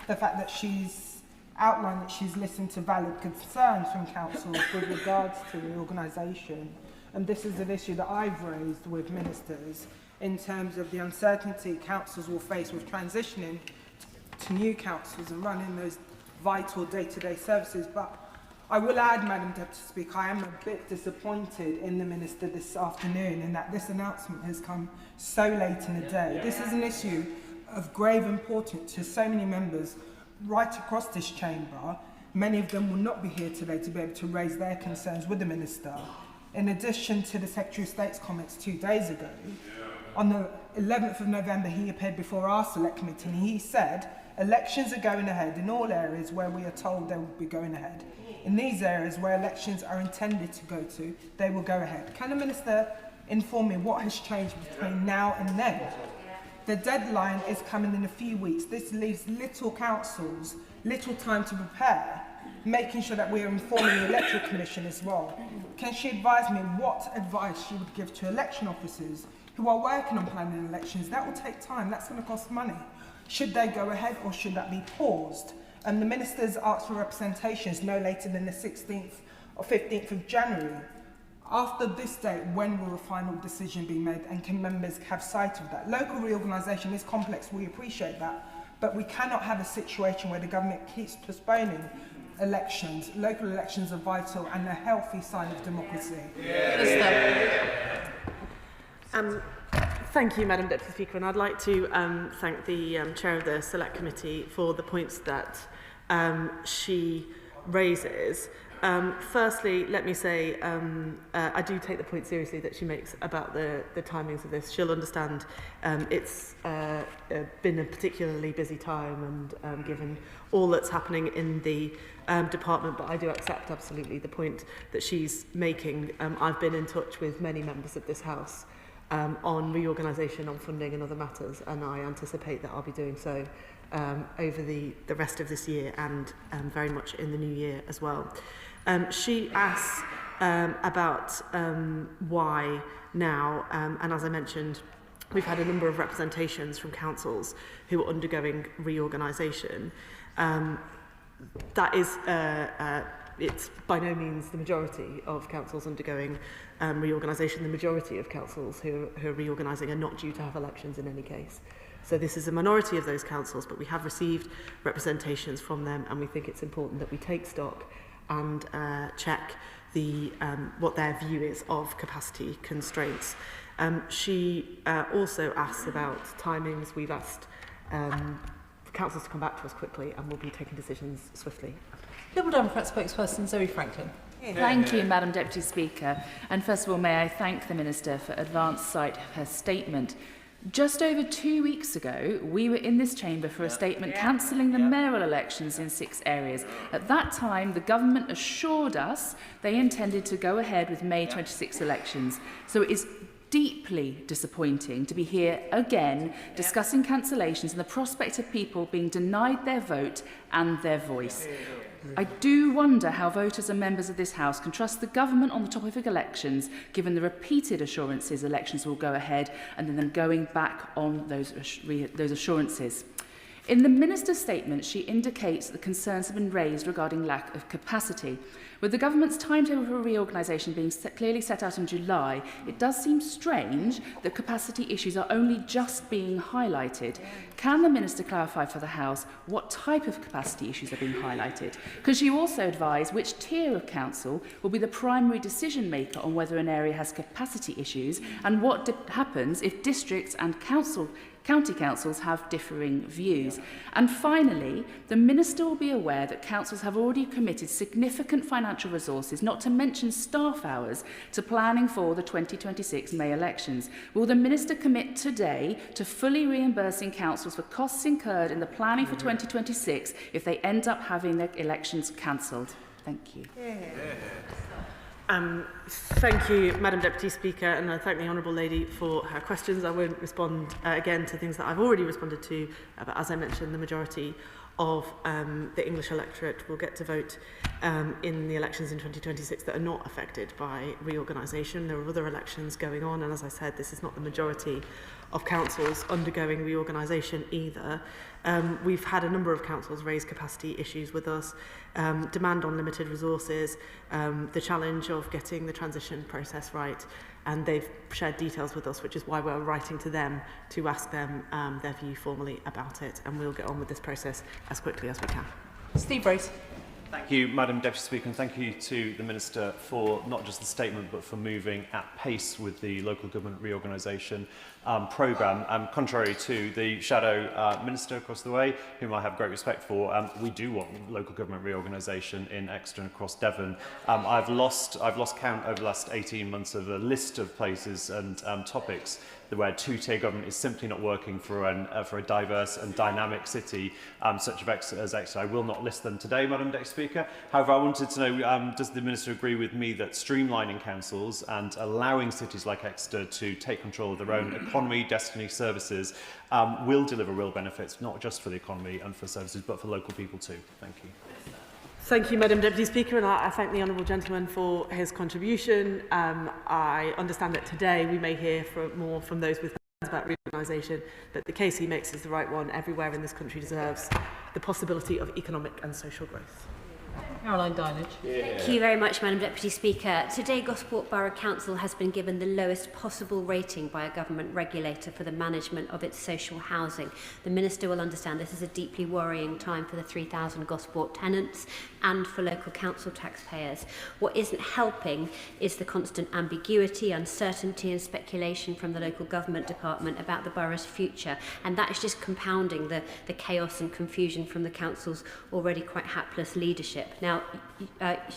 the fact that she's outlined that she's listened to valid concerns from councils with regards to reorganisation, and this is an issue that I've raised with ministers in terms of the uncertainty councils will face with transitioning to new councils and running those vital day-to-day services. But I will add, Madam Deputy Speaker, I am a bit disappointed in the Minister this afternoon in that this announcement has come so late in the day. This is an issue of grave importance to so many members right across this chamber. Many of them will not be here today to be able to raise their concerns with the Minister. in addition to the Secretary of State's comments 2 days ago, on the 11th of November, he appeared before our select committee and he said, elections are going ahead in all areas where we are told they will be going ahead. In these areas where elections are intended to go to, they will go ahead. Can the Minister inform me what has changed between now and then? The deadline is coming in a few weeks. This leaves little councils, little time to prepare, making sure that we are informing the Electoral Commission as well. Can she advise me what advice she would give to election officers who are working on planning elections? That will take time, that's going to cost money. Should they go ahead or should that be paused? The Minister's asked for representations no later than the 16th or 15th of January. After this date, when will a final decision be made and can members have sight of that? Local reorganisation is complex, we appreciate that, but we cannot have a situation where the government keeps postponing elections. Local elections are vital and a healthy sign of democracy. Thank you, Madam Deputy Speaker, and I'd like to thank the Chair of the Select Committee for the points that she raises. Firstly, let me say I do take the point seriously that she makes about the timings of this. She'll understand it's been a particularly busy time and given all that's happening in the department, but I do accept absolutely the point that she's making. I've been in touch with many members of this House on reorganisation, on funding and other matters, and I anticipate that I'll be doing so over the rest of this year and very much in the new year as well. She asks about why now, and as I mentioned, we've had a number of representations from councils who are undergoing reorganisation. That is, it's by no means the majority of councils undergoing reorganisation. The majority of councils who are reorganising are not due to have elections in any case. So this is a minority of those councils, but we have received representations from them, and we think it's important that we take stock and check what their view is of capacity constraints. She also asks about timings. We've asked councils to come back to us quickly, and we'll be taking decisions swiftly. Liberal Democrat spokesperson Zoe Franklin. Thank you, Madam Deputy Speaker. And first of all, may I thank the Minister for advance sight of her statement. Just over 2 weeks ago, we were in this chamber for a statement cancelling the mayoral elections in 6 areas. At that time, the government assured us they intended to go ahead with May 26 elections. So it is deeply disappointing to be here again discussing cancellations and the prospect of people being denied their vote and their voice. I do wonder how voters and members of this House can trust the government on the topic of elections, given the repeated assurances elections will go ahead and then them going back on those assurances. In the Minister's statement, she indicates that the concerns have been raised regarding lack of capacity. With the government's timetable for reorganisation being clearly set out in July, it does seem strange that capacity issues are only just being highlighted. Can the Minister clarify for the House what type of capacity issues are being highlighted? Could she also advise which tier of council will be the primary decision maker on whether an area has capacity issues, and what happens if districts and county councils have differing views? And finally, the Minister will be aware that councils have already committed significant financial resources, not to mention staff hours, to planning for the 2026 May elections. Will the Minister commit today to fully reimbursing councils for costs incurred in the planning for 2026 if they end up having their elections cancelled? Thank you. Thank you, Madam Deputy Speaker, and I thank the Honourable Lady for her questions. I won't respond again to things that I've already responded to, but as I mentioned, the majority of the English electorate will get to vote in the elections in 2026 that are not affected by reorganisation. There are other elections going on, and as I said, this is not the majority of councils undergoing reorganisation either. We've had a number of councils raise capacity issues with us, demand on limited resources, the challenge of getting the transition process right, and they've shared details with us, which is why we're writing to them to ask them their view formally about it, and we'll get on with this process as quickly as we can. Steve Rose. Thank you, Madam Deputy Speaker, and thank you to the Minister for not just the statement but for moving at pace with the local government reorganisation programme. Contrary to the shadow Minister across the way, whom I have great respect for, we do want local government reorganisation in Exeter and across Devon. I've lost count over the last 18 months of a list of places and topics where two-tier government is simply not working for a diverse and dynamic city such as Exeter. I will not list them today, Madam Deputy Speaker. However, I wanted to know, does the Minister agree with me that streamlining councils and allowing cities like Exeter to take control of their own economy, destiny, services will deliver real benefits, not just for the economy and for services, but for local people too? Thank you. Thank you, Madam Deputy Speaker, and I thank the honourable gentleman for his contribution. I understand that today we may hear more from those with concerns about reorganisation, but the case he makes is the right one. Everywhere in this country deserves the possibility of economic and social growth. Caroline Dinage. Thank you very much, Madam Deputy Speaker. Today, Gosport Borough Council has been given the lowest possible rating by a government regulator for the management of its social housing. The Minister will understand this is a deeply worrying time for the 3,000 Gosport tenants and for local council taxpayers. What isn't helping is the constant ambiguity, uncertainty and speculation from the local government department about the borough's future, and that is just compounding the chaos and confusion from the council's already quite hapless leadership. Now,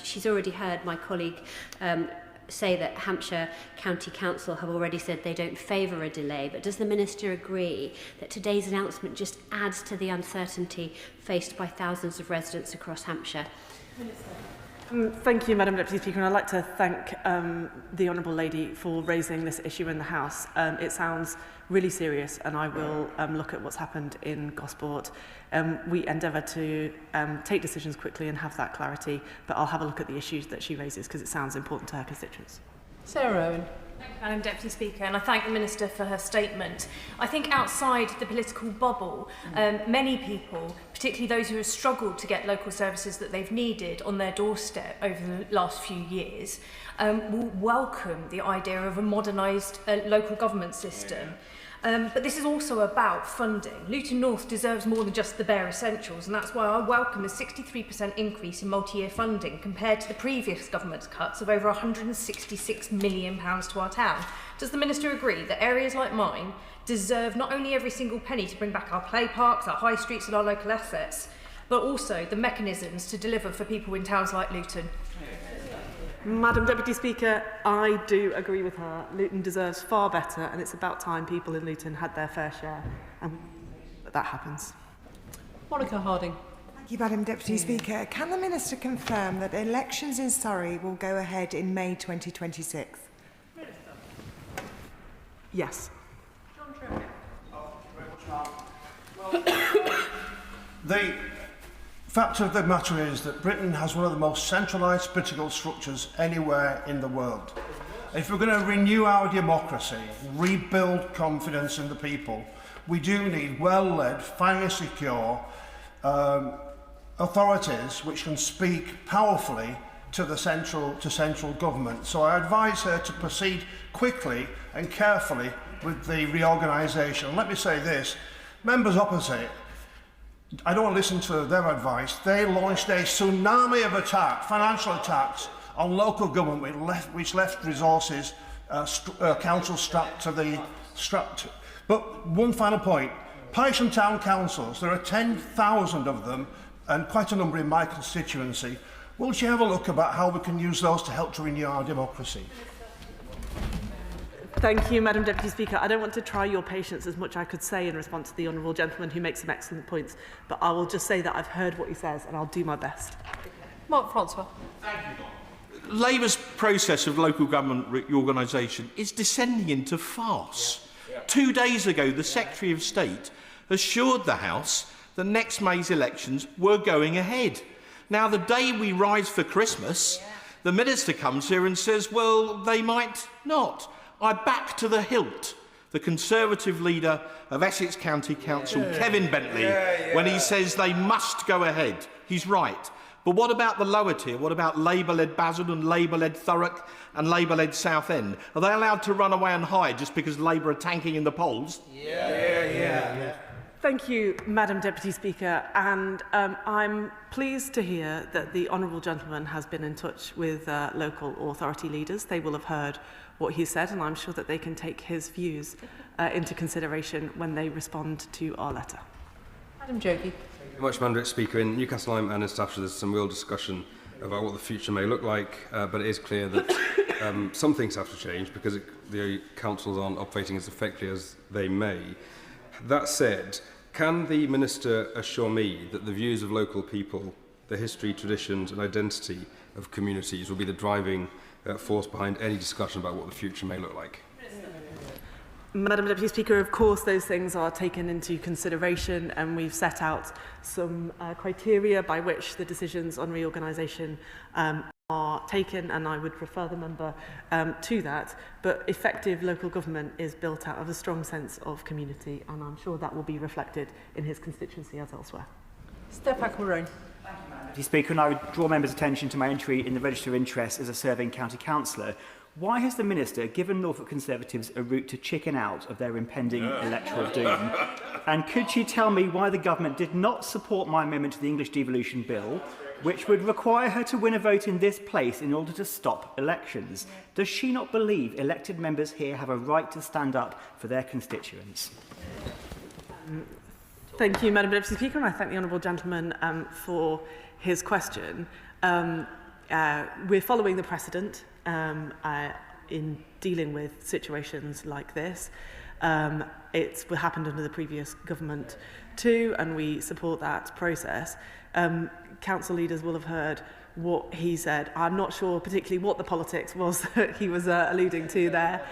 she's already heard my colleague say that Hampshire County Council have already said they don't favour a delay, but does the Minister agree that today's announcement just adds to the uncertainty faced by thousands of residents across Hampshire? Thank you, Madam Deputy Speaker, and I'd like to thank the Honourable Lady for raising this issue in the House. It sounds really serious, and I will look at what's happened in Gosport. We endeavour to take decisions quickly and have that clarity, but I'll have a look at the issues that she raises because it sounds important to her constituents. Sarah Owen. Thank you, Madam Deputy Speaker, and I thank the Minister for her statement. I think outside the political bubble, many people, particularly those who have struggled to get local services that they've needed on their doorstep over the last few years, will welcome the idea of a modernised local government system. But this is also about funding. Luton North deserves more than just the bare essentials, and that's why I welcome the 63% increase in multi-year funding compared to the previous government's cuts of over £166 million to our town. Does the Minister agree that areas like mine deserve not only every single penny to bring back our play parks, our high streets and our local assets, but also the mechanisms to deliver for people in towns like Luton? Madam Deputy Speaker, I do agree with her. Luton deserves far better, and it's about time people in Luton had their fair share, and that happens. Monica Harding. Thank you, Madam Deputy Speaker. Can the Minister confirm that elections in Surrey will go ahead in May 2026? Yes. The fact of the matter is that Britain has one of the most centralised political structures anywhere in the world. If we're going to renew our democracy, rebuild confidence in the people, we do need well-led, finally secure authorities which can speak powerfully to the central government. So I advise her to proceed quickly and carefully with the reorganisation. Let me say this, members opposite, I don't want to listen to their advice. They launched a tsunami of attack, financial attacks, on local government which left resources, council strapped to the... But one final point, parish and town councils, there are 10,000 of them, and quite a number in my constituency. Will she have a look about how we can use those to help to renew our democracy? Thank you, Madam Deputy Speaker. I don't want to try your patience as much as I could say in response to the honourable gentleman who makes some excellent points, but I will just say that I've heard what he says and I'll do my best. Mark Francois. Labour's process of local government reorganisation is descending into farce. 2 days ago, the Secretary of State assured the House that next May's elections were going ahead. Now, the day we rise for Christmas, the Minister comes here and says, well, they might not. I back to the hilt the Conservative leader of Essex County Council, Kevin Bentley, when he says they must go ahead. He's right. But what about the lower tier? What about Labour-led Basildon, Labour-led Thurrock and Labour-led Southend? Are they allowed to run away and hide just because Labour are tanking in the polls? Thank you, Madam Deputy Speaker, and I'm pleased to hear that the Honourable Gentleman has been in touch with local authority leaders. They will have heard what he said, and I'm sure that they can take his views into consideration when they respond to our letter. Madam Jogee. Thank you very much, Madam Deputy Speaker. In Newcastle Lyme and in Staffordshire, there's some real discussion about what the future may look like, but it is clear that some things have to change because the councils aren't operating as effectively as they may. That said, can the Minister assure me that the views of local people, the history, traditions and identity of communities will be the driving force behind any discussion about what the future may look like? Madam Deputy Speaker, of course those things are taken into consideration, and we've set out some criteria by which the decisions on reorganisation are taken, and I would refer the member to that. But effective local government is built out of a strong sense of community, and I'm sure that will be reflected in his constituency as elsewhere. Stefan Maroon. Deputy Speaker, and I would draw members' attention to my entry in the Register of Interest as a serving county councillor. Why has the Minister given Norfolk Conservatives a route to chicken out of their impending electoral doom? And could she tell me why the government did not support my amendment to the English Devolution Bill, which would require her to win a vote in this place in order to stop elections? Does she not believe elected members here have a right to stand up for their constituents? Thank you, Madam Deputy Speaker, and I thank the Honourable Gentleman for his question. We're following the precedent in dealing with situations like this. It's happened under the previous government too, and we support that process. Council leaders will have heard what he said. I'm not sure particularly what the politics was that he was alluding to there.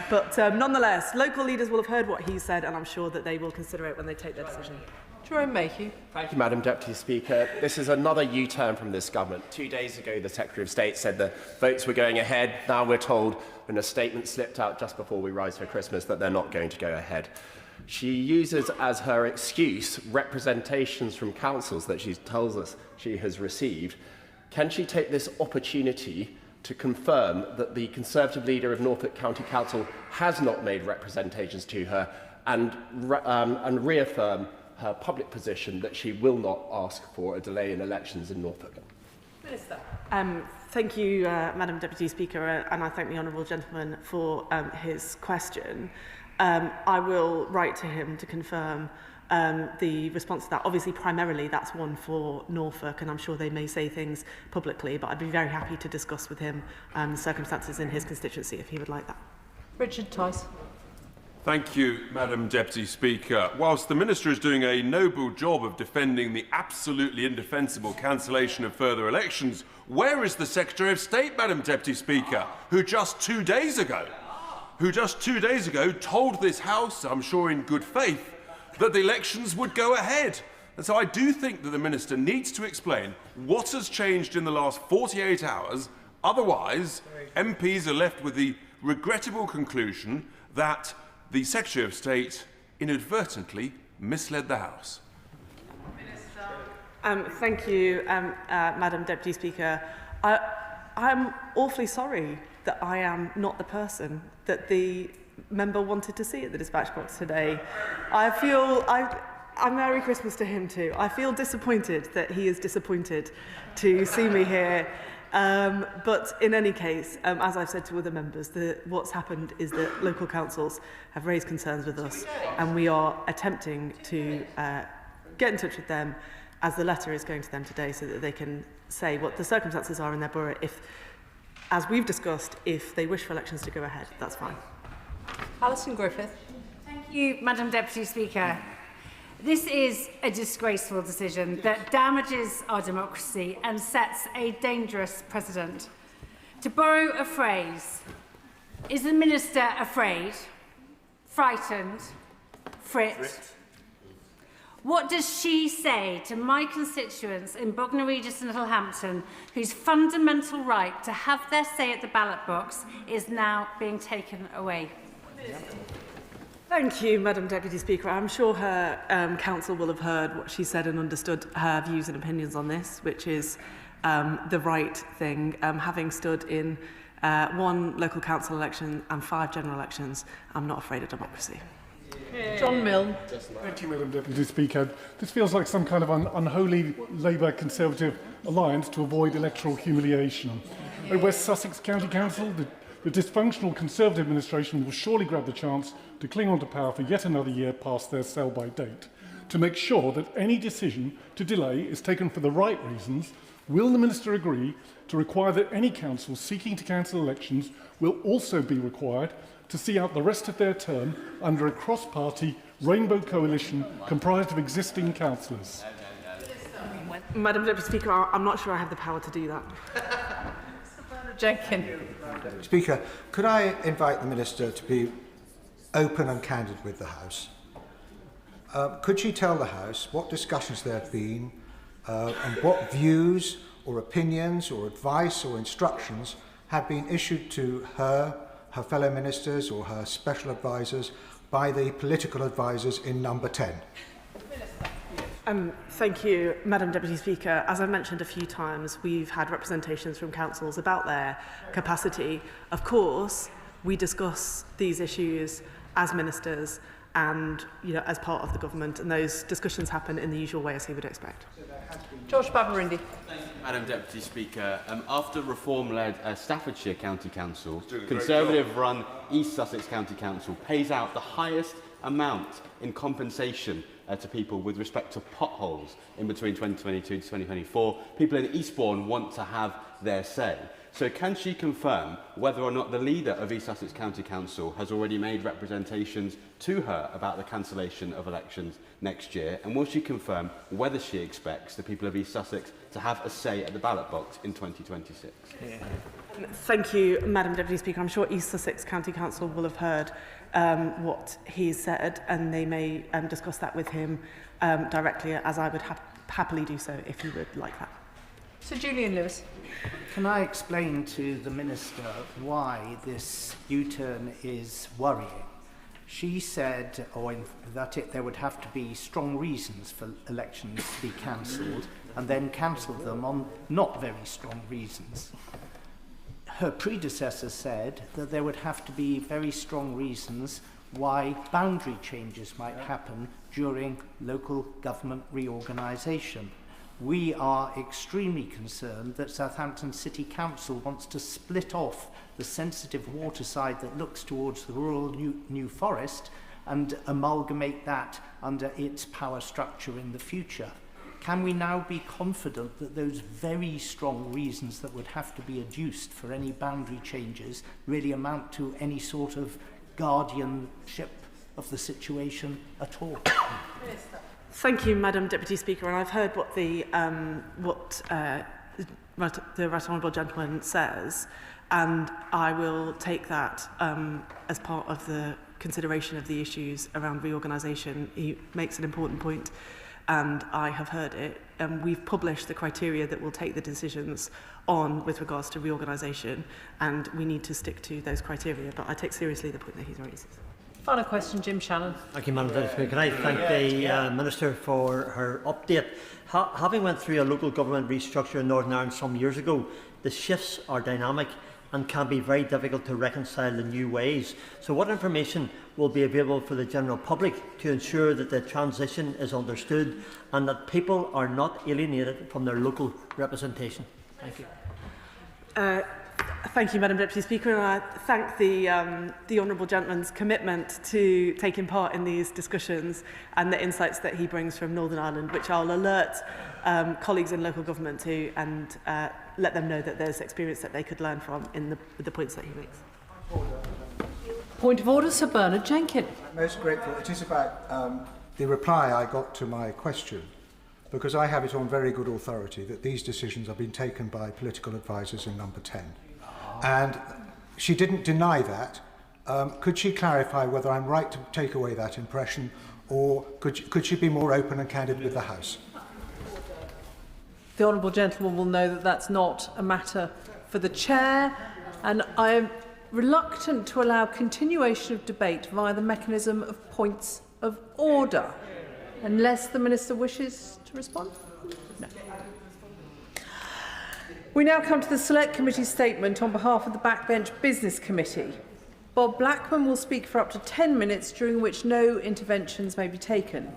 But nonetheless, local leaders will have heard what he said, and I'm sure that they will consider it when they take their decision. Jerome Mayhew. Thank you, Madam Deputy Speaker. This is another U-turn from this government. 2 days ago, the Secretary of State said the votes were going ahead. Now we're told, when a statement slipped out just before we rise for Christmas, that they're not going to go ahead. She uses as her excuse representations from councils that she tells us she has received. Can she take this opportunity to confirm that the Conservative leader of Norfolk County Council has not made representations to her and reaffirm her public position that she will not ask for a delay in elections in Norfolk? Minister. Thank you, Madam Deputy Speaker, and I thank the Honourable Gentleman for his question. I will write to him to confirm the response to that. Obviously, primarily, that's one for Norfolk, and I'm sure they may say things publicly, but I'd be very happy to discuss with him the circumstances in his constituency if he would like that. Richard Tice. Thank you, Madam Deputy Speaker. Whilst the Minister is doing a noble job of defending the absolutely indefensible cancellation of further elections, where is the Secretary of State, Madam Deputy Speaker, who just 2 days ago told this House, I'm sure in good faith, that the elections would go ahead? And so I do think that the Minister needs to explain what has changed in the last 48 hours. Otherwise, MPs are left with the regrettable conclusion that the Secretary of State inadvertently misled the House. Thank you, Madam Deputy Speaker. I'm awfully sorry that I am not the person that the member wanted to see at the dispatch box today. I'm Merry Christmas to him too. I feel disappointed that he is disappointed to see me here. But in any case, as I've said to other members, what's happened is that local councils have raised concerns with us, and we are attempting to get in touch with them as the letter is going to them today so that they can say what the circumstances are in their borough. If, as we've discussed, if they wish for elections to go ahead, that's fine. Alison Griffith. Thank you, Madam Deputy Speaker. This is a disgraceful decision that damages our democracy and sets a dangerous precedent. To borrow a phrase, is the Minister afraid, frightened, frit? What does she say to my constituents in Bognor Regis and Littlehampton, whose fundamental right to have their say at the ballot box is now being taken away? Thank you, Madam Deputy Speaker. I'm sure her council will have heard what she said and understood her views and opinions on this, which is the right thing. Having stood in 1 local council election and 5 general elections, I'm not afraid of democracy. John Milne. Thank you, Madam Deputy Speaker. This feels like some kind of unholy Labour-Conservative alliance to avoid electoral humiliation. At West Sussex County Council, the dysfunctional Conservative administration will surely grab the chance to cling on to power for yet another year past their sell-by date. To make sure that any decision to delay is taken for the right reasons, will the Minister agree to require that any council seeking to cancel elections will also be required to see out the rest of their term under a cross-party rainbow coalition comprised of existing councillors? Madam Deputy Speaker, I'm not sure I have the power to do that. Jenkins. Speaker, could I invite the Minister to be open and candid with the House? Could she tell the House what discussions there have been and what views or opinions or advice or instructions have been issued to her fellow ministers or her special advisers by the political advisers in number 10? Thank you, Madam Deputy Speaker. As I mentioned a few times, we've had representations from councils about their capacity. Of course, we discuss these issues as ministers and as part of the government, and those discussions happen in the usual way as you would expect. George Babarindi. Madam Deputy Speaker, after reform-led Staffordshire County Council, Conservative-run East Sussex County Council pays out the highest amount in compensation to people with respect to potholes in between 2022 to 2024. People in Eastbourne want to have their say. So can she confirm whether or not the leader of East Sussex County Council has already made representations to her about the cancellation of elections next year? And will she confirm whether she expects the people of East Sussex to have a say at the ballot box in 2026? Thank you, Madam Deputy Speaker. I'm sure East Sussex County Council will have heard what he's said, and they may discuss that with him directly, as I would happily do so if you would like that. Sir Julian Lewis. Can I explain to the Minister why this U-turn is worrying? She said there would have to be strong reasons for elections to be cancelled, and then cancelled them on not very strong reasons. Her predecessor said that there would have to be very strong reasons why boundary changes might happen during local government reorganisation. We are extremely concerned that Southampton City Council wants to split off the sensitive waterside that looks towards the rural New Forest and amalgamate that under its power structure in the future. Can we now be confident that those very strong reasons that would have to be adduced for any boundary changes really amount to any sort of guardianship of the situation at all? Thank you, Madam Deputy Speaker, and I've heard what the Right Honourable Gentleman says, and I will take that as part of the consideration of the issues around reorganisation. He makes an important point, and I have heard it. We've published the criteria that will take the decisions on with regards to reorganisation, and we need to stick to those criteria, but I take seriously the point that he's raised. Final question, Jim Shannon. Thank you, Madam Deputy Speaker. Can I thank the Minister for her update? Having went through a local government restructure in Northern Ireland some years ago, the shifts are dynamic and can be very difficult to reconcile in new ways. So what information will be available for the general public to ensure that the transition is understood and that people are not alienated from their local representation? Thank you. Thank you, Madam Deputy Speaker, and I thank the Honourable Gentleman's commitment to taking part in these discussions and the insights that he brings from Northern Ireland, which I'll alert colleagues in local government to and let them know that there's experience that they could learn from in the points that he makes. Point of order, Sir Bernard Jenkins. I'm most grateful. It is about the reply I got to my question, because I have it on very good authority that these decisions have been taken by political advisers in number 10. And she didn't deny that. Could she clarify whether I'm right to take away that impression, or could she be more open and candid with the House? The Honourable Gentleman will know that that's not a matter for the Chair, and I am reluctant to allow continuation of debate via the mechanism of points of order, unless the Minister wishes to respond. No. We now come to the Select Committee statement on behalf of the Backbench Business Committee. Bob Blackman will speak for up to 10 minutes, during which no interventions may be taken.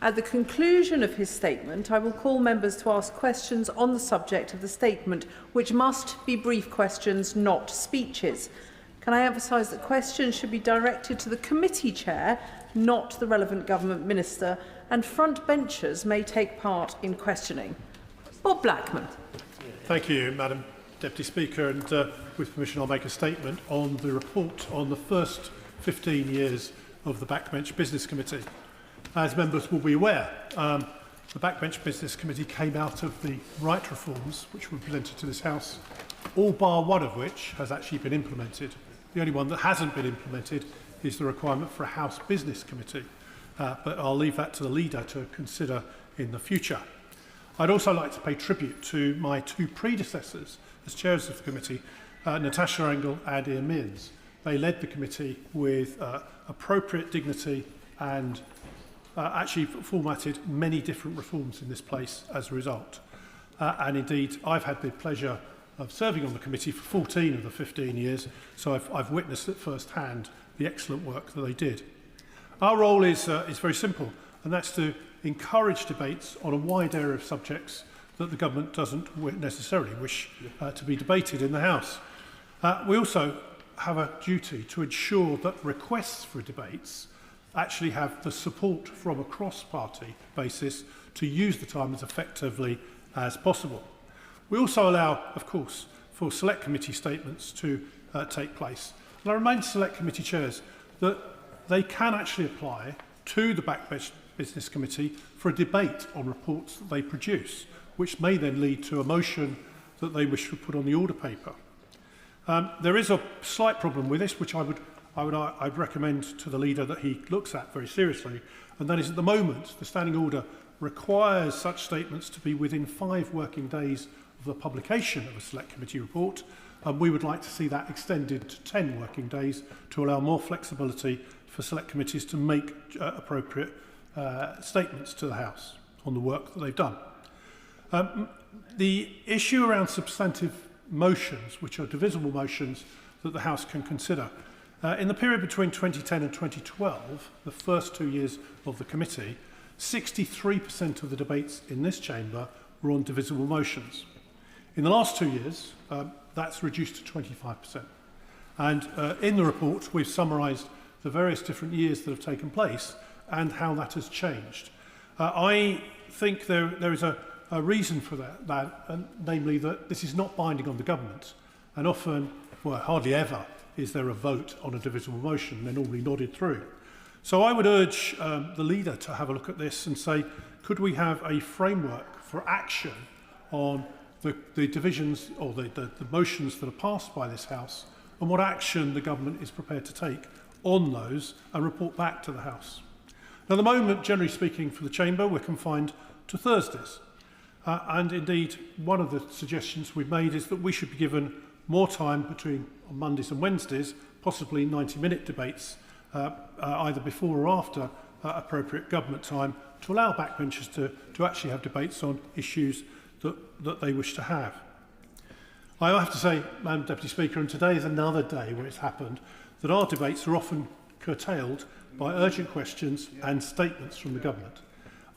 At the conclusion of his statement, I will call members to ask questions on the subject of the statement, which must be brief questions, not speeches. Can I emphasise that questions should be directed to the committee chair, not the relevant government minister, and front benchers may take part in questioning. Bob Blackman. Thank you, Madam Deputy Speaker, and with permission I'll make a statement on the report on the first 15 years of the Backbench Business Committee. As members will be aware, the Backbench Business Committee came out of the right reforms which were presented to this House, all bar one of which has actually been implemented. The only one that hasn't been implemented is the requirement for a House Business Committee, but I'll leave that to the leader to consider in the future. I'd also like to pay tribute to my two predecessors as chairs of the committee, Natasha Engel and Ian Mears. They led the committee with appropriate dignity and actually formatted many different reforms in this place as a result. And indeed, I've had the pleasure of serving on the committee for 14 of the 15 years, so I've witnessed at first hand the excellent work that they did. Our role is very simple, and that's to encourage debates on a wide area of subjects that the government doesn't necessarily wish to be debated in the House. We also have a duty to ensure that requests for debates actually have the support from a cross-party basis to use the time as effectively as possible. We also allow, of course, for select committee statements to take place. And I remind select committee chairs that they can actually apply to the Backbench Business Committee for a debate on reports that they produce, which may then lead to a motion that they wish to put on the order paper. There is a slight problem with this, which I'd recommend to the leader that he looks at very seriously, and that is at the moment the standing order requires such statements to be within 5 working days of the publication of a select committee report, and we would like to see that extended to 10 working days to allow more flexibility for select committees to make appropriate statements to the House on the work that they've done. The issue around substantive motions, which are divisible motions that the House can consider, in the period between 2010 and 2012, the first 2 years of the committee, 63% of the debates in this chamber were on divisible motions. In the last 2 years, that's reduced to 25%. And in the report, we've summarised the various different years that have taken place and how that has changed. I think there is a reason for that, namely that this is not binding on the government. And often, well, hardly ever, is there a vote on a divisible motion. They're normally nodded through. So I would urge the leader to have a look at this and say, could we have a framework for action on the divisions or the motions that are passed by this House, and what action the government is prepared to take on those and report back to the House. Now, at the moment, generally speaking, for the Chamber, we're confined to Thursdays. And indeed, one of the suggestions we've made is that we should be given more time between Mondays and Wednesdays, possibly 90-minute debates, either before or after appropriate government time, to allow backbenchers to actually have debates on issues that they wish to have. I have to say, Madam Deputy Speaker, and today is another day where it's happened, that our debates are often curtailed by urgent questions and statements from the government.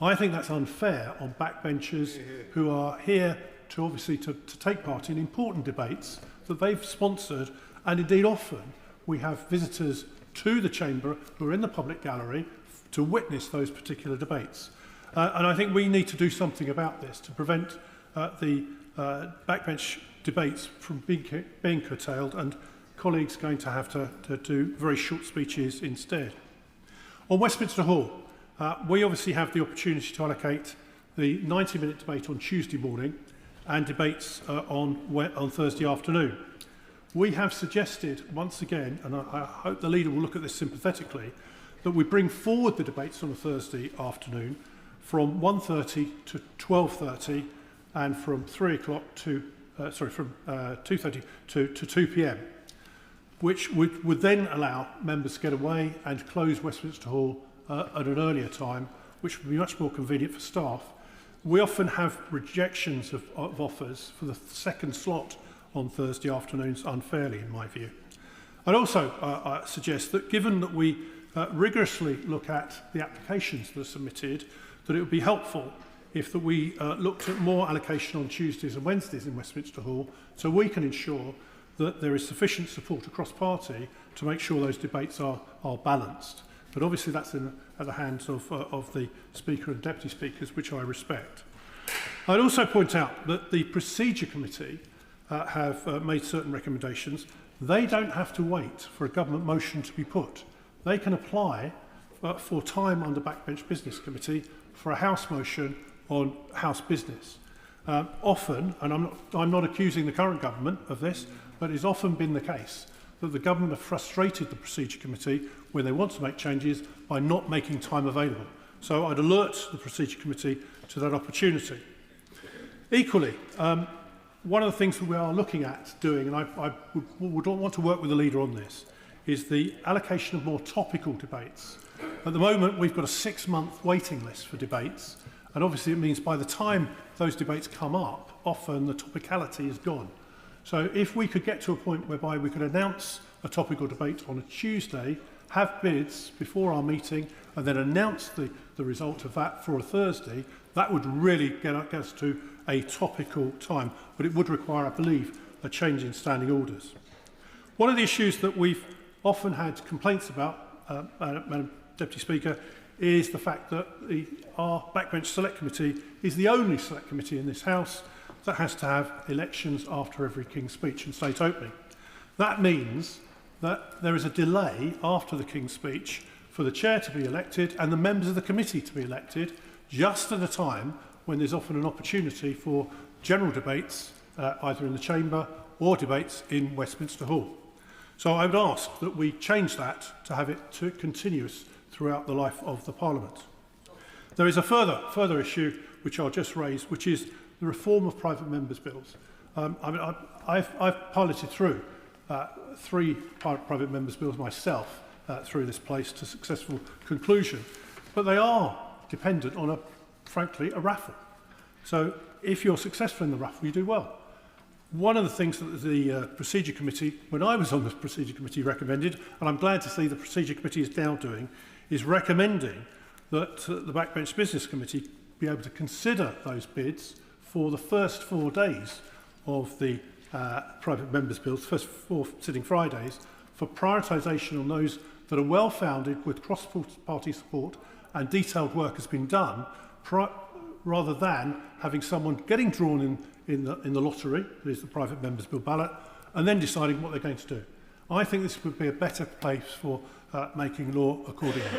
I think that's unfair on backbenchers who are here to obviously to take part in important debates that they've sponsored, and indeed often we have visitors to the chamber who are in the public gallery to witness those particular debates. And I think we need to do something about this to prevent the backbench debates from being curtailed and colleagues going to have to do very short speeches instead. On Westminster Hall, we obviously have the opportunity to allocate the 90-minute debate on Tuesday morning and debates on Thursday afternoon. We have suggested once again, and I hope the leader will look at this sympathetically, that we bring forward the debates on a Thursday afternoon from 1:30 to 12:30 and from 3 o'clock to from 2:30 to 2 p.m, which would then allow members to get away and close Westminster Hall at an earlier time, which would be much more convenient for staff. We often have rejections of offers for the second slot on Thursday afternoons unfairly, in my view. I'd also suggest that given that we rigorously look at the applications that are submitted, that it would be helpful if we looked at more allocation on Tuesdays and Wednesdays in Westminster Hall, so we can ensure that there is sufficient support across party to make sure those debates are balanced. But obviously that's at the hands of the Speaker and Deputy Speakers, which I respect. I'd also point out that the Procedure Committee have made certain recommendations. They don't have to wait for a government motion to be put. They can apply for time under Backbench Business Committee for a House motion on House business. Often, and I'm not accusing the current government of this, but it's often been the case that the government have frustrated the Procedure Committee when they want to make changes by not making time available. So I'd alert the Procedure Committee to that opportunity. Equally, one of the things that we are looking at doing, and I would want to work with the leader on this, is the allocation of more topical debates. At the moment, we've got a 6-month waiting list for debates, and obviously it means by the time those debates come up, often the topicality is gone. So if we could get to a point whereby we could announce a topical debate on a Tuesday, have bids before our meeting, and then announce the result of that for a Thursday, that would really get us to a topical time. But it would require, I believe, a change in standing orders. One of the issues that we've often had complaints about, Madam Deputy Speaker, is the fact that our Backbench Select Committee is the only Select Committee in this House that has to have elections after every King's Speech and State Opening. That means that there is a delay after the King's Speech for the Chair to be elected and the members of the committee to be elected, just at a time when there's often an opportunity for general debates, either in the Chamber or debates in Westminster Hall. So I would ask that we change that to have it continuous throughout the life of the Parliament. There is a further issue which I'll just raise, which is the reform of private members' bills. I've piloted through 3 private members' bills myself through this place to successful conclusion, but they are dependent on, frankly, a raffle. So if you're successful in the raffle, you do well. One of the things that the Procedure Committee, when I was on the Procedure Committee, recommended, and I'm glad to see the Procedure Committee is now doing, is recommending that the Backbench Business Committee be able to consider those bids for the first 4 days of the private members' bills, first 4 sitting Fridays, for prioritisation on those that are well-founded with cross-party support and detailed work has been done, rather than having someone getting drawn in the lottery, that is the private members' bill ballot, and then deciding what they're going to do. I think this would be a better place for making law accordingly.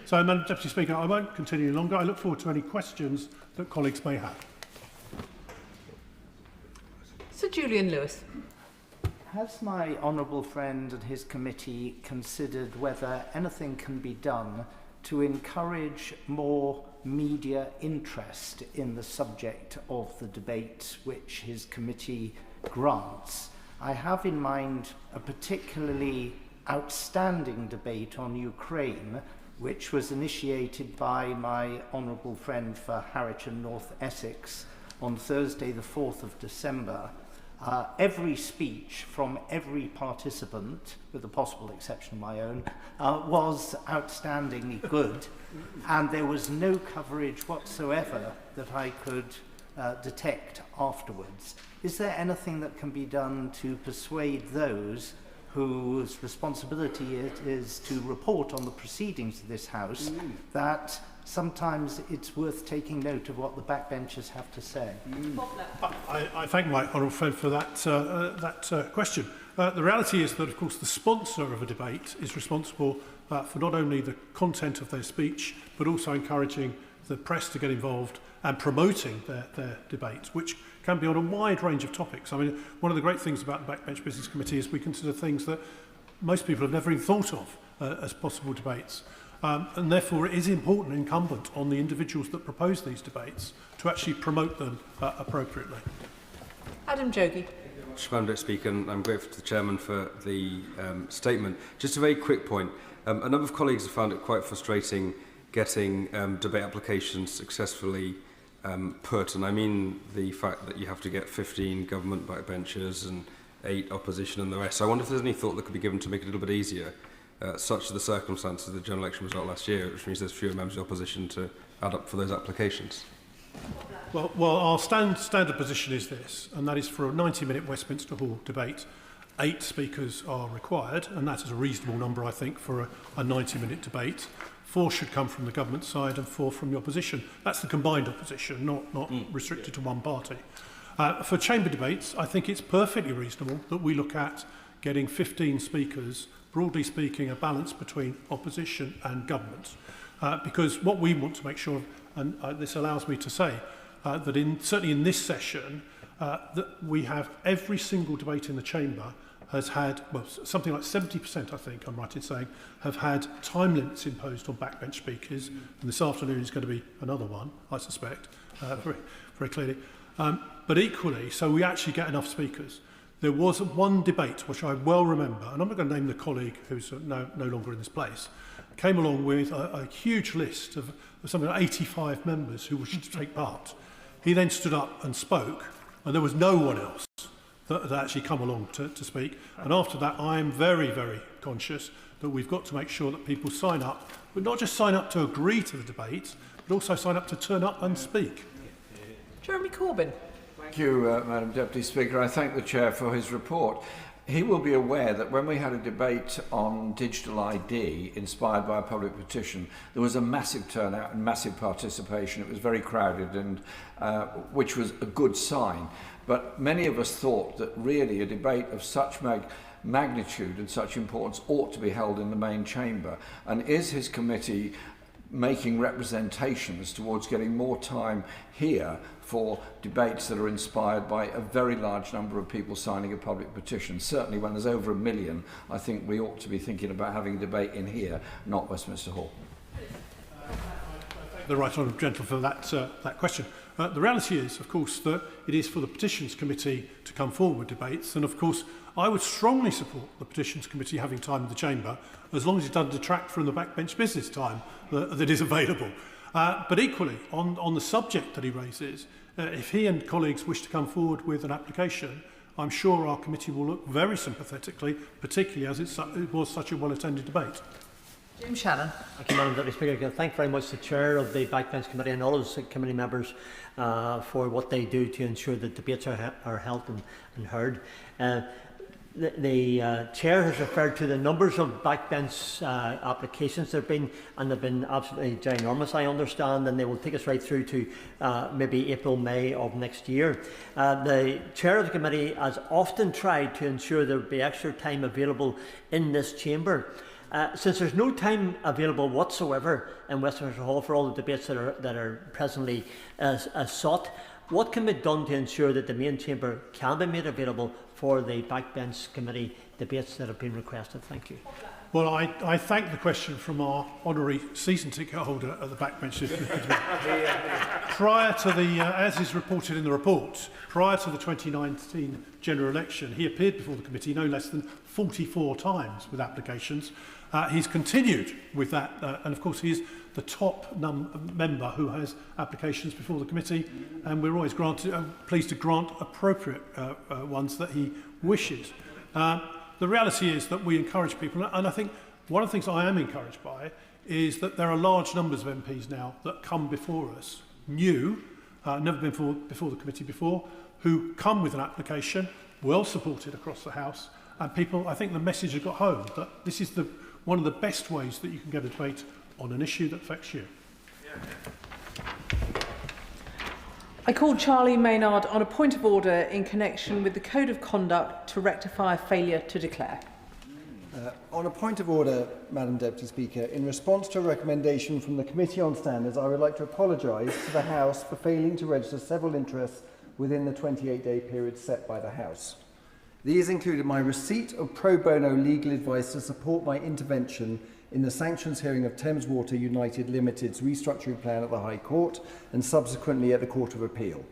So, Madam Deputy Speaker, I won't continue longer. I look forward to any questions that colleagues may have. Sir Julian Lewis. Has my honourable friend and his committee considered whether anything can be done to encourage more media interest in the subject of the debate which his committee grants? I have in mind a particularly outstanding debate on Ukraine, which was initiated by my honourable friend for Harwich and North Essex on Thursday the 4th of December. Every speech from every participant, with the possible exception of my own, was outstandingly good, and there was no coverage whatsoever that I could detect afterwards. Is there anything that can be done to persuade those whose responsibility it is to report on the proceedings of this House that sometimes it's worth taking note of what the backbenchers have to say? I thank my honourable friend for that question. The reality is that, of course, the sponsor of a debate is responsible for not only the content of their speech, but also encouraging the press to get involved and promoting their debates, which can be on a wide range of topics. I mean, one of the great things about the Backbench Business Committee is we consider things that most people have never even thought of as possible debates. And therefore it is important, incumbent on the individuals that propose these debates to actually promote them appropriately. Adam Jogee. Madam Deputy Speaker, and I'm grateful to the Chairman for the statement. Just a very quick point. A number of colleagues have found it quite frustrating getting debate applications successfully put, and I mean the fact that you have to get 15 government backbenchers and 8 opposition and the rest. So I wonder if there's any thought that could be given to make it a little bit easier, such are the circumstances of the general election result last year, which means there's fewer members of the opposition to add up for those applications. Well, our standard position is this, and that is for a 90-minute Westminster Hall debate, 8 speakers are required, and that is a reasonable number, I think, for a 90-minute debate. 4 should come from the government side and 4 from the opposition. That's the combined opposition, not restricted to one party. For chamber debates, I think it's perfectly reasonable that we look at getting 15 speakers, broadly speaking, a balance between opposition and government. Because what we want to make sure, and this allows me to say, that certainly in this session, that we have every single debate in the chamber has had, well, something like 70%, I think, I'm right in saying, have had time limits imposed on backbench speakers. And this afternoon is going to be another one, I suspect, very clearly. But equally, so we actually get enough speakers. There was one debate, which I well remember, and I'm not going to name the colleague who's no longer in this place, came along with a huge list of something like 85 members who wished to take part. He then stood up and spoke, and there was no one else that actually come along to speak. And after that, I am very, very conscious that we've got to make sure that people sign up, but not just sign up to agree to the debate, but also sign up to turn up and speak. Jeremy Corbyn. Thank you, Madam Deputy Speaker. I thank the Chair for his report. He will be aware that when we had a debate on digital ID inspired by a public petition, there was a massive turnout and massive participation. It was very crowded, and which was a good sign. But many of us thought that really a debate of such magnitude and such importance ought to be held in the main chamber. And is his committee making representations towards getting more time here for debates that are inspired by a very large number of people signing a public petition? Certainly when there's over 1 million, I think we ought to be thinking about having a debate in here, not Westminster Hall. The Right Honourable Gentleman for that question. The reality is, of course, that it is for the Petitions Committee to come forward with debates, and of course I would strongly support the Petitions Committee having time in the chamber, as long as it doesn't detract from the backbench business time that is available. But equally, on the subject that he raises, if he and colleagues wish to come forward with an application, I'm sure our committee will look very sympathetically, particularly as it was such a well-attended debate. Jim Shannon. Thank you, Madam Deputy Speaker. Thank very much the Chair of the Backbench Committee and all of the committee members for what they do to ensure that debates are held and heard. The Chair has referred to the numbers of backbench applications there have been, and they've been absolutely ginormous, I understand, and they will take us right through to maybe April, May of next year. The Chair of the Committee has often tried to ensure there would be extra time available in this chamber. Since there's no time available whatsoever in Westminster Hall for all the debates that are presently sought, what can be done to ensure that the main chamber can be made available for the backbench committee debates that have been requested? Thank you. Well, I thank the question from our honorary season ticket holder at the backbench. Prior to the, as is reported in the report, prior to the 2019 general election, he appeared before the committee no less than 44 times with applications. He's continued with that, and of course he is the top member who has applications before the committee, and we're always pleased to grant appropriate ones that he wishes. The reality is that we encourage people, and I think one of the things I am encouraged by is that there are large numbers of MPs now that come before us, new, never been before the committee before, who come with an application, well supported across the House, and people, I think the message has got home that this is one of the best ways that you can get a debate on an issue that affects you. I call Charlie Maynard on a point of order in connection with the Code of Conduct to rectify failure to declare. On a point of order, Madam Deputy Speaker, in response to a recommendation from the Committee on Standards, I would like to apologise to the House for failing to register several interests within the 28-day period set by the House. These included my receipt of pro bono legal advice to support my intervention in the sanctions hearing of Thames Water United Limited's restructuring plan at the High Court and subsequently at the Court of Appeal.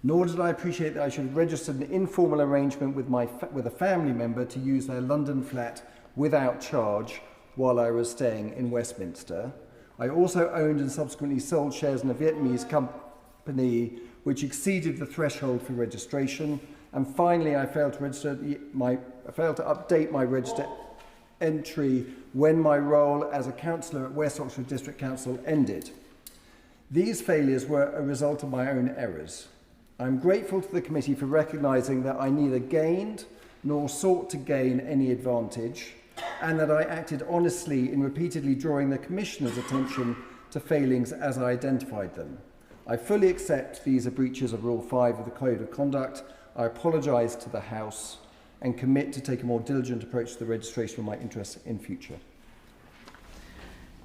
Nor did I appreciate that I should have registered an informal arrangement with a family member to use their London flat without charge while I was staying in Westminster. I also owned and subsequently sold shares in a Vietnamese company which exceeded the threshold for registration, And finally, I failed to update my register entry when my role as a councillor at West Oxford District Council ended. These failures were a result of my own errors. I'm grateful to the committee for recognising that I neither gained nor sought to gain any advantage, and that I acted honestly in repeatedly drawing the Commissioner's attention to failings as I identified them. I fully accept these are breaches of Rule 5 of the Code of Conduct. I apologise to the House and commit to take a more diligent approach to the registration of my interests in future.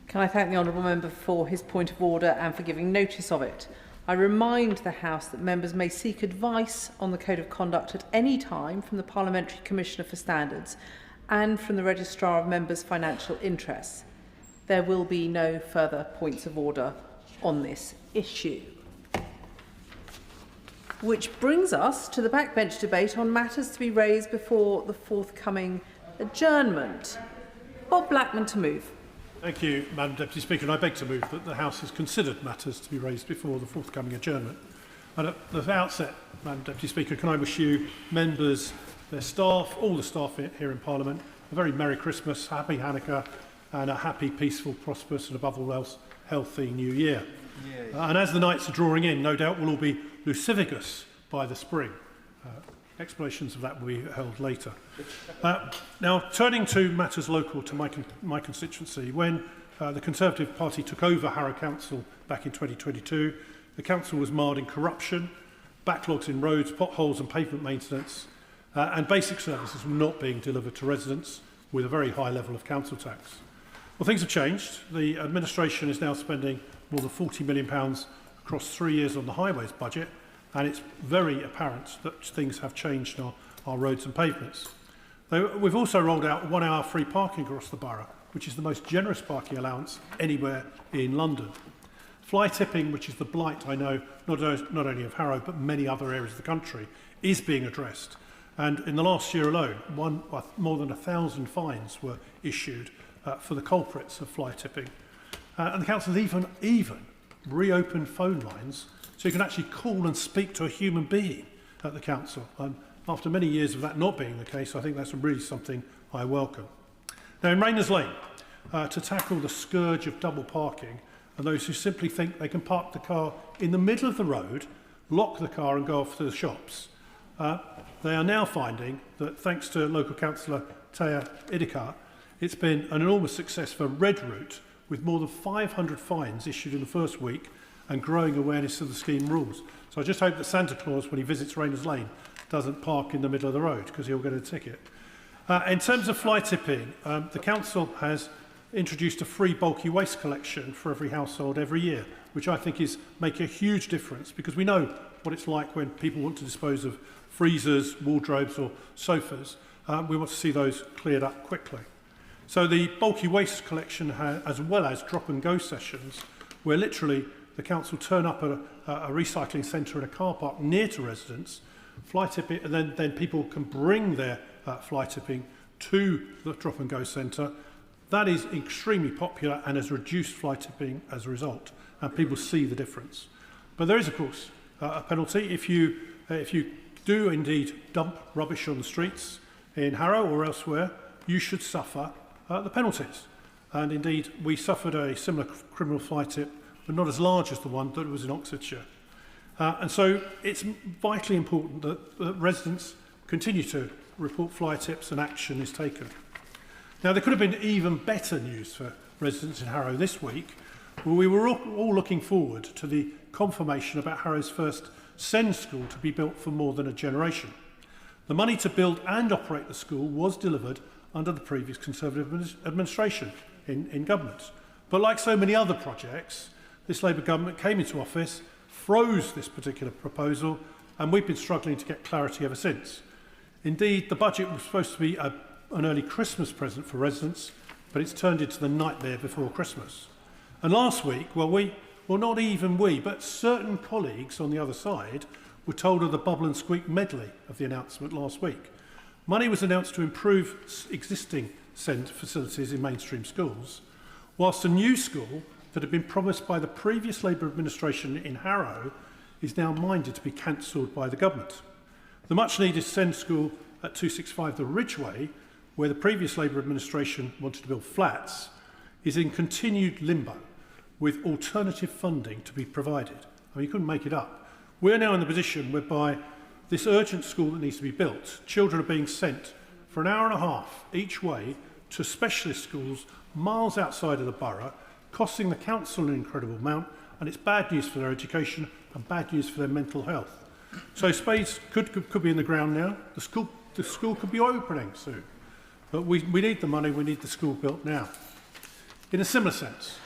Can I thank the Honourable Member for his point of order and for giving notice of it? I remind the House that members may seek advice on the Code of Conduct at any time from the Parliamentary Commissioner for Standards and from the Registrar of Members' Financial Interests. There will be no further points of order on this issue. Which brings us to the backbench debate on matters to be raised before the forthcoming adjournment. Bob Blackman to move. Thank you, Madam Deputy Speaker. And I beg to move that the House has considered matters to be raised before the forthcoming adjournment. And at the outset, Madam Deputy Speaker, can I wish you, members, their staff, all the staff here in Parliament, a very Merry Christmas, Happy Hanukkah, and a happy, peaceful, prosperous, and above all else, healthy New Year. And as the nights are drawing in, no doubt we'll all be lucivicus by the spring. Explanations of that will be held later. Now, turning to matters local to my constituency, when the Conservative Party took over Harrow Council back in 2022, the council was marred in corruption, backlogs in roads, potholes and pavement maintenance, and basic services were not being delivered to residents with a very high level of council tax. Well, things have changed. The administration is now spending more than £40 million across 3 years on the highways budget, and it's very apparent that things have changed in our roads and pavements. We've also rolled out 1 hour free parking across the borough, which is the most generous parking allowance anywhere in London. Fly tipping, which is the blight, I know, not only of Harrow, but many other areas of the country, is being addressed. And in the last year alone, more than 1,000 fines were issued for the culprits of fly tipping. And the council has even reopened phone lines so you can actually call and speak to a human being at the council. After many years of that not being the case, I think that's really something I welcome. Now, in Rayners Lane, to tackle the scourge of double parking and those who simply think they can park the car in the middle of the road, lock the car and go off to the shops, they are now finding that, thanks to local councillor Taya Idikar, it's been an enormous success for Red Route, with more than 500 fines issued in the first week and growing awareness of the scheme rules. So I just hope that Santa Claus, when he visits Rayners Lane, doesn't park in the middle of the road, because he'll get a ticket. In terms of fly tipping, the council has introduced a free bulky waste collection for every household every year, which I think is making a huge difference, because we know what it's like when people want to dispose of freezers, wardrobes or sofas. We want to see those cleared up quickly. So the bulky waste collection, as well as drop and go sessions, where literally the council turn up at a recycling centre in a car park near to residents, fly tip it, and then people can bring their fly tipping to the drop and go centre. That is extremely popular and has reduced fly tipping as a result, and people see the difference. But there is, of course, a penalty if you do indeed dump rubbish on the streets in Harrow or elsewhere. You should suffer the penalties. And indeed, we suffered a similar criminal fly tip, but not as large as the one that was in Oxfordshire. And so it's vitally important that residents continue to report fly tips and action is taken. Now, there could have been even better news for residents in Harrow this week, where we were all looking forward to the confirmation about Harrow's first SEND school to be built for more than a generation. The money to build and operate the school was delivered under the previous Conservative administration in government. But like so many other projects, this Labour government came into office, froze this particular proposal, and we've been struggling to get clarity ever since. Indeed, the budget was supposed to be an early Christmas present for residents, but it's turned into the nightmare before Christmas. And last week, not even we, but certain colleagues on the other side were told of the bubble and squeak medley of the announcement last week. Money was announced to improve existing SEND facilities in mainstream schools, whilst a new school that had been promised by the previous Labour administration in Harrow is now minded to be cancelled by the government. The much-needed SEND school at 265 The Ridgeway, where the previous Labour administration wanted to build flats, is in continued limbo, with alternative funding to be provided. I mean, you couldn't make it up. We're now in the position whereby this urgent school that needs to be built, children are being sent for an hour and a half each way to specialist schools miles outside of the borough, costing the council an incredible amount, and it's bad news for their education and bad news for their mental health. So spades could be in the ground now. The school could be opening soon. But we need the money, we need the school built now. In a similar sense,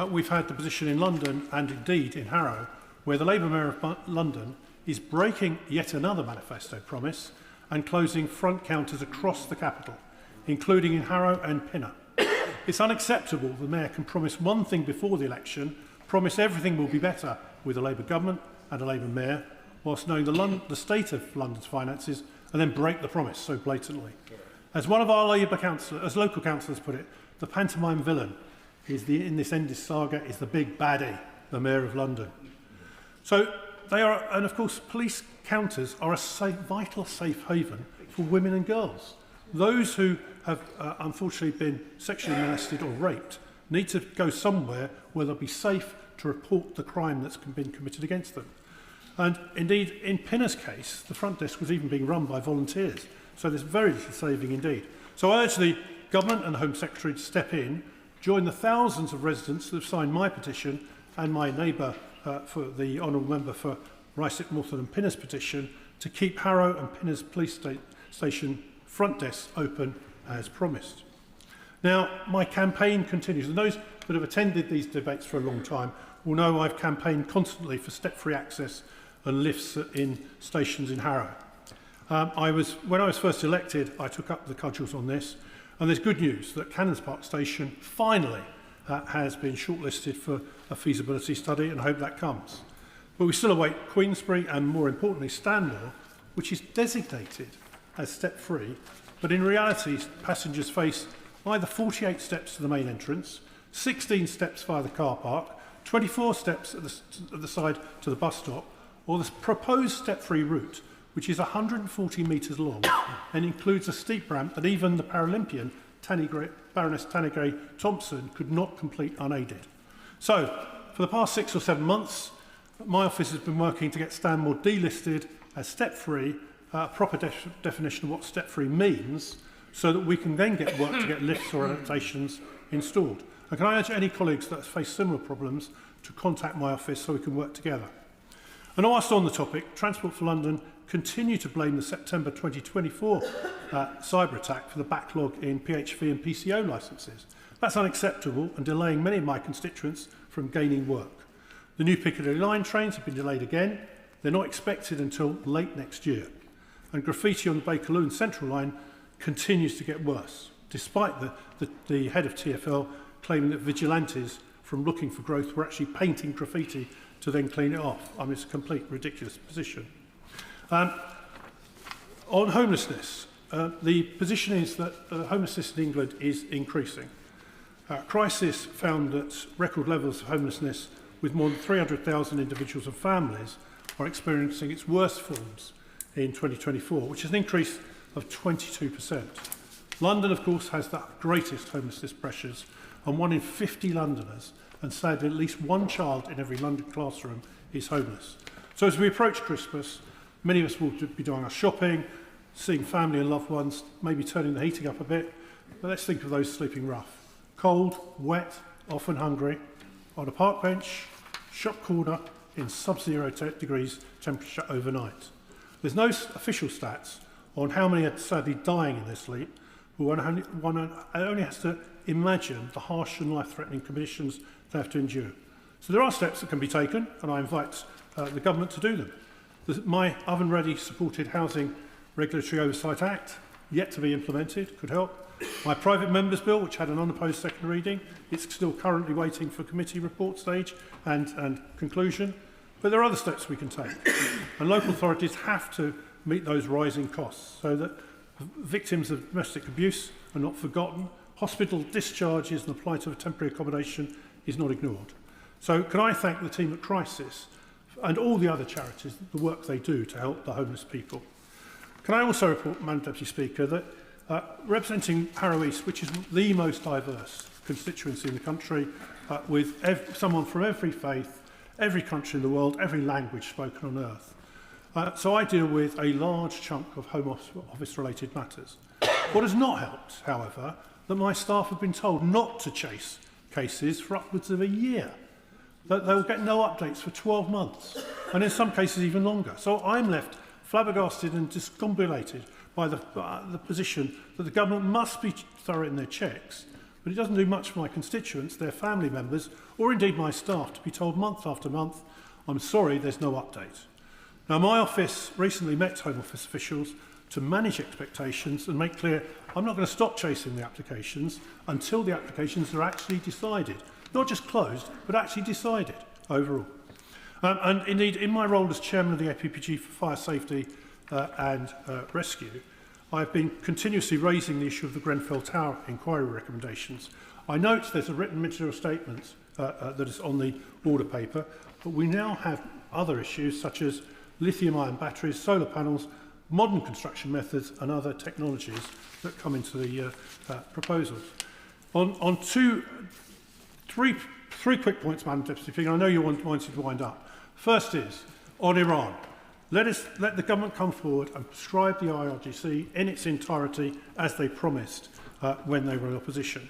we've had the position in London and indeed in Harrow, where the Labour Mayor of London is breaking yet another manifesto promise and closing front counters across the capital, including in Harrow and Pinner. It's unacceptable the Mayor can promise one thing before the election, promise everything will be better with a Labour government and a Labour Mayor, whilst knowing the state of London's finances, and then break the promise so blatantly. As one of our local councillors put it, the pantomime villain in this endless saga is the big baddie, the Mayor of London. So they are, and of course, police counters are a vital safe haven for women and girls. Those who have unfortunately been sexually molested or raped need to go somewhere where they'll be safe to report the crime that's been committed against them. And indeed, in Pinner's case, the front desk was even being run by volunteers. So there's very little saving indeed. So I urge the Government and the Home Secretary to step in, join the thousands of residents that have signed my petition and my neighbour, for the Honourable Member for Ruislip, Moorthorne and Pinner's petition, to keep Harrow and Pinner's police station front desks open as promised. Now, my campaign continues, and those that have attended these debates for a long time will know I've campaigned constantly for step-free access and lifts in stations in Harrow. When I was first elected, I took up the cudgels on this, and there's good news that Cannons Park Station finally has been shortlisted for a feasibility study, and I hope that comes. But we still await Queensbury and, more importantly, Stanmore, which is designated as step-free, but in reality, passengers face either 48 steps to the main entrance, 16 steps via the car park, 24 steps at the side to the bus stop, or the proposed step-free route, which is 140 metres long and includes a steep ramp that even the Paralympian Baroness Tanigray Thompson could not complete unaided. So, for the past 6 or 7 months, my office has been working to get Stanmore delisted as step-free, a proper definition of what step-free means, so that we can then get work to get lifts or adaptations installed. And can I urge any colleagues that face similar problems to contact my office so we can work together? And whilst on the topic, Transport for London continue to blame the September 2024 cyber attack for the backlog in PHV and PCO licences. That's unacceptable and delaying many of my constituents from gaining work. The new Piccadilly line trains have been delayed again. They're not expected until late next year. And graffiti on the Bakerloo Central line continues to get worse, despite the head of TfL claiming that vigilantes from Looking for Growth were actually painting graffiti to then clean it off. I mean, it's a complete ridiculous position. On homelessness, the position is that homelessness in England is increasing. Crisis found that record levels of homelessness with more than 300,000 individuals and families are experiencing its worst forms in 2024, which is an increase of 22%. London, of course, has the greatest homelessness pressures, and 1 in 50 Londoners, and sadly at least one child in every London classroom, is homeless. So as we approach Christmas, many of us will be doing our shopping, seeing family and loved ones, maybe turning the heating up a bit, but let's think of those sleeping rough. Cold, wet, often hungry, on a park bench, shop corner, in sub-zero degrees temperature overnight. There's no official stats on how many are sadly dying in their sleep, but one only has to imagine the harsh and life-threatening conditions they have to endure. So there are steps that can be taken, and I invite the government to do them. My oven-ready supported Housing Regulatory Oversight Act, yet to be implemented, could help. My private members bill, which had an unopposed second reading, it's still currently waiting for committee report stage and conclusion. But there are other steps we can take. And local authorities have to meet those rising costs so that victims of domestic abuse are not forgotten. Hospital discharges and the plight of temporary accommodation is not ignored. So can I thank the team at Crisis and all the other charities, the work they do to help the homeless people. Can I also report, Madam Deputy Speaker, that representing Harrow East, which is the most diverse constituency in the country, with someone from every faith, every country in the world, every language spoken on earth. So I deal with a large chunk of Home Office-related matters. What has not helped, however, that my staff have been told not to chase cases for upwards of a year, that they will get no updates for 12 months, and in some cases even longer. So I'm left flabbergasted and discombobulated by the position that the government must be thorough in their checks, but it doesn't do much for my constituents, their family members, or indeed my staff to be told month after month, I'm sorry, there's no update. Now, my office recently met Home Office officials to manage expectations and make clear I'm not going to stop chasing the applications until the applications are actually decided. Not just closed, but actually decided overall. And indeed, in my role as Chairman of the APPG for Fire Safety and Rescue, I've been continuously raising the issue of the Grenfell Tower inquiry recommendations. I note there's a written material statement that is on the order paper, but we now have other issues such as lithium-ion batteries, solar panels, modern construction methods and other technologies that come into the proposals. On three quick points, Madam Deputy Speaker. I know you wanted to wind up. First is, on Iran, let the government come forward and prescribe the IRGC in its entirety as they promised when they were in opposition.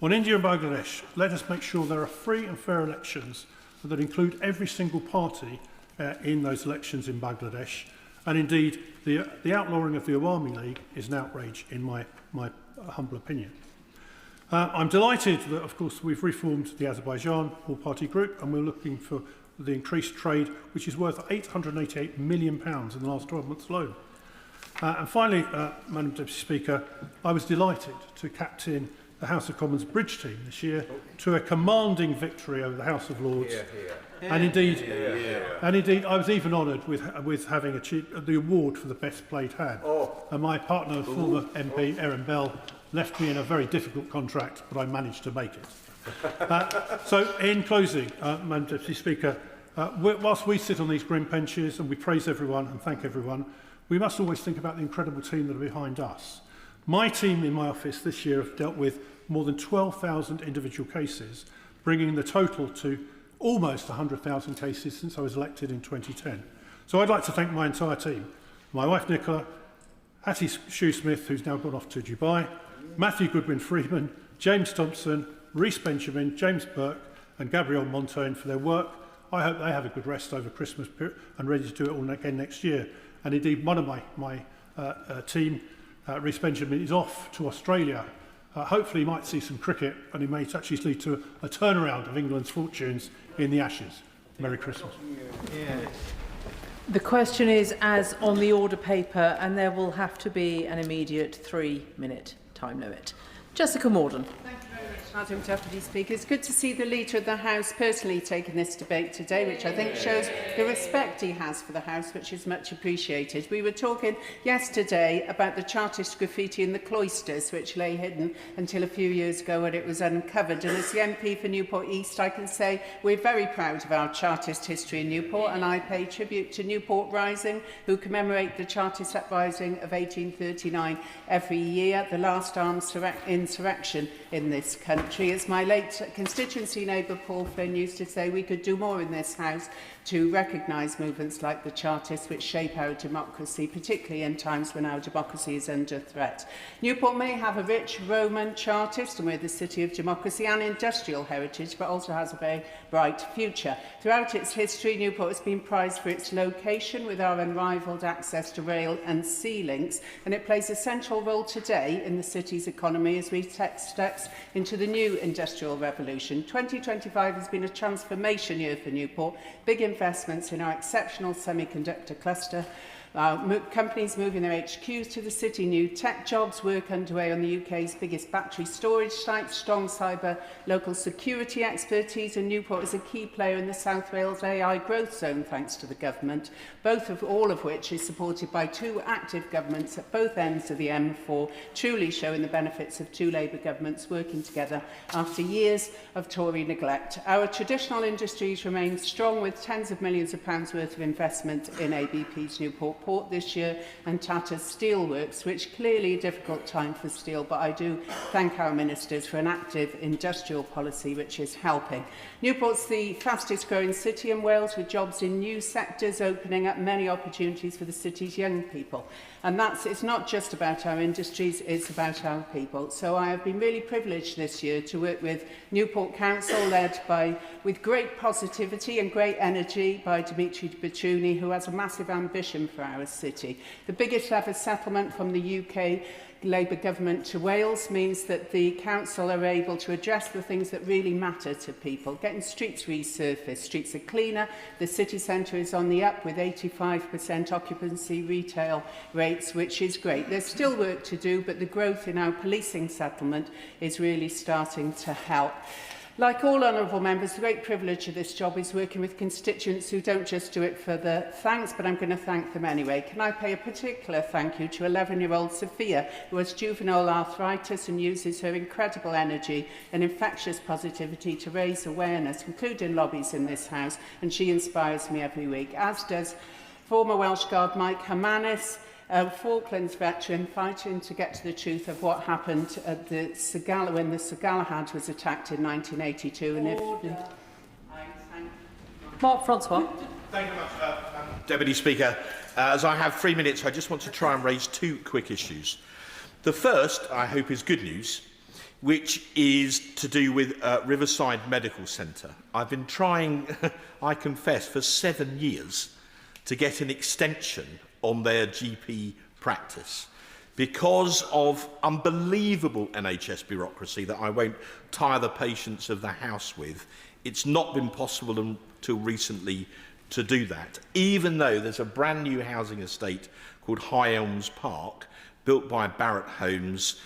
On India and Bangladesh, let us make sure there are free and fair elections that include every single party in those elections in Bangladesh. And indeed, the outlawing of the Awami League is an outrage in my humble opinion. I'm delighted that, of course, we've reformed the Azerbaijan all-party group and we're looking for the increased trade, which is worth £888 million in the last 12 months alone. And finally, Madam Deputy Speaker, I was delighted to captain the House of Commons bridge team this year to a commanding victory over the House of Lords. And indeed, I was even honoured with having achieved the award for the best played hand. And my partner, former MP Erin Bell, left me in a very difficult contract, but I managed to make it. So, in closing, Madam Deputy Speaker, whilst we sit on these grim benches and we praise everyone and thank everyone, we must always think about the incredible team that are behind us. My team in my office this year have dealt with more than 12,000 individual cases, bringing the total to almost 100,000 cases since I was elected in 2010. So I'd like to thank my entire team, my wife Nicola, Hattie Shoesmith, who's now gone off to Dubai, Matthew Goodwin-Freeman, James Thompson, Rhys Benjamin, James Burke and Gabrielle Montaigne for their work. I hope they have a good rest over Christmas period and ready to do it all again next year. And indeed, one of my team, Rhys Benjamin, is off to Australia. Hopefully he might see some cricket and it may actually lead to a turnaround of England's fortunes in the Ashes. Merry Christmas. The question is as on the order paper and there will have to be an immediate 3-minute time limit. Jessica Morden. Thank you very much, Madam Deputy Speaker. It's good to see the Leader of the House personally taking this debate today, which I think shows the respect he has for the House, which is much appreciated. We were talking yesterday about the Chartist graffiti in the cloisters, which lay hidden until a few years ago when it was uncovered. And as the MP for Newport East, I can say we're very proud of our Chartist history in Newport, and I pay tribute to Newport Rising, who commemorate the Chartist uprising of 1839 every year, the last armed insurrection in this country. As my late constituency neighbour Paul Flynn used to say, we could do more in this House to recognise movements like the Chartists which shape our democracy, particularly in times when our democracy is under threat. Newport may have a rich Roman Chartist, and we're the city of democracy and industrial heritage, but also has a very bright future. Throughout its history, Newport has been prized for its location with our unrivalled access to rail and sea links, and it plays a central role today in the city's economy as we take steps into the new industrial revolution. 2025 has been a transformation year for Newport. Big investments in our exceptional semiconductor cluster, companies moving their HQs to the city, new tech jobs, work underway on the UK's biggest battery storage site, strong cyber local security expertise, and Newport is a key player in the South Wales AI growth zone thanks to the government, all of which is supported by two active governments at both ends of the M4, truly showing the benefits of two Labour governments working together after years of Tory neglect. Our traditional industries remain strong with tens of millions of pounds worth of investment in ABP's Newport Newport Port this year, and Tata's Steelworks, which clearly a difficult time for steel, but I do thank our ministers for an active industrial policy which is helping. Newport's the fastest growing city in Wales, with jobs in new sectors opening up many opportunities for the city's young people. And it's not just about our industries, it's about our people. So I have been really privileged this year to work with Newport Council, led with great positivity and great energy by Dimitri Bacciuni, who has a massive ambition for our city. The biggest ever settlement from the UK Labour government to Wales means that the council are able to address the things that really matter to people. Getting streets resurfaced, streets are cleaner, the city centre is on the up with 85% occupancy retail rates, which is great. There's still work to do, but the growth in our policing settlement is really starting to help. Like all honourable members, the great privilege of this job is working with constituents who don't just do it for the thanks, but I'm going to thank them anyway. Can I pay a particular thank you to 11-year-old Sophia, who has juvenile arthritis and uses her incredible energy and infectious positivity to raise awareness, including lobbies in this House, and she inspires me every week, as does former Welsh Guard Mike Hermanus, a Falklands veteran, fighting to get to the truth of what happened at the when the Sir Galahad was attacked in 1982. And Mark Francois. Thank you very much, Deputy Speaker. As I have 3 minutes, I just want to try and raise two quick issues. The first, I hope, is good news, which is to do with Riverside Medical Centre. I've been trying, I confess, for 7 years to get an extension on their GP practice because of unbelievable NHS bureaucracy that I won't tire the patients of the House with. It's not been possible until recently to do that, even though there's a brand new housing estate called High Elms Park, built by Barratt Homes,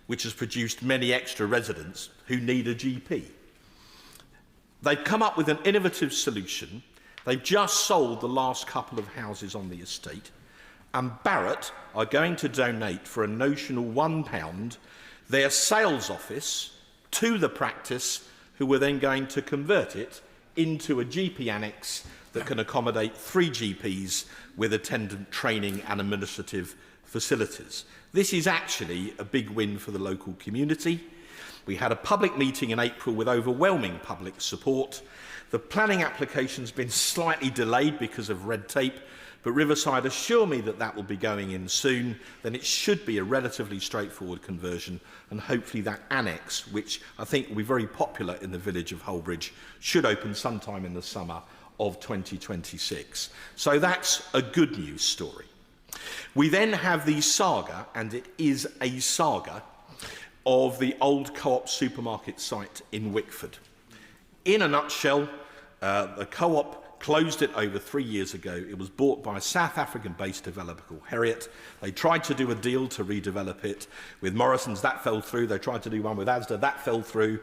which has produced many extra residents who need a GP. They've come up with an innovative solution. They've just sold the last couple of houses on the estate, and Barratt are going to donate for a notional £1 their sales office to the practice, who are then going to convert it into a GP annex that can accommodate 3 GPs with attendant training and administrative facilities. This is actually a big win for the local community. We had a public meeting in April with overwhelming public support. The planning application's been slightly delayed because of red tape, but Riverside assure me that that will be going in soon. Then it should be a relatively straightforward conversion, and hopefully that annex, which I think will be very popular in the village of Holbridge, should open sometime in the summer of 2026. So that's a good news story. We then have the saga, and it is a saga, of the old Co-op supermarket site in Wickford. In a nutshell, the Co-op closed it over 3 years ago. It was bought by a South African-based developer called Heriot. They tried to do a deal to redevelop it with Morrison's. That fell through. They tried to do one with Asda. That fell through.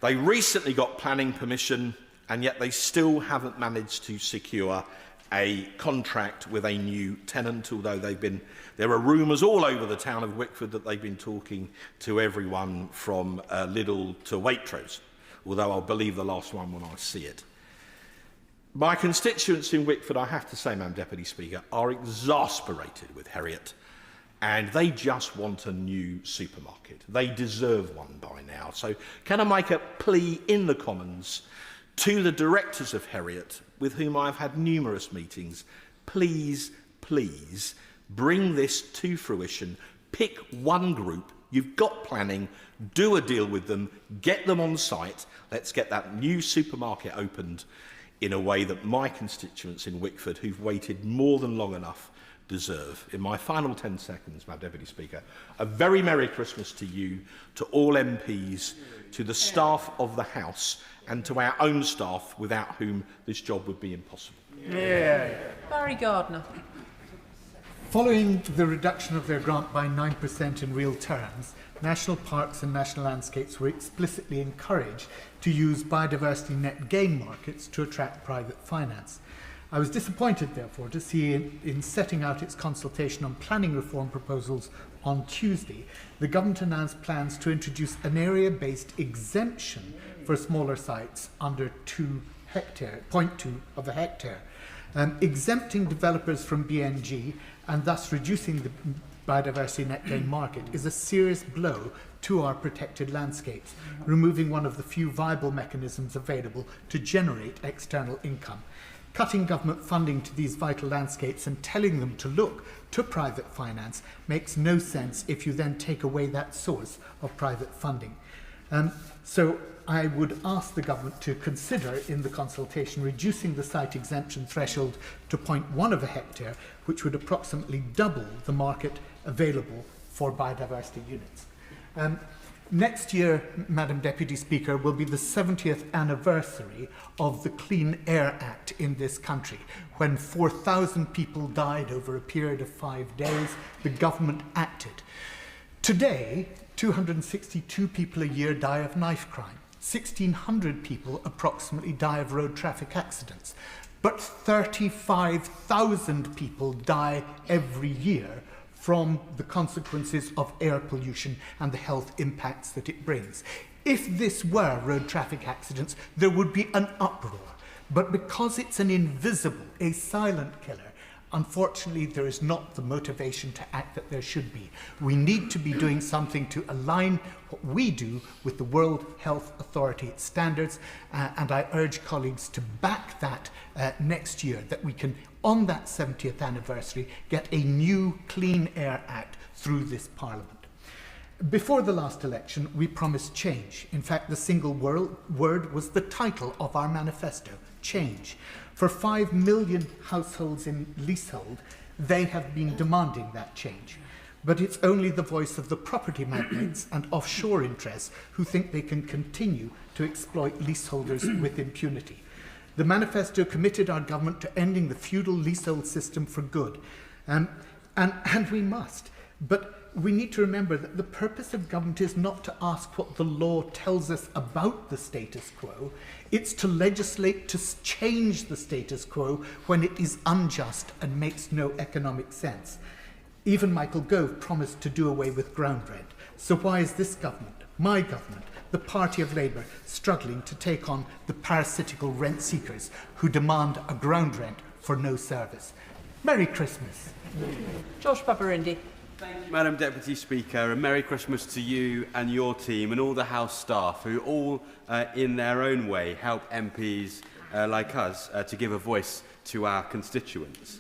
They recently got planning permission, and yet they still haven't managed to secure a contract with a new tenant, although there are rumours all over the town of Wickford that they've been talking to everyone from Lidl to Waitrose, although I'll believe the last one when I see it. My constituents in Wickford, I have to say, Madam Deputy Speaker, are exasperated with Heriot, and they just want a new supermarket. They deserve one by now. So can I make a plea in the Commons to the directors of Heriot, with whom I've had numerous meetings? Please, please bring this to fruition. Pick one group. You've got planning. Do a deal with them. Get them on site. Let's get that new supermarket opened in a way that my constituents in Wickford, who've waited more than long enough, deserve. In my final 10 seconds, Madam Deputy Speaker, a very Merry Christmas to you, to all MPs, to the staff of the House, and to our own staff, without whom this job would be impossible. Barry Gardner. Following the reduction of their grant by 9% in real terms, national parks and national landscapes were explicitly encouraged to use biodiversity net gain markets to attract private finance. I was disappointed, therefore, to see in setting out its consultation on planning reform proposals on Tuesday, the government announced plans to introduce an area-based exemption for smaller sites under 0.2 of a hectare. Exempting developers from BNG and thus reducing the biodiversity net gain market is a serious blow to our protected landscapes, removing one of the few viable mechanisms available to generate external income. Cutting government funding to these vital landscapes and telling them to look to private finance makes no sense if you then take away that source of private funding. So I would ask the government to consider in the consultation reducing the site exemption threshold to 0.1 of a hectare, which would approximately double the market available for biodiversity units. Next year, Madam Deputy Speaker, will be the 70th anniversary of the Clean Air Act in this country. When 4,000 people died over a period of 5 days, the government acted. Today, 262 people a year die of knife crime. 1,600 people approximately die of road traffic accidents. But 35,000 people die every year from the consequences of air pollution and the health impacts that it brings. If this were road traffic accidents, there would be an uproar. But because it's an invisible, a silent killer, unfortunately, there is not the motivation to act that there should be. We need to be doing something to align what we do with the World Health Authority standards, and I urge colleagues to back that next year, that we can, on that 70th anniversary, get a new Clean Air Act through this Parliament. Before the last election, we promised change. In fact, the single word was the title of our manifesto, change. For 5 million households in leasehold, they have been demanding that change. But it's only the voice of the property magnates and offshore interests who think they can continue to exploit leaseholders with impunity. The manifesto committed our government to ending the feudal leasehold system for good. And we must. But we need to remember that the purpose of government is not to ask what the law tells us about the status quo. It's to legislate to change the status quo when it is unjust and makes no economic sense. Even Michael Gove promised to do away with ground rent. So why is this government, my government, the Party of Labour, struggling to take on the parasitical rent seekers who demand a ground rent for no service? Merry Christmas. Josh Paparindi. Thank you, Madam Deputy Speaker, and Merry Christmas to you and your team and all the House staff who all, in their own way, help MPs like us to give a voice to our constituents.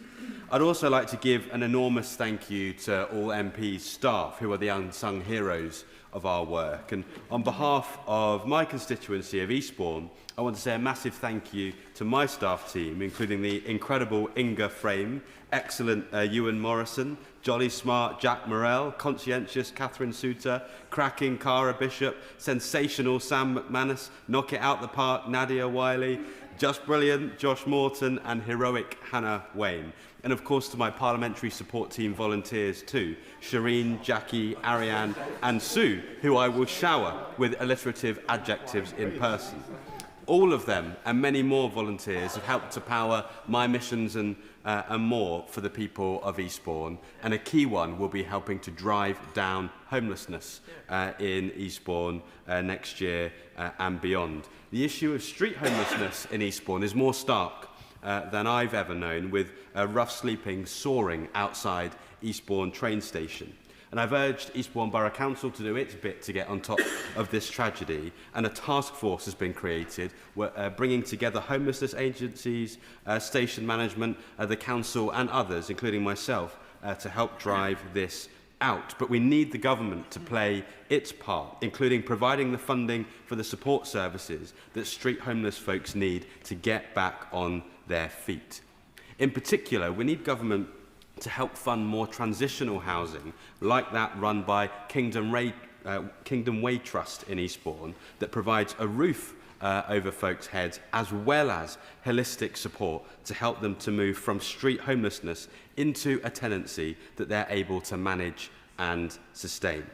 I'd also like to give an enormous thank you to all MPs' staff who are the unsung heroes of our work. And on behalf of my constituency of Eastbourne, I want to say a massive thank you to my staff team, including the incredible Inga Frame, excellent Ewan Morrison, jolly smart Jack Morrell, conscientious Catherine Souter, cracking Cara Bishop, sensational Sam McManus, knock it out the park Nadia Wiley, just brilliant Josh Morton, and heroic Hannah Wayne. And of course to my parliamentary support team volunteers too, Shireen, Jackie, Ariane and Sue, who I will shower with alliterative adjectives in person. All of them and many more volunteers have helped to power my missions and more for the people of Eastbourne, and a key one will be helping to drive down homelessness in Eastbourne next year and beyond. The issue of street homelessness in Eastbourne is more stark than I've ever known, with rough sleeping soaring outside Eastbourne train station. And I've urged Eastbourne Borough Council to do its bit to get on top of this tragedy, and a task force has been created, bringing together homelessness agencies, station management, the council and others, including myself, to help drive this out. But we need the government to play its part, including providing the funding for the support services that street homeless folks need to get back on their feet. In particular, we need government to help fund more transitional housing, like that run by Kingdom Way Trust in Eastbourne, that provides a roof over folks' heads, as well as holistic support to help them to move from street homelessness into a tenancy that they're able to manage and sustain.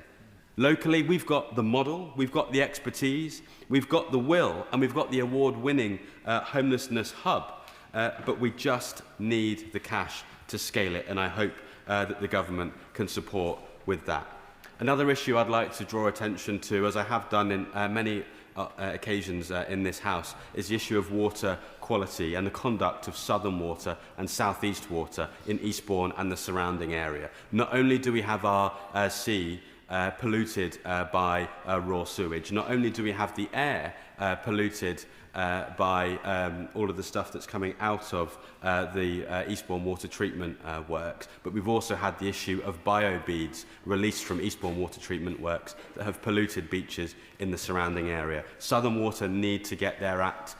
Locally, we've got the model, we've got the expertise, we've got the will, and we've got the award-winning homelessness hub, but we just need the cash to scale it, and I hope that the government can support with that. Another issue I'd like to draw attention to, as I have done in many occasions in this House, is the issue of water quality and the conduct of Southern Water and South East Water in Eastbourne and the surrounding area. Not only do we have our sea polluted by raw sewage, not only do we have the air polluted by all of the stuff that's coming out of the Eastbourne water treatment works, but we've also had the issue of biobeads released from Eastbourne water treatment works that have polluted beaches in the surrounding area. Southern Water need to get their act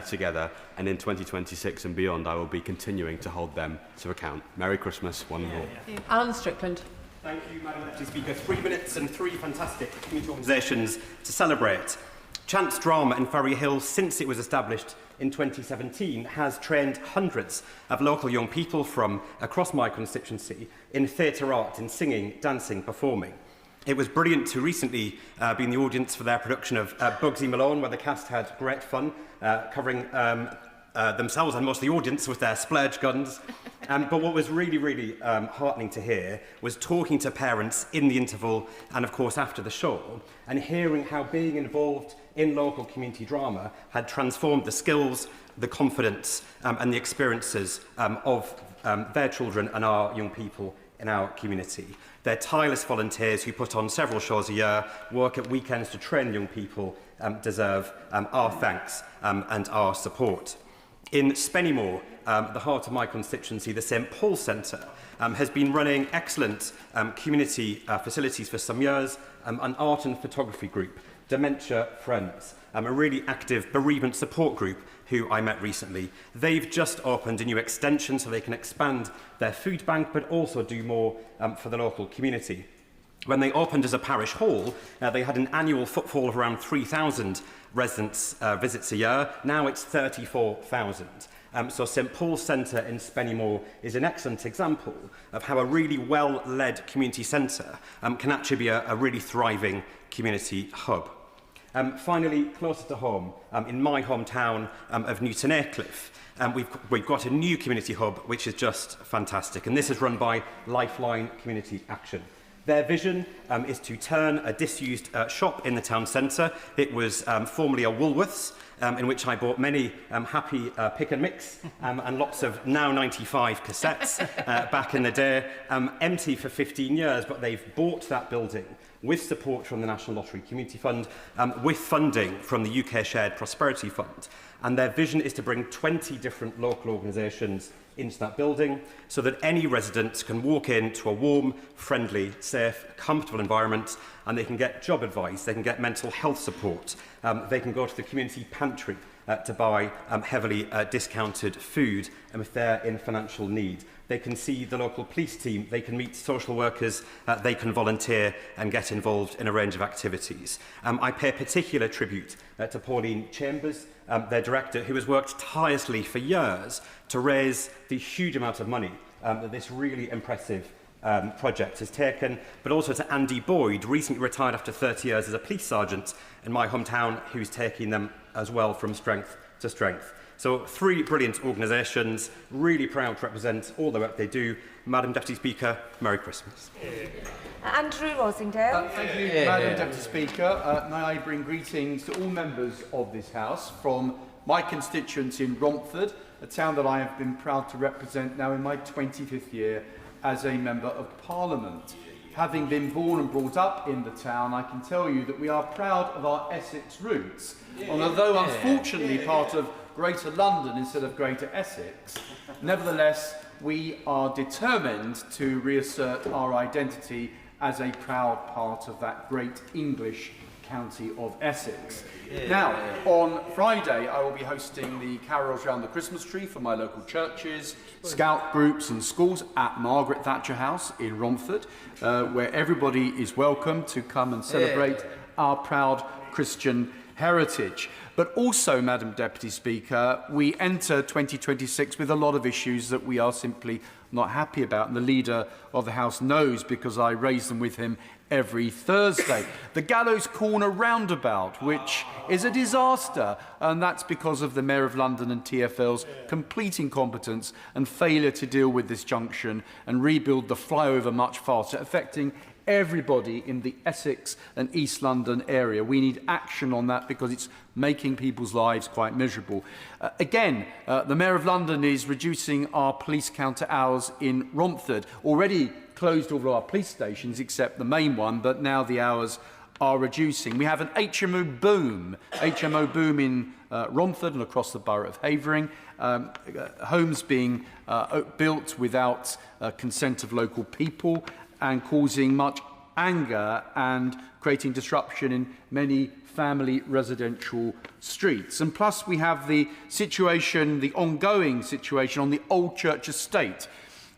together, and in 2026 and beyond I will be continuing to hold them to account. Merry Christmas, one and all. Alan Strickland. Thank you, Madam Deputy Speaker. 3 minutes and 3 fantastic community organisations to celebrate. Chance Drama in Ferry Hill, since it was established in 2017, has trained hundreds of local young people from across my constituency in theatre art, in singing, dancing, performing. It was brilliant to recently be in the audience for their production of Bugsy Malone, where the cast had great fun covering themselves and most of the audience with their splurge guns. But what was really heartening to hear was talking to parents in the interval and, of course, after the show, and hearing how being involved in local community drama had transformed the skills, the confidence and the experiences of their children and our young people in our community. They're tireless volunteers who put on several shows a year, work at weekends to train young people, deserve our thanks and our support. In Spennymoor, the heart of my constituency, the St Paul Centre has been running excellent community facilities for some years, an art and photography group, Dementia Friends, a really active bereavement support group who I met recently. They've just opened a new extension so they can expand their food bank but also do more for the local community. When they opened as a parish hall, they had an annual footfall of around 3,000 residents' visits a year. Now it's 34,000. So St Paul's Centre in Spennymoor is an excellent example of how a really well-led community centre can actually be a really thriving community hub. Finally, closer to home, in my hometown of Newton Aycliffe, we've got a new community hub which is just fantastic, and this is run by Lifeline Community Action. Their vision is to turn a disused shop in the town centre. It was formerly a Woolworths, in which I bought many happy pick and mix and lots of Now 95 cassettes back in the day, empty for 15 years, but they've bought that building with support from the National Lottery Community Fund, with funding from the UK Shared Prosperity Fund. And their vision is to bring 20 different local organisations into that building so that any residents can walk into a warm, friendly, safe, comfortable environment, and they can get job advice, they can get mental health support, they can go to the community pantry to buy heavily discounted food if they're in financial need. They can see the local police team, they can meet social workers, they can volunteer and get involved in a range of activities. I pay particular tribute to Pauline Chambers, their director, who has worked tirelessly for years to raise the huge amount of money that this really impressive project has taken, but also to Andy Boyd, recently retired after 30 years as a police sergeant in my hometown, who's taking them as well from strength to strength. So 3 brilliant organisations, really proud to represent all the work they do. Madam Deputy Speaker, Merry Christmas. Andrew Rosingdale. Thank you, Madam Deputy Speaker. May I bring greetings to all members of this House from my constituency in Romford, a town that I have been proud to represent now in my 25th year as a Member of Parliament. Having been born and brought up in the town, I can tell you that we are proud of our Essex roots. And although unfortunately part of Greater London instead of Greater Essex, nevertheless we are determined to reassert our identity as a proud part of that great English county of Essex. Now, on Friday, I will be hosting the carols round the Christmas tree for my local churches, scout groups and schools at Margaret Thatcher House in Romford, where everybody is welcome to come and celebrate our proud Christian heritage. But also, Madam Deputy Speaker, we enter 2026 with a lot of issues that we are simply not happy about, and the Leader of the House knows because I raise them with him every Thursday. The Gallows Corner roundabout, which is a disaster, and that's because of the Mayor of London and TfL's complete incompetence and failure to deal with this junction and rebuild the flyover much faster, affecting everybody in the Essex and East London area. We need action on that because it's making people's lives quite miserable. The Mayor of London is reducing our police counter hours in Romford. Already closed all of our police stations except the main one, but now the hours are reducing. We have an HMO boom in Romford and across the borough of Havering. Homes being built without consent of local people and causing much anger and creating disruption in many family residential streets. And plus we have the ongoing situation on the Old Church estate,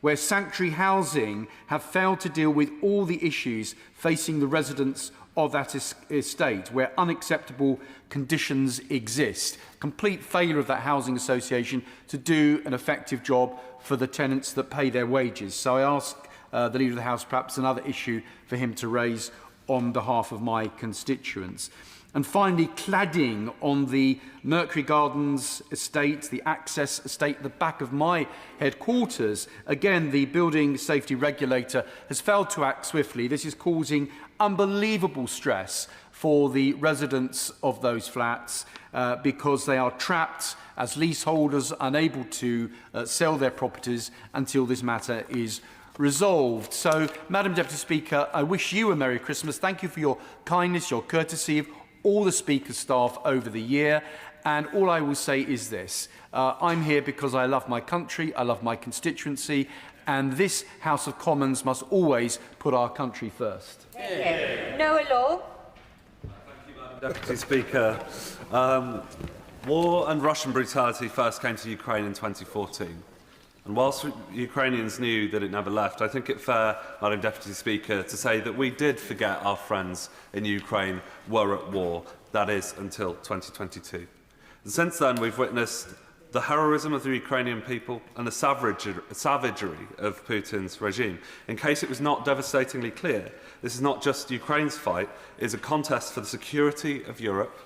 where sanctuary housing have failed to deal with all the issues facing the residents of that estate, where unacceptable conditions exist. Complete failure of that housing association to do an effective job for the tenants that pay their wages. So I ask the Leader of the House perhaps another issue for him to raise on behalf of my constituents. And finally, cladding on the Mercury Gardens estate, the Access estate at the back of my headquarters. Again, the building safety regulator has failed to act swiftly. This is causing unbelievable stress for the residents of those flats because they are trapped as leaseholders, unable to sell their properties until this matter is resolved. So, Madam Deputy Speaker, I wish you a Merry Christmas. Thank you for your kindness, your courtesy of all the Speaker's staff over the year. And all I will say is this. I'm here because I love my country, I love my constituency, and this House of Commons must always put our country first. Noah Law. Thank you, Madam Deputy Speaker. War and Russian brutality first came to Ukraine in 2014. And whilst Ukrainians knew that it never left, I think it fair, Madam Deputy Speaker, to say that we did forget our friends in Ukraine were at war, that is, until 2022. And since then, we've witnessed the heroism of the Ukrainian people and the savagery of Putin's regime. In case it was not devastatingly clear, this is not just Ukraine's fight, it is a contest for the security of Europe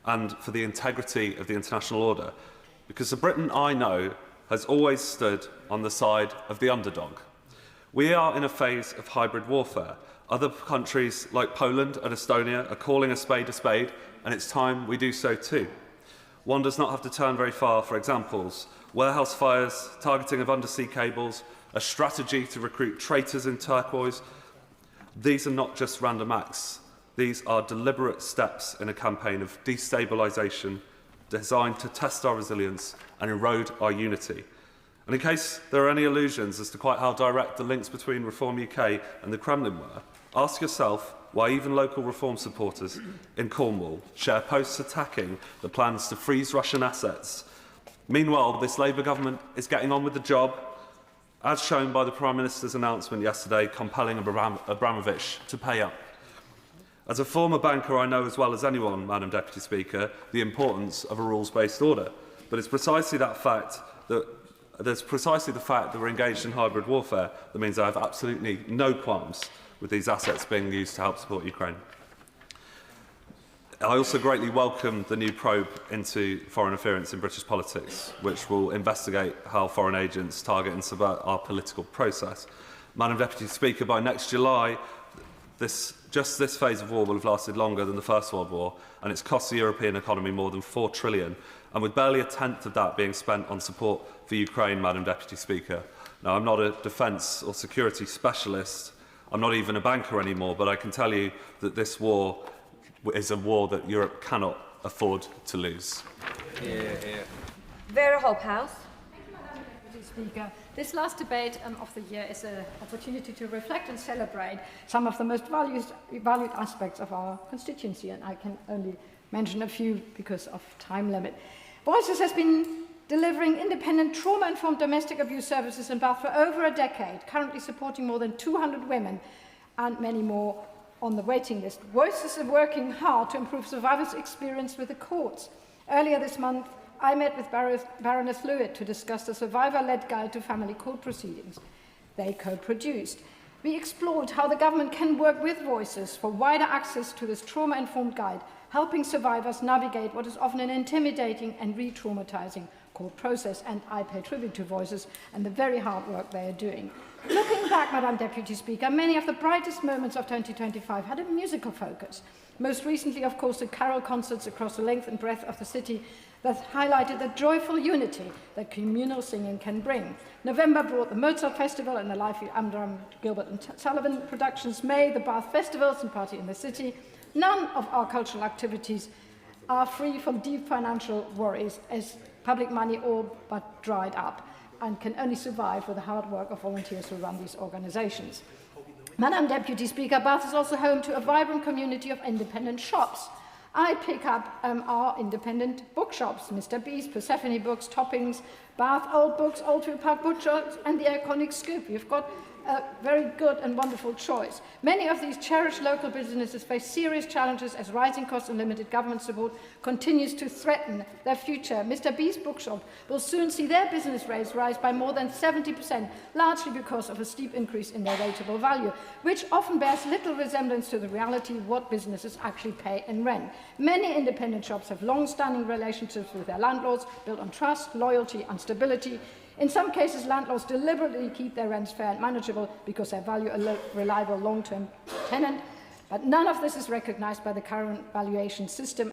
and for the integrity of the international order. Because the Britain I know has always stood on the side of the underdog. We are in a phase of hybrid warfare. Other countries like Poland and Estonia are calling a spade, and it's time we do so too. One does not have to turn very far for examples. Warehouse fires, targeting of undersea cables, a strategy to recruit traitors in turquoise. These are not just random acts. These are deliberate steps in a campaign of destabilisation designed to test our resilience and erode our unity. And in case there are any illusions as to quite how direct the links between Reform UK and the Kremlin were, ask yourself why even local Reform supporters in Cornwall share posts attacking the plans to freeze Russian assets. Meanwhile, this Labour government is getting on with the job, as shown by the Prime Minister's announcement yesterday compelling Abramovich to pay up. As a former banker, I know as well as anyone, Madam Deputy Speaker, the importance of a rules-based order. But it's precisely that fact that we're engaged in hybrid warfare that means I have absolutely no qualms with these assets being used to help support Ukraine. I also greatly welcome the new probe into foreign interference in British politics, which will investigate how foreign agents target and subvert our political process. Madam Deputy Speaker, by next July, just this phase of war will have lasted longer than the First World War, and it's cost the European economy more than £4 trillion, and with barely a tenth of that being spent on support for Ukraine, Madam Deputy Speaker. Now, I'm not a defence or security specialist, I'm not even a banker anymore, but I can tell you that this war is a war that Europe cannot afford to lose. Vera Hobhouse. Speaker. This last debate of the year is an opportunity to reflect and celebrate some of the most valued aspects of our constituency, and I can only mention a few because of time limit. Voices has been delivering independent trauma-informed domestic abuse services in Bath for over a decade, currently supporting more than 200 women and many more on the waiting list. Voices are working hard to improve survivors' experience with the courts. Earlier this month, I met with Baroness Lewitt to discuss the survivor-led guide to family court proceedings. they co-produced. We explored how the government can work with Voices for wider access to this trauma-informed guide, helping survivors navigate what is often an intimidating and re-traumatizing court process, and I pay tribute to Voices and the very hard work they are doing. Looking back, Madam Deputy Speaker, many of the brightest moments of 2025 had a musical focus. Most recently, of course, the carol concerts across the length and breadth of the city that highlighted the joyful unity that communal singing can bring. November brought the Mozart Festival and the lively Amdram, Gilbert and Sullivan productions. May, the Bath Festivals and Party in the City. None of our cultural activities are free from deep financial worries, as public money all but dried up and can only survive with the hard work of volunteers who run these organisations. Madam Deputy Speaker, Bath is also home to a vibrant community of independent shops. I pick up our independent bookshops, Mr. B's, Persephone Books, Toppings, Bath Old Books, Oldfield Park Bookshops, and the iconic Scoop. You've got a very good and wonderful choice. Many of these cherished local businesses face serious challenges as rising costs and limited government support continues to threaten their future. Mr. B's bookshop will soon see their business rates rise by more than 70%, largely because of a steep increase in their rateable value, which often bears little resemblance to the reality of what businesses actually pay in rent. Many independent shops have long-standing relationships with their landlords built on trust, loyalty and stability. In some cases, landlords deliberately keep their rents fair and manageable because they value a reliable long-term tenant, but none of this is recognised by the current valuation system.